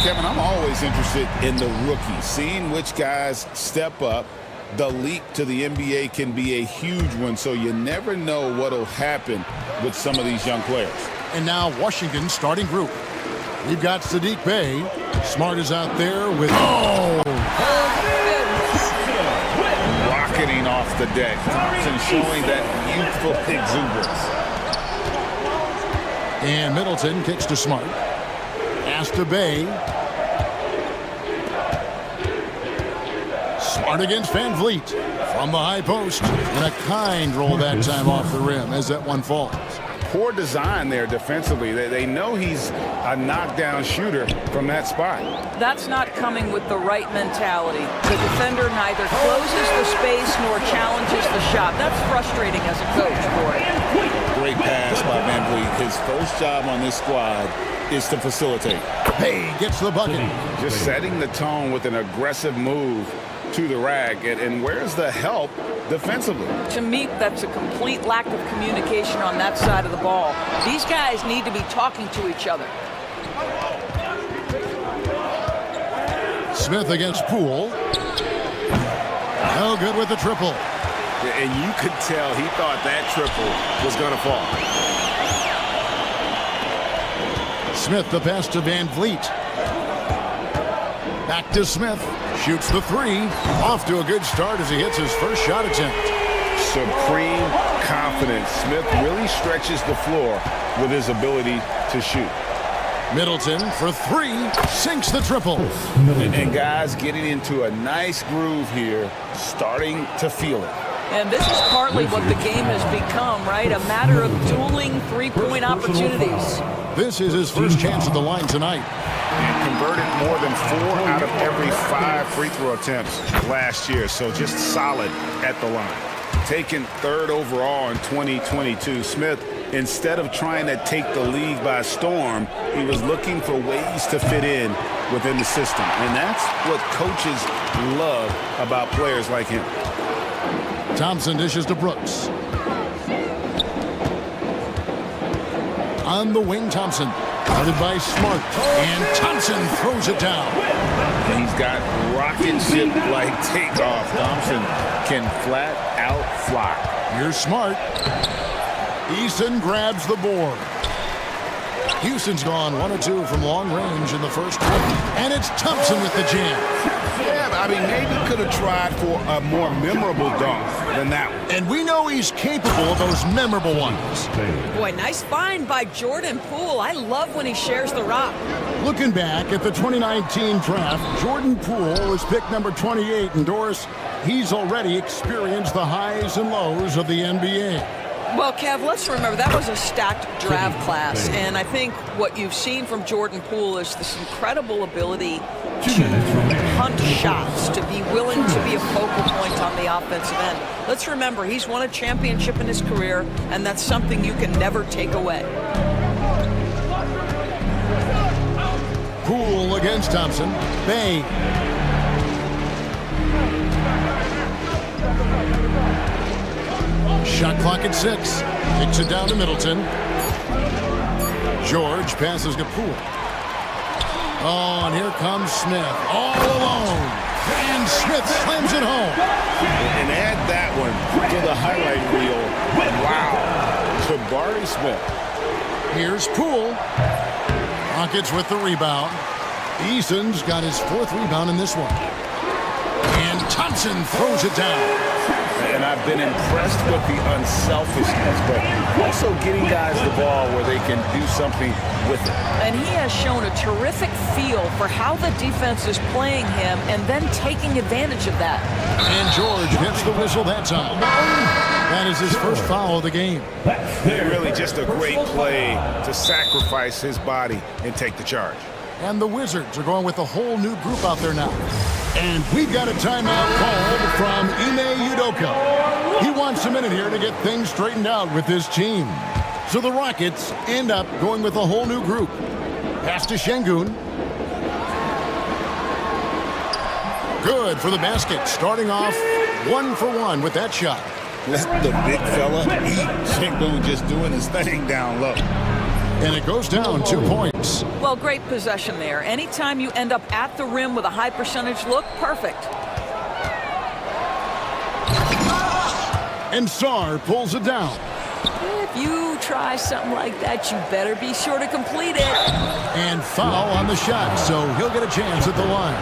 Kevin, I'm always interested in the rookies, seeing which guys step up. The leap to the NBA can be a huge one, so you never know what will happen with some of these young players. And now Washington's starting group. We've got Sadiq Bey. Smart is out there with... Rocketing off the deck. Thompson showing that youthful exuberance. And Middleton kicks to Smart. Pass to Bey. Smart against Van Vliet from the high post. And a kind roll that time off the rim as that one falls. Poor design there defensively. They know he's a knockdown shooter from that spot. That's not coming with the right mentality. The defender neither closes the space nor challenges the shot. That's frustrating as a coach, boy. Great pass by Van Vliet. His first job on this squad is to facilitate. Bey gets the bucket. Just setting the tone with an aggressive move to the rack. And where's the help defensively? To me, that's a complete lack of communication on that side of the ball. These guys need to be talking to each other. Smith against Poole. No good with the triple. And you could tell he thought that triple was going to fall. Smith the pass to Van Vliet. Back to Smith. Shoots the three. Off to a good start as he hits his first shot attempt. Supreme confidence. Smith really stretches the floor with his ability to shoot. Middleton for three. Sinks the triple. And guys getting into a nice groove here, starting to feel it. And this is partly what the game has become, right? A matter of dueling three-point opportunities. This is his first chance at the line tonight. And converted more than 4 out of every 5 free throw attempts last year, so just solid at the line. Taken 3rd overall in 2022, Smith, instead of trying to take the league by storm, he was looking for ways to fit in within the system. And that's what coaches love about players like him. Thompson dishes to Brooks. On the wing, Thompson. Guarded by Smart. And Thompson throws it down. And he's got rocket ship-like takeoff. Thompson can flat out fly. Here's Smart. Easton grabs the board. Houston's gone 1 of 2 from long range in the first quarter. And it's Thompson with the jam. Yeah, I mean, maybe could have tried for a more memorable dunk than that one. And we know he's capable of those memorable ones. Boy, nice find by Jordan Poole. I love when he shares the rock. Looking back at the 2019 draft, Jordan Poole was picked number 28. And Doris, he's already experienced the highs and lows of the NBA. Well, Kev, let's remember that was a stacked draft class, and I think what you've seen from Jordan Poole is this incredible ability to hunt shots, to be willing to be a focal point on the offensive end. Let's remember, he's won a championship in his career, and that's something you can never take away. Poole against Thompson. Bey. Shot clock at 6. Kicks it down to Middleton. George passes to Poole. Oh, and here comes Smith. All alone. And Smith slams it home. And add that one to the highlight reel. Wow. Jabari Smith. Here's Poole. Rockets with the rebound. Eason's got his 4th rebound in this one. And Thompson throws it down. And I've been impressed with the unselfishness, but also getting guys the ball where they can do something with it. And he has shown a terrific feel for how the defense is playing him and then taking advantage of that. And George gets the whistle that time. That is his first foul of the game. Really just a great play to sacrifice his body and take the charge. And the Wizards are going with a whole new group out there now. And we've got a timeout called from Ime Udoka. He wants a minute here to get things straightened out with his team. So the Rockets end up going with a whole new group. Pass to Şengün. Good for the basket. Starting off 1 for 1 with that shot. Let the big fella eat. Şengün just doing his thing down low. And it goes down 2 points. Well, great possession there. Anytime you end up at the rim with a high percentage look, perfect. And Sarr pulls it down. If you try something like that, you better be sure to complete it. And foul on the shot, so he'll get a chance at the line.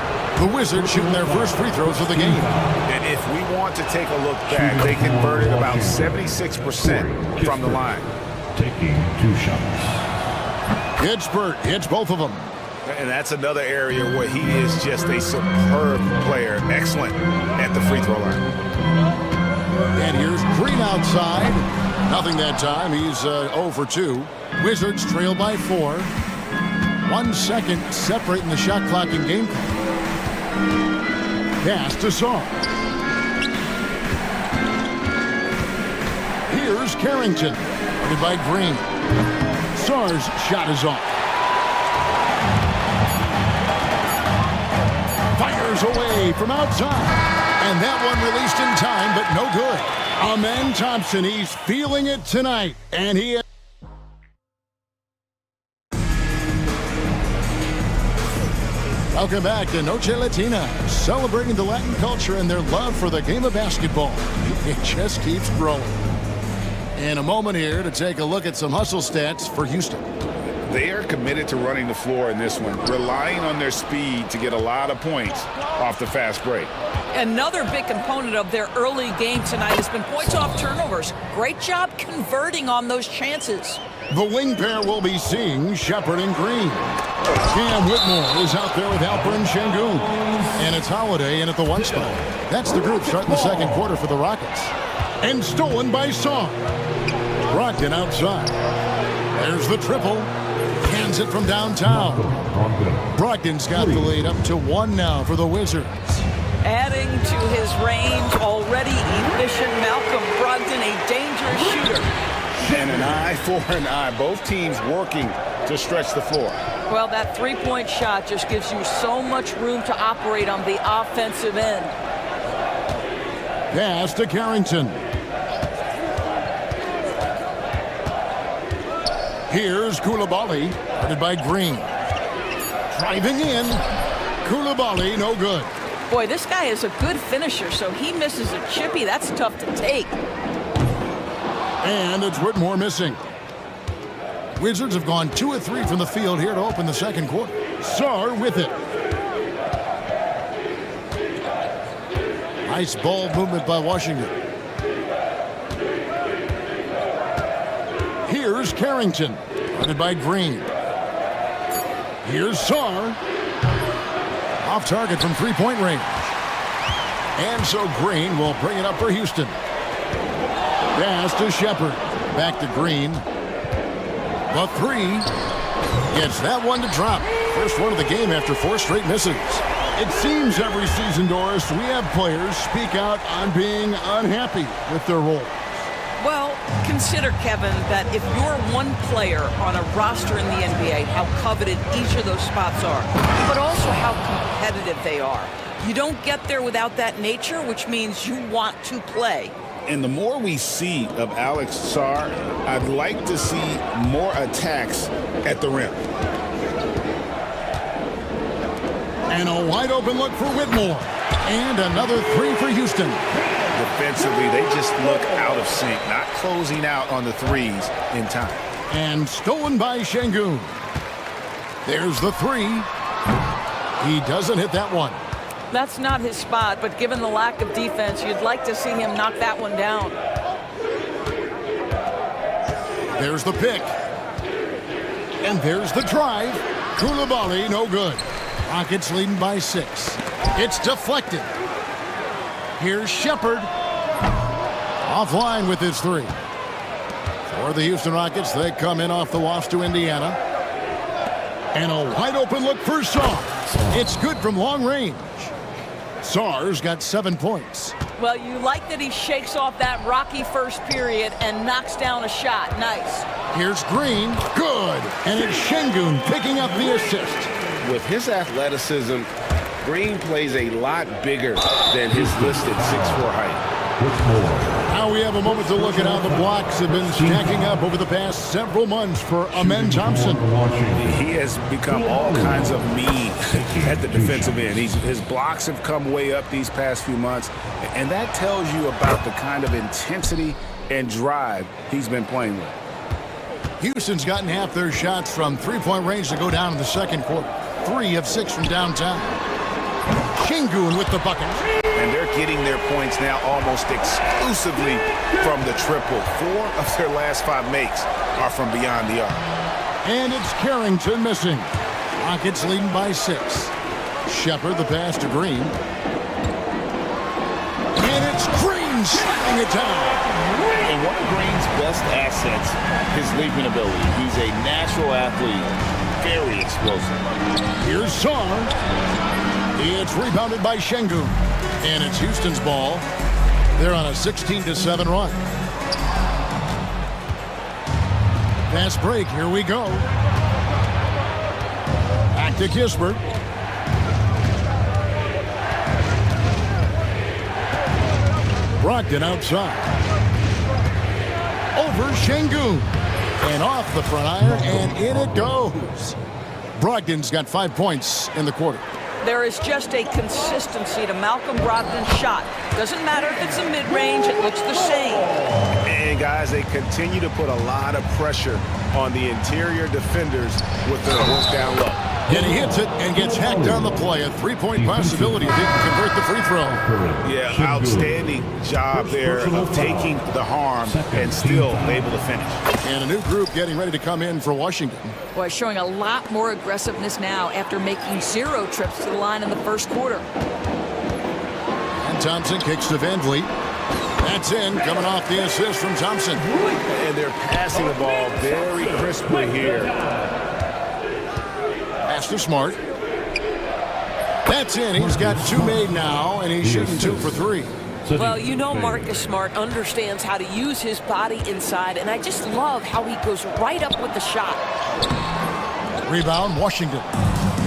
The Wizards shooting their first free throws of the game. And if we want to take a look back, they converted about 76% from the line. Taking 2 shots. Pittsburgh hits both of them. And that's another area where he is just a superb player. Excellent at the free throw line. And here's Green outside. Nothing that time. He's 0 for 2. Wizards trail by 4. 1 second separating the shot clock and game clock. Pass to Sarr. Here's Carrington. Guarded by Green. Sarr's shot is off. Fires away from outside. And that one released in time, but no good. Amen Thompson, he's feeling it tonight. And he... Welcome back to Noche Latina, celebrating the Latin culture and their love for the game of basketball. It just keeps growing. In a moment here to take a look at some hustle stats for Houston. They are committed to running the floor in this one, relying on their speed to get a lot of points off the fast break. Another big component of their early game tonight has been points off turnovers. Great job converting on those chances. The wing pair will be seeing Shepard and Green. Cam Whitmore is out there with Alper and Şengün. And it's Holiday in at the 1 spot. That's the group starting the second quarter for the Rockets. And stolen by Sarr. Brogdon outside. There's the triple. Hands it from downtown. Brogdon's got the lead up to 1 now for the Wizards. Adding to his range, already efficient Malcolm Brogdon, a dangerous shooter. And an eye for an eye. Both teams working to stretch the floor. Well, that three-point shot just gives you so much room to operate on the offensive end. Pass to Carrington. Here's Koulibaly, guarded by Green. Driving in. Koulibaly, no good. Boy, this guy is a good finisher, so he misses a chippy. That's tough to take. And it's Whitmore missing. Wizards have gone 2 of 3 from the field here to open the second quarter. Sarr with it. Nice ball movement by Washington. Here's Carrington, guarded by Green. Here's Sarr. Off target from 3-point range. And so Green will bring it up for Houston. Pass to Shepard. Back to Green. The 3. Gets that one to drop. First one of the game after 4 straight misses. It seems every season, Doris, we have players speak out on being unhappy with their role. Well, consider, Kevin, that if you're one player on a roster in the NBA, how coveted each of those spots are, but also how competitive they are. You don't get there without that nature, which means you want to play. And the more we see of Alex Sarr, I'd like to see more attacks at the rim. And a wide open look for Whitmore. And another 3 for Houston. Defensively, they just look out of sync, not closing out on the threes in time. And stolen by Şengün. There's the 3. He doesn't hit that one. That's not his spot, but given the lack of defense, you'd like to see him knock that one down. There's the pick. And there's the drive. Koulibaly, no good. Rockets leading by 6. It's deflected. Here's Shepard. Offline with his 3. For the Houston Rockets, they come in off the loss to Indiana. And a wide open look for Sarr. It's good from long range. Sarr's got 7 points. Well, you like that he shakes off that rocky first period and knocks down a shot. Nice. Here's Green. Good. And it's Şengün picking up the assist. With his athleticism, Green plays a lot bigger than his listed 6'4" height. Now we have a moment to look at how the blocks have been stacking up over the past several months for Amen Thompson. He has become all kinds of mean at the defensive end. His blocks have come way up these past few months, and that tells you about the kind of intensity and drive he's been playing with. Houston's gotten half their shots from three-point range to go down in the second quarter. 3 of 6 from downtown. Şengün with the bucket. And they're getting their points now almost exclusively from the triple. 4 of their last 5 makes are from beyond the arc. And it's Carrington missing. Rockets leading by 6. Shepard the pass to Green. And it's Green shutting it down. And one of Green's best assets, his leaping ability. He's a natural athlete, very explosive. Here's Sar. It's rebounded by Şengün. And it's Houston's ball. They're on a 16-7 run. Fast break, here we go. Back to Kispert. Brogdon outside. Over Şengün. And off the front iron, and in it goes. Brogdon's got 5 points in the quarter. There is just a consistency to Malcolm Brogdon's shot. Doesn't matter if it's a mid-range, it looks the same. And guys, they continue to put a lot of pressure on the interior defenders with their work down low. And he hits it and gets hacked on the play. A 3-point possibility if he can convert the free throw. Yeah, outstanding job there of taking the harm and still able to finish. And a new group getting ready to come in for Washington. Boy, showing a lot more aggressiveness now after making 0 trips to the line in the first quarter. And Thompson kicks to Van Vliet. That's in, coming off the assist from Thompson. And they're passing the ball very crisply here. Pass to Smart. That's in. He's got 2 made now, and he's shooting 2 for 3. Well, you know Marcus Smart understands how to use his body inside, and I just love how he goes right up with the shot. Rebound, Washington.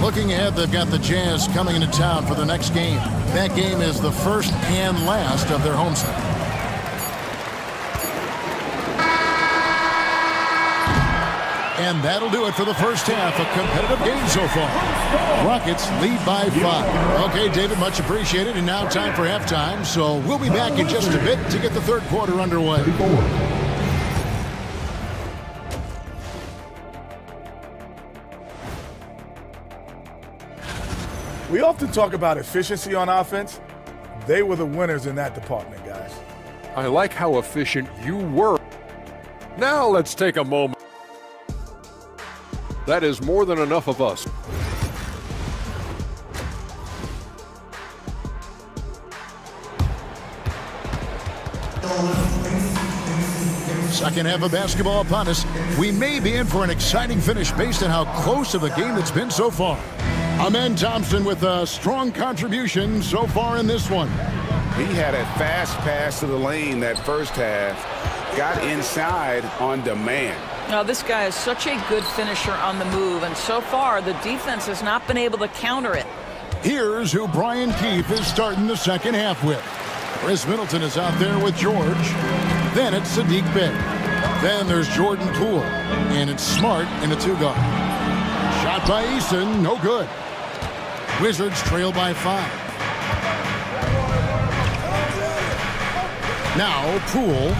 Looking ahead, they've got the Jazz coming into town for the next game. That game is the first and last of their homestand. And that'll do it for the first half. A competitive game so far. Rockets lead by 5. Okay, David, much appreciated. And now time for halftime. So we'll be back in just a bit to get the third quarter underway. We often talk about efficiency on offense. They were the winners in that department, guys. I like how efficient you were. Now let's take a moment. That is more than enough of us. Second half of basketball upon us. We may be in for an exciting finish based on how close of a game it's been so far. Amen Thompson with a strong contribution so far in this one. He had a fast pass to the lane that first half. Got inside on demand. Now, this guy is such a good finisher on the move, and so far the defense has not been able to counter it. Here's who Brian Keefe is starting the second half with. Chris Middleton is out there with George. Then it's Sadiq Bey. Then there's Jordan Poole. And it's Smart in the 2-guard. Shot by Eason, no good. Wizards trail by 5. Now Poole.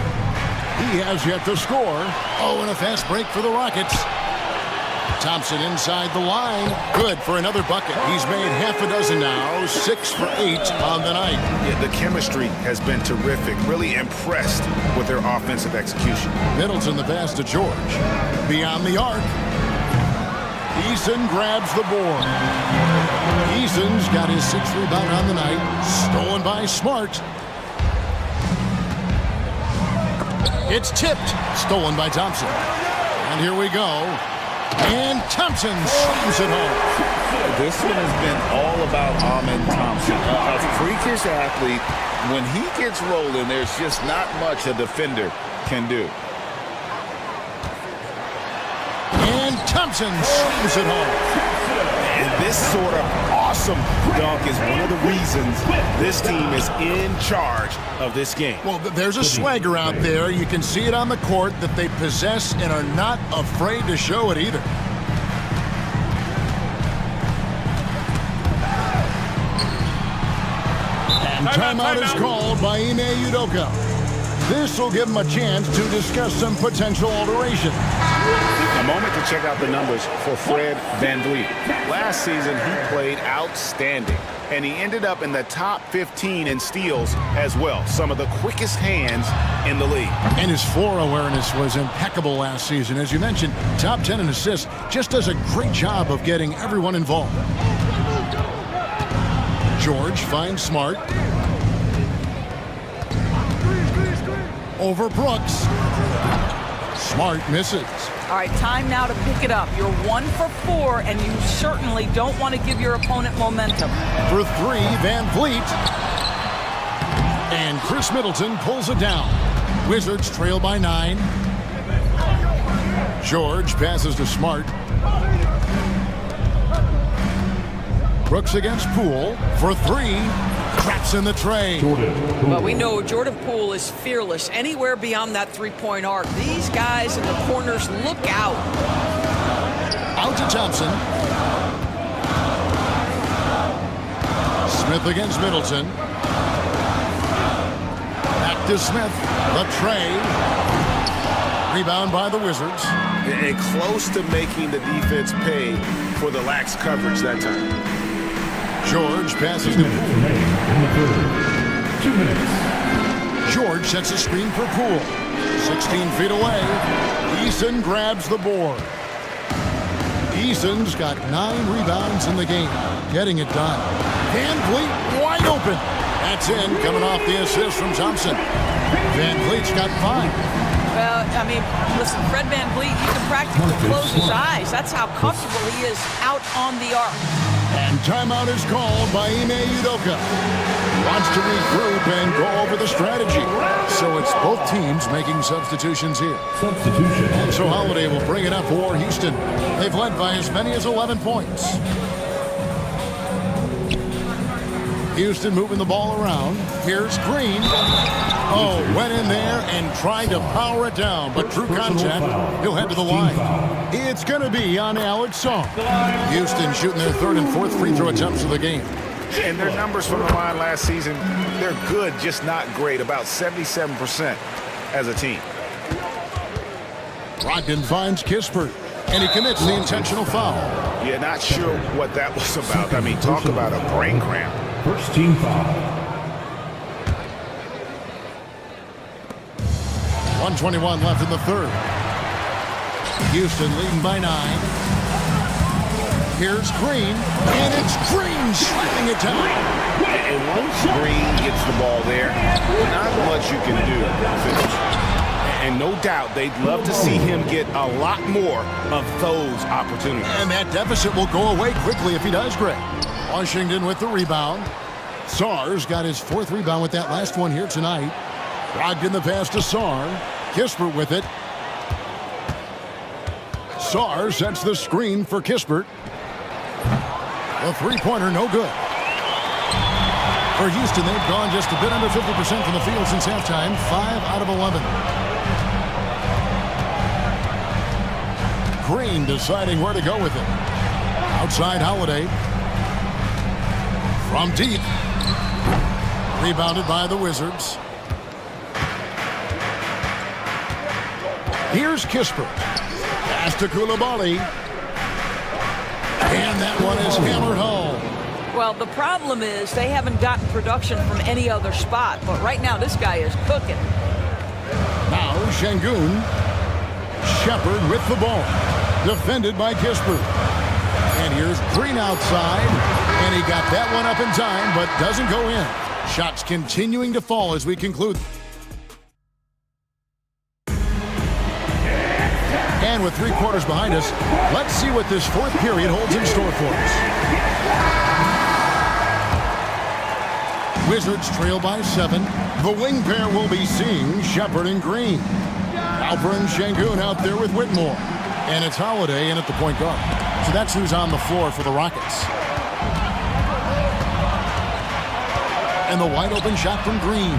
He has yet to score. Oh, and a fast break for the Rockets. Thompson inside the line. Good for another bucket. He's made half a dozen now. 6 for 8 on the night. Yeah, the chemistry has been terrific. Really impressed with their offensive execution. Middleton the pass to George. Beyond the arc. Eason grabs the board. Eason's got his 6th rebound on the night. Stolen by Smart. It's tipped. Stolen by Thompson. And here we go. And Thompson slams it home. This one has been all about Amen Thompson. A freakish athlete. When he gets rolling, there's just not much a defender can do. And Thompson slams it home. And this sort of awesome dunk is one of the reasons this team is in charge of this game. Well, there's a swagger out there. You can see it on the court that they possess and are not afraid to show it either. And timeout is called by Ime Udoka. This will give him a chance to discuss some potential alteration. A moment to check out the numbers for Fred VanVleet. Last season, he played outstanding, and he ended up in the top 15 in steals as well. Some of the quickest hands in the league. And his floor awareness was impeccable last season. As you mentioned, top 10 in assists. Just does a great job of getting everyone involved. George finds Smart. Over Brooks. Smart misses. All right, time now to pick it up. You're 1 for 4, and you certainly don't want to give your opponent momentum. For 3, VanVleet. And Chris Middleton pulls it down. Wizards trail by 9. George passes to Smart. Brooks against Poole for 3. Traps in the tray. Well, we know Jordan Poole is fearless anywhere beyond that three-point arc. These guys in the corners, look out. Out to Thompson. Smith against Middleton. Back to Smith. The tray. Rebound by the Wizards. And close to making the defense pay for the lax coverage that time. George passes to 2 minutes. George sets a screen for Poole. 16 feet away. Eason grabs the board. Eason's got 9 rebounds in the game. Getting it done. VanVleet wide open. That's in, coming off the assist from Thompson. VanVleet's got 5. Well, I mean, listen, Fred VanVleet, you can practically close his eyes. That's how comfortable he is out on the arc. And timeout is called by Ime Udoka. He wants to regroup and go over the strategy. So it's both teams making substitutions here. Substitution. And so Holiday will bring it up for Houston. They've led by as many as 11 points. Houston moving the ball around. Here's Green. Oh, went in there and tried to power it down, but true contact, he'll head to the line. It's going to be on Alex Song. Houston shooting their 3rd and 4th free throw attempts of the game. And their numbers from the line last season, they're good, just not great, about 77% as a team. Brogdon finds Kispert, and he commits the intentional foul. Yeah, not sure what that was about. I mean, talk about a brain cramp. First team foul. 1:21 left in the 3rd. Houston leading by 9. Here's Green, and it's Green slapping it down. And once Green gets the ball there, not much you can do to finish. And no doubt they'd love to see him get a lot more of those opportunities. And that deficit will go away quickly if he does, Greg. Washington with the rebound. Sarr's got his 4th rebound with that last one here tonight. Brogdon the pass to Sarr. Kispert with it. Sarr sets the screen for Kispert. The three-pointer no good. For Houston, they've gone just a bit under 50% from the field since halftime. 5 out of 11. Green deciding where to go with it. Outside Holiday. From deep. Rebounded by the Wizards. Here's Kispert. Pass to Coulibaly. And that one is hammered home. Well, the problem is they haven't gotten production from any other spot. But right now, this guy is cooking. Now, Şengün. Shepard with the ball. Defended by Kispert. And here's Green outside. And he got that one up in time, but doesn't go in. Shots continuing to fall as we conclude. And with 3 quarters behind us, let's see what this 4th period holds in store for us. Wizards trail by 7. The wing pair will be seeing Shepard and Green. Alperen Şengün out there with Whitmore. And it's Holiday in at the point guard. So that's who's on the floor for the Rockets. And the wide open shot from Green.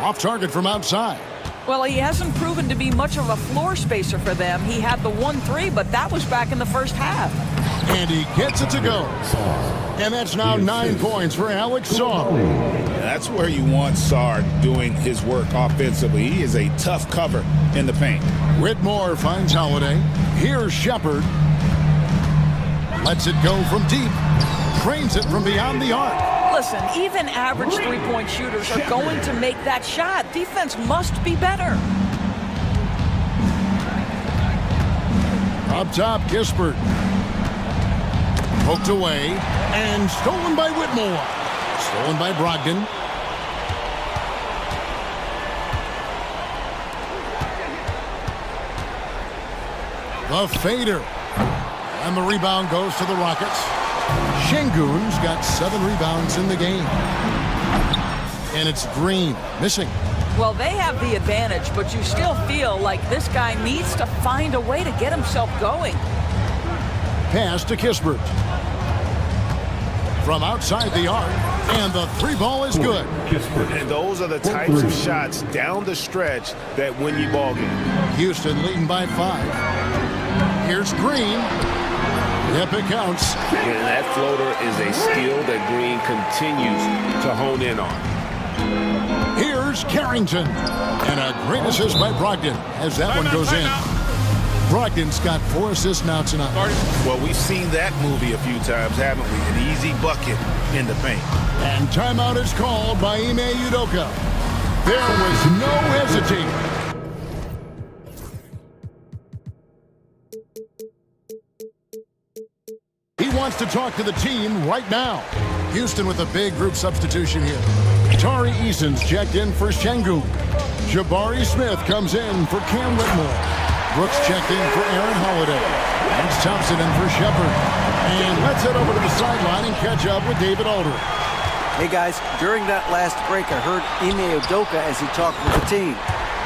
Off target from outside. Well, he hasn't proven to be much of a floor spacer for them. He had the 1-3, but that was back in the first half. And he gets it to go. And that's now 9 points for Alex Saar. That's where you want Saar doing his work offensively. He is a tough cover in the paint. Whitmore finds Holiday. Here's Shepard. Lets it go from deep. Trains it from beyond the arc. Listen, even average three-point shooters are going to make that shot. Defense must be better. Up top, Kispert. Poked away and stolen by Whitmore. Stolen by Brogdon. The fader. And the rebound goes to the Rockets. Şengün's got 7 rebounds in the game. And it's Green missing. Well, they have the advantage, but you still feel like this guy needs to find a way to get himself going. Pass to Kispert. From outside the arc, and the 3-ball is good. And those are the types of shots down the stretch that win you ball games. Houston leading by 5. Here's Green. Yep, it counts. And that floater is a skill that Green continues to hone in on. Here's Carrington. And a great assist by Brogdon as that one goes in. Brogdon's got 4 assists now tonight. Well, we've seen that movie a few times, haven't we? An easy bucket in the paint. And timeout is called by Ime Udoka. There was no hesitating. He wants to talk to the team right now. Houston with a big group substitution here. Tari Eason's checked in for Şengün. Jabari Smith comes in for Cam Whitmore. Brooks checked in for Aaron Holiday. Lance Thompson in for Shepard. And let's head over to the sideline and catch up with David Aldridge. Hey guys, during that last break, I heard Ime Udoka as he talked with the team.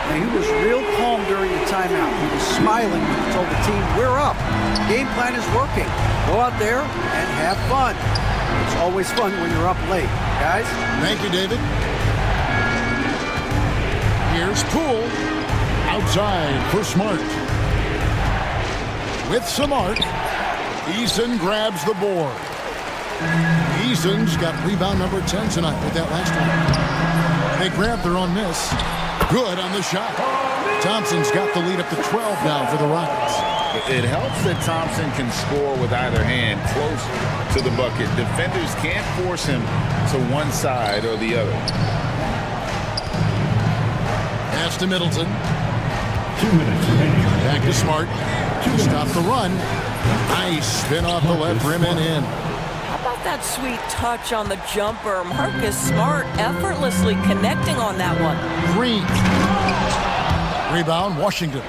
Now, he was real calm during the timeout. He was smiling when he told the team, we're up. Game plan is working. Go out there and have fun. It's always fun when you're up late. Guys? Thank you, David. Here's Poole. Outside for Smart. With Smart, Eason grabs the board. Eason's got rebound number 10 tonight with that last one. They grab their own miss. Good on the shot. Thompson's got the lead up to 12 now for the Rockets. It helps that Thompson can score with either hand close to the bucket. Defenders can't force him to one side or the other. Pass to Middleton. 2 minutes remaining. Back to Smart. Stop the run. Nice spin off the left rim and in. How about that sweet touch on the jumper? Marcus Smart effortlessly connecting on that one. Green. Rebound, Washington.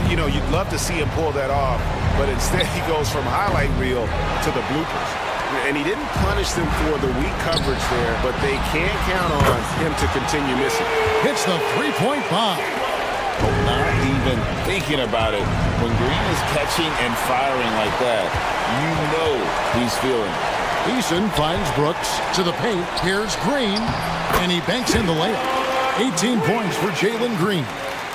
You know, you'd love to see him pull that off, but instead he goes from highlight reel to the bloopers. And he didn't punish them for the weak coverage there, but they can't count on him to continue missing. Hits the 3-point bomb. Not even thinking about it. When Green is catching and firing like that, you know he's feeling it. Eason finds Brooks to the paint. Here's Green, and he banks in the layup. 18 points for Jalen Green.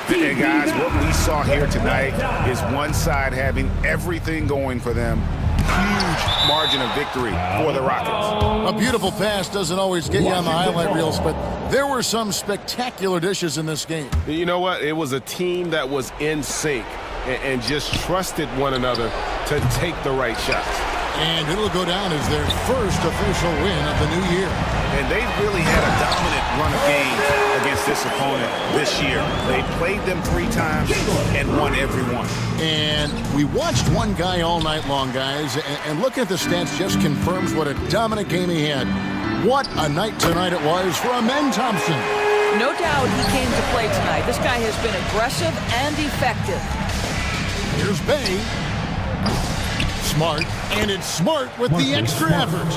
And guys, what we saw here tonight is one side having everything going for them. Huge margin of victory for the Rockets. A beautiful pass doesn't always get you on the highlight reels, but there were some spectacular dishes in this game. You know what? It was a team that was in sync and just trusted one another to take the right shots. And it'll go down as their first official win of the new year. And they've really had a dominant run of games against this opponent this year. They played them 3 times and won every one. And we watched one guy all night long, guys, and looking at the stats just confirms what a dominant game he had. What a night tonight it was for Amen Thompson. No doubt he came to play tonight. This guy has been aggressive and effective. Here's Bay. Smart, and it's Smart with the extra effort.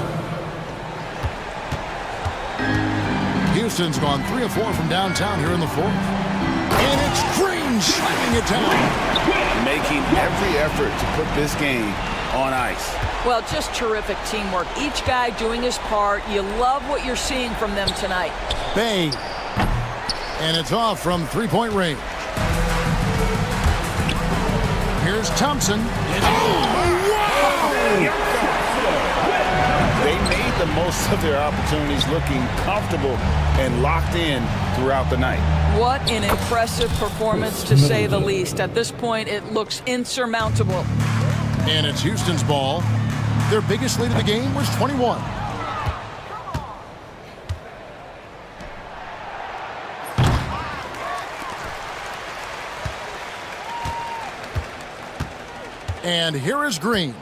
Houston's gone 3 of 4 from downtown here in the 4th. And it's Green slapping it down. Making every effort to put this game on ice. Well, just terrific teamwork. Each guy doing his part. You love what you're seeing from them tonight. Bang. And it's off from three-point range. Here's Thompson. They made the most of their opportunities, looking comfortable and locked in throughout the night. What an impressive performance, to say the least. At this point, it looks insurmountable. And it's Houston's ball. Their biggest lead of the game was 21. And here is Green.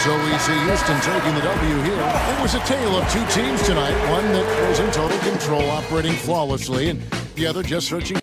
So we see Houston taking the W here. It was a tale of two teams tonight. One that was in total control, operating flawlessly, and the other just searching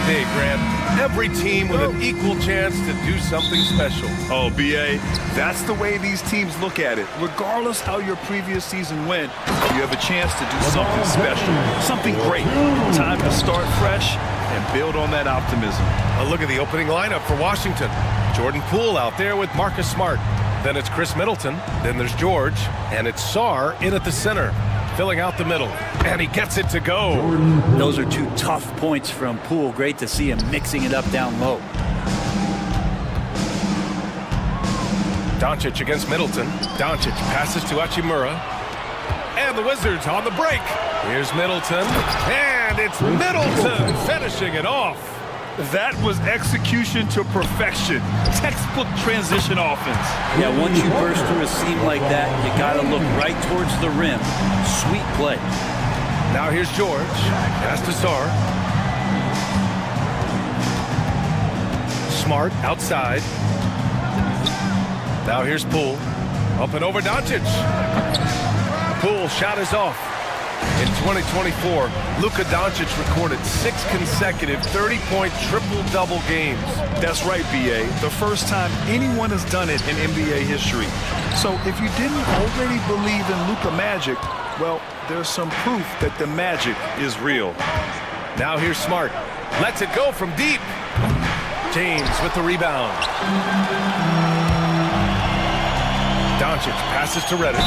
Day, Grant. Every team with an equal chance to do something special. Oh, B.A., that's the way these teams look at it. Regardless how your previous season went, you have a chance to do something special, something great. Time to start fresh and build on that optimism. A look at the opening lineup for Washington. Jordan Poole out there with Marcus Smart. Then it's Chris Middleton. Then there's George. And it's Sarr in at the center, filling out the middle. And he gets it to go. Those are two tough points from Poole. Great to see him mixing it up down low. Doncic against Middleton. Doncic passes to Hachimura. And the Wizards on the break. Here's Middleton. And it's Middleton finishing it off. That was execution to perfection. Textbook transition offense. Yeah, once you burst through a seam like that, you got to look right towards the rim. Sweet play. Now here's George. Pass to Sarr. Smart outside. Now here's Poole. Up and over Doncic. Poole shot is off. In 2024, Luka Doncic recorded 6 consecutive 30-point triple-double games. That's right, B.A. The first time anyone has done it in NBA history. So if you didn't already believe in Luka magic, well, there's some proof that the magic is real. Now here's Smart. Lets it go from deep. James with the rebound. Doncic passes to Reddish.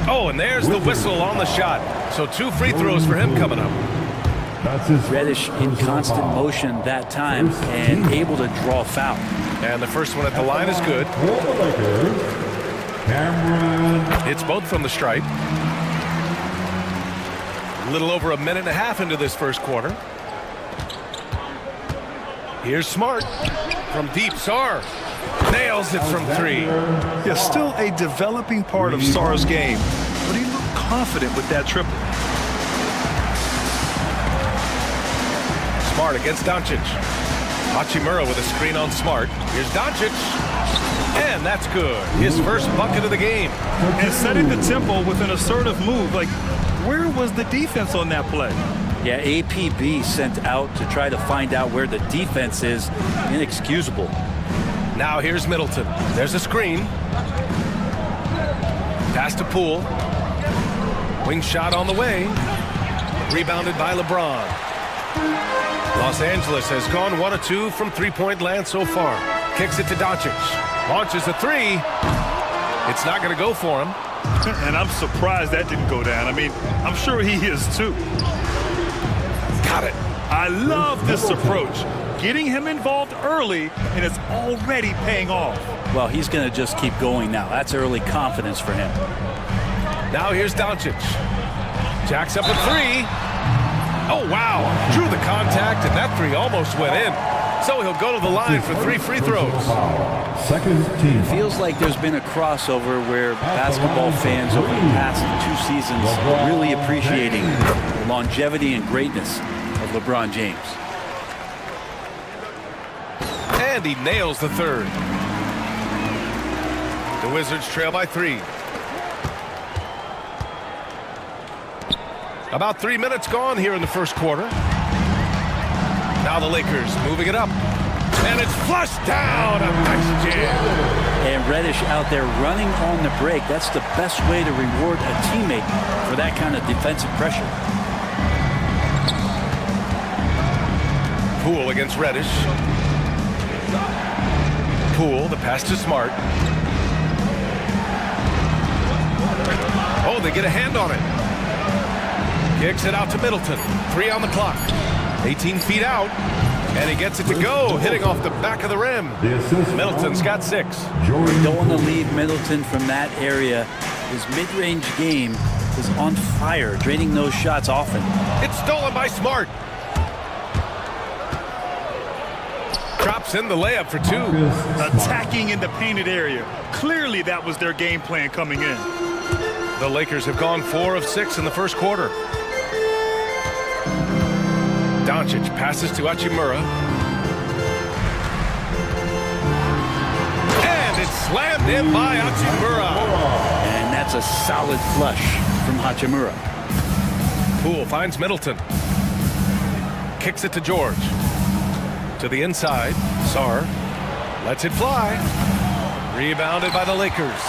Oh, and there's the whistle on the shot. So 2 free throws for him coming up. Reddish in constant motion that time and able to draw foul. And the first one at the line is good. It's both from the stripe. A little over a minute and a half into this first quarter. Here's Smart from deep. Sarr nails it from 3. Yeah, still a developing part of Sarr's game, but he looked confident with that triple. Smart against Doncic. Hachimura with a screen on Smart. Here's Doncic. And that's good. His first bucket of the game. And setting the tempo with an assertive move. Like, where was the defense on that play? Yeah, APB sent out to try to find out where the defense is. Inexcusable. Now here's Middleton. There's a screen. Pass to Poole. Wing shot on the way. Rebounded by LeBron. Los Angeles has gone 1 of 2 from three-point land so far. Kicks it to Doncic. Launches a 3. It's not going to go for him. And I'm surprised that didn't go down. I mean, I'm sure he is too. Got it. I love this approach. Getting him involved early, and it's already paying off. Well, he's going to just keep going now. That's early confidence for him. Now here's Doncic. Jacks up a 3. Oh, wow. Drew the contact, and that 3 almost went in. So he'll go to the line for 3 free throws. Second team. Feels like there's been a crossover where basketball fans over the past 2 seasons are really appreciating the longevity and greatness of LeBron James. And he nails the 3rd. The Wizards trail by 3. About 3 minutes gone here in the first quarter. Now the Lakers moving it up. And it's flushed down. A nice jam. And Reddish out there running on the break. That's the best way to reward a teammate for that kind of defensive pressure. Poole against Reddish. Poole, the pass to Smart. Oh, they get a hand on it. Kicks it out to Middleton. 3 on the clock. 18 feet out. And he gets it to go, hitting off the back of the rim. Middleton's got 6. You don't want to leave Middleton from that area. His mid-range game is on fire, draining those shots often. It's stolen by Smart. Drops in the layup for 2. Attacking in the painted area. Clearly that was their game plan coming in. The Lakers have gone 4 of 6 in the first quarter. Doncic passes to Hachimura. And it's slammed in by Hachimura. And that's a solid flush from Hachimura. Poole finds Middleton. kicks it to George. To the inside, Sarr lets it fly. Rebounded by the Lakers.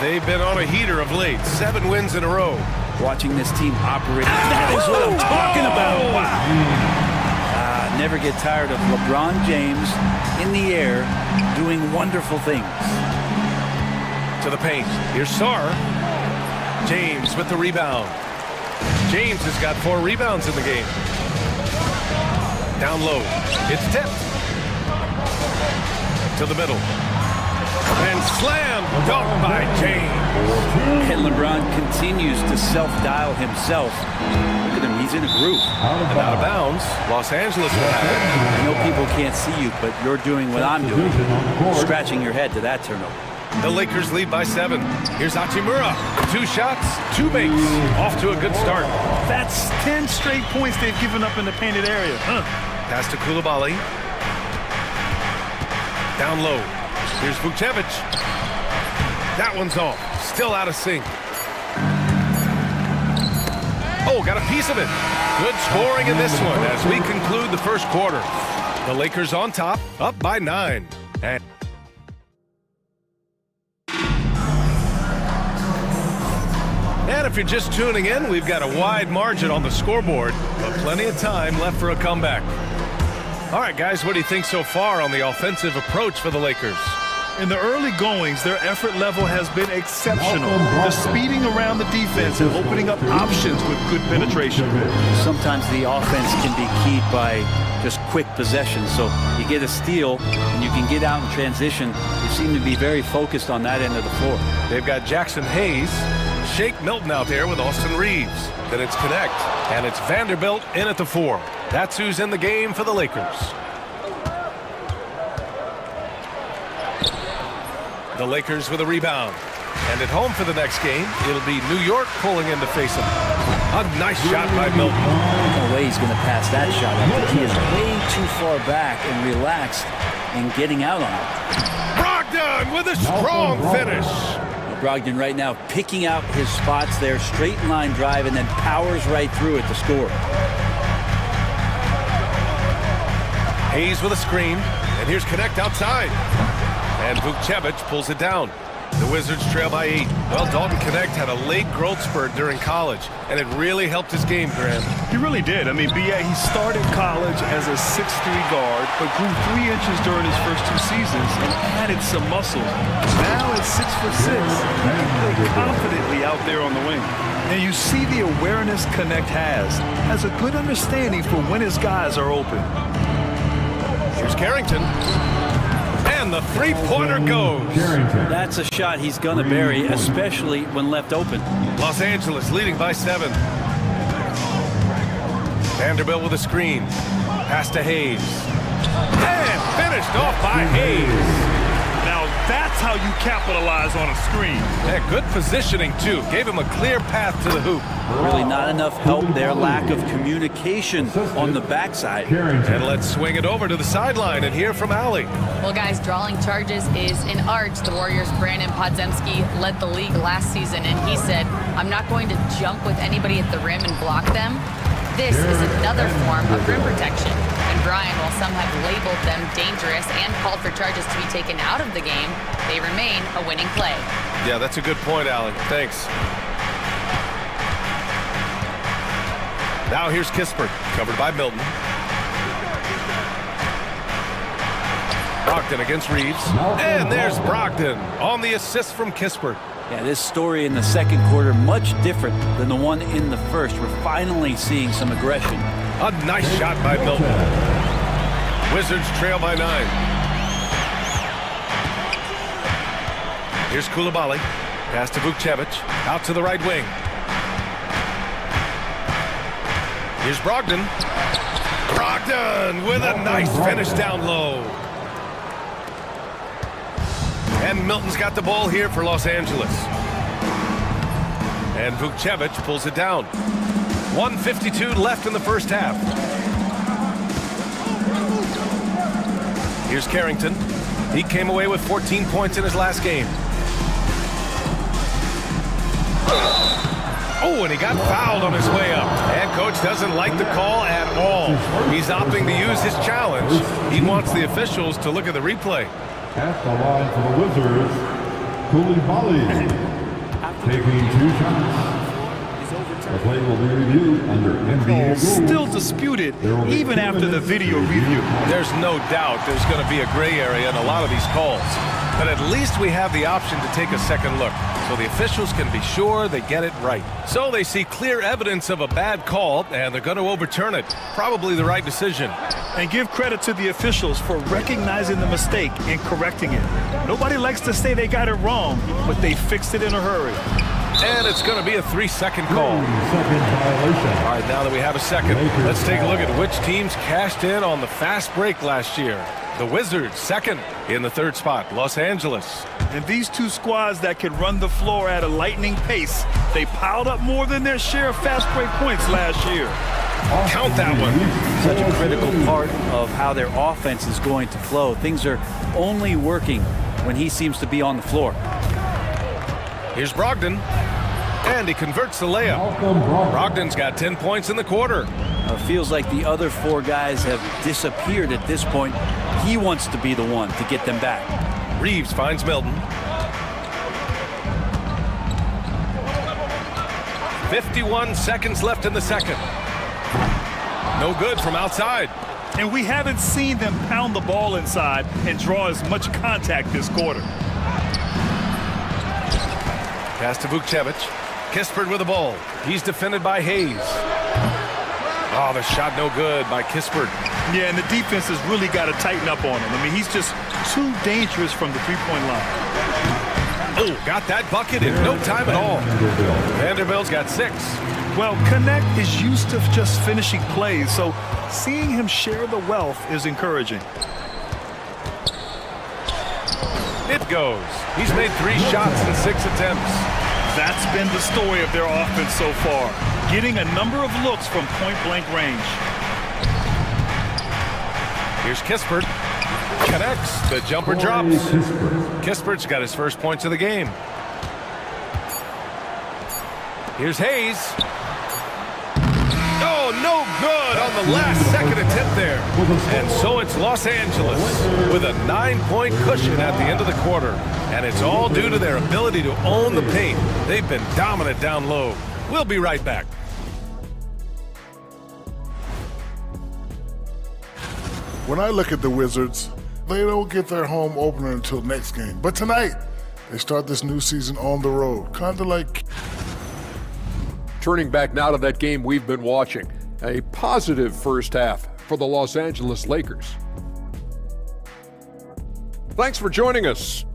They've been on a heater of late. 7 wins in a row. Watching this team operate, that is what I'm talking about. Wow. Never get tired of LeBron James in the air doing wonderful things. To the paint. Here's Sarr. James with the rebound. James has got 4 rebounds in the game. Down low. It's tipped. To the middle. And slam dunk by James. And LeBron continues to self-dial himself. Look at him, he's in a groove. And out of bounds, Los Angeles will have it. I know people can't see you, but you're doing what I'm doing. Scratching your head to that turnover. The Lakers lead by 7. Here's Hachimura. 2 shots, 2 makes. Off to a good start. That's 10 straight points they've given up in the painted area. Pass to Coulibaly. Down low. Here's Vucevic. That one's off. Still out of sync. Oh, got a piece of it. Good scoring in this one as we conclude the first quarter. The Lakers on top, up by 9. And if you're just tuning in, we've got a wide margin on the scoreboard, but plenty of time left for a comeback. All right, guys, what do you think so far on the offensive approach for the Lakers? In the early goings, their effort level has been exceptional. The speeding around the defense and opening up options with good penetration. Sometimes the offense can be keyed by just quick possession. So you get a steal and you can get out in transition. You seem to be very focused on that end of the floor. They've got Jackson Hayes, Shake Milton out there with Austin Reeves. Then it's Connect, and it's Vanderbilt in at the 4. That's who's in the game for the Lakers. The Lakers with a rebound. And at home for the next game, it'll be New York pulling in to face them. A nice shot by Milton. No way he's going to pass that shot. I think he is way too far back and relaxed in getting out on it. Brogdon with a strong finish. Brogdon right now picking out his spots there, straight line drive, and then powers right through it to score. Hayes with a screen, and here's Connect outside. And Vucevic pulls it down. The Wizards trail by 8. Well, Dalton Connect had a late growth spurt during college, and it really helped his game, Graham. He really did. I mean, B.A., he started college as a 6'3" guard, but grew 3 inches during his first 2 seasons and added some muscle. Now at 6'6", he can play confidently out there on the wing. And you see the awareness Connect has a good understanding for when his guys are open. Here's Carrington. And the 3-pointer goes. That's a shot he's going to bury, especially when left open. Los Angeles leading by 7. Vanderbilt with a screen. Pass to Hayes. And finished off by Hayes. Now that's how you capitalize on a screen. Yeah, good positioning, too. Gave him a clear path to the hoop. Really not enough help there. Lack of communication on the backside. And let's swing it over to the sideline and hear from Allie. Well, guys, drawing charges is an art. The Warriors' Brandon Podziemski led the league last season, and he said, I'm not going to jump with anybody at the rim and block them. This is another form of rim protection. And Brian, while some have labeled them dangerous and called for charges to be taken out of the game, they remain a winning play. Yeah, that's a good point, Allie. Thanks. Now here's Kispert, covered by Milton. Brogdon against Reeves. And there's Brogdon on the assist from Kispert. Yeah, this story in the second quarter, much different than the one in the first. We're finally seeing some aggression. A nice shot by Milton. Wizards trail by 9. Here's Coulibaly. Pass to Vucevic. Out to the right wing. Here's Brogdon. Brogdon with a nice finish down low. And Milton's got the ball here for Los Angeles. And Vucevic pulls it down. 1:52 left in the first half. Here's Carrington. He came away with 14 points in his last game. Oh, and he got fouled on his way up. And coach doesn't like the call at all. He's opting to use his challenge. He wants the officials to look at the replay. At the line for the Wizards, Koulibaly taking 2 shots. The play will be reviewed under NBA rules. Still disputed even after the video review. There's no doubt there's going to be a gray area in a lot of these calls. But at least we have the option to take a second look, so the officials can be sure they get it right. So they see clear evidence of a bad call, and they're going to overturn it. Probably the right decision. And give credit to the officials for recognizing the mistake and correcting it. Nobody likes to say they got it wrong, but they fixed it in a hurry. And it's going to be a 3-second call. 3-second violation. All right, now that we have a second, let's take a look at which teams cashed in on the fast break last year. The Wizards, second in the 3rd spot, Los Angeles. And these two squads that can run the floor at a lightning pace, they piled up more than their share of fast break points last year. Count that one. Such a critical part of how their offense is going to flow. Things are only working when he seems to be on the floor. Here's Brogdon, and he converts the layup. Brogdon's got 10 points in the quarter. It feels like the other 4 guys have disappeared at this point. He wants to be the one to get them back. Reeves finds Milton. 51 seconds left in the second. No good from outside. And we haven't seen them pound the ball inside and draw as much contact this quarter. Pass to Vukcevic. Kispert with the ball. He's defended by Hayes. Oh, the shot no good by Kispert. Yeah, and the defense has really got to tighten up on him. I mean, he's just too dangerous from the three-point line. Oh, got that bucket in no time at all. Vanderbilt's got 6. Well, Connect is used to just finishing plays, so seeing him share the wealth is encouraging. It goes. He's made 3 shots in 6 attempts. That's been the story of their offense so far, getting a number of looks from point-blank range. Here's Kispert. Connects. The jumper drops. Kispert's got his first points of the game. Here's Hayes. Oh, no good on the last second attempt there. And so it's Los Angeles with a 9-point cushion at the end of the quarter. And it's all due to their ability to own the paint. They've been dominant down low. We'll be right back. When I look at the Wizards, they don't get their home opener until next game. But tonight, they start this new season on the road, kind of like... Turning back now to that game we've been watching. A positive first half for the Los Angeles Lakers. Thanks for joining us.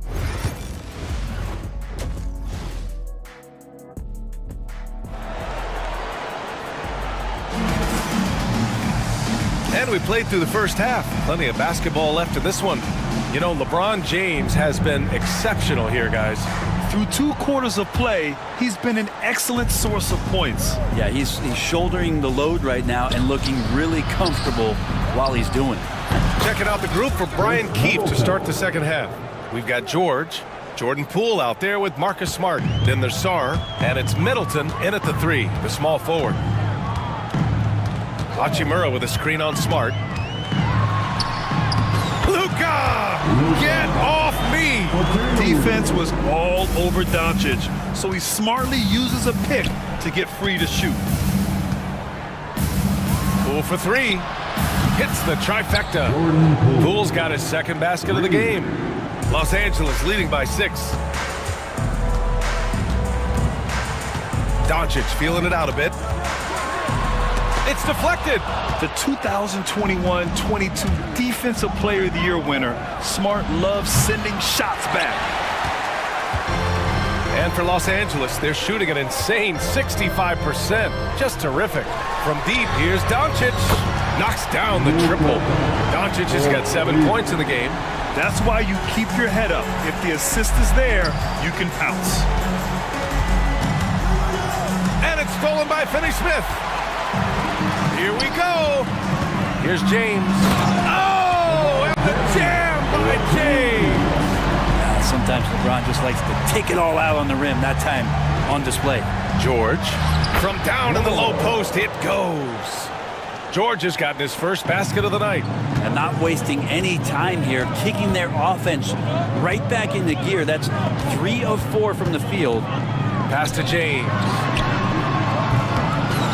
And we played through the first half. Plenty of basketball left in this one. You know, LeBron James has been exceptional here, guys. Through 2 quarters of play, he's been an excellent source of points. Yeah, he's shouldering the load right now and looking really comfortable while he's doing it. Checking out the group for Brian Keefe to start the second half. We've got Jordan Poole out there with Marcus Smart. Then there's Sarr, and it's Middleton in at the 3, the small forward. Hachimura with a screen on Smart. Luka! Get off me! Defense was all over Doncic, so he smartly uses a pick to get free to shoot. Poole for 3. Hits the trifecta. Poole's got his second basket of the game. Los Angeles leading by 6. Doncic feeling it out a bit. It's deflected. The 2021-22 Defensive Player of the Year winner, Smart loves sending shots back. And for Los Angeles, they're shooting an insane 65%. Just terrific. From deep, here's Doncic. Knocks down the triple. Doncic has got 7 points in the game. That's why you keep your head up. If the assist is there, you can pounce. And it's stolen by Finney-Smith. Here we go. Here's James. Oh, and the jam by James. Sometimes LeBron just likes to take it all out on the rim. That time, on display. George, from down in the low post, it goes. George has gotten his first basket of the night. And not wasting any time here, kicking their offense right back into gear. That's 3 of 4 from the field. Pass to James.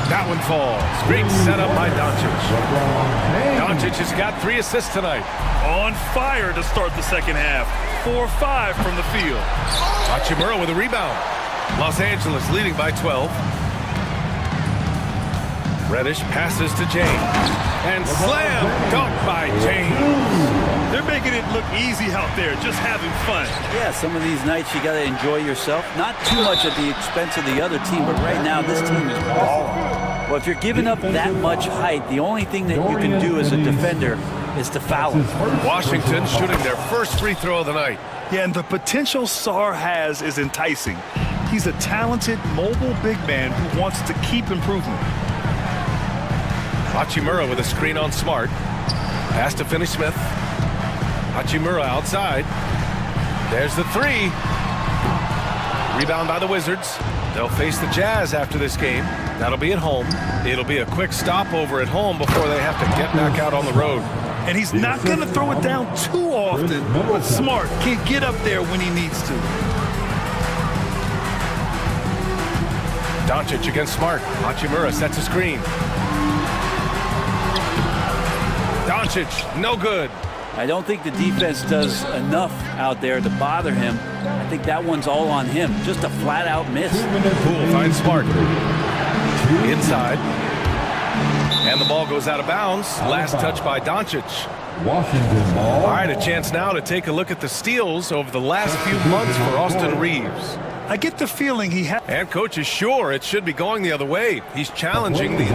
That one falls. Great setup by Doncic. Doncic has got 3 assists tonight. On fire to start the second half. 4-5 from the field. Hachimura with a rebound. Los Angeles leading by 12. Reddish passes to James. And slam dunk by James. They're making it look easy out there, just having fun. Yeah, some of these nights you got to enjoy yourself. Not too much at the expense of the other team, but right now this team is balling. Well, if you're giving up that much height, the only thing that you can do as a defender is to foul him. Washington shooting their first free throw of the night. Yeah, and the potential Sarr has is enticing. He's a talented, mobile big man who wants to keep improving. Hachimura with a screen on Smart. Pass to Finney-Smith. Hachimura outside. There's the 3. Rebound by the Wizards. They'll face the Jazz after this game. That'll be at home. It'll be a quick stopover at home before they have to get back out on the road. And he's not going to throw it down too often, but Smart can get up there when he needs to. Doncic against Smart. Hachimura sets a screen. Doncic, no good. I don't think the defense does enough out there to bother him. I think that one's all on him. Just a flat-out miss. Poole finds Smart. Inside. And the ball goes out of bounds. Last touch by Doncic. Washington ball. All right, a chance now to take a look at the steals over the last few months for Austin Reeves. I get the feeling he has... And coach is sure it should be going the other way. He's challenging the...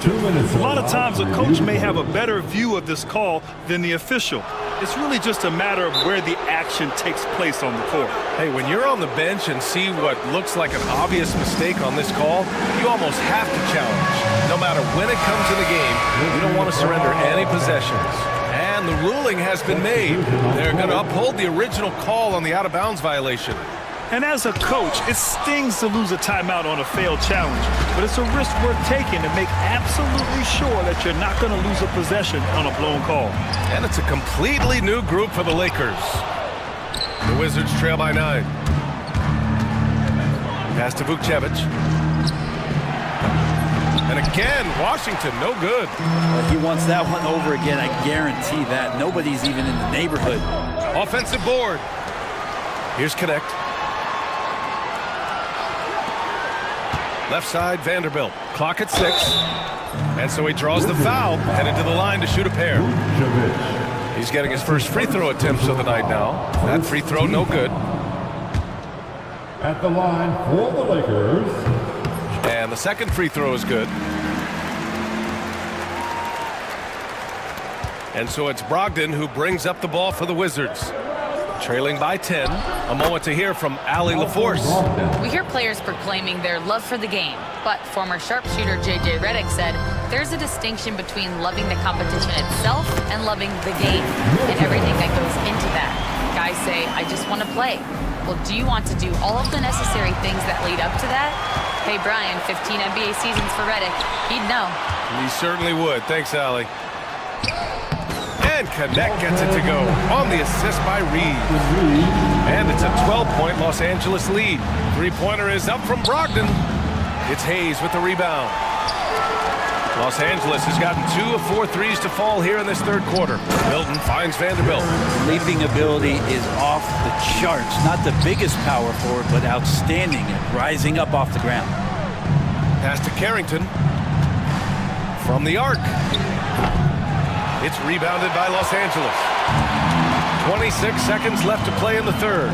A lot of times a coach may have a better view of this call than the official. It's really just a matter of where the action takes place on the court. Hey, when you're on the bench and see what looks like an obvious mistake on this call, you almost have to challenge. No matter when it comes in the game, you don't want to surrender any possessions. And the ruling has been made. They're going to uphold the original call on the out-of-bounds violation. And as a coach, it stings to lose a timeout on a failed challenge, but it's a risk worth taking to make absolutely sure that you're not going to lose a possession on a blown call. And it's a completely new group for the Lakers. The Wizards trail by 9. Pass to Vukcevic. And again, Washington, no good. He wants that one over again, I guarantee that. Nobody's even in the neighborhood. Offensive board. Here's Connect. Left side, Vanderbilt. Clock at 6. And so he draws the foul, headed to the line to shoot a pair. He's getting his first free throw attempts of the night now. That free throw, no good. At the line for the Lakers. And the second free throw is good. And so it's Brogdon who brings up the ball for the Wizards. Trailing by 10. A moment to hear from Allie LaForce. We hear players proclaiming their love for the game, but former sharpshooter J.J. Redick said there's a distinction between loving the competition itself and loving the game and everything that goes into that. Guys say, I just want to play. Well, do you want to do all of the necessary things that lead up to that? Hey, Brian, 15 NBA seasons for Redick. He'd know. He certainly would. Thanks, Allie. And Connect gets it to go on the assist by Reeves. And it's a 12-point Los Angeles lead. Three-pointer is up from Brogdon. It's Hayes with the rebound. Los Angeles has gotten 2 of 4 threes to fall here in this third quarter. Milton finds Vanderbilt. Leaping ability is off the charts. Not the biggest power forward, but outstanding at rising up off the ground. Pass to Carrington. From the arc. It's rebounded by Los Angeles. 26 seconds left to play in the third.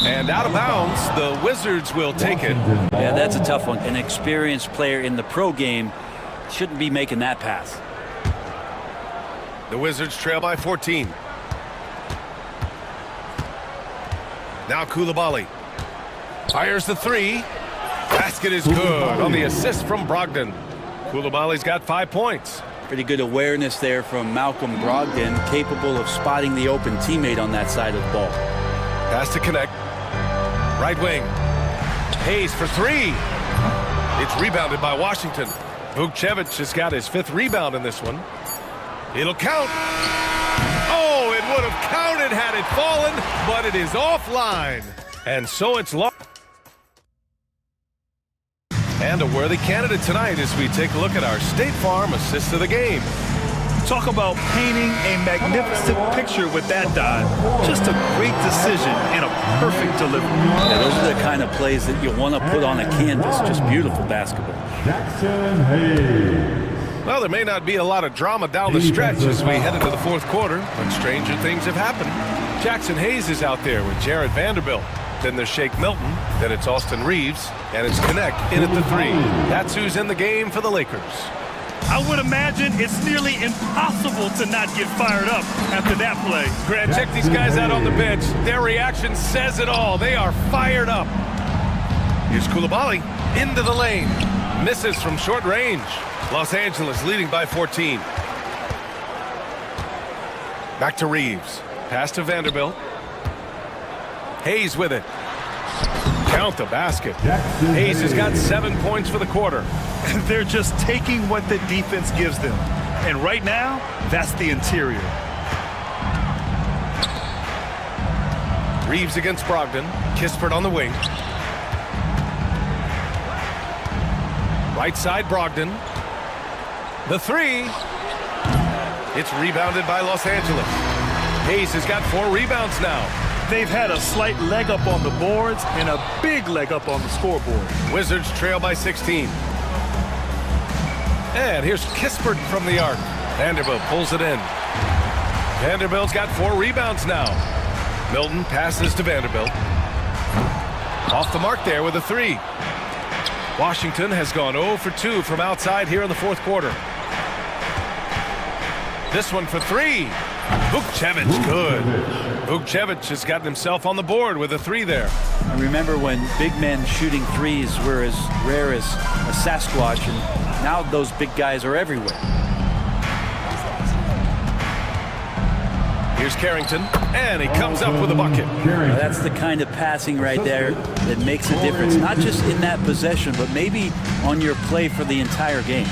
And out of bounds, the Wizards will take it. Yeah, that's a tough one. An experienced player in the pro game shouldn't be making that pass. The Wizards trail by 14. Now Koulibaly. Fires the 3. Basket is good on the assist from Brogdon. Koulibaly's got 5 points. Pretty good awareness there from Malcolm Brogdon, capable of spotting the open teammate on that side of the ball. Pass to connect. Right wing. Hayes for three. It's rebounded by Washington. Vukcevic has got his 5th rebound in this one. It'll count. Oh, it would have counted had it fallen, but it is offline. And so it's lost. And a worthy candidate tonight as we take a look at our State Farm assist of the game. Talk about painting a magnificent picture with that dive. Just a great decision and a perfect delivery. Yeah, those are the kind of plays that you want to put on a canvas. Just beautiful basketball. Jackson Hayes. Well, there may not be a lot of drama down the stretch as we head into the 4th quarter, but stranger things have happened. Jackson Hayes is out there with Jared Vanderbilt. Then there's Shake Milton. Then it's Austin Reeves. And it's Connect in at the 3. That's who's in the game for the Lakers. I would imagine it's nearly impossible to not get fired up after that play. Grant, check these guys out on the bench. Their reaction says it all. They are fired up. Here's Coulibaly into the lane. Misses from short range. Los Angeles leading by 14. Back to Reeves. Pass to Vanderbilt. Hayes with it. Count the basket. Hayes has got 7 points for the quarter. They're just taking what the defense gives them. And right now, that's the interior. Reeves against Brogdon. Kispert on the wing. Right side, Brogdon. The 3. It's rebounded by Los Angeles. Hayes has got 4 rebounds now. They've had a slight leg up on the boards and a big leg up on the scoreboard. Wizards trail by 16. And here's Kispert from the arc. Vanderbilt pulls it in. Vanderbilt's got 4 rebounds now. Milton passes to Vanderbilt. Off the mark there with a 3. Washington has gone 0 for 2 from outside here in the 4th quarter. This one for 3. Vukcevic, good. Vukcevic has gotten himself on the board with a 3 there. I remember when big men shooting threes were as rare as a Sasquatch, and now those big guys are everywhere. Here's Carrington, and he comes up with a bucket. Well, that's the kind of passing right there that makes a difference, not just in that possession, but maybe on your play for the entire game.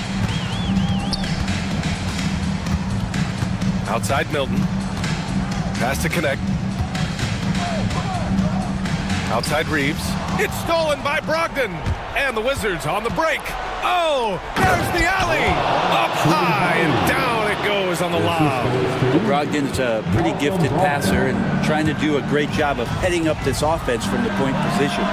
Outside Milton. Pass to Connect. Outside Reeves. It's stolen by Brogdon. And the Wizards on the break. Oh, there's the alley. Up high and down it goes on the lob. Brogdon's a pretty gifted passer and trying to do a great job of heading up this offense from the point position.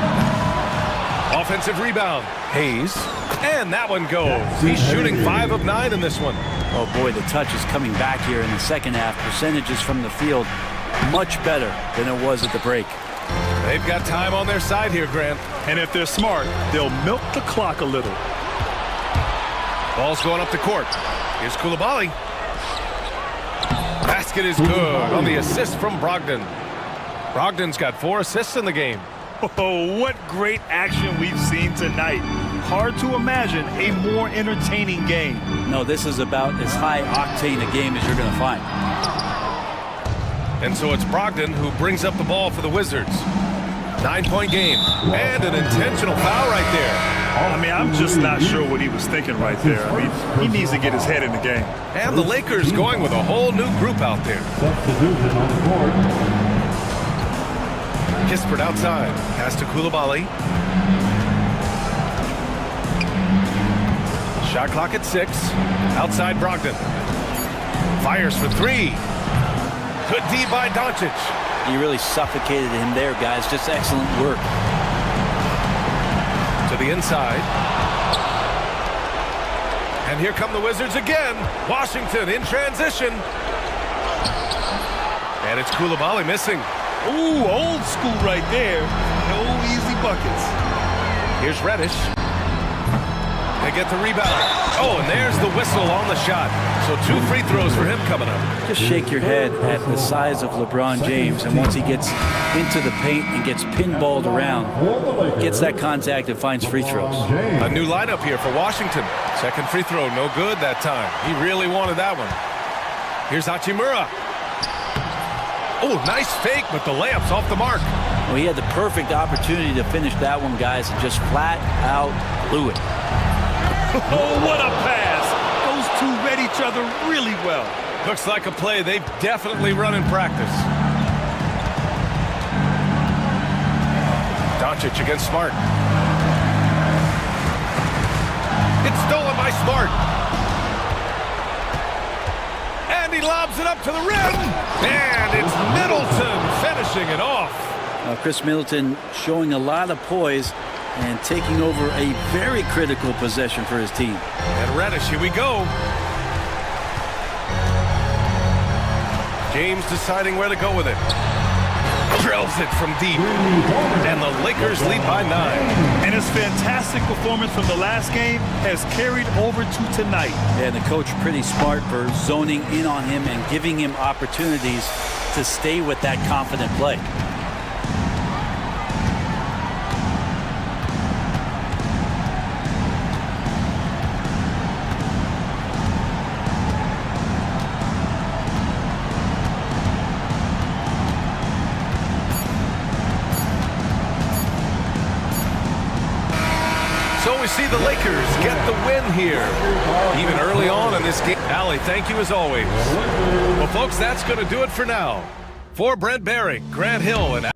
Offensive rebound. Hayes. And that one goes. He's shooting 5 of 9 in this one. Oh boy, the touch is coming back here in the second half. Percentages from the field much better than it was at the break. They've got time on their side here, Grant. And if they're smart, they'll milk the clock a little. Ball's going up the court. Here's Coulibaly. Basket is good on the assist from Brogdon. Brogdon's got 4 assists in the game. Oh, what great action we've seen tonight. Hard to imagine a more entertaining game. No, this is about as high octane a game as you're going to find. And so it's Brogdon who brings up the ball for the Wizards. 9-point game. And an intentional foul right there. I mean, I'm just not sure what he was thinking right there. I mean, he needs to get his head in the game. And the Lakers going with a whole new group out there. Substitution on the court. Kispert outside. Pass to Coulibaly. Shot clock at 6. Outside Brogdon. Fires for 3. Good D by Doncic. You really suffocated him there, guys. Just excellent work. To the inside. And here come the Wizards again. Washington in transition. And it's Coulibaly missing. Ooh, old school right there. No easy buckets. Here's Reddish. They get the rebound. Oh, and there's the whistle on the shot. So 2 free throws for him coming up. Just shake your head at the size of LeBron James, and once he gets into the paint and gets pinballed around, gets that contact and finds free throws. A new lineup here for Washington. Second free throw, no good that time. He really wanted that one. Here's Hachimura. Oh, nice fake, but the layup's off the mark. Well, he had the perfect opportunity to finish that one, guys, and just flat out blew it. Oh, what a pass. Those two read each other really well. Looks like a play they've definitely run in practice. Doncic against Smart. It's stolen by Smart. And he lobs it up to the rim. And it's Middleton finishing it off. Chris Middleton showing a lot of poise and taking over a very critical possession for his team. And Reddish, here we go. James deciding where to go with it. Drills it from deep. And the Lakers lead by 9. And his fantastic performance from the last game has carried over to tonight. And the coach pretty smart for zoning in on him and giving him opportunities to stay with that confident play. So we see the Lakers get the win here, even early on in this game. Allie, thank you as always. Well, folks, that's going to do it for now. For Brent Barry, Grant Hill, and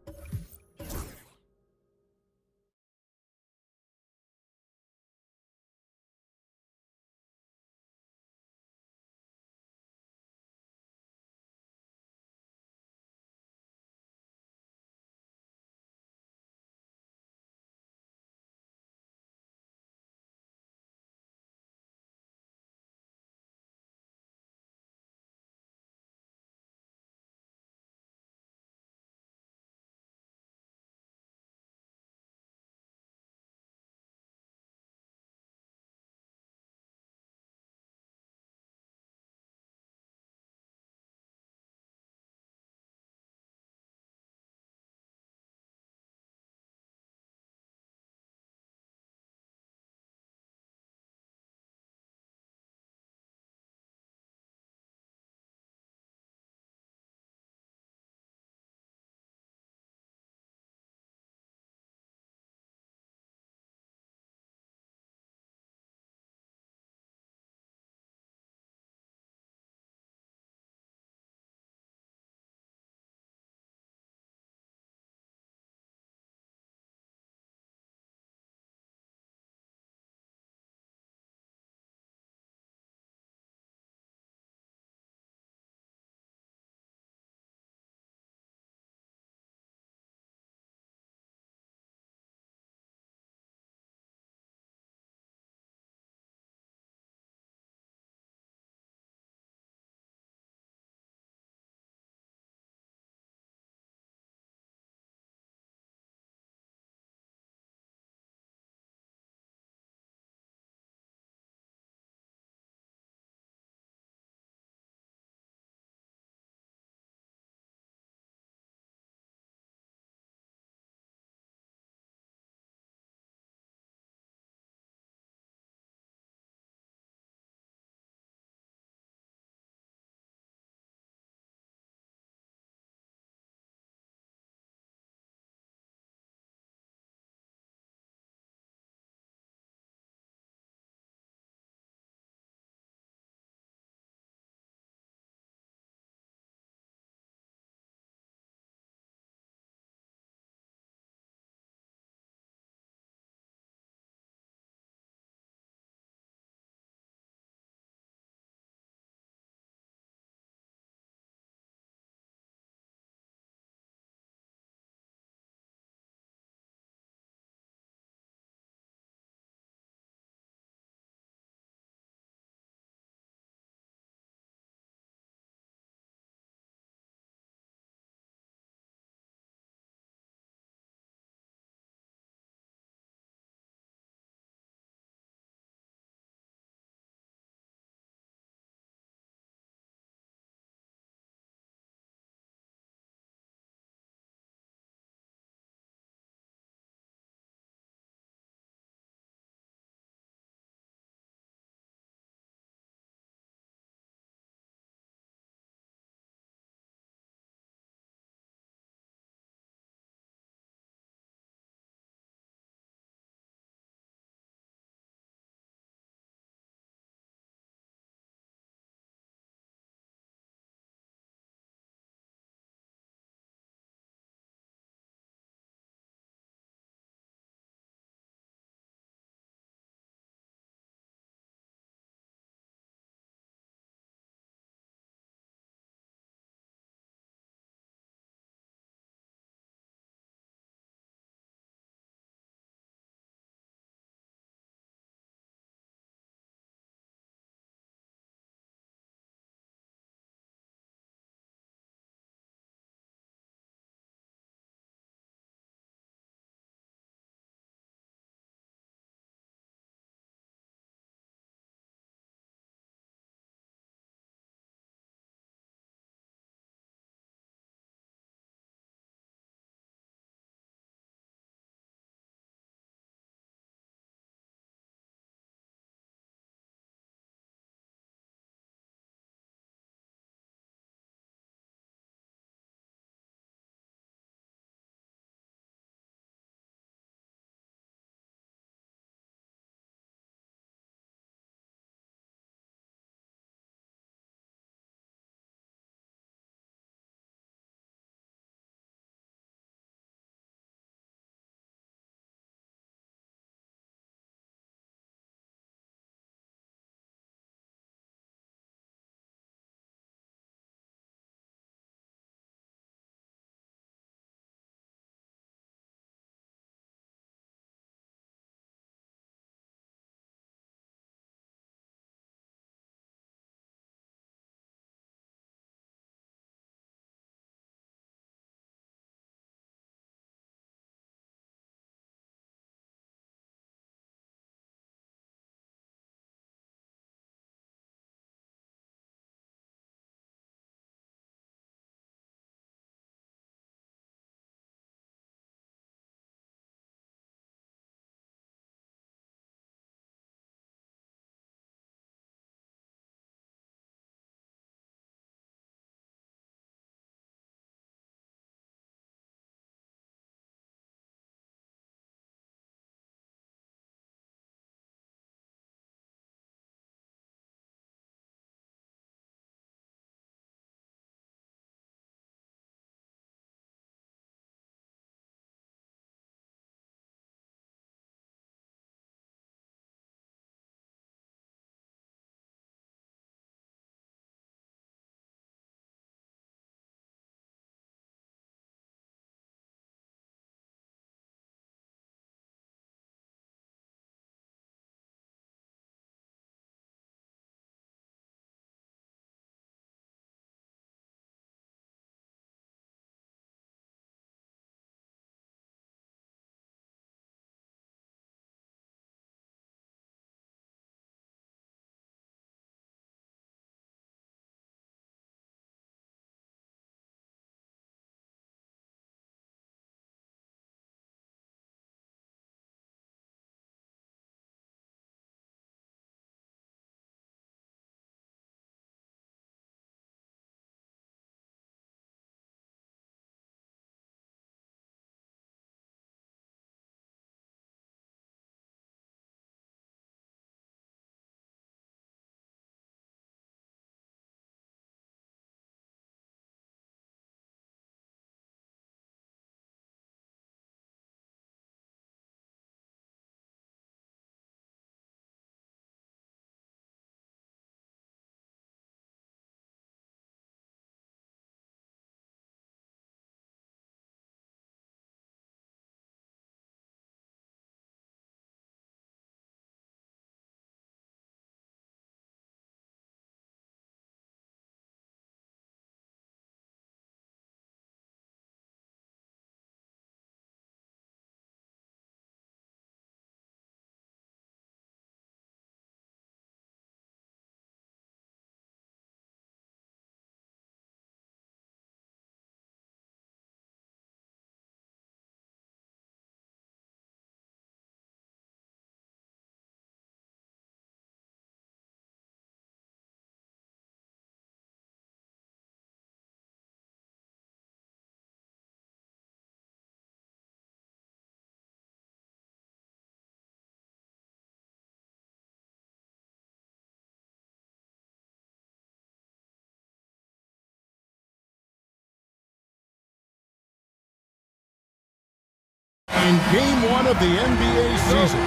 in Game 1 of the NBA season.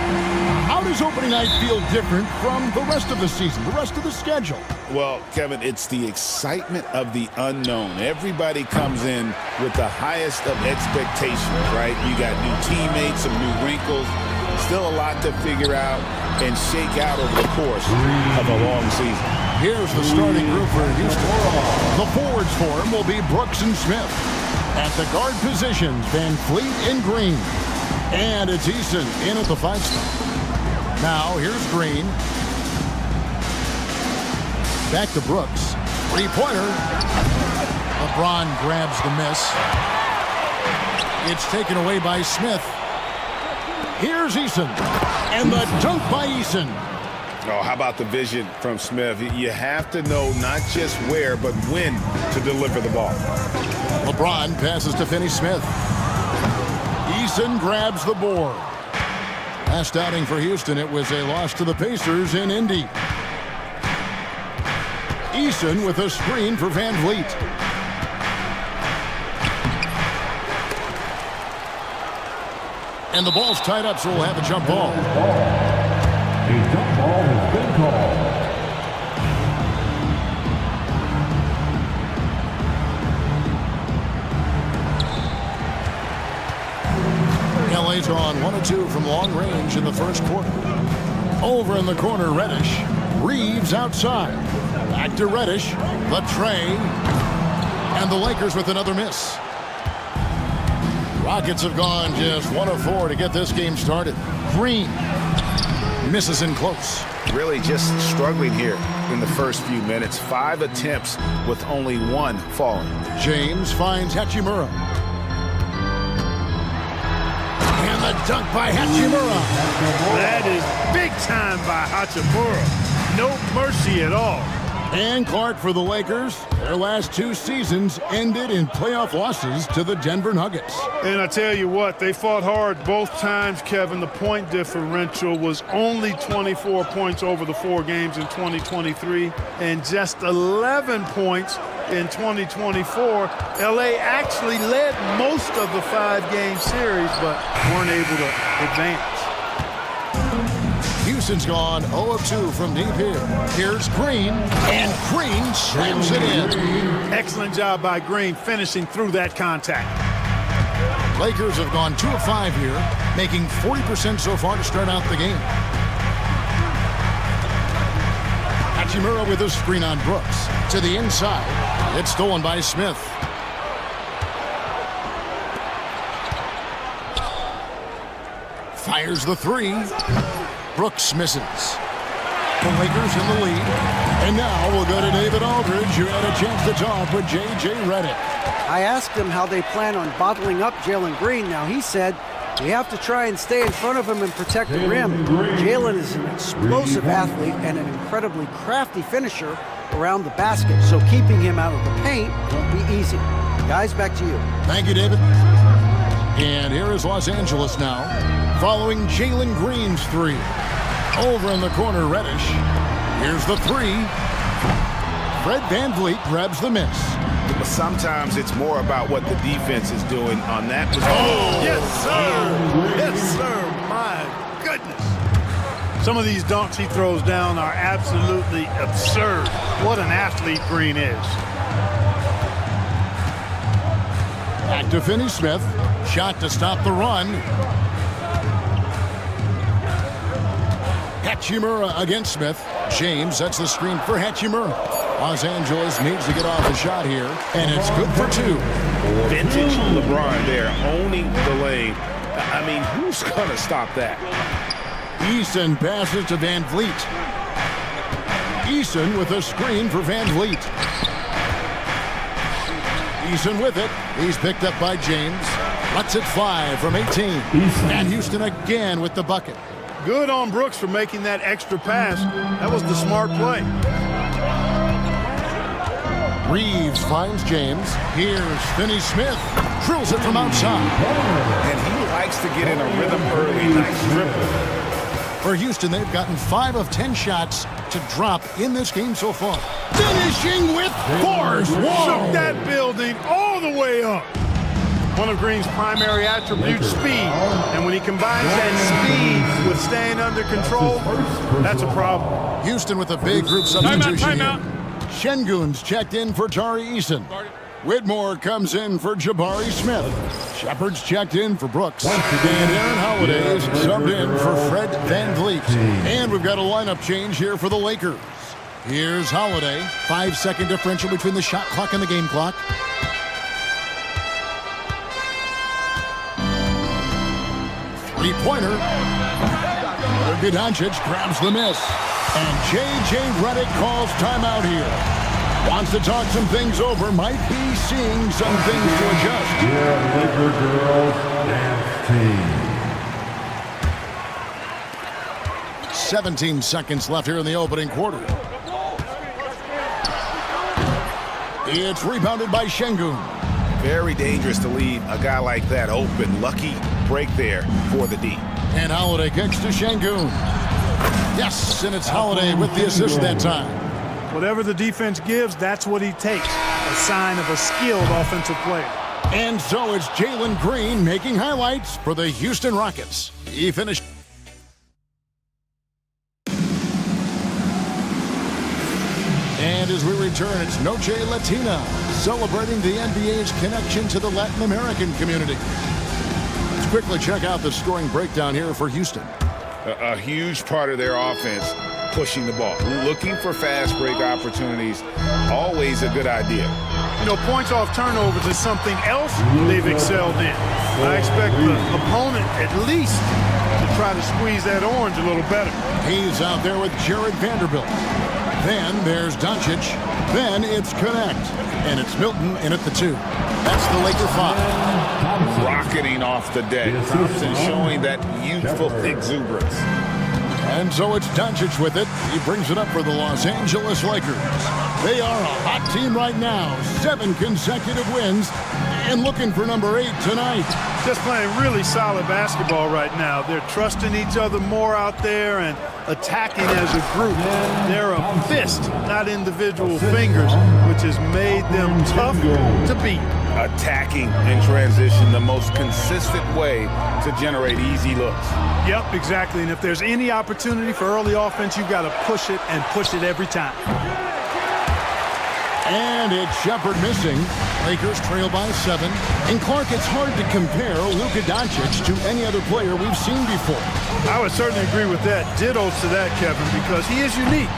How does opening night feel different from the rest of the season, the rest of the schedule? Well, Kevin, it's the excitement of the unknown. Everybody comes in with the highest of expectations, right? You got new teammates, some new wrinkles, still a lot to figure out and shake out over the course of a long season. Here's the starting group for Houston. The forwards for him will be Brooks and Smith. At the guard positions, Van Fleet and Green. And it's Eason in at the 5 spot. Now, here's Green. Back to Brooks. Three-pointer. LeBron grabs the miss. It's taken away by Smith. Here's Eason. And the dunk by Eason. Oh, how about the vision from Smith? You have to know not just where, but when to deliver the ball. LeBron passes to Finney-Smith. Eason grabs the board. Last outing for Houston, it was a loss to the Pacers in Indy. Eason with a screen for Van Vliet. And the ball's tied up, so we'll have a jump ball. A jump ball has been called. LA's on 1 of 2 from long range in the first quarter. Over in the corner, Reddish. Reeves outside. Back to Reddish. The tray. And the Lakers with another miss. Rockets have gone just 1 of 4 to get this game started. Green misses in close. Really just struggling here in the first few minutes. 5 attempts with only 1 falling. James finds Hachimura. And the dunk by Hachimura. That is big time by Hachimura. No mercy at all. And Clark for the Lakers. Their last 2 seasons ended in playoff losses to the Denver Nuggets. And I tell you what, they fought hard both times, Kevin. The point differential was only 24 points over the 4 games in 2023 and just 11 points in 2024. LA actually led most of the 5-game series, but weren't able to advance. Houston's gone 0 of 2 from deep here. Here's Green, and Green slams it in. Excellent job by Green finishing through that contact. Lakers have gone 2 of 5 here, making 40% so far to start out the game. Hachimura with a screen on Brooks. To the inside. It's stolen by Smith. Fires the 3. Brooks misses. The Lakers in the lead. And now we'll go to David Aldridge, who had a chance to talk with J.J. Redick. I asked him how they plan on bottling up Jalen Green. Now, he said we have to try and stay in front of him and protect the rim. Jalen is an explosive athlete and an incredibly crafty finisher around the basket, so keeping him out of the paint won't be easy. Guys, back to you. Thank you, David. And here is Los Angeles now, following Jalen Green's 3. Over in the corner, Reddish. Here's the 3. Fred VanVleet grabs the miss. But sometimes it's more about what the defense is doing on that position. Oh, yes, sir. Yes, sir. My goodness. Some of these dunks he throws down are absolutely absurd. What an athlete Green is. Back to Finney-Smith. Shot to stop the run. Hachimura against Smith. James sets the screen for Hachimura. Los Angeles needs to get off the shot here, and it's good for 2. Vintage LeBron there, owning the lane. I mean, who's going to stop that? Eason passes to Van Vliet. Eason with a screen for Van Vliet. Eason with it. He's picked up by James. Lets it fly from 18. And Houston again with the bucket. Good on Brooks for making that extra pass. That was the smart play. Reeves finds James. Here's Finney-Smith. Drills it from outside. And he likes to get in a rhythm early. Nice dribble. For Houston, they've gotten 5 of 10 shots to drop in this game so far. Finishing with force. Shook that building all the way up. One of Green's primary attributes, speed. And when he combines that speed with staying under control, that's a problem. Houston with a big group substitution here. Şengün's checked in for Tari Eason. Whitmore comes in for Jabari Smith. Shepard's checked in for Brooks. And Aaron Holiday is subbed in for Fred Van Vliet. And we've got a lineup change here for the Lakers. Here's Holiday. 5-second differential between the shot clock and the game clock. Three-pointer. Luka Doncic grabs the miss. And J.J. Redick calls timeout here. Wants to talk some things over. Might be seeing some things to adjust. Yeah, Laker girls dance team. 17 seconds left here in the opening quarter. It's rebounded by Şengün. Very dangerous to leave a guy like that open. Lucky break there for the D. And Holiday kicks to Şengün. Yes, and it's Holiday with the assist that time. Whatever the defense gives, that's what he takes. A sign of a skilled offensive player. And so it's Jalen Green making highlights for the Houston Rockets. He finished. And as we return, it's Noche Latina, celebrating the NBA's connection to the Latin American community. Let's quickly check out the scoring breakdown here for Houston. A huge part of their offense, pushing the ball. Looking for fast break opportunities, always a good idea. You know, points off turnovers is something else they've excelled in. I expect the opponent at least to try to squeeze that orange a little better. He's out there with Jared Vanderbilt. Then there's Doncic. Then it's Connect. And it's Milton in at the 2. That's the Laker 5. Rocketing off the deck. Thompson showing that youthful exuberance. And so it's Doncic with it. He brings it up for the Los Angeles Lakers. They are a hot team right now. 7 consecutive wins. And looking for number 8 tonight. Just playing really solid basketball right now. They're trusting each other more out there and attacking as a group. They're a fist, not individual fingers, which has made them tough to beat. Attacking in transition, the most consistent way to generate easy looks. Yep, exactly. And if there's any opportunity for early offense, you've got to push it and push it every time. And it's Shepard missing. Lakers trail by 7. And Clark, it's hard to compare Luka Doncic to any other player we've seen before. I would certainly agree with that. Ditto to that, Kevin, because he is unique.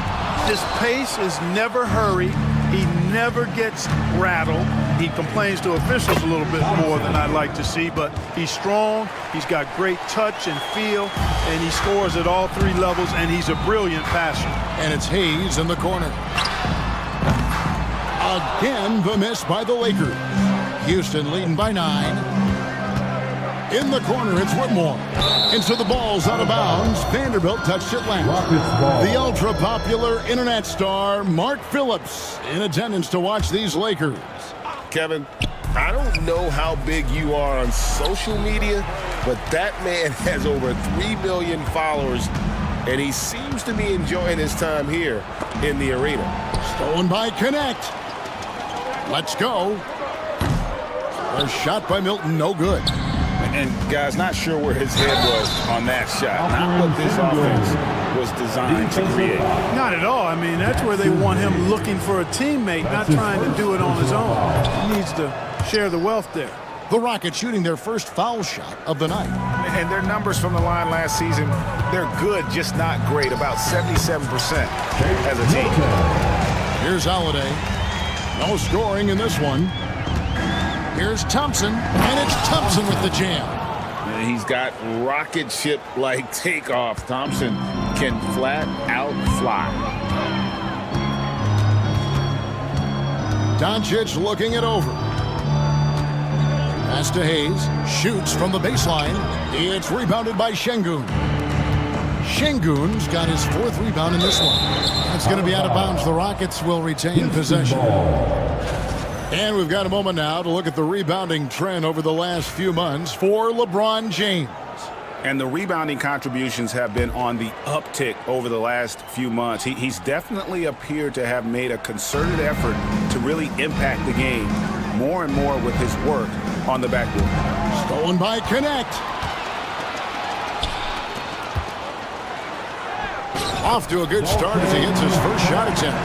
His pace is never hurried. He never gets rattled. He complains to officials a little bit more than I'd like to see, but he's strong. He's got great touch and feel, and he scores at all 3 levels, and he's a brilliant passer. And it's Hayes in the corner. Again, the miss by the Lakers. Houston leading by 9. In the corner, it's Whitmore. And so the ball's out of bounds. Vanderbilt touched it last. The ultra-popular internet star, Mark Phillips, in attendance to watch these Lakers. Kevin, I don't know how big you are on social media, but that man has over 3 million followers, and he seems to be enjoying his time here in the arena. Stolen by Connect. Let's go. A shot by Milton, no good. And guys, not sure where his head was on that shot. Not what this offense was designed to create. Not at all. I mean, that's where they want him looking for a teammate, not trying to do it on his own. He needs to share the wealth there. The Rockets shooting their first foul shot of the night. And their numbers from the line last season, they're good, just not great. About 77% as a team. Here's Holiday. No scoring in this one. Here's Thompson, and it's Thompson with the jam. And he's got rocket ship-like takeoff. Thompson can flat out fly. Doncic looking it over. Pass to Hayes. Shoots from the baseline. It's rebounded by Şengün. Şengün's got his 4th rebound in this one. It's going to be out of bounds. The Rockets will retain possession. And we've got a moment now to look at the rebounding trend over the last few months for LeBron James. And the rebounding contributions have been on the uptick over the last few months. He's definitely appeared to have made a concerted effort to really impact the game more and more with his work on the backboard. Stolen by Connect. Off to a good start as he hits his first shot attempt.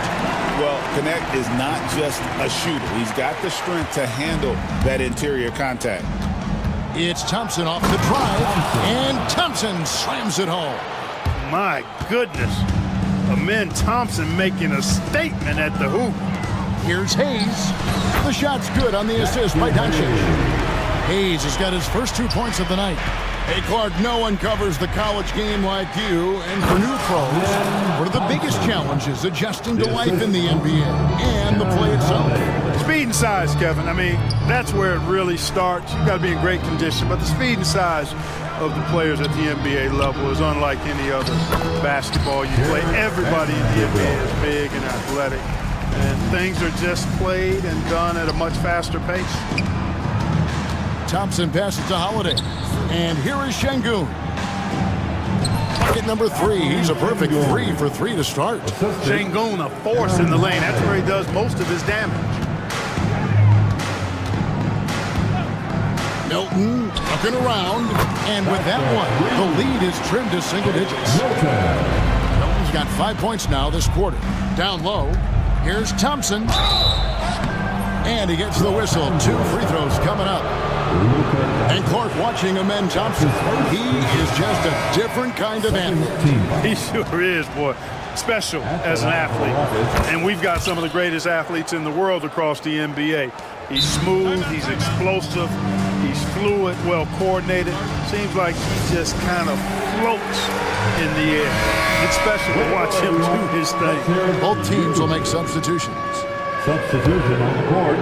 Well, Connect is not just a shooter. He's got the strength to handle that interior contact. It's Thompson off the drive, and Thompson slams it home. My goodness. Amen Thompson making a statement at the hoop. Here's Hayes. The shot's good on the assist by Doncic. Hayes has got his first 2 points of the night. Hey, Clark, no one covers the college game like you. And for new pros, what are the biggest challenges adjusting to life in the NBA and the play itself? Speed and size, Kevin. I mean, that's where it really starts. You've got to be in great condition. But the speed and size of the players at the NBA level is unlike any other basketball you play. Everybody in the NBA is big and athletic. And things are just played and done at a much faster pace. Thompson passes to Holiday. And here is Şengün. Bucket number 3. He's a perfect 3 for 3 to start. Şengün, a force in the lane. That's where he does most of his damage. Milton looking around. And with that one, the lead is trimmed to single digits. Milton's got 5 points now this quarter. Down low. Here's Thompson. And he gets the whistle. 2 free throws coming up. And Clark watching Amen Thompson. He is just a different kind of athlete. He sure is, boy. Special as an athlete. And we've got some of the greatest athletes in the world across the NBA. He's smooth, he's explosive, he's fluid, well coordinated. Seems like he just kind of floats in the air. It's special to watch him do his thing. Both teams will make substitutions. Substitution on the court.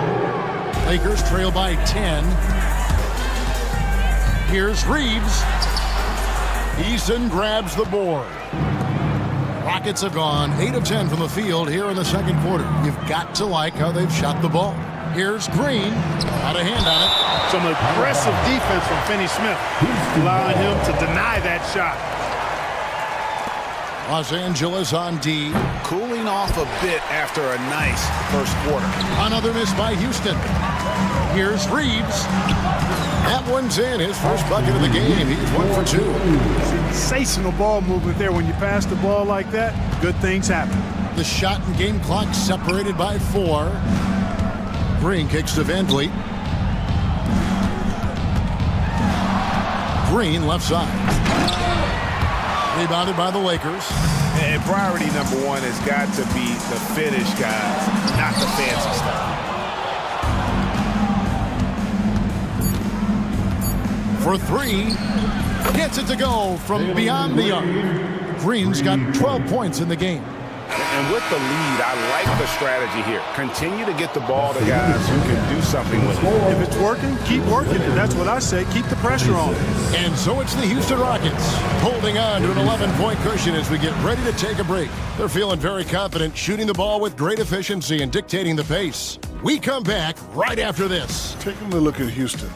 Lakers trail by 10. Here's Reeves. Eason grabs the board. Rockets have gone 8 of 10 from the field here in the second quarter. You've got to like how they've shot the ball. Here's Green. Got a hand on it. Some aggressive defense from Finney-Smith, allowing him to deny that shot. Los Angeles on D. Cooling off a bit after a nice first quarter. Another miss by Houston. Here's Reeves. That one's in. His first bucket of the game. He's 1 for 2. Sensational ball movement there. When you pass the ball like that, good things happen. The shot and game clock separated by 4. Green kicks to Van Vliet. Green left side. Rebounded by the Lakers. And priority number 1 has got to be the finish, guys, not the fancy stuff. For 3, gets it to go from beyond the arc. Green's got 12 points in the game. And with the lead, I like the strategy here. Continue to get the ball to guys who can do something with it. If it's working, keep working it. That's what I say. Keep the pressure on. And so it's the Houston Rockets holding on to an 11-point cushion as we get ready to take a break. They're feeling very confident, shooting the ball with great efficiency and dictating the pace. We come back right after this. Taking a look at Houston,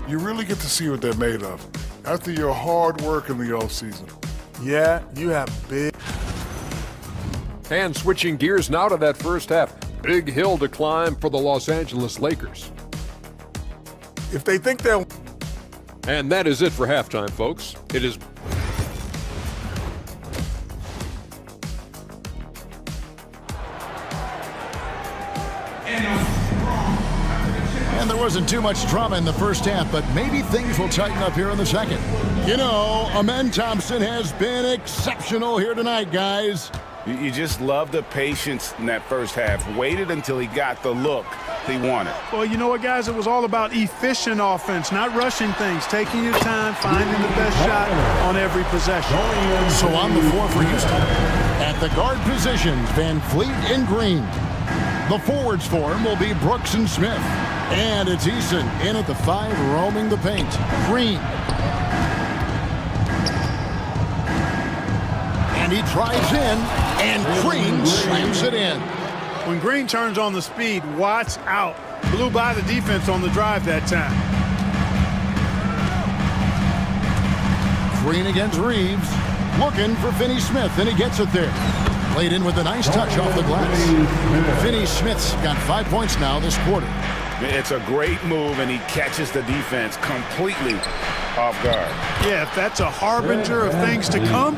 you really get to see what they're made of after your hard work in the offseason. Yeah, you have big. And switching gears now to that first half. Big hill to climb for the Los Angeles Lakers. If they think they'll... And that is it for halftime, folks. It is... And there wasn't too much drama in the first half, but maybe things will tighten up here in the second. You know, Amen Thompson has been exceptional here tonight, guys. You just love the patience in that first half. Waited until he got the look he wanted. Well, you know what, guys? It was all about efficient offense, not rushing things, taking your time, finding the best shot on every possession. So on the floor for Houston. At the guard positions, Van Vliet and Green. The forwards for him will be Brooks and Smith. And it's Eason in at the 5, roaming the paint. Green. And he drives in, and Green slams it in. When Green turns on the speed, watch out. Blew by the defense on the drive that time. Green against Reeves. Looking for Finney-Smith, and he gets it there. Played in with a nice touch off the glass. Finney-Smith's got 5 points now this quarter. It's a great move, and he catches the defense completely off guard. Yeah, if that's a harbinger of things to come,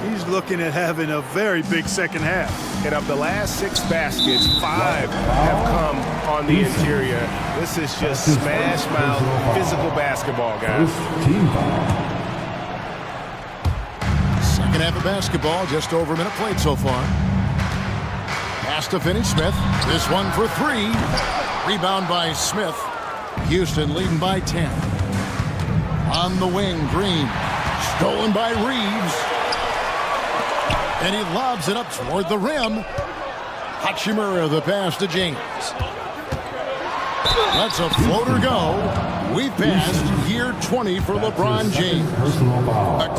he's looking at having a very big second half. And of the last 6 baskets, 5 have come on the interior. This is just smash mouth physical basketball, guys. Second half of basketball, just over a minute played so far. Pass to Finney-Smith. This one for 3. Rebound by Smith. Houston leading by 10. On the wing, Green. Stolen by Reeves. And he lobs it up toward the rim. Hachimura the pass to James. Lets a floater go. We've passed year 20 for LeBron James.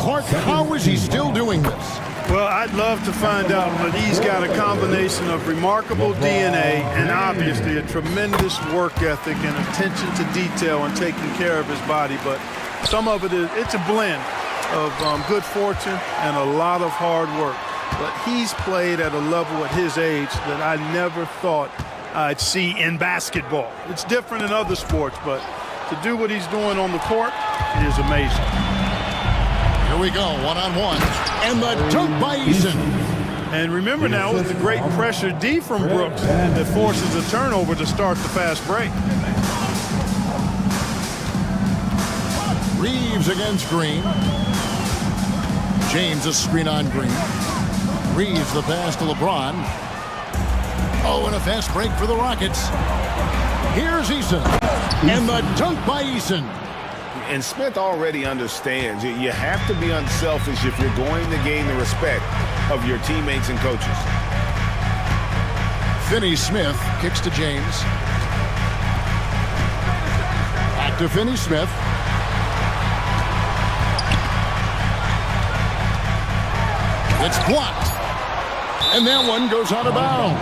Clark, how is he still doing this? Well, I'd love to find out, but he's got a combination of remarkable DNA and obviously a tremendous work ethic and attention to detail and taking care of his body. But some of it's a blend of good fortune and a lot of hard work. But he's played at a level at his age that I never thought I'd see in basketball. It's different in other sports, but to do what he's doing on the court is amazing. Here we go, one-on-one, and the dunk by Eason. And remember now, with the great pressure D from Brooks that forces a turnover to start the fast break. Reeves against Green. James a screen on Green. Reeves the pass to LeBron. Oh, and a fast break for the Rockets. Here's Eason, and the dunk by Eason. And Smith already understands you have to be unselfish if you're going to gain the respect of your teammates and coaches. Finney-Smith kicks to James. Back to Finney-Smith. It's blocked. And that one goes out of bounds.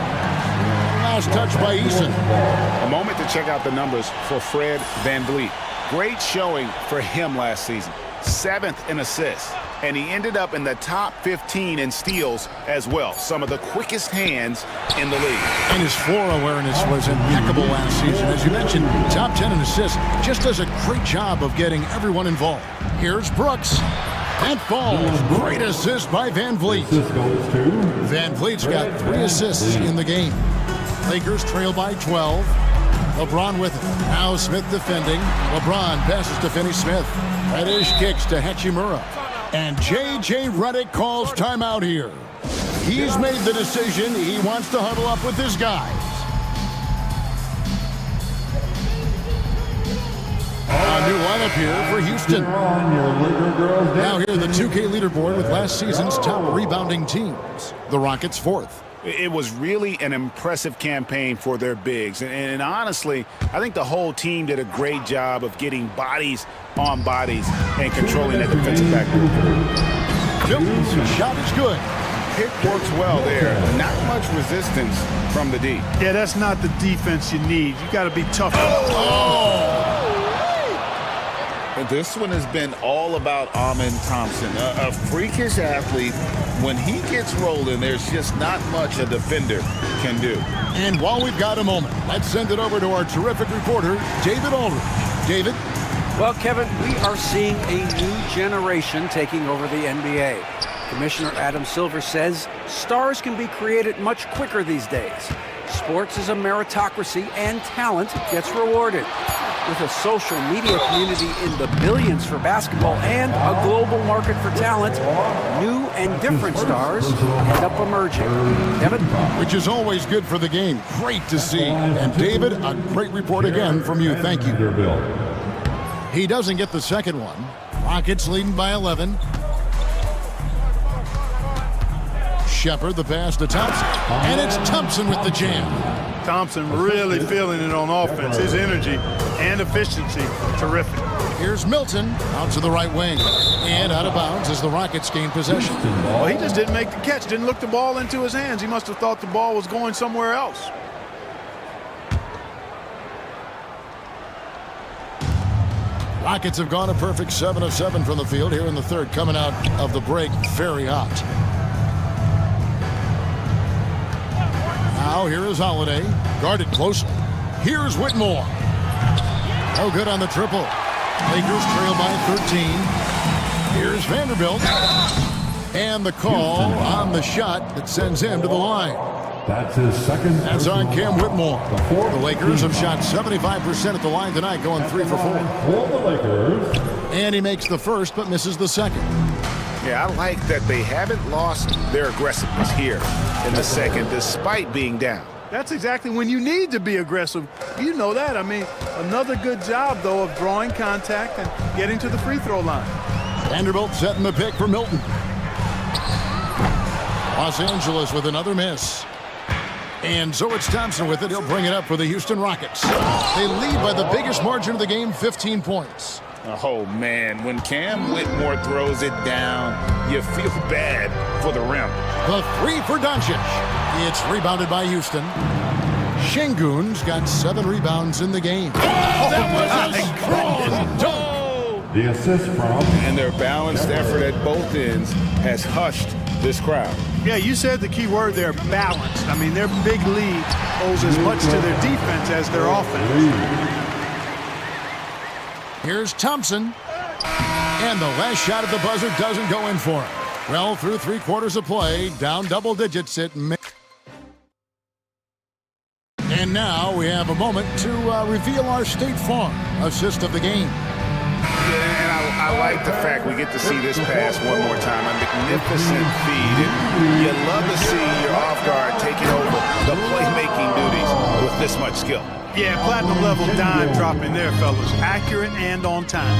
Last touch by Eason. A moment to check out the numbers for Fred VanVleet. Great showing for him last season. 7th in assists. And he ended up in the top 15 in steals as well. Some of the quickest hands in the league. And his floor awareness was impeccable last season. As you mentioned, top 10 in assists. Just does a great job of getting everyone involved. Here's Brooks. And falls. Great assist by VanVleet. VanVleet's got 3 assists in the game. Lakers trail by 12. LeBron with it. Now Smith defending. LeBron passes to Finney-Smith. Reddish kicks to Hachimura. And J.J. Redick calls timeout here. He's made the decision. He wants to huddle up with his guys. A new lineup here for Houston. Now here the 2K leaderboard with last season's top rebounding teams. The Rockets 4th. It was really an impressive campaign for their bigs. And honestly, I think the whole team did a great job of getting bodies on bodies and controlling that defensive backboard. Milton's shot is good. Pick works well there. Not much resistance from the D. Yeah, that's not the defense you need. You got to be tough. This one has been all about Amen Thompson, a freakish athlete. When he gets rolling, there's just not much a defender can do. And while we've got a moment, let's send it over to our terrific reporter, David Aldridge. David? Well, Kevin, we are seeing a new generation taking over the NBA. Commissioner Adam Silver says stars can be created much quicker these days. Sports is a meritocracy and talent gets rewarded. With a social media community in the billions for basketball and a global market for talent, new and different stars end up emerging. Kevin? Which is always good for the game. Great to see. And David, a great report again from you. Thank you. He doesn't get the second one. Rockets leading by 11. Shepard the pass to Thompson. And it's Thompson with the jam. Thompson really feeling it on offense. His energy and efficiency, terrific. Here's Milton out to the right wing. And out of bounds as the Rockets gain possession. Well, he just didn't make the catch. Didn't look the ball into his hands. He must have thought the ball was going somewhere else. Rockets have gone a perfect 7 of 7 from the field here in the third. Coming out of the break, very hot. Now here is Holiday, guarded closely. Here's Whitmore. No good on the triple. Lakers trail by 13. Here's Vanderbilt. And the call on the shot that sends him to the line. That's his second. That's on Cam Whitmore. The Lakers have shot 75% at the line tonight, going 3 for 4. For the Lakers. And he makes the first, but misses the second. Yeah, I like that they haven't lost their aggressiveness here in the second, despite being down. That's exactly when you need to be aggressive. You know that. I mean, another good job, though, of drawing contact and getting to the free throw line. Vanderbilt setting the pick for Milton. Los Angeles with another miss. And so it's Thompson with it. He'll bring it up for the Houston Rockets. They lead by the biggest margin of the game, 15 points. Oh, man, when Cam Whitmore throws it down, you feel bad for the rim. The three for Doncic. It's rebounded by Houston. Şengün's got 7 rebounds in the game. The assist from. And their balanced effort at both ends has hushed this crowd. Yeah, you said the key word there, balanced. I mean, their big lead owes as much to their defense as their offense. Here's Thompson. And the last shot at the buzzer doesn't go in for him. Well, through 3 quarters of play, down double digits at mid. And now we have a moment to reveal our State Farm assist of the game. And I like the fact we get to see this pass one more time. A magnificent feed. And you love to see your off guard taking over the playmaking duties with this much skill. Yeah, platinum level dime dropping there, fellas. Accurate and on time.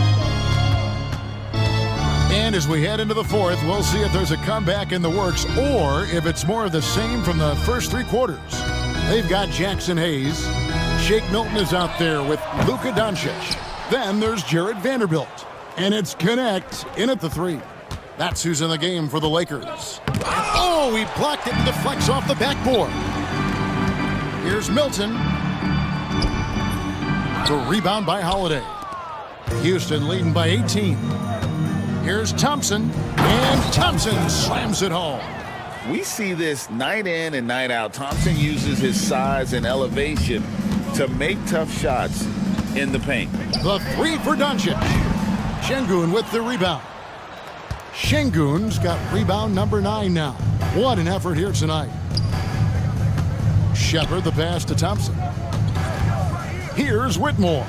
And as we head into the fourth, we'll see if there's a comeback in the works or if it's more of the same from the first 3 quarters. They've got Jackson Hayes. Shake Milton is out there with Luka Doncic. Then there's Jared Vanderbilt. And it's Connect in at the 3. That's who's in the game for the Lakers. Oh, he blocked it and deflects off the backboard. Here's Milton. The rebound by Holiday. Houston leading by 18. Here's Thompson. And Thompson slams it home. We see this night in and night out. Thompson uses his size and elevation to make tough shots in the paint. The 3 for Doncic. Şengün with the rebound. Şengün's got rebound number 9 now. What an effort here tonight. Shepard the pass to Thompson. Here's Whitmore.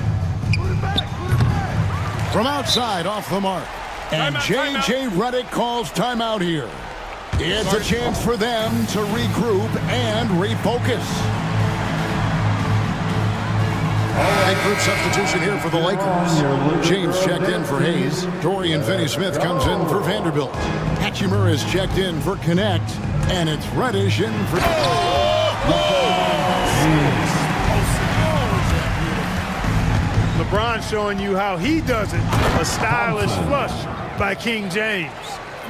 From outside off the mark. And J.J. Redick calls timeout here. It's a chance for them to regroup and refocus. All right, group substitution here for the Lakers. James checked in for Hayes. Dorian Finney-Smith comes in for Vanderbilt. Hachimura is checked in for Connect. And it's Reddish in for... LeBron showing you how he does it. A stylish flush by King James.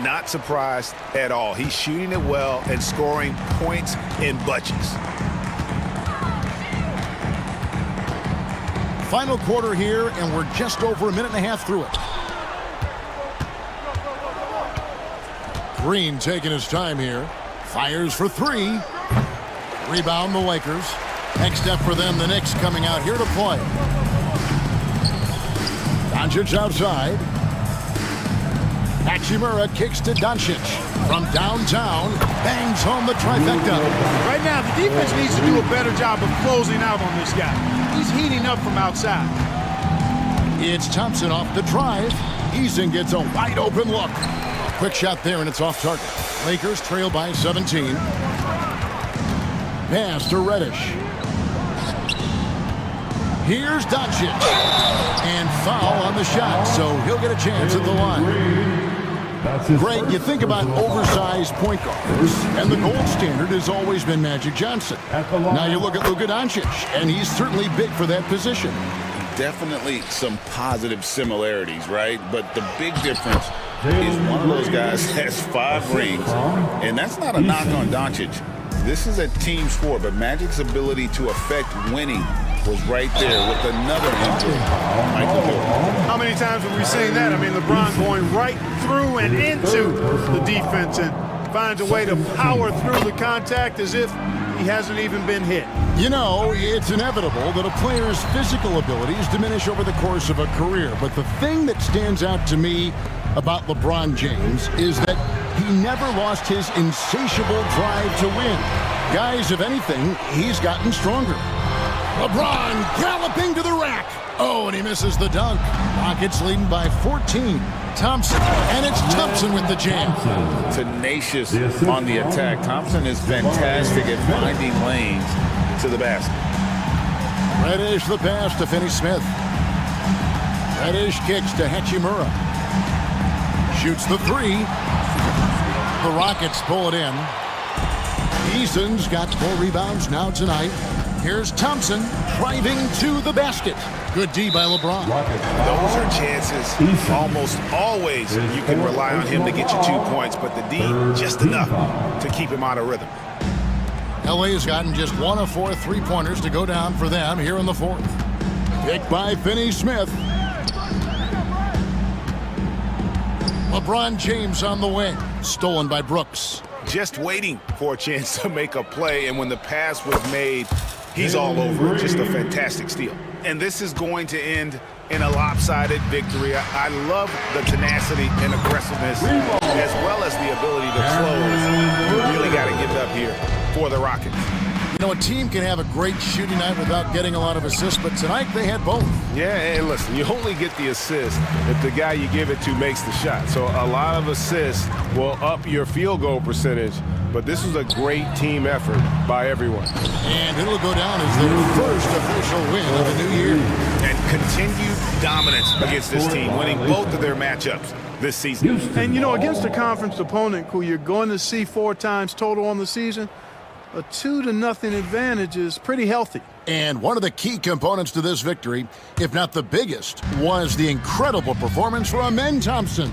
Not surprised at all. He's shooting it well and scoring points in bunches. Final quarter here, and we're just over a minute and a half through it. Green taking his time here. Fires for 3. Rebound the Lakers. Next step for them, the Knicks coming out here to play. Doncic outside. Hachimura kicks to Doncic. From downtown, bangs home the trifecta. Right now, the defense needs to do a better job of closing out on this guy. He's heating up from outside. It's Thompson off the drive. Eason gets a wide open look. Quick shot there, and it's off target. Lakers trail by 17. Pass to Reddish. Here's Doncic. And foul on the shot, so he'll get a chance at the line. Greg, you think about oversized point guards, and the gold standard has always been Magic Johnson. Now you look at Luka Doncic, and he's certainly big for that position. Definitely some positive similarities, right? But the big difference is one of those guys has 5 rings, and that's not a knock on Doncic. This is a team sport, but Magic's ability to affect winning was right there with another injury on Michael Jordan. How many times have we seen that? I mean, LeBron going right through and into the defense and finds a way to power through the contact as if he hasn't even been hit. You know, it's inevitable that a player's physical abilities diminish over the course of a career. But the thing that stands out to me about LeBron James is that he never lost his insatiable drive to win. Guys, if anything, he's gotten stronger. LeBron galloping to the rack. Oh, and he misses the dunk. Rockets leading by 14. Thompson, and it's Thompson with the jam. Tenacious on the attack. Thompson is fantastic at finding lanes to the basket. Reddish the pass to Finney-Smith. Reddish kicks to Hachimura. Shoots the three. The Rockets pull it in. Eason's got 4 rebounds now tonight. Here's Thompson driving to the basket. Good D by LeBron. Those are chances. Almost always you can rely on him to get you 2 points, but the D, just enough to keep him out of rhythm. LA's gotten just 1 of 4 3-pointers to go down for them here in the fourth. Picked by Finney-Smith. LeBron James on the wing. Stolen by Brooks. Just waiting for a chance to make a play, and when the pass was made, he's all over it. Just a fantastic steal. And this is going to end in a lopsided victory. I love the tenacity and aggressiveness, as well as the ability to close. You really got to give it up here for the Rockets. You know, a team can have a great shooting night without getting a lot of assists, but tonight they had both. Yeah, and listen, you only get the assist if the guy you give it to makes the shot. So a lot of assists will up your field goal percentage, but this was a great team effort by everyone. And it'll go down as their first official win of the new year. And continued dominance against this team, winning both of their matchups this season. And, you know, against a conference opponent who you're going to see 4 times total on the season, a 2-0 advantage is pretty healthy. And one of the key components to this victory, if not the biggest, was the incredible performance from Amen Thompson.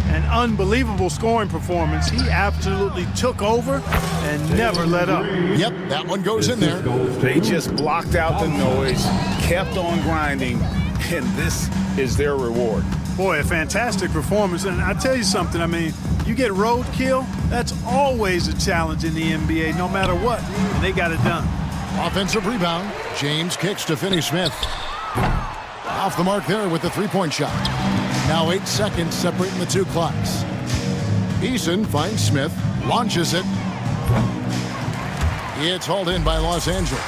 An unbelievable scoring performance. He absolutely took over and never let up. Yep, that one goes in there. They just blocked out the noise, kept on grinding, and this is their reward. Boy, a fantastic performance. And I tell you something, I mean, you get roadkill, that's always a challenge in the NBA, no matter what. And they got it done. Offensive rebound. James kicks to Finney-Smith. Off the mark there with the 3-point shot. Now 8 seconds separating the 2 clocks. Eason finds Smith, launches it. It's hauled in by Los Angeles.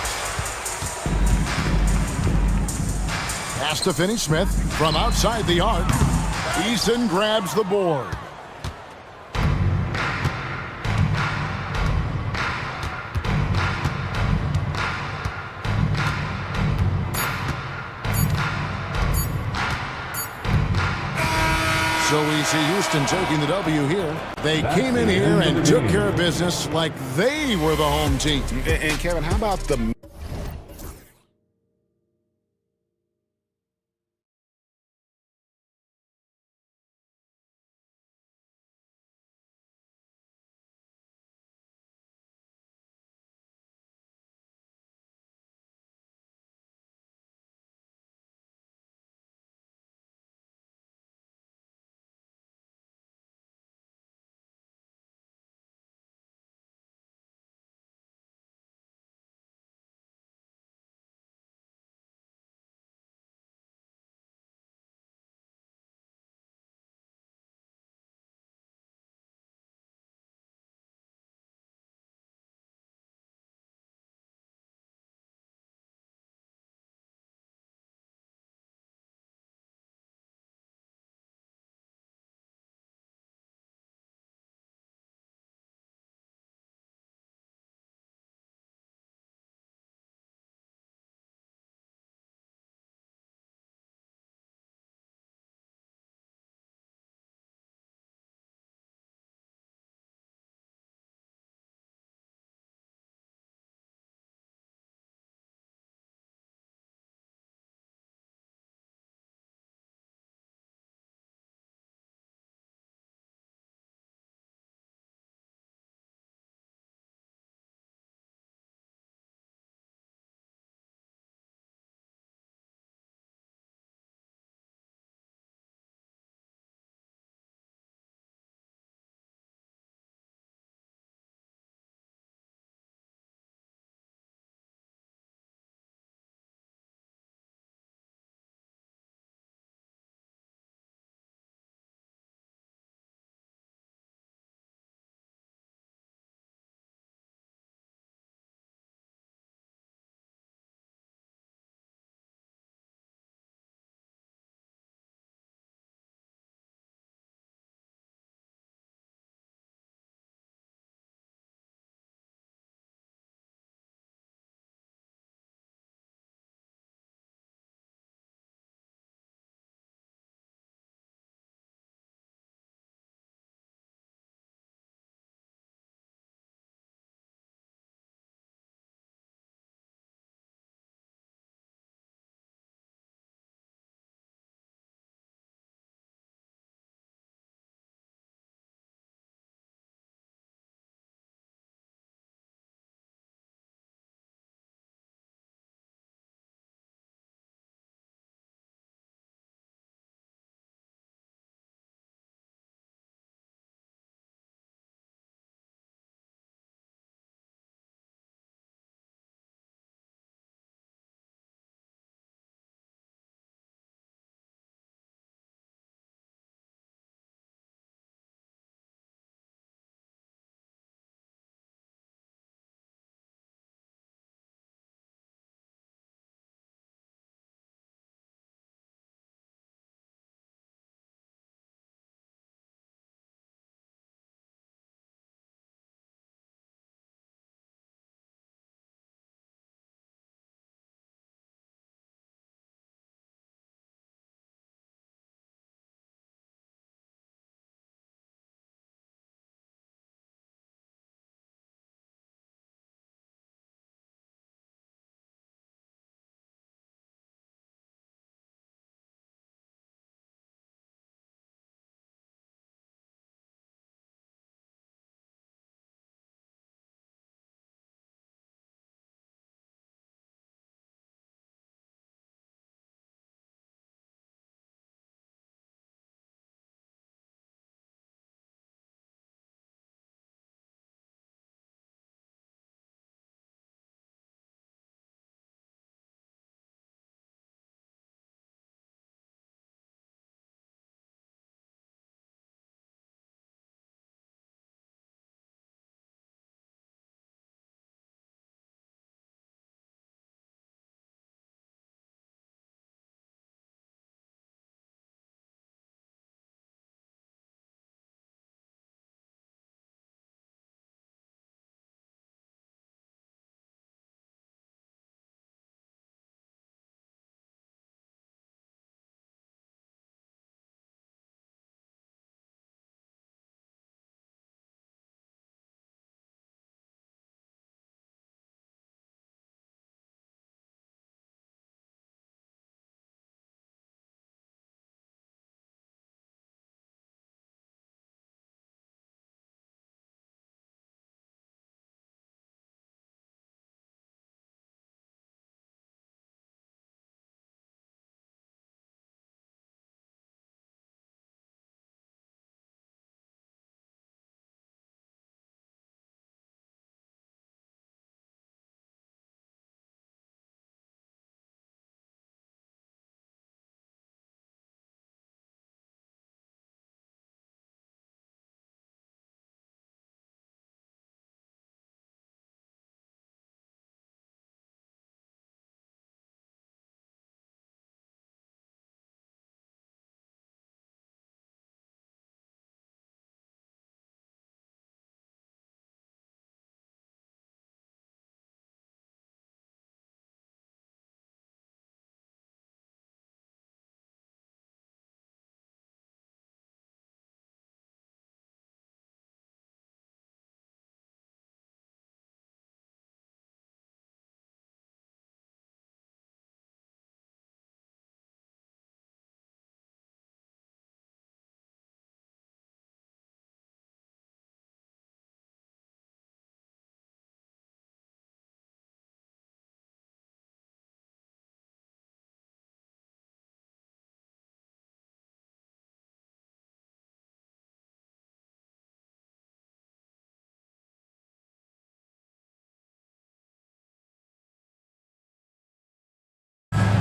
Pass to Finney-Smith from outside the arc. Eason grabs the board. So we see Houston taking the W here. They came in here and took care of business like they were the home team. And Kevin, how about the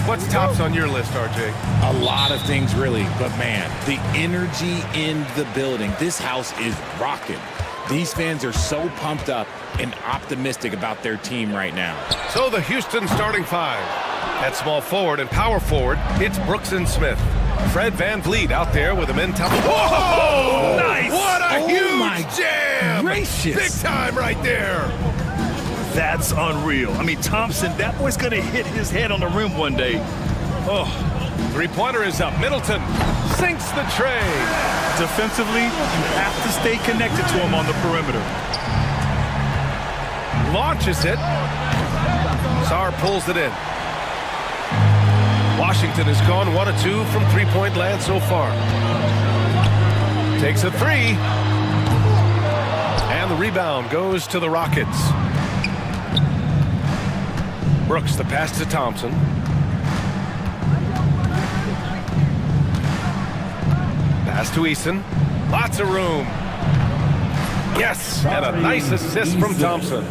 What's tops on your list, RJ? A lot of things, really. But, man, the energy in the building. This house is rocking. These fans are so pumped up and optimistic about their team right now. So the Houston starting five. At small forward and power forward, it's Brooks and Smith. Fred VanVleet out there with him in top. Whoa! Nice! What a huge my jam! gracious. Big time right there. That's unreal. I mean, Thompson, that boy's going to hit his head on the rim one day. Oh. Three-pointer is up. Middleton sinks the tray. Defensively, you have to stay connected to him on the perimeter. Launches it. Sarr pulls it in. Washington has gone 1 of 2 from three-point land so far. Takes a three. And the rebound goes to the Rockets. Brooks, the pass to Thompson. Pass to Eason. Lots of room. Yes, and a nice assist from Thompson.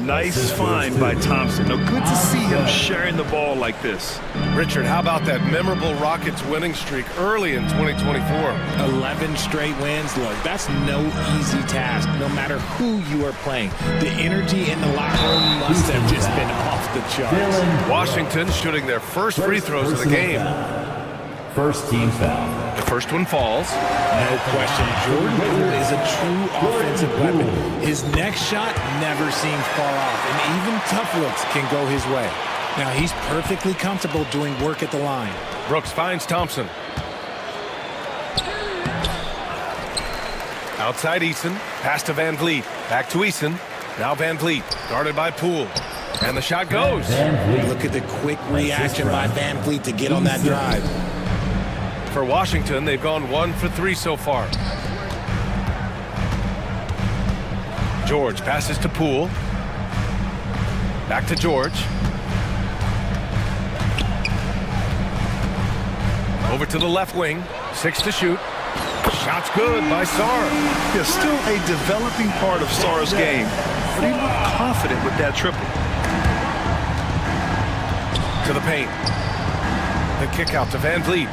Nice find by Thompson. Now, good to see him sharing the ball like this. Richard, how about that memorable Rockets winning streak early in 2024? 11 straight wins. Look, that's no easy task, no matter who you are playing. The energy in the locker room must have just been off the charts. Washington shooting their first free throws of the game. First team foul. The first one falls. No question, Jordan Poole is a true offensive weapon. His next shot never seems far off, and even tough looks can go his way. Now, he's perfectly comfortable doing work at the line. Brooks finds Thompson. Outside Eason. Pass to VanVleet. Back to Eason. Now VanVleet. Guarded by Poole. And the shot goes. Look at the quick reaction by VanVleet to get on that drive. For Washington, they've gone 1 for 3 so far. George passes to Poole. Back to George. Over to the left wing. 6 to shoot. Shot's good by Sarr. Yeah, still a developing part of Sarr's game, but he looked confident with that triple. To the paint. The kick out to VanVleet.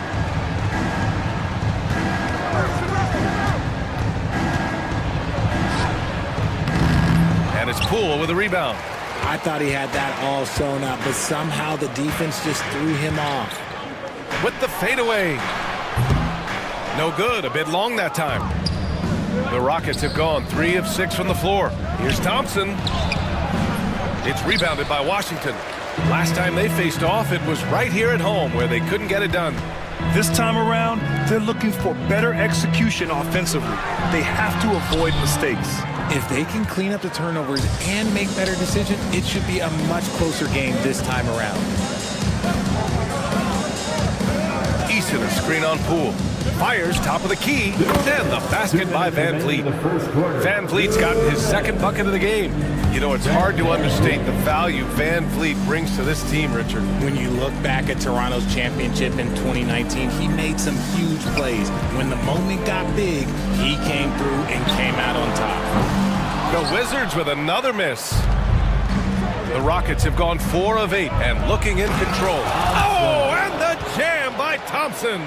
And it's Poole with a rebound. I thought he had that all sewn up, but somehow the defense just threw him off. With the fadeaway. No good. A bit long that time. The Rockets have gone 3 of 6 from the floor. Here's Thompson. It's rebounded by Washington. Last time they faced off, it was right here at home where they couldn't get it done. This time around, they're looking for better execution offensively. They have to avoid mistakes. If they can clean up the turnovers and make better decisions, it should be a much closer game this time around. Eason, a screen on Poole. Fires top of the key. And the basket by VanVleet. VanVleet's gotten his second bucket of the game. You know, it's hard to understate the value VanVleet brings to this team, Richard. When you look back at Toronto's championship in 2019, he made some huge plays. When the moment got big, he came through and came out on top. The Wizards with another miss. The Rockets have gone 4 of 8 and looking in control. Oh, and the jam by Thompson.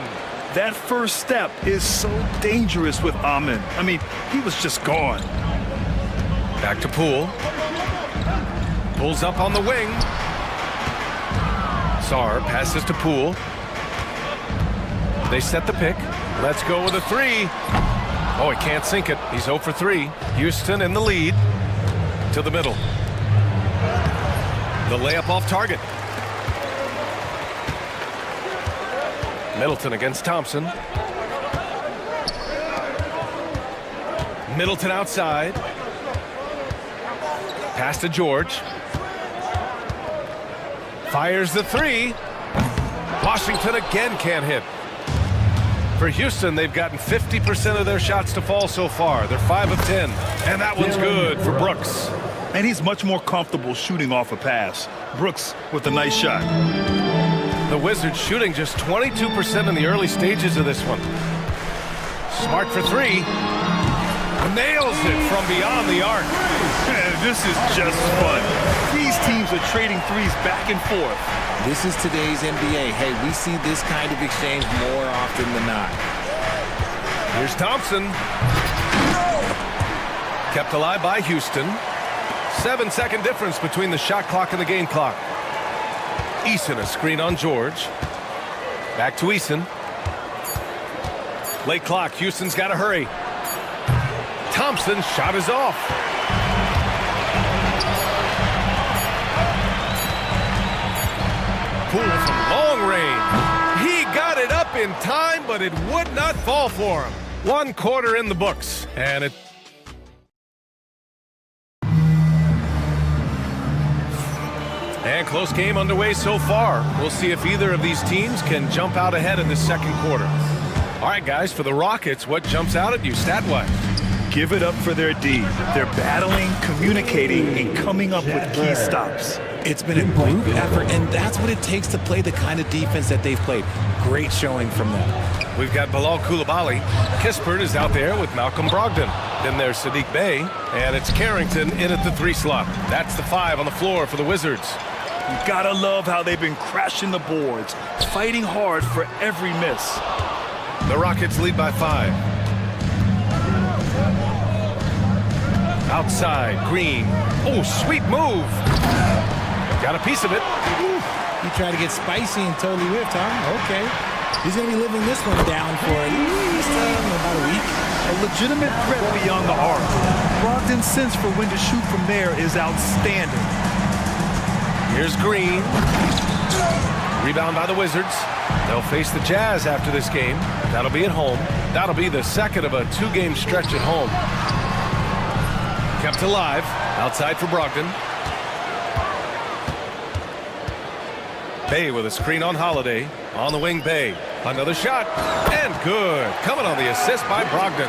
That first step is so dangerous with Amin. I mean, he was just gone. Back to Poole. Pulls up on the wing. Sarr passes to Poole. They set the pick. Let's go with a 3. Oh, he can't sink it. He's 0 for 3. Houston in the lead. To the middle. The layup off target. Middleton against Thompson. Middleton outside. Pass to George. Fires the 3. Washington again can't hit. For Houston, they've gotten 50% of their shots to fall so far. They're 5 of 10. And that one's good for Brooks. And he's much more comfortable shooting off a pass. Brooks with a nice shot. The Wizards shooting just 22% in the early stages of this one. Smart for 3. Nails it from beyond the arc. This is just fun. These teams are trading threes back and forth. This is today's NBA. Hey, we see this kind of exchange more often than not. Here's Thompson. Kept alive by Houston. 7-second difference between the shot clock and the game clock. Eason, a screen on George. Back to Eason. Late clock. Houston's got to hurry. Thompson's shot is off. Poole from long range. He got it up in time, but it would not fall for him. 1 quarter in the books, and it. And close game underway so far. We'll see if either of these teams can jump out ahead in the second quarter. All right, guys, for the Rockets, what jumps out at you stat-wise? Give it up for their D. They're battling, communicating, and coming up with key stops. It's been a group effort, and that's what it takes to play the kind of defense that they've played. Great showing from them. We've got Bilal Coulibaly. Kispert is out there with Malcolm Brogdon. Then there's Sadiq Bey, and it's Carrington in at the 3 slot. That's the 5 on the floor for the Wizards. You gotta love how they've been crashing the boards, fighting hard for every miss. The Rockets lead by 5. Outside, Green. Oh, sweet move. Got a piece of it. He tried to get spicy and totally whipped, huh? Okay. He's going to be living this one down for at least about a week. A legitimate threat beyond the arc. Brogdon's sense for when to shoot from there is outstanding. Here's Green. Rebound by the Wizards. They'll face the Jazz after this game. That'll be at home. That'll be the second of a 2-game stretch at home. Kept alive. Outside for Brogdon. Bey with a screen on Holiday. On the wing, Bey. Another shot. And good. Coming on the assist by Brogdon.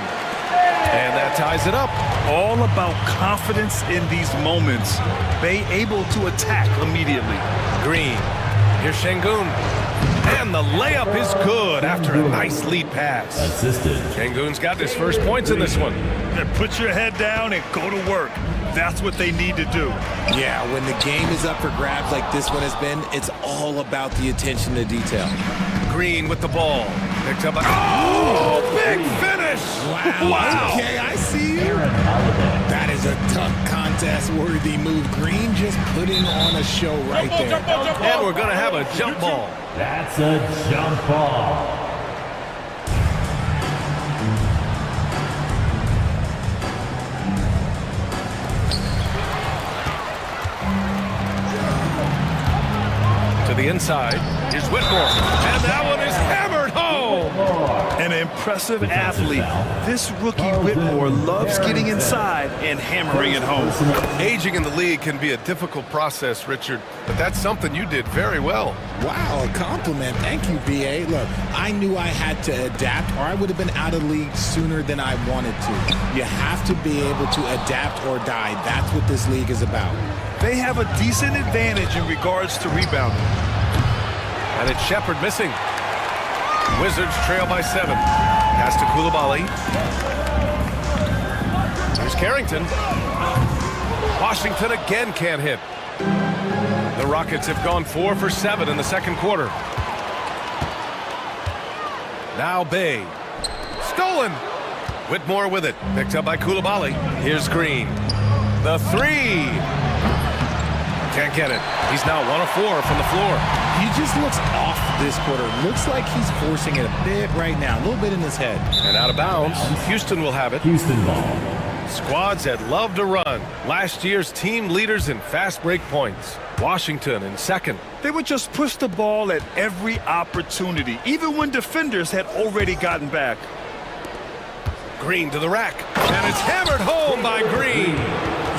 And that ties it up. All about confidence in these moments. Bey able to attack immediately. Green. Here's Şengün. And the layup is good after a nice lead pass. Assisted. Şengün's got his first points in this one. And put your head down and go to work. That's what they need to do. Yeah, when the game is up for grabs like this one has been, it's all about the attention to detail. Green with the ball. Picked up. Oh, big finish! Wow. Okay, I see you. That is a tough contest-worthy move. Green just putting on a show right there. And we're going to have a jump ball. That's a jump ball. To the inside. Here's Whitmore. And that one is hammered home. An impressive athlete. This rookie Whitmore loves getting inside and hammering it home. Aging in the league can be a difficult process, Richard, but that's something you did very well. Wow, a compliment. Thank you, B.A. Look, I knew I had to adapt or I would have been out of the league sooner than I wanted to. You have to be able to adapt or die. That's what this league is about. They have a decent advantage in regards to rebounding. And it's Shepard missing. Wizards trail by 7. Pass to Coulibaly. Here's Carrington. Washington again can't hit. The Rockets have gone 4 for 7 in the second quarter. Now Bey. Stolen. Whitmore with it. Picked up by Coulibaly. Here's Green. The 3. Can't get it. He's now 1 of 4 from the floor. He just looks off this quarter. Looks like he's forcing it a bit right now. A little bit in his head. And out of bounds. Houston will have it. Houston ball. Squads that love to run. Last year's team leaders in fast break points. Washington in second. They would just push the ball at every opportunity, even when defenders had already gotten back. Green to the rack. And it's hammered home by Green.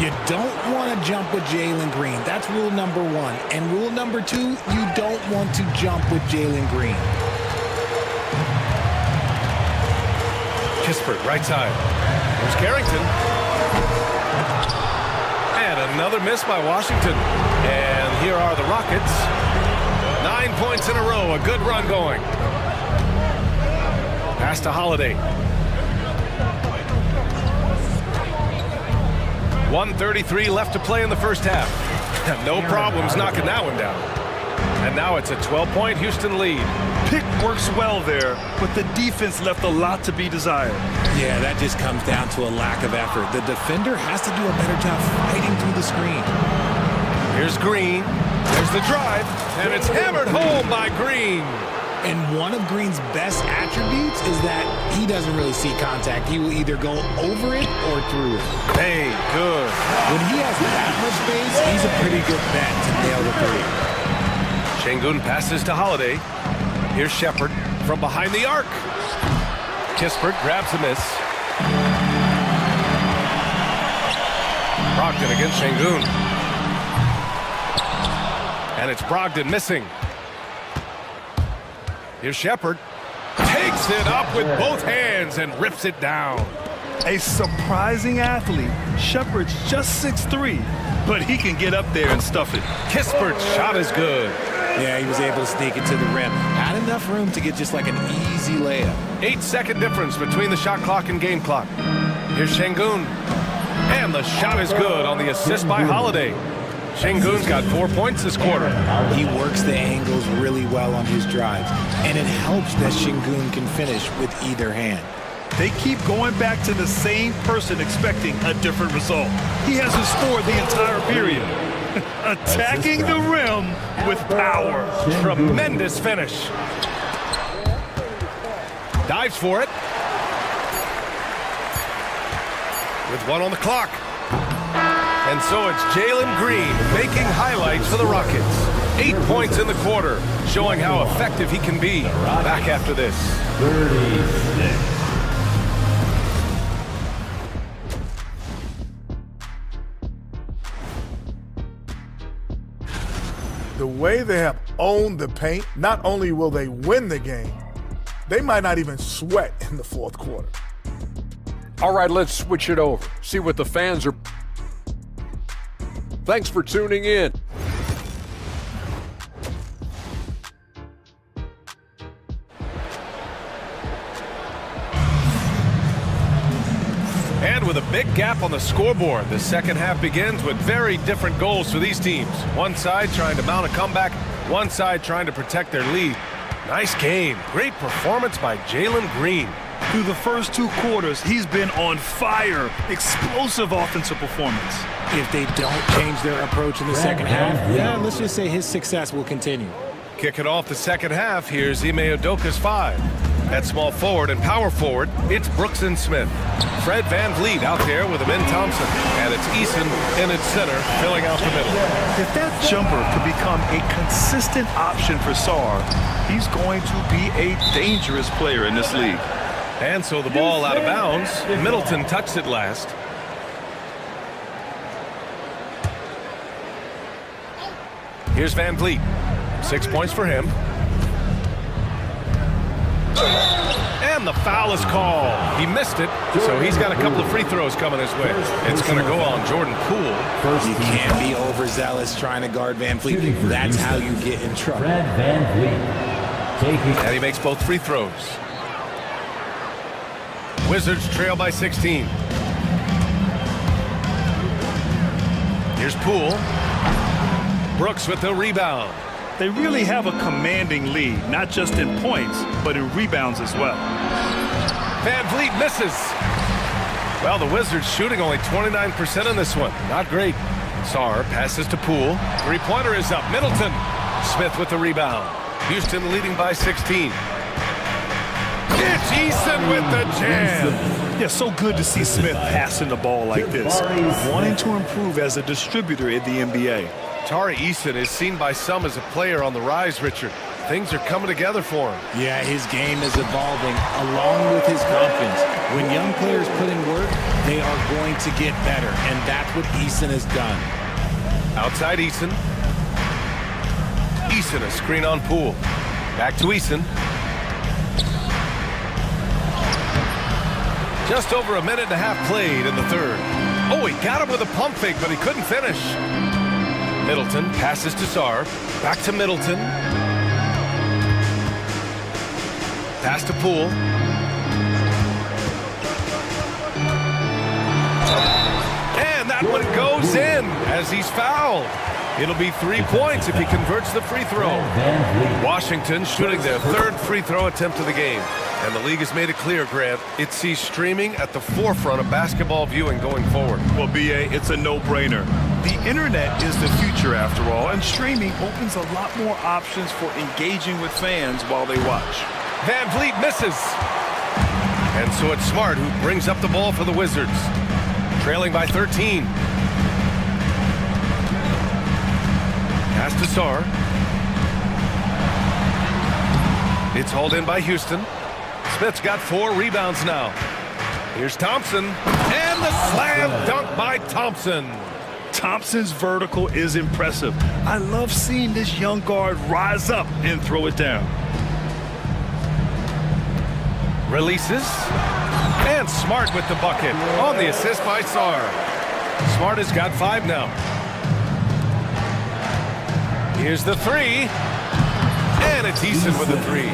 You don't want to jump with Jalen Green. That's rule number 1. And rule number 2, you don't want to jump with Jalen Green. Kispert, right side. Here's Carrington. And another miss by Washington. And here are the Rockets. 9 points in a row. A good run going. Pass to Holiday. 1:33 left to play in the first half. No problems knocking that one down. And now it's a 12-point Houston lead. Pick works well there, but the defense left a lot to be desired. Yeah, that just comes down to a lack of effort. The defender has to do a better job fighting through the screen. Here's Green. There's the drive, and it's hammered home by Green. And one of Green's best attributes is that he doesn't really see contact. He will either go over it or through it. Hey, good. When he has that much space, he's a pretty good bet to nail the three. Şengün passes to Holiday. Here's Shepard from behind the arc. Kispert grabs a miss. Brogdon against Şengün. And it's Brogdon missing. Here's Shepard. Takes it up with both hands and rips it down. A surprising athlete. Shepard's just 6'3", but he can get up there and stuff it. Kispert's shot is good. Yeah, he was able to sneak it to the rim. Had enough room to get just like an easy layup. 8-second difference between the shot clock and game clock. Here's Şengün. And the shot is good on the assist by Holiday. Şengün's got 4 points this quarter. He works the angles really well on his drives, and it helps that Şengün can finish with either hand. They keep going back to the same person expecting a different result. He hasn't scored the entire period. Attacking the rim with power. Tremendous finish. Dives for it. With 1 on the clock. And so it's Jalen Green making highlights for the Rockets. 8 points in the quarter, showing how effective he can be. Back after this. 36. The way they have owned the paint, not only will they win the game, they might not even sweat in the fourth quarter. All right, let's switch it over. See what the fans are. Thanks for tuning in. And with a big gap on the scoreboard, the second half begins with very different goals for these teams. One side trying to mount a comeback, one side trying to protect their lead. Nice game. Great performance by Jalen Green. Through the first 2 quarters, he's been on fire. Explosive offensive performance. If they don't change their approach in the second half, yeah, let's just say his success will continue. Kicking off the second half, here's Ime Udoka's 5. At small forward and power forward, it's Brooks and Smith. Fred Van Vliet out there with Amin Thompson. And it's Eason in its center, filling out the middle. If that jumper could become a consistent option for Sarr, he's going to be a dangerous player in this league. And so the ball out of bounds. Middleton touched it last. Here's Van Vliet. 6 points for him. And the foul is called. He missed it, so he's got a couple of free throws coming his way. It's going to go on Jordan Poole. You can't be overzealous trying to guard Van Vliet. That's how you get in trouble. Fred Van Vliet. And he makes both free throws. Wizards trail by 16. Here's Poole. Brooks with the rebound. They really have a commanding lead, not just in points, but in rebounds as well. Van Vliet misses. Well, the Wizards shooting only 29% in this one. Not great. Sarr passes to Poole. Three-pointer is up. Middleton. Smith with the rebound. Houston leading by 16. It's Eason with the jam. Yeah, so good to see Smith passing the ball like this. Wanting to improve as a distributor in the NBA. Tari Eason is seen by some as a player on the rise, Richard. Things are coming together for him. Yeah, his game is evolving along with his confidence. When young players put in work, they are going to get better, and that's what Eason has done. Outside Eason. Eason, a screen on Poole. Back to Eason. Just over a minute and a half played in the third. Oh, he got him with a pump fake, but he couldn't finish. Middleton passes to Sarr. Back to Middleton. Pass to Poole. And that one as he's fouled. It'll be 3 points if he converts the free throw. Washington shooting their third free throw attempt of the game. And the league has made it clear, Grant, it sees streaming at the forefront of basketball viewing going forward. Well, B.A., it's a no-brainer. The internet is the future, after all, and streaming opens a lot more options for engaging with fans while they watch. Van Vliet misses. And so it's Smart who brings up the ball for the Wizards. Trailing by 13. Pass to Sarr. It's hauled in by Houston. Smith's got 4 rebounds now. Here's Thompson. And the slam dunk by Thompson. Thompson's vertical is impressive. I love seeing this young guard rise up and throw it down. Releases. And Smart with the bucket. On the assist by Sarr. Smart has got 5 now. Here's the 3. And it's Eason with the 3.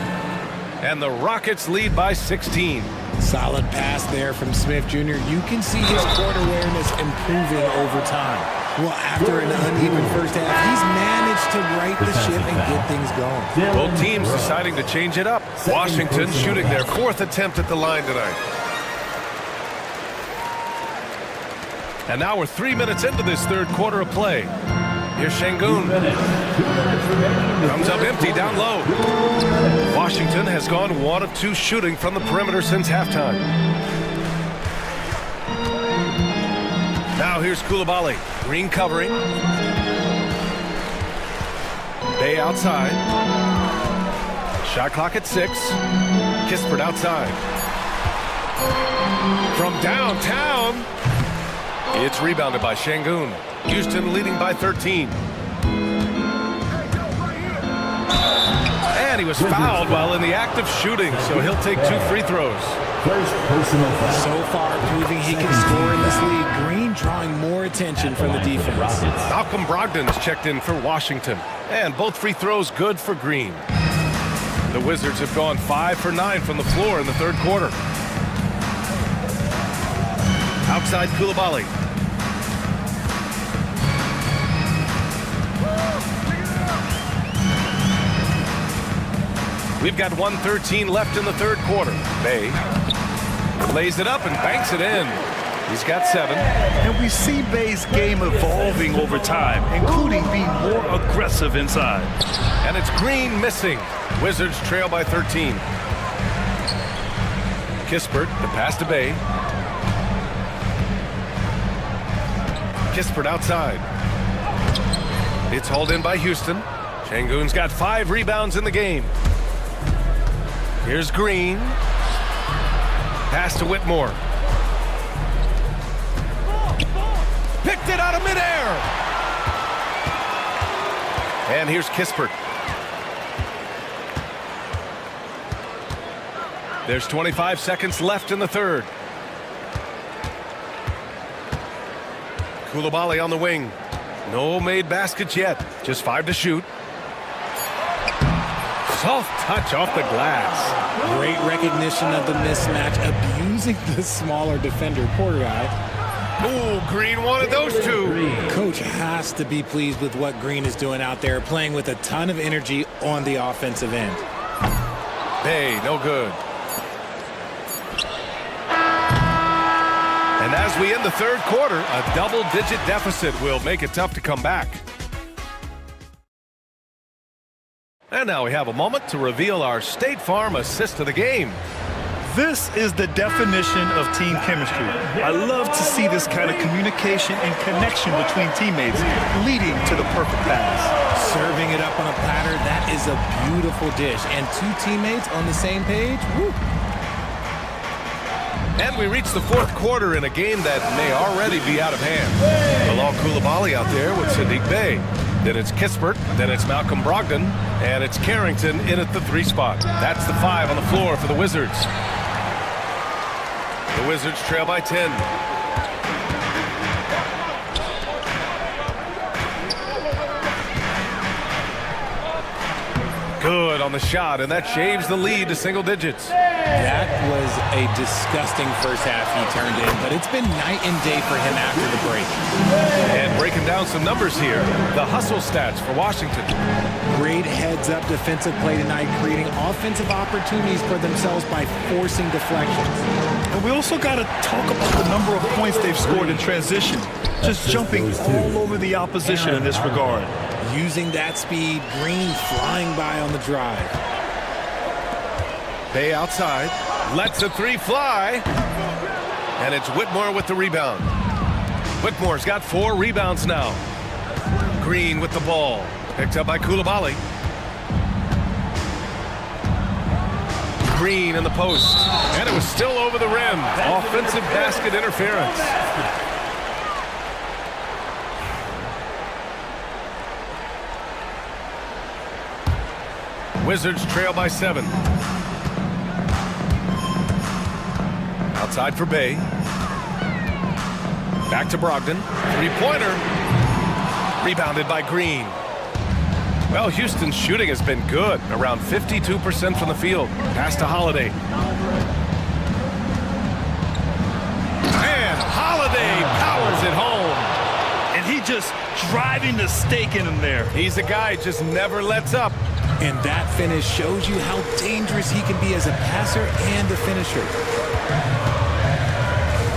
And the Rockets lead by 16. Solid pass there from Smith Jr. You can see his court awareness improving over time. Well, after an uneven first half, he's managed to right the ship and get things going. Both teams deciding to change it up. Washington shooting their 4th attempt at the line tonight. And now we're 3 minutes into this third quarter of play. Here's Şengün. Comes up empty down low. Washington has gone 1 of 2 shooting from the perimeter since halftime. Now here's Coulibaly. Green covering. Bay outside. Shot clock at 6. Kispert outside. From downtown. It's rebounded by Şengün. Houston leading by 13. And he was fouled while in the act of shooting, so he'll take 2 free throws. So far proving he can score in this league. Green drawing more attention from the defense. Malcolm Brogdon's checked in for Washington. And both free throws good for Green. The Wizards have gone 5 for 9 from the floor in the third quarter. Outside Coulibaly. We've got 1:13 left in the third quarter. Bay lays it up and banks it in. He's got 7. And we see Bay's game evolving over time, including being more aggressive inside. And it's Green missing. Wizards trail by 13. Kispert, the pass to Bay. Kispert outside. It's hauled in by Houston. Şengün's got 5 rebounds in the game. Here's Green. Pass to Whitmore. Picked it out of midair. And here's Kispert. There's 25 seconds left in the third. Coulibaly on the wing. No made baskets yet. Just 5 to shoot. Soft touch off the glass. Great recognition of the mismatch, abusing the smaller defender. Poor guy. Oh, Green wanted those 2. Coach has to be pleased with what Green is doing out there, playing with a ton of energy on the offensive end. Hey, no good. And as we end the third quarter, a double-digit deficit will make it tough to come back. And now we have a moment to reveal our State Farm assist of the game. This is the definition of team chemistry. I love to see this kind of communication and connection between teammates leading to the perfect pass. Serving it up on a platter, that is a beautiful dish. And 2 teammates on the same page, woo. And we reach the fourth quarter in a game that may already be out of hand. Bilal Coulibaly out there with Sadiq Bey. Then it's Kispert, then it's Malcolm Brogdon, and it's Carrington in at the 3 spot. That's the 5 on the floor for the Wizards. The Wizards trail by 10. Good on the shot, and that shaves the lead to single digits. That was a disgusting first half he turned in, but it's been night and day for him after the break. And breaking down some numbers here, the hustle stats for Washington. Great heads-up defensive play tonight, creating offensive opportunities for themselves by forcing deflections. And we also got to talk about the number of points they've scored in transition, just jumping all over the opposition in this regard. Using that speed, Green flying by on the drive. Bay outside, lets a three fly, and it's Whitmore with the rebound. Whitmore's got 4 rebounds now. Green with the ball, picked up by Koulibaly. Green in the post, and it was still over the rim. Offensive basket interference. Wizards trail by 7. Outside for Bay. Back to Brogdon. Three-pointer. Rebounded by Green. Well, Houston's shooting has been good. Around 52% from the field. Pass to Holiday. And Holiday powers it home. And he just driving the stake in him there. He's a guy who just never lets up. And that finish shows you how dangerous he can be as a passer and a finisher.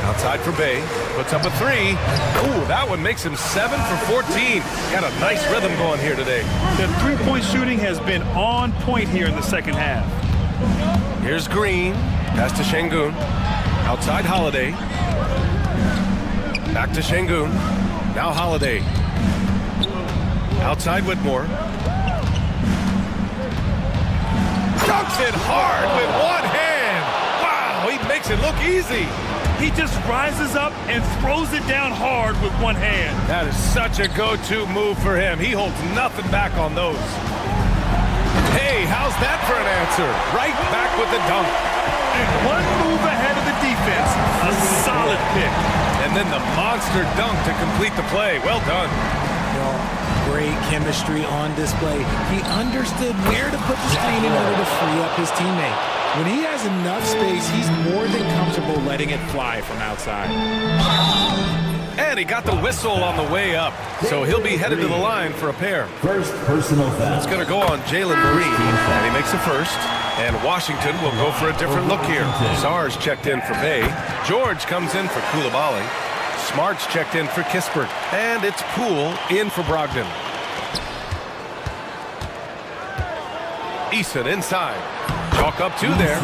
Outside for Bay, puts up a 3. Ooh, that one makes him 7 for 14. Got a nice rhythm going here today. The three-point shooting has been on point here in the second half. Here's Green, pass to Şengün. Outside Holiday. Back to Şengün. Now Holiday. Outside Whitmore. Dunks it hard with one hand. Wow, he makes it look easy. He just rises up and throws it down hard with one hand. That is such a go-to move for him. He holds nothing back on those. Hey, how's that for an answer? Right back with the dunk. And one move ahead of the defense. A solid pick. And then the monster dunk to complete the play. Well done. Great chemistry on display. He understood where to put the screen in order to free up his teammate. When he has enough space, he's more than comfortable letting it fly from outside. And he got the whistle on the way up, so he'll be headed to the line for a pair. First personal foul. It's going to go on Jalen Green, and he makes a first. And Washington will go for a different look here. Sar's checked in for Bay. George comes in for Koulibaly. Smart's checked in for Kispert. And it's Poole in for Brogdon. Eason inside. Chalk up 2 there.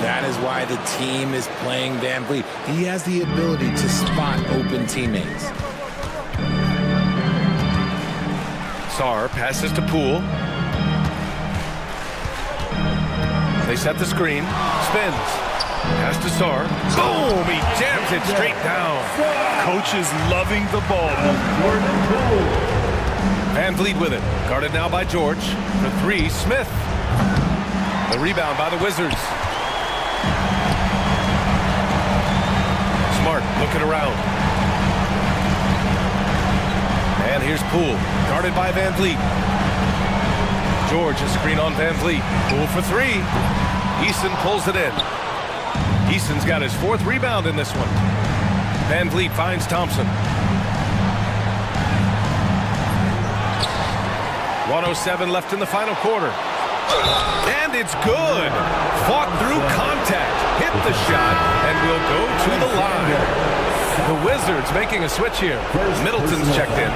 That is why the team is playing Van Vliet. He has the ability to spot open teammates. Sar passes to Poole. They set the screen. Spins. Pass to Sar. Boom! He jams it straight down. Coach is loving the ball. Van Vliet with it. Guarded now by George. For 3, Smith. The rebound by the Wizards. Smart looking around. And here's Poole. Guarded by Van Vliet. George a screen on Van Vliet. Poole for 3. Eason pulls it in. Eason's got his 4th rebound in this one. Van Vliet finds Thompson. 1:07 left in the final quarter. And it's good. Fought through contact, hit the shot, and will go to the line. The Wizards making a switch here. Middleton's checked in.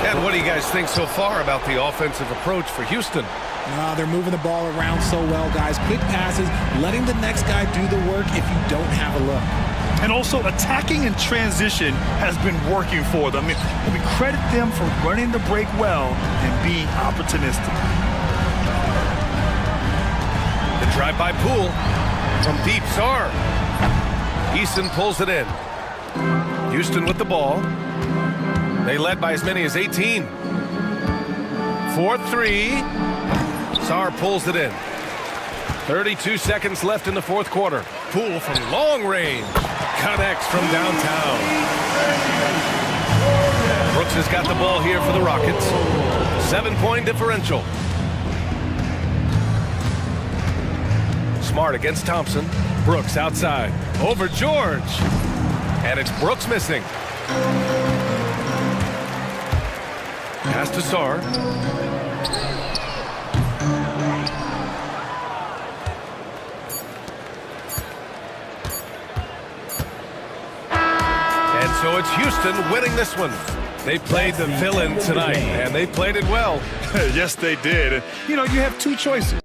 And what do you guys think so far about the offensive approach for Houston? They're moving the ball around so well, guys. Quick passes, letting the next guy do the work if you don't have a look. And also attacking in transition has been working for them. I mean, credit them for running the break well and being opportunistic. The drive by Poole from deep. Sar. Eason pulls it in. Houston with the ball. They led by as many as 18. 4-3. Sar pulls it in. 32 seconds left in the 4th quarter. Poole from long range. Connects from downtown. Brooks has got the ball here for the Rockets. 7-point differential. Smart against Thompson. Brooks outside. Over George. And it's Brooks missing. Pass to Sarr. And so it's Houston winning this one. They played the villain tonight, and they played it well. Yes, they did. And, you know, you have two choices.